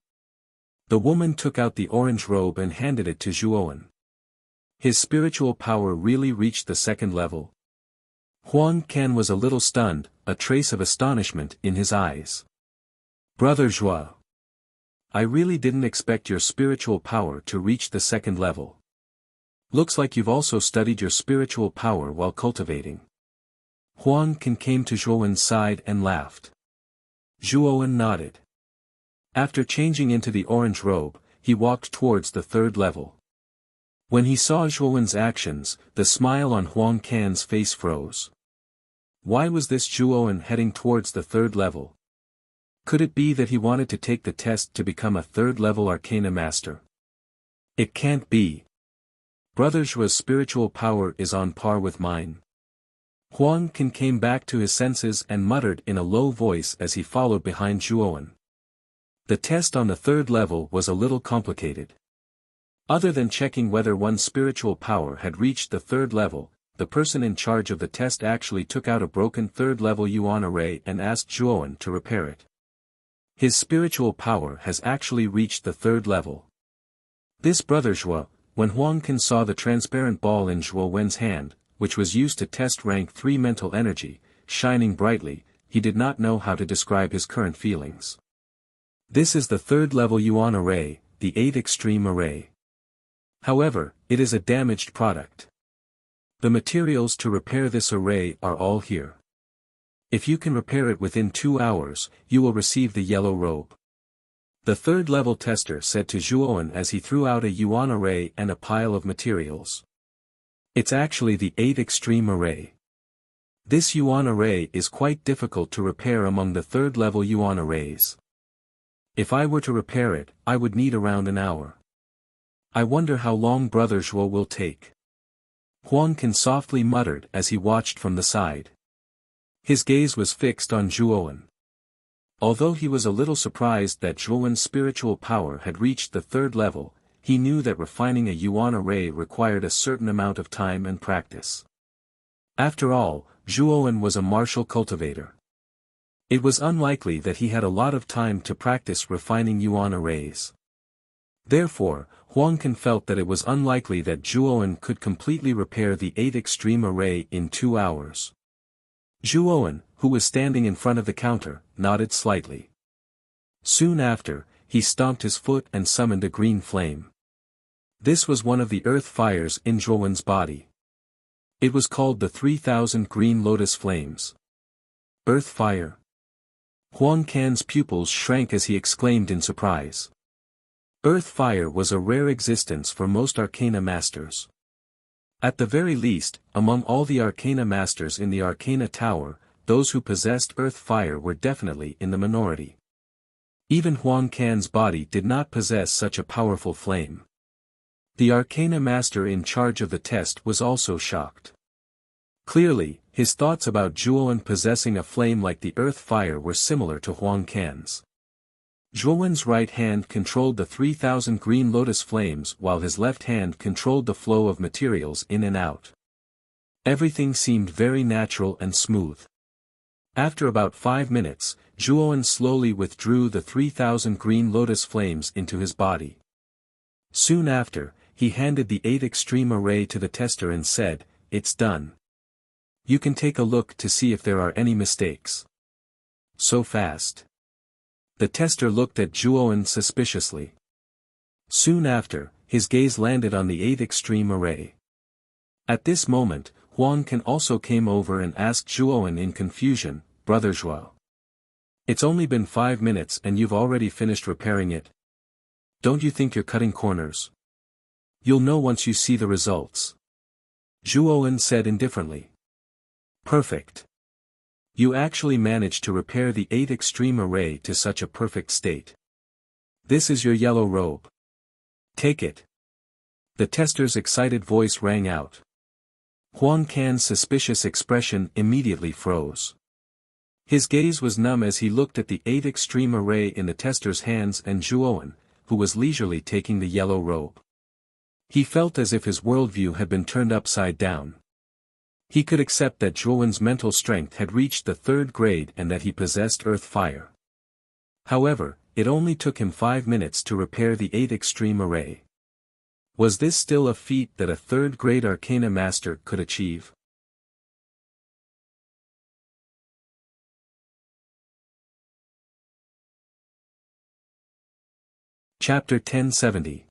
The woman took out the orange robe and handed it to Zhuowen. His spiritual power really reached the second level. Huang Can was a little stunned, a trace of astonishment in his eyes. Brother Zhuo. I really didn't expect your spiritual power to reach the second level. Looks like you've also studied your spiritual power while cultivating. Huang Can came to Zhuowen's side and laughed. Zhuowen nodded. After changing into the orange robe, he walked towards the third level. When he saw Zhuowen's actions, the smile on Huang Can's face froze. Why was this Zhuowen heading towards the third level? Could it be that he wanted to take the test to become a third-level Arcana Master? It can't be. Brother Zhuo's spiritual power is on par with mine. Huang Can came back to his senses and muttered in a low voice as he followed behind Zhuowen. The test on the third level was a little complicated. Other than checking whether one's spiritual power had reached the third level, the person in charge of the test actually took out a broken third-level yuan array and asked Zhuowen to repair it. His spiritual power has actually reached the third level. This Brother Zhuo, when Huang Can saw the transparent ball in Zhuowen's hand, which was used to test rank 3 mental energy, shining brightly, he did not know how to describe his current feelings. This is the third-level yuan array, the 8 extreme array. However, it is a damaged product. The materials to repair this array are all here. If you can repair it within 2 hours, you will receive the yellow robe. The third-level tester said to Zhuowen as he threw out a yuan array and a pile of materials. It's actually the 8 extreme array. This yuan array is quite difficult to repair among the third-level yuan arrays. If I were to repair it, I would need around an hour. I wonder how long Brother Zhuo will take. Huang Can softly muttered as he watched from the side. His gaze was fixed on Zhuowen. Although he was a little surprised that Zhuowen's spiritual power had reached the third level, he knew that refining a yuan array required a certain amount of time and practice. After all, Zhuowen was a martial cultivator. It was unlikely that he had a lot of time to practice refining yuan arrays. Therefore, Huang Can felt that it was unlikely that Zhuowen could completely repair the 8 extreme array in 2 hours. Zhuowen, who was standing in front of the counter, nodded slightly. Soon after, he stomped his foot and summoned a green flame. This was one of the earth fires in Zhuowen's body. It was called the 3,000 green lotus flames. Earth fire. Huang Can's pupils shrank as he exclaimed in surprise. Earth fire was a rare existence for most Arcana Masters. At the very least, among all the Arcana Masters in the Arcana Tower, those who possessed earth fire were definitely in the minority. Even Huang Can's body did not possess such a powerful flame. The Arcana Master in charge of the test was also shocked. Clearly, his thoughts about Zhuowen possessing a flame like the earth fire were similar to Huang Can's. Zhuowen's right hand controlled the 3,000 green lotus flames while his left hand controlled the flow of materials in and out. Everything seemed very natural and smooth. After about 5 minutes, Zhuowen slowly withdrew the 3,000 green lotus flames into his body. Soon after, he handed the 8 extreme array to the tester and said, "It's done. You can take a look to see if there are any mistakes." So fast. The tester looked at Zhuowen suspiciously. Soon after, his gaze landed on the 8 extreme array. At this moment, Huang Can also came over and asked Zhuowen in confusion, "Brother Zhuo. It's only been 5 minutes and you've already finished repairing it. Don't you think you're cutting corners? You'll know once you see the results." Zhuowen said indifferently. "Perfect. You actually managed to repair the 8 extreme array to such a perfect state. This is your yellow robe. Take it." The tester's excited voice rang out. Huang Can's suspicious expression immediately froze. His gaze was numb as he looked at the 8 extreme array in the tester's hands and Zhuowen, who was leisurely taking the yellow robe. He felt as if his worldview had been turned upside down. He could accept that Zhuowen's mental strength had reached the 3rd grade and that he possessed earth fire. However, it only took him 5 minutes to repair the 8 extreme array. Was this still a feat that a 3rd grade Arcana Master could achieve? Chapter 1070.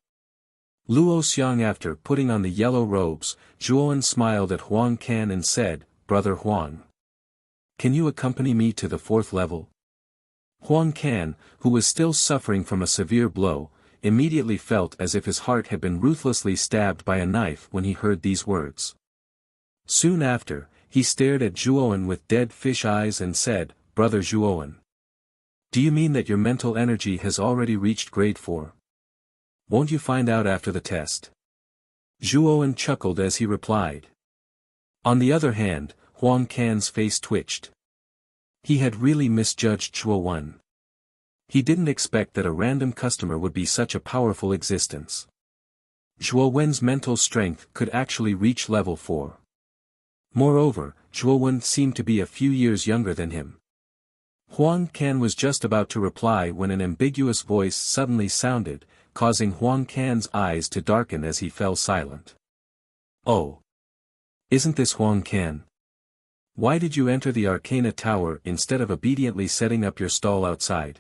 Luo Xiang. After putting on the yellow robes, Zhuowen smiled at Huang Can and said, "Brother Huang. Can you accompany me to the 4th level?" Huang Can, who was still suffering from a severe blow, immediately felt as if his heart had been ruthlessly stabbed by a knife when he heard these words. Soon after, he stared at Zhuowen with dead fish eyes and said, "Brother Zhuowen. Do you mean that your mental energy has already reached grade 4? Won't you find out after the test? Zhuowen chuckled as he replied. On the other hand, Huang Can's face twitched. He had really misjudged Zhuowen. He didn't expect that a random customer would be such a powerful existence. Zhuowen's mental strength could actually reach level 4. Moreover, Zhuowen seemed to be a few years younger than him. Huang Can was just about to reply when an ambiguous voice suddenly sounded, causing Huang Can's eyes to darken as he fell silent. Oh! Isn't this Huang Can? Why did you enter the Arcana Tower instead of obediently setting up your stall outside?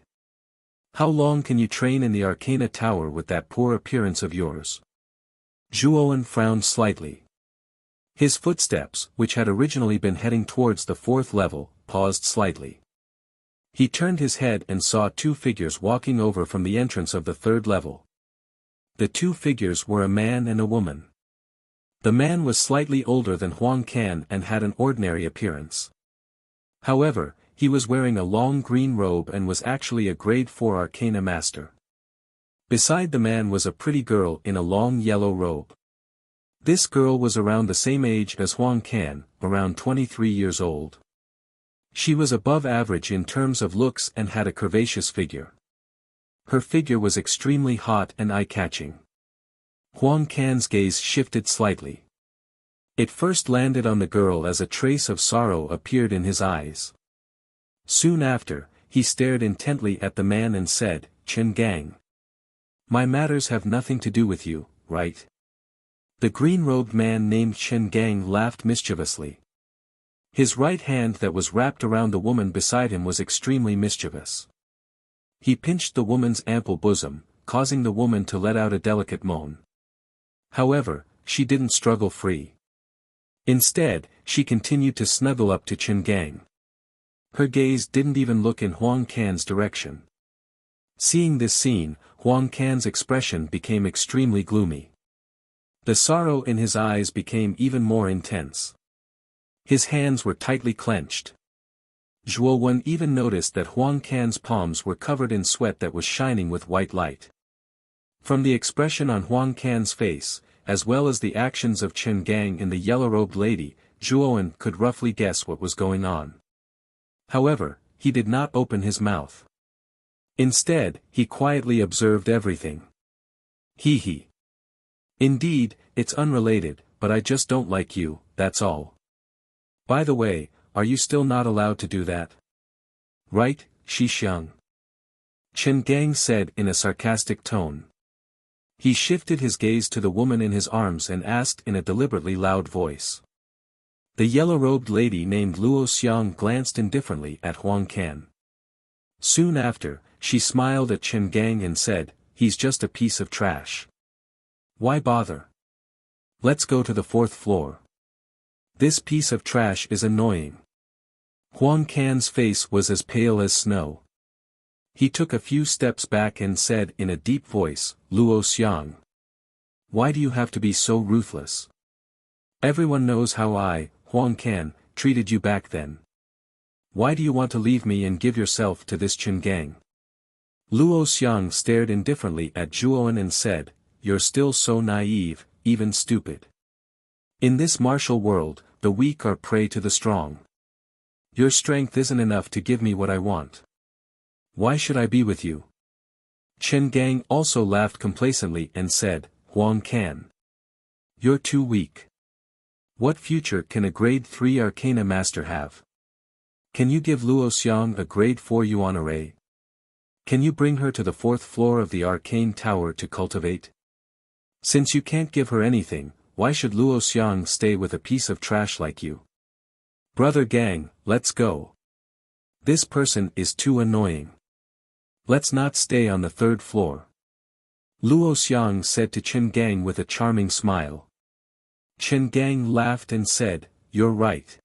How long can you train in the Arcana Tower with that poor appearance of yours? Zhuowen frowned slightly. His footsteps, which had originally been heading towards the 4th level, paused slightly. He turned his head and saw 2 figures walking over from the entrance of the 3rd level. The 2 figures were a man and a woman. The man was slightly older than Huang Can and had an ordinary appearance. However, he was wearing a long green robe and was actually a grade 4 Arcana Master. Beside the man was a pretty girl in a long yellow robe. This girl was around the same age as Huang Can, around 23 years old. She was above average in terms of looks and had a curvaceous figure. Her figure was extremely hot and eye-catching. Huang Can's gaze shifted slightly. It first landed on the girl as a trace of sorrow appeared in his eyes. Soon after, he stared intently at the man and said, "Chen Gang. My matters have nothing to do with you, right?" The green-robed man named Chen Gang laughed mischievously. His right hand that was wrapped around the woman beside him was extremely mischievous. He pinched the woman's ample bosom, causing the woman to let out a delicate moan. However, she didn't struggle free. Instead, she continued to snuggle up to Chen Gang. Her gaze didn't even look in Huang Can's direction. Seeing this scene, Huang Can's expression became extremely gloomy. The sorrow in his eyes became even more intense. His hands were tightly clenched. Zhuowen even noticed that Huang Can's palms were covered in sweat that was shining with white light. From the expression on Huang Can's face, as well as the actions of Chen Gang and the yellow-robed lady, Zhuowen could roughly guess what was going on. However, he did not open his mouth. Instead, he quietly observed everything. Hee. Indeed, it's unrelated, but I just don't like you, that's all. By the way, are you still not allowed to do that? Right, Xixiang? Chen Gang said in a sarcastic tone. He shifted his gaze to the woman in his arms and asked in a deliberately loud voice. The yellow-robed lady named Luo Xiang glanced indifferently at Huang Can. Soon after, she smiled at Chen Gang and said, "He's just a piece of trash. Why bother? Let's go to the 4th floor. This piece of trash is annoying." Huang Can's face was as pale as snow. He took a few steps back and said in a deep voice, "Luo Xiang. Why do you have to be so ruthless? Everyone knows how I, Huang Can, treated you back then. Why do you want to leave me and give yourself to this Chen Gang?" Luo Xiang stared indifferently at Zhuowen and said, "You're still so naive, even stupid. In this martial world, the weak are prey to the strong. Your strength isn't enough to give me what I want. Why should I be with you?" Chen Gang also laughed complacently and said, "Huang Can. You're too weak. What future can a grade 3 Arcana Master have? Can you give Luo Xiang a grade 4 Yuan array? Can you bring her to the 4th floor of the Arcane Tower to cultivate? Since you can't give her anything, why should Luo Xiang stay with a piece of trash like you? Brother Gang, let's go. This person is too annoying. Let's not stay on the 3rd floor." Luo Xiang said to Chen Gang with a charming smile. Chen Gang laughed and said, "You're right.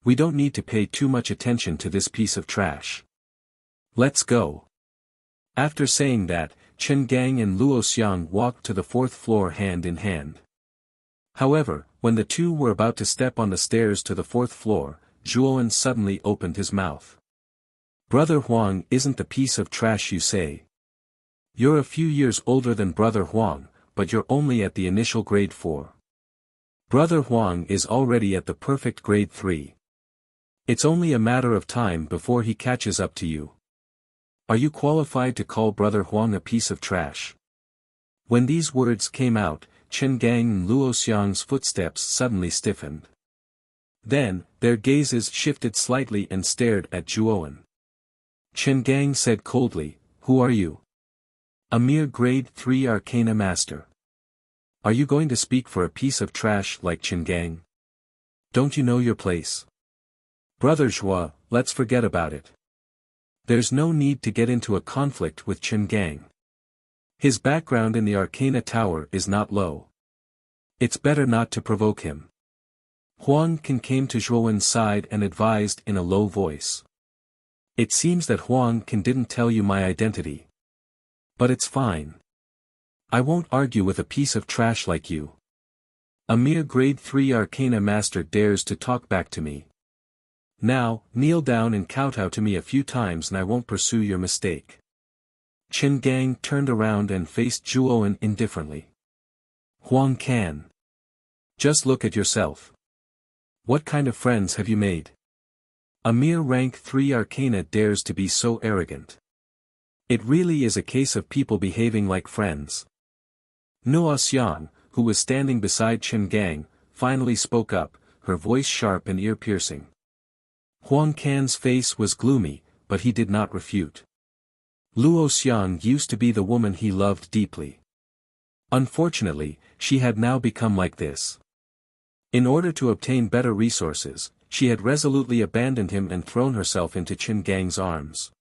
We don't need to pay too much attention to this piece of trash. Let's go." After saying that, Chen Gang and Luo Xiang walked to the 4th floor hand in hand. However, when the two were about to step on the stairs to the 4th floor, Zhuowen suddenly opened his mouth. Brother Huang isn't the piece of trash you say. You're a few years older than Brother Huang, but you're only at the initial grade 4. Brother Huang is already at the perfect grade 3. It's only a matter of time before he catches up to you. Are you qualified to call Brother Huang a piece of trash? When these words came out, Chen Gang and Luo Xiang's footsteps suddenly stiffened. Then, their gazes shifted slightly and stared at Zhuowen. Chen Gang said coldly, "Who are you?" "A mere grade 3 Arcana Master." "Are you going to speak for a piece of trash like Chen Gang? Don't you know your place?" "Brother Zhua, let's forget about it. There's no need to get into a conflict with Chen Gang. His background in the Arcana Tower is not low. It's better not to provoke him." Huang Can came to Zhuowen's side and advised in a low voice. "It seems that Huang Can didn't tell you my identity. But it's fine. I won't argue with a piece of trash like you. A mere grade 3 Arcana Master dares to talk back to me. Now, kneel down and kowtow to me a few times and I won't pursue your mistake." Chen Gang turned around and faced Zhuowen indifferently. "Huang Can. Just look at yourself. What kind of friends have you made? A mere rank 3 Arcana dares to be so arrogant. It really is a case of people behaving like friends." Nuo Xian, who was standing beside Chen Gang, finally spoke up, her voice sharp and ear-piercing. Huang Can's face was gloomy, but he did not refute. Luo Xiang used to be the woman he loved deeply. Unfortunately, she had now become like this. In order to obtain better resources, she had resolutely abandoned him and thrown herself into Chen Gang's arms.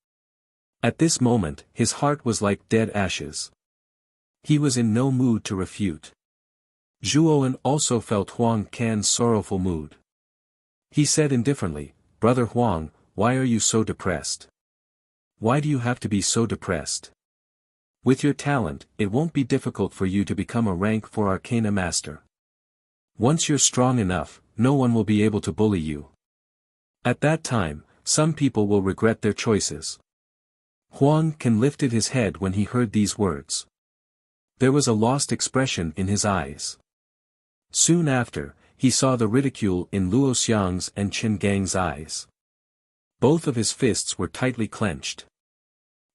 At this moment, his heart was like dead ashes. He was in no mood to refute. Zhuowen also felt Huang Can's sorrowful mood. He said indifferently, "Brother Huang, why are you so depressed? Why do you have to be so depressed? With your talent, it won't be difficult for you to become a rank 4 Arcana Master. Once you're strong enough, no one will be able to bully you. At that time, some people will regret their choices." Huang Can lifted his head when he heard these words. There was a lost expression in his eyes. Soon after, he saw the ridicule in Luo Xiang's and Chen Gang's eyes. Both of his fists were tightly clenched.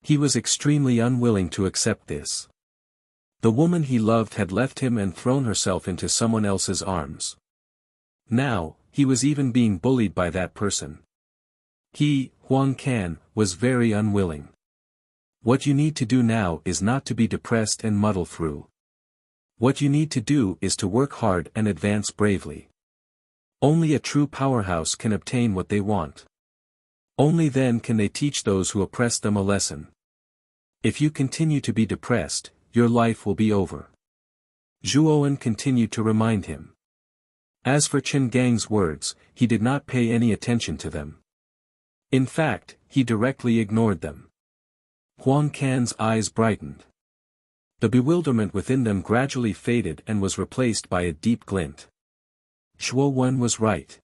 He was extremely unwilling to accept this. The woman he loved had left him and thrown herself into someone else's arms. Now, he was even being bullied by that person. He, Huang Can, was very unwilling. What you need to do now is not to be depressed and muddle through. What you need to do is to work hard and advance bravely. Only a true powerhouse can obtain what they want. Only then can they teach those who oppress them a lesson. If you continue to be depressed, your life will be over. Zhuowen continued to remind him. As for Chen Gang's words, he did not pay any attention to them. In fact, he directly ignored them. Huang Can's eyes brightened. The bewilderment within them gradually faded and was replaced by a deep glint. Zhuowen was right.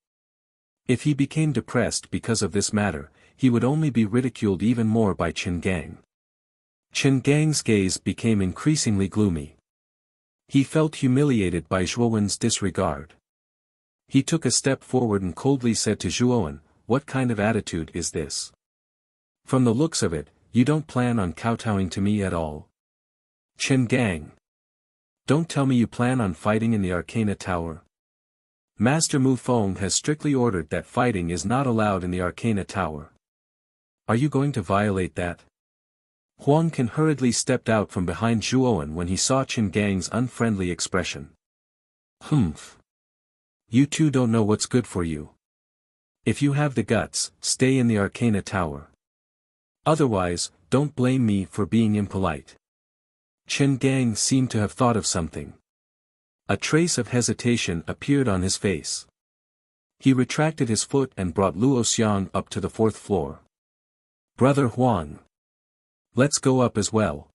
If he became depressed because of this matter, he would only be ridiculed even more by Chen Gang. Chen Gang's gaze became increasingly gloomy. He felt humiliated by Zhuowen's disregard. He took a step forward and coldly said to Zhuowen, "What kind of attitude is this? From the looks of it, you don't plan on kowtowing to me at all. Chen Gang. Don't tell me you plan on fighting in the Arcana Tower. Master Mu Feng has strictly ordered that fighting is not allowed in the Arcana Tower. Are you going to violate that?" Huang Can hurriedly stepped out from behind Zhuowen when he saw Chen Gang's unfriendly expression. "Humph. You two don't know what's good for you. If you have the guts, stay in the Arcana Tower. Otherwise, don't blame me for being impolite." Chen Gang seemed to have thought of something. A trace of hesitation appeared on his face. He retracted his foot and brought Luo Xiang up to the 4th floor. "Brother Huang. Let's go up as well."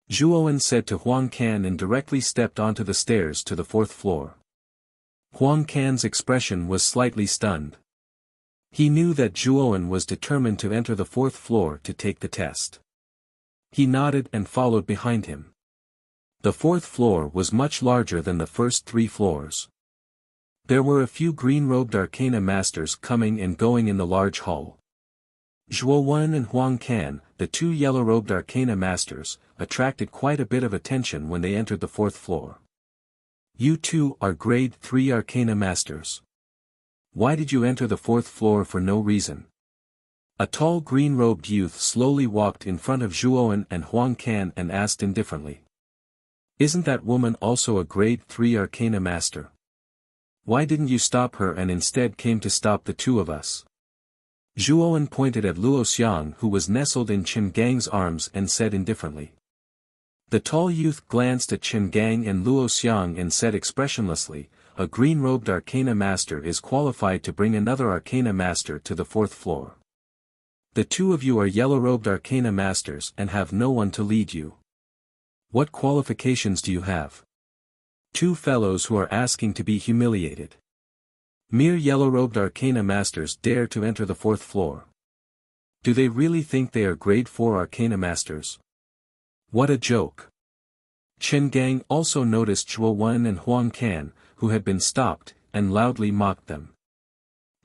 Zhuowen said to Huang Can and directly stepped onto the stairs to the 4th floor. Huang Can's expression was slightly stunned. He knew that Zhuowen was determined to enter the fourth floor to take the test. He nodded and followed behind him. The fourth floor was much larger than the first 3 floors. There were a few green-robed arcana masters coming and going in the large hall. Zhuowen and Huang Can, the 2 yellow-robed arcana masters, attracted quite a bit of attention when they entered the fourth floor. You two are grade 3 arcana masters. Why did you enter the fourth floor for no reason? A tall green-robed youth slowly walked in front of Zhuowen and Huang Can and asked indifferently. Isn't that woman also a grade 3 arcana master? Why didn't you stop her and instead came to stop the 2 of us? Zhuowen pointed at Luo Xiang, who was nestled in Chen Gang's arms, and said indifferently. The tall youth glanced at Chen Gang and Luo Xiang and said expressionlessly, a green-robed arcana master is qualified to bring another arcana master to the fourth floor. The 2 of you are yellow-robed arcana masters and have no one to lead you. What qualifications do you have? 2 fellows who are asking to be humiliated. Mere yellow-robed arcana masters dare to enter the fourth floor. Do they really think they are grade 4 arcana masters? What a joke. Chen Gang also noticed Zhuowen and Huang Can, who had been stopped, and loudly mocked them.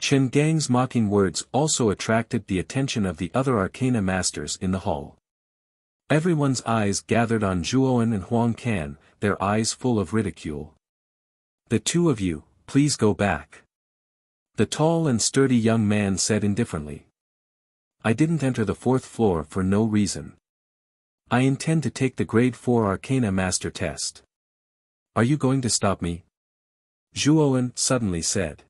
Chen Gang's mocking words also attracted the attention of the other arcana masters in the hall. Everyone's eyes gathered on Zhuowen and Huang Can, their eyes full of ridicule. The 2 of you, please go back. The tall and sturdy young man said indifferently. I didn't enter the fourth floor for no reason. I intend to take the grade 4 arcana master test. Are you going to stop me? Zhuowen suddenly said.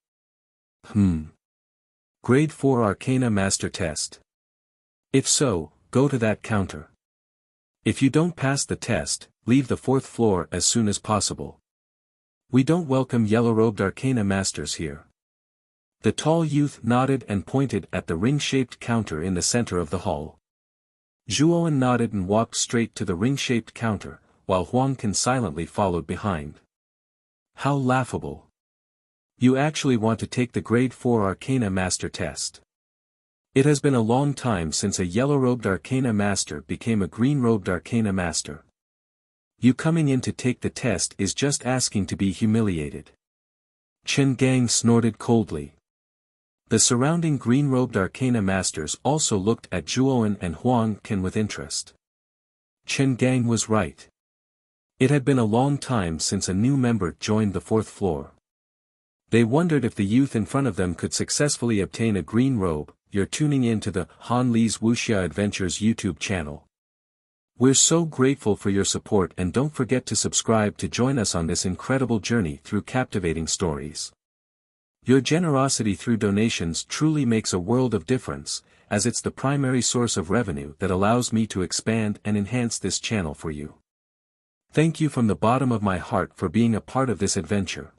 Grade 4 arcana master test. If so, go to that counter. If you don't pass the test, leave the fourth floor as soon as possible. We don't welcome yellow-robed arcana masters here. The tall youth nodded and pointed at the ring-shaped counter in the center of the hall. Zhuowen nodded and walked straight to the ring-shaped counter, while Huang Can silently followed behind. How laughable. You actually want to take the grade 4 arcana master test. It has been a long time since a yellow-robed arcana master became a green-robed arcana master. You coming in to take the test is just asking to be humiliated. Chen Gang snorted coldly. The surrounding green-robed arcana masters also looked at Zhuowen and Huang Can with interest. Chen Gang was right. It had been a long time since a new member joined the fourth floor. They wondered if the youth in front of them could successfully obtain a green robe. You're tuning in to the Han Li's Wuxia Adventures YouTube channel. We're so grateful for your support, and don't forget to subscribe to join us on this incredible journey through captivating stories. Your generosity through donations truly makes a world of difference, as it's the primary source of revenue that allows me to expand and enhance this channel for you. Thank you from the bottom of my heart for being a part of this adventure.